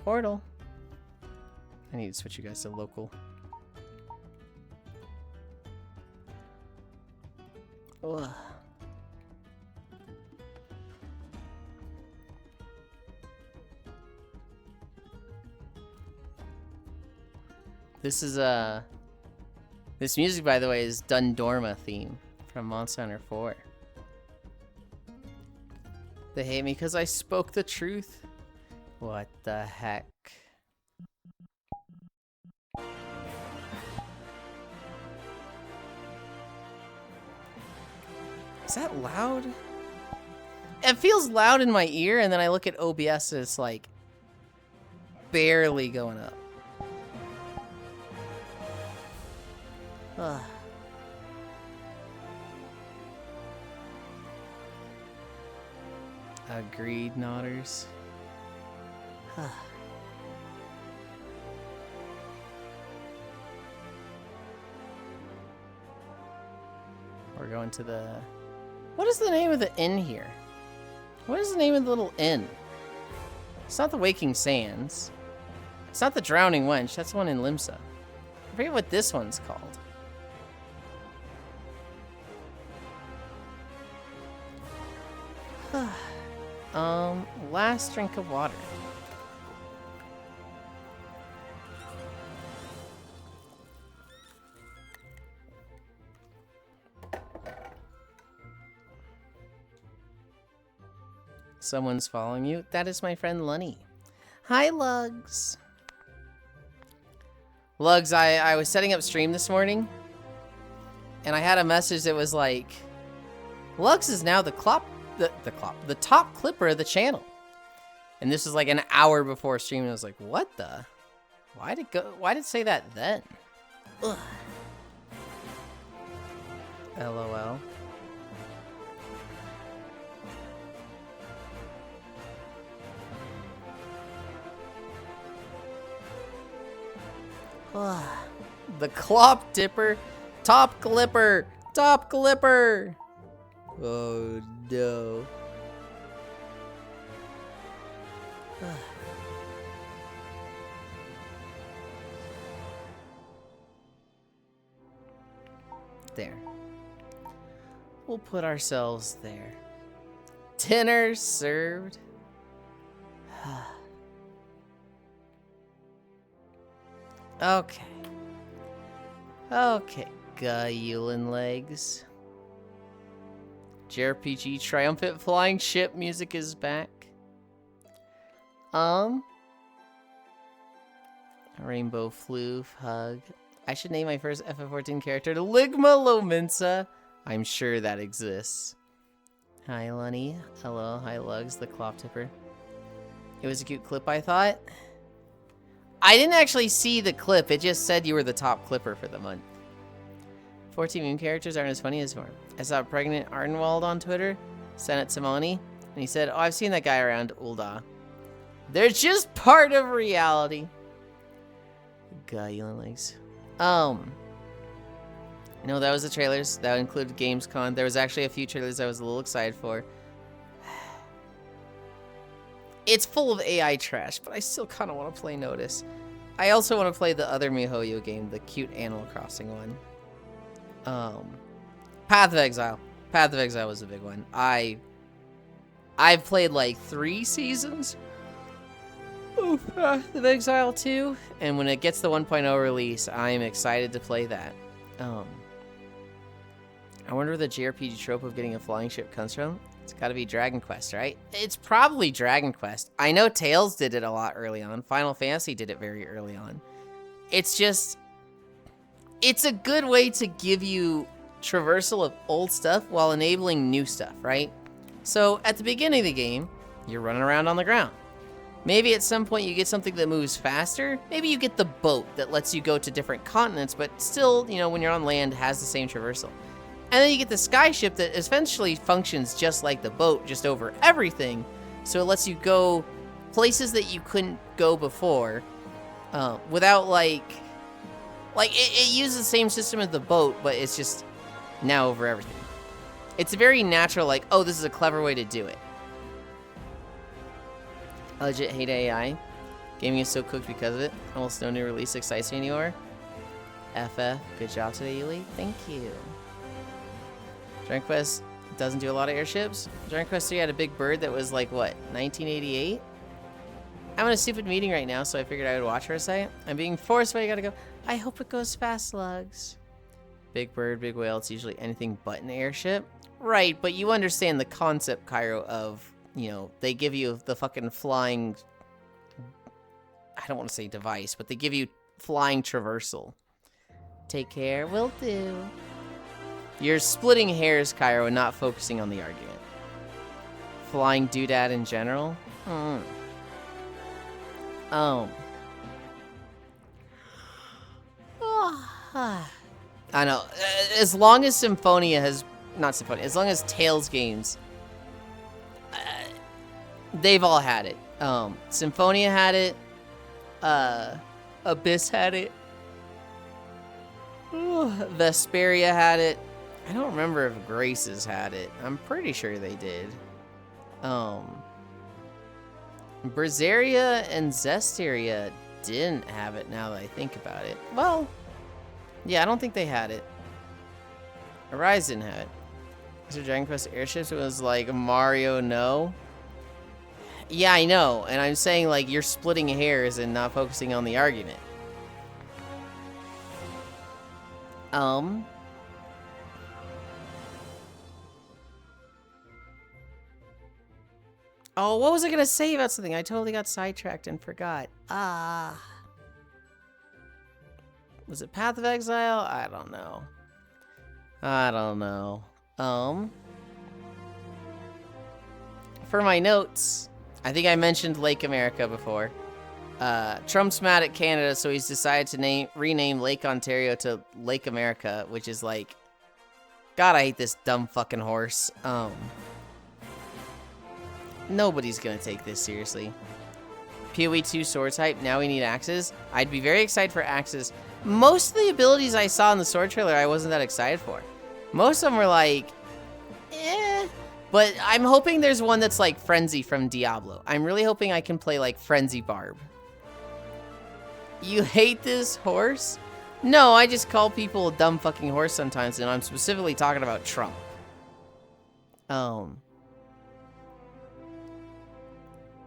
A: Portal. I need to switch you guys to local. Ugh. This is this music, by the way, is Dundorma theme from Monster Hunter 4. They hate me because I spoke the truth. What the heck? Is that loud? It feels loud in my ear, and then I look at OBS and it's like barely going up. Ugh. Agreed, Nodders. We're going to the... What is the name of the inn here? What is the name of the little inn? It's not the Waking Sands. It's not the Drowning Wench. That's the one in Limsa. I forget what this one's called. Last drink of water. Someone's following you. That is my friend Lunny. Hi, Lugs. Lugs, I was setting up stream this morning, and I had a message that was like, Lux is now the top clipper of the channel. And this was like an hour before stream, and I was like, what the? Why did it say that then? Ugh. LOL. Ugh. The Clop Dipper, top clipper, top clipper. Oh no. Ugh. There. We'll put ourselves there. Dinner served. Okay. Okay, Yulind legs. JRPG triumphant flying ship music is back. Rainbow floof hug. I should name my first FF14 character to Ligma Lominsa. I'm sure that exists. Hi, Lunny. Hello. Hi, Lugs, the clop tipper. It was a cute clip, I thought. I didn't actually see the clip. It just said you were the top clipper for the month. 14 meme characters aren't as funny as more. I saw pregnant Ardenwald on Twitter, sent it to Simoni, and he said, oh, I've seen that guy around Ulda. They're just part of reality. Yulind legs. No, that was the trailers. That included Gamescom. There was actually a few trailers I was a little excited for. It's full of AI trash, but I still kind of want to play Notice. I also want to play the other MiHoYo game, the cute Animal Crossing one. Path of Exile. Path of Exile was a big one. I've played like 3 seasons of Path of Exile 2, and when it gets the 1.0 release, I am excited to play that. I wonder where the JRPG trope of getting a flying ship comes from. It's gotta be Dragon Quest, right? It's probably Dragon Quest. I know Tales did it a lot early on. Final Fantasy did it very early on. It's just... it's a good way to give you traversal of old stuff while enabling new stuff, right? So, at the beginning of the game, you're running around on the ground. Maybe at some point you get something that moves faster. Maybe you get the boat that lets you go to different continents, but still, you know, when you're on land, has the same traversal. And then you get the skyship that essentially functions just like the boat, just over everything. So it lets you go places that you couldn't go before without it uses the same system as the boat, but it's just now over everything. It's a very natural, like, oh, this is a clever way to do it. I legit hate AI. Gaming is so cooked because of it. Almost no new release excites me anymore. FF, good job today, Yuli. Thank you. Dragon Quest doesn't do a lot of airships. Dragon Quest 3 had a big bird that was like, what, 1988? I'm in a stupid meeting right now, so I figured I would watch for a second. I'm being forced, but I gotta go. I hope it goes fast, Lugs. Big bird, big whale, it's usually anything but an airship. Right, but you understand the concept, Cairo, of, you know, they give you the fucking flying... I don't want to say device, but they give you flying traversal. Take care, will do. You're splitting hairs, Cairo, and not focusing on the argument. Flying doodad in general? I know. As long as Symphonia has... not Symphonia. As long as Tales games... they've all had it. Symphonia had it. Abyss had it. Vesperia had it. I don't remember if Graces had it. I'm pretty sure they did. Berseria and Zestiria didn't have it now that I think about it. Well, yeah, I don't think they had it. Arise didn't have it. So Dragon Quest airships, it was like Mario, no. Yeah, I know, and I'm saying like you're splitting hairs and not focusing on the argument. Oh, what was I gonna say about something? I totally got sidetracked and forgot. Was it Path of Exile? I don't know. I don't know. For my notes, I think I mentioned Lake America before. Trump's mad at Canada, so he's decided to rename Lake Ontario to Lake America, which is like, God, I hate this dumb fucking horse. Nobody's gonna take this seriously. PoE 2 sword type, now we need axes. I'd be very excited for axes. Most of the abilities I saw in the sword trailer, I wasn't that excited for. Most of them were like, eh. But I'm hoping there's one that's like Frenzy from Diablo. I'm really hoping I can play like Frenzy Barb. You hate this horse? No, I just call people a dumb fucking horse sometimes, and I'm specifically talking about Trump.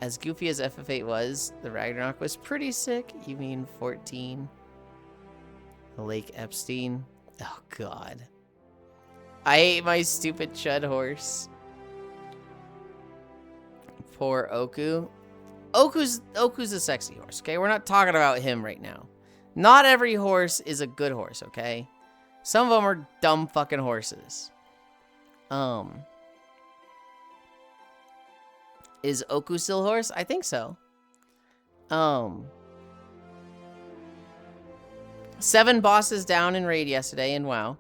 A: As goofy as FF8 was, the Ragnarok was pretty sick. You mean 14? Lake Epstein? Oh, God. I hate my stupid chud horse. Poor Oku. Oku's a sexy horse, okay? We're not talking about him right now. Not every horse is a good horse, okay? Some of them are dumb fucking horses. Is Oku still a horse? I think so. 7 bosses down in raid yesterday in WoW.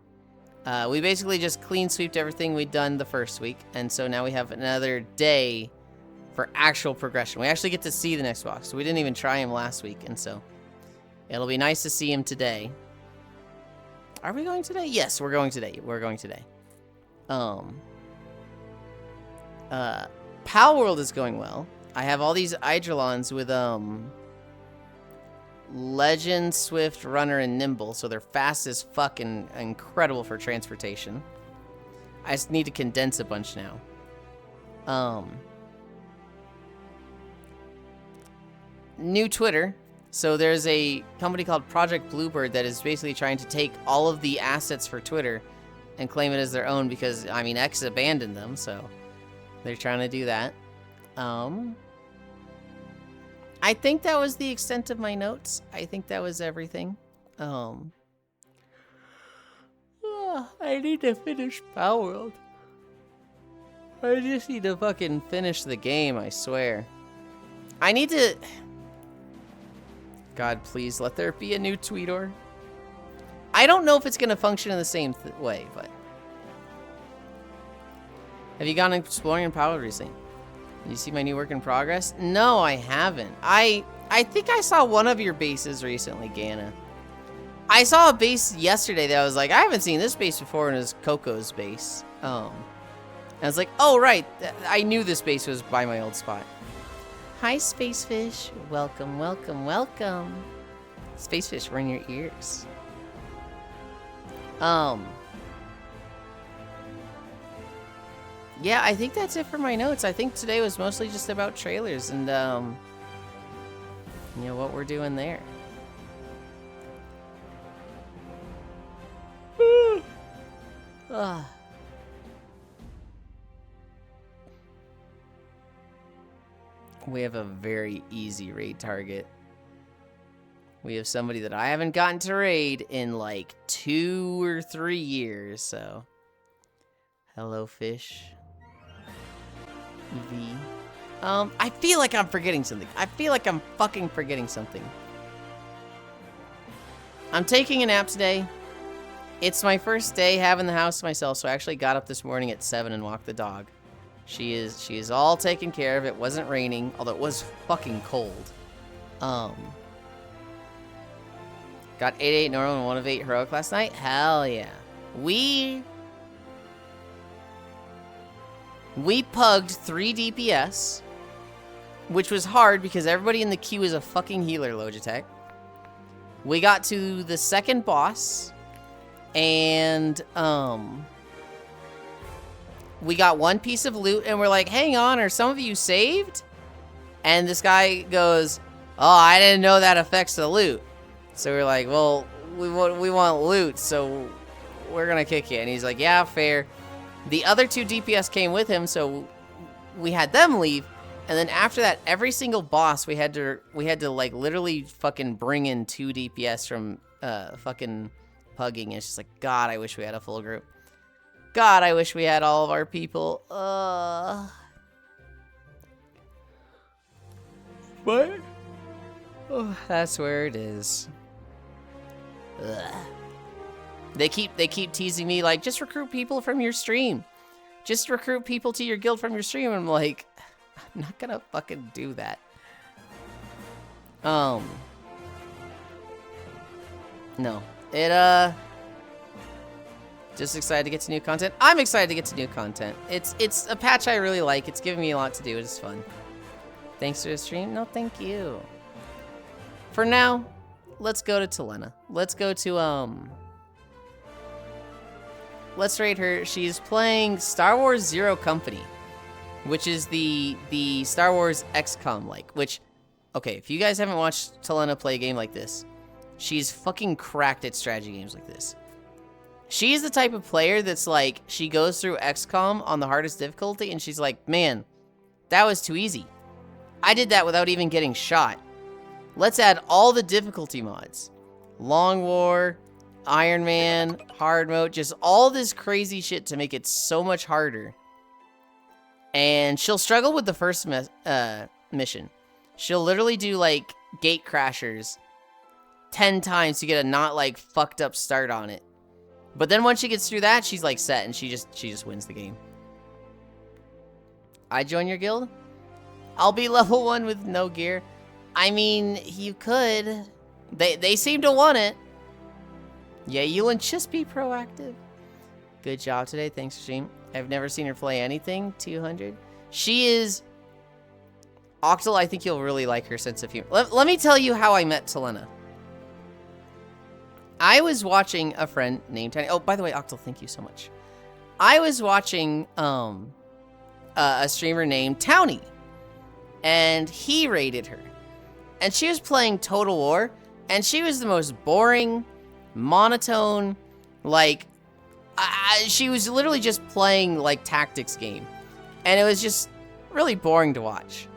A: We basically just clean sweeped everything we'd done the first week, and so now we have another day for actual progression. We actually get to see the next boss. So we didn't even try him last week, and so it'll be nice to see him today. Are we going today? Yes, we're going today. We're going today. Pal World is going well. I have all these Eidrolons with Legend, Swift, Runner, and Nimble, so they're fast as fuck and incredible for transportation. I just need to condense a bunch now. New Twitter. So there's a company called Project Bluebird that is basically trying to take all of the assets for Twitter and claim it as their own because, I mean, X abandoned them, so they're trying to do that. I think that was the extent of my notes. I think that was everything. I need to finish Pal World. I just need to fucking finish the game, I swear. I need to... God, please let there be a new Tweetor. I don't know if it's going to function in the same way, but... Have you gone exploring in Pal World recently? You see my new work in progress? No, I haven't. I think I saw one of your bases recently, Gana. I saw a base yesterday that I was like, I haven't seen this base before, and it was Coco's base. And I was like, oh, right. I knew this base was by my old spot. Hi, Spacefish. Welcome, welcome, welcome. Spacefish, we're in your ears. Yeah, I think that's it for my notes. I think today was mostly just about trailers and, you know, what we're doing there. We have a very easy raid target. We have somebody that I haven't gotten to raid in like 2 or 3 years, so. Hello, fish. V. I feel like I'm forgetting something. I feel like I'm fucking forgetting something. I'm taking a nap today. It's my first day having the house to myself, so I actually got up this morning at 7 and walked the dog. She is all taken care of. It wasn't raining, although it was fucking cold. Got 8/8 normal and 1 of 8 heroic last night. Hell yeah. We pugged 3 DPS, which was hard because everybody in the queue is a fucking healer, Logitech. We got to the second boss, and we got 1 piece of loot, and we're like, hang on, are some of you saved? And this guy goes, oh, I didn't know that affects the loot. So we're like, well, we want loot, so we're gonna kick you. And he's like, yeah, fair. The other 2 DPS came with him, so we had them leave. And then after that, every single boss we had to like literally fucking bring in 2 DPS from fucking pugging. It's just like, God, I wish we had a full group. God, I wish we had all of our people. What? Oh, that's where it is. Ugh. They keep teasing me like, just recruit people from your stream. Just recruit people to your guild from your stream. I'm like, I'm not gonna fucking do that. No. Just excited to get to new content. I'm excited to get to new content. It's a patch I really like. It's giving me a lot to do. It's fun. Thanks for the stream. No, thank you. For now, let's go to Telena. Let's go to, let's rate her. She's playing Star Wars Zero Company, which is the Star Wars XCOM-like, which, okay, if you guys haven't watched Telena play a game like this, she's fucking cracked at strategy games like this. She's the type of player that's like, she goes through XCOM on the hardest difficulty, and she's like, man, that was too easy. I did that without even getting shot. Let's add all the difficulty mods. Long War, Iron Man, hard mode, just all this crazy shit to make it so much harder. And she'll struggle with the first mission. She'll literally do like gate crashers 10 times to get a not like fucked up start on it. But then once she gets through that, she's like set and she just wins the game. I join your guild? I'll be level 1 with no gear. I mean, you could. They seem to want it. Yeah, Yulind, just be proactive. Good job today. Thanks, stream. I've never seen her play anything. 200. She is... Octal, I think you'll really like her sense of humor. Let me tell you how I met Telena. I was watching a friend named Tiny. Oh, by the way, Octal, thank you so much. I was watching a streamer named Townie. And he rated her. And she was playing Total War. And she was the most boring, monotone, like... she was literally just playing, like, tactics game. And it was just really boring to watch.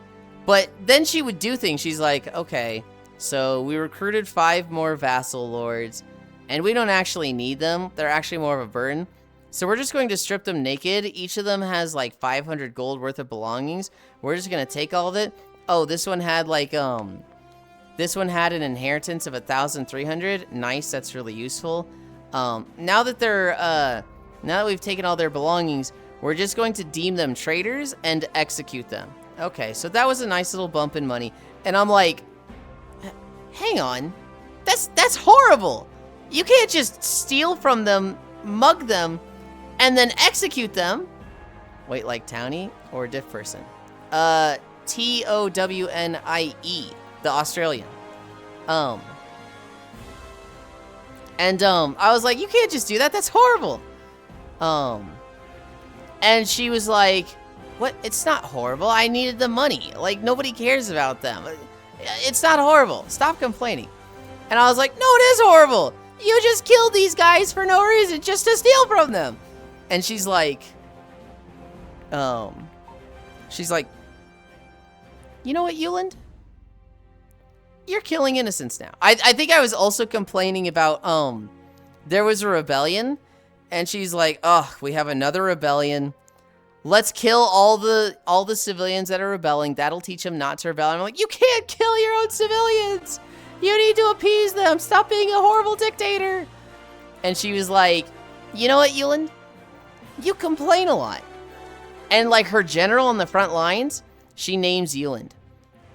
A: But then she would do things. She's like, okay, so we recruited 5 more vassal lords. And we don't actually need them. They're actually more of a burden. So we're just going to strip them naked. Each of them has like 500 gold worth of belongings. We're just going to take all of it. Oh, this one had like, this one had an inheritance of 1,300. Nice, that's really useful. Now that we've taken all their belongings, we're just going to deem them traitors and execute them. Okay, so that was a nice little bump in money. And I'm like, hang on, that's horrible. You can't just steal from them, mug them, and then execute them. Wait, like Townie or diff person? Townie, the Australian. I was like, you can't just do that. That's horrible. And she was like, what? It's not horrible. I needed the money. Like, nobody cares about them. It's not horrible. Stop complaining. And I was like, no, it is horrible. You just killed these guys for no reason, just to steal from them. And she's like, you know what, Yulind? You're killing innocents now. I think I was also complaining about, there was a rebellion, and she's like, oh, we have another rebellion. Let's kill all the civilians that are rebelling. That'll teach them not to rebel. And I'm like, you can't kill your own civilians. You need to appease them. Stop being a horrible dictator. And she was like, you know what, Yulind? You complain a lot. And like her general on the front lines, she names Yulind.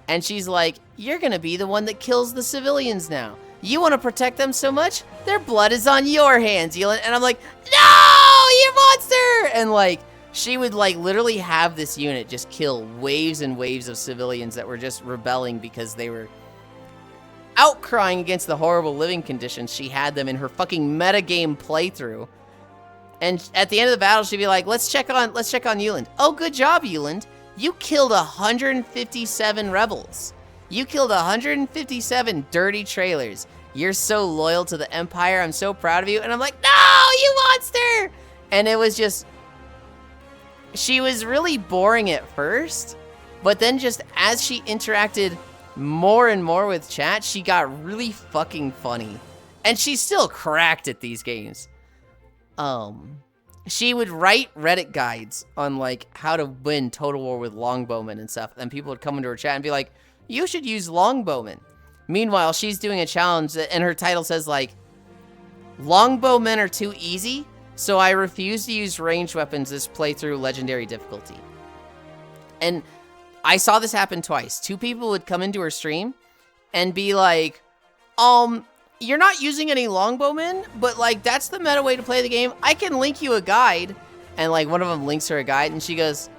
A: And she's like, you're going to be the one that kills the civilians now. You want to protect them so much? Their blood is on your hands, Yulind. And I'm like, no, you monster! And like, she would like literally have this unit just kill waves and waves of civilians that were just rebelling because they were outcrying against the horrible living conditions she had them in her fucking metagame playthrough. And at the end of the battle, she'd be like, let's check on Yulind. Oh, good job, Yulind. You killed 157 rebels. You killed 157 dirty trailers. You're so loyal to the Empire. I'm so proud of you. And I'm like, no, you monster! And it was just... She was really boring at first, but then just as she interacted more and more with chat, she got really fucking funny. And she's still cracked at these games. she would write Reddit guides on like how to win Total War with longbowmen and stuff. And people would come into her chat and be like, you should use longbowmen. Meanwhile, she's doing a challenge and her title says like, longbowmen are too easy, so I refuse to use ranged weapons this playthrough legendary difficulty. And I saw this happen twice. 2 people would come into her stream and be like, you're not using any longbowmen, but like that's the meta way to play the game. I can link you a guide. And like one of them links her a guide and she goes,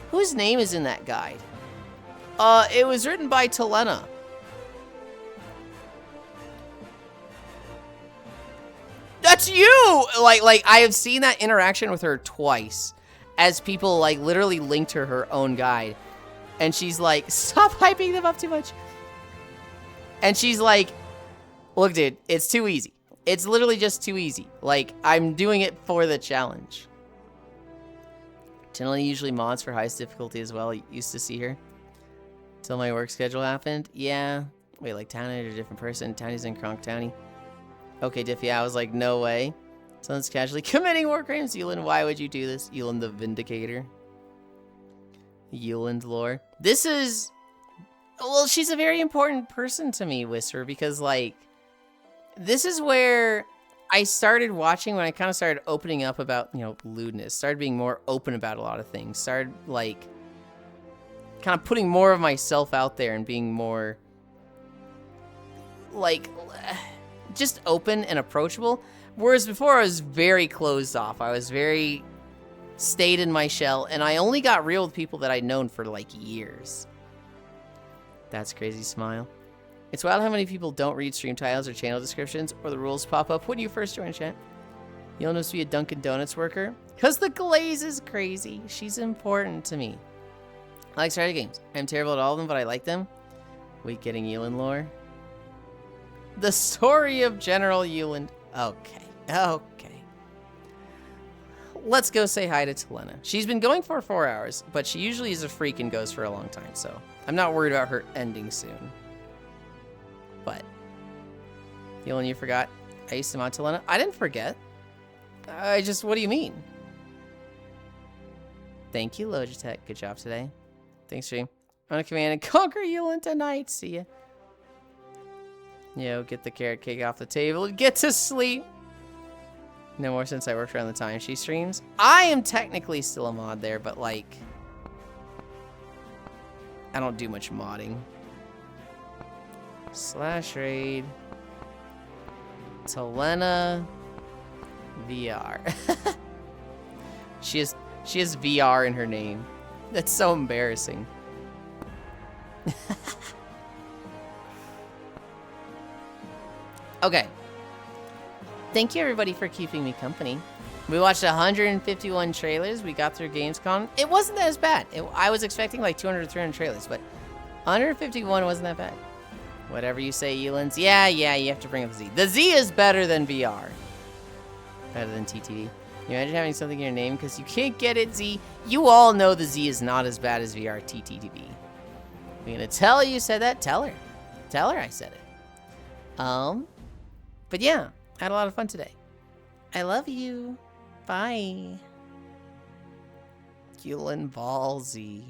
A: whose name is in that guide? It was written by Telena. That's you! Like I have seen that interaction with her twice as people like literally linked her own guide. And she's like, stop hyping them up too much. And she's like, look, dude, it's too easy. It's literally just too easy. Like, I'm doing it for the challenge. Generally, usually mods for highest difficulty as well. Used to see her. Till my work schedule happened. Yeah. Wait, like Townie or a different person? Townie's in Kronk Townie. Okay, Diffie, I was like, no way. Someone's casually committing war crimes. Yulind, why would you do this? Yulind the Vindicator. Yulind lore. This is... Well, she's a very important person to me, Whisper, because, like, this is where I started watching when I kind of started opening up about, you know, lewdness. Started being more open about a lot of things. Started, like, kind of putting more of myself out there and being more, like, just open and approachable. Whereas before I was very closed off. I was very stayed in my shell, and I only got real with people that I'd known for, like, years. That's crazy smile. It's wild how many people don't read stream titles or channel descriptions or the rules pop up when you first join chat. You'll notice to be a Dunkin' Donuts worker because the glaze is crazy. She's important to me. I like strategy games. I'm terrible at all of them, but I like them. Wait, getting Yulind lore. The story of General Yulind. Okay. Okay. Let's go say hi to Telena. She's been going for 4 hours, but she usually is a freak and goes for a long time, so I'm not worried about her ending soon. But, Yulind, you forgot I used to mod Telena? I didn't forget. What do you mean? Thank you, Logitech. Good job today. Thanks, stream. I'm gonna command and conquer Yulind tonight. See ya. Yo, get the carrot cake off the table and get to sleep. No more since I worked around the time she streams. I am technically still a mod there, but like, I don't do much modding. Slash raid. Telena VR. She has VR in her name. That's so embarrassing. Okay. Thank you everybody for keeping me company. We watched 151 trailers. We got through Gamescom. It wasn't as bad. I was expecting like 200 or 300 trailers, but 151 wasn't that bad. Whatever you say, Yulind. Yeah, you have to bring up the Z. The Z is better than VR. Better than TTV. You imagine having something in your name because you can't get it, Z? You all know the Z is not as bad as VR TTV. I'm gonna tell you said that. Tell her. Tell her I said it. But yeah, I had a lot of fun today. I love you. Bye. Yulind Ball Z.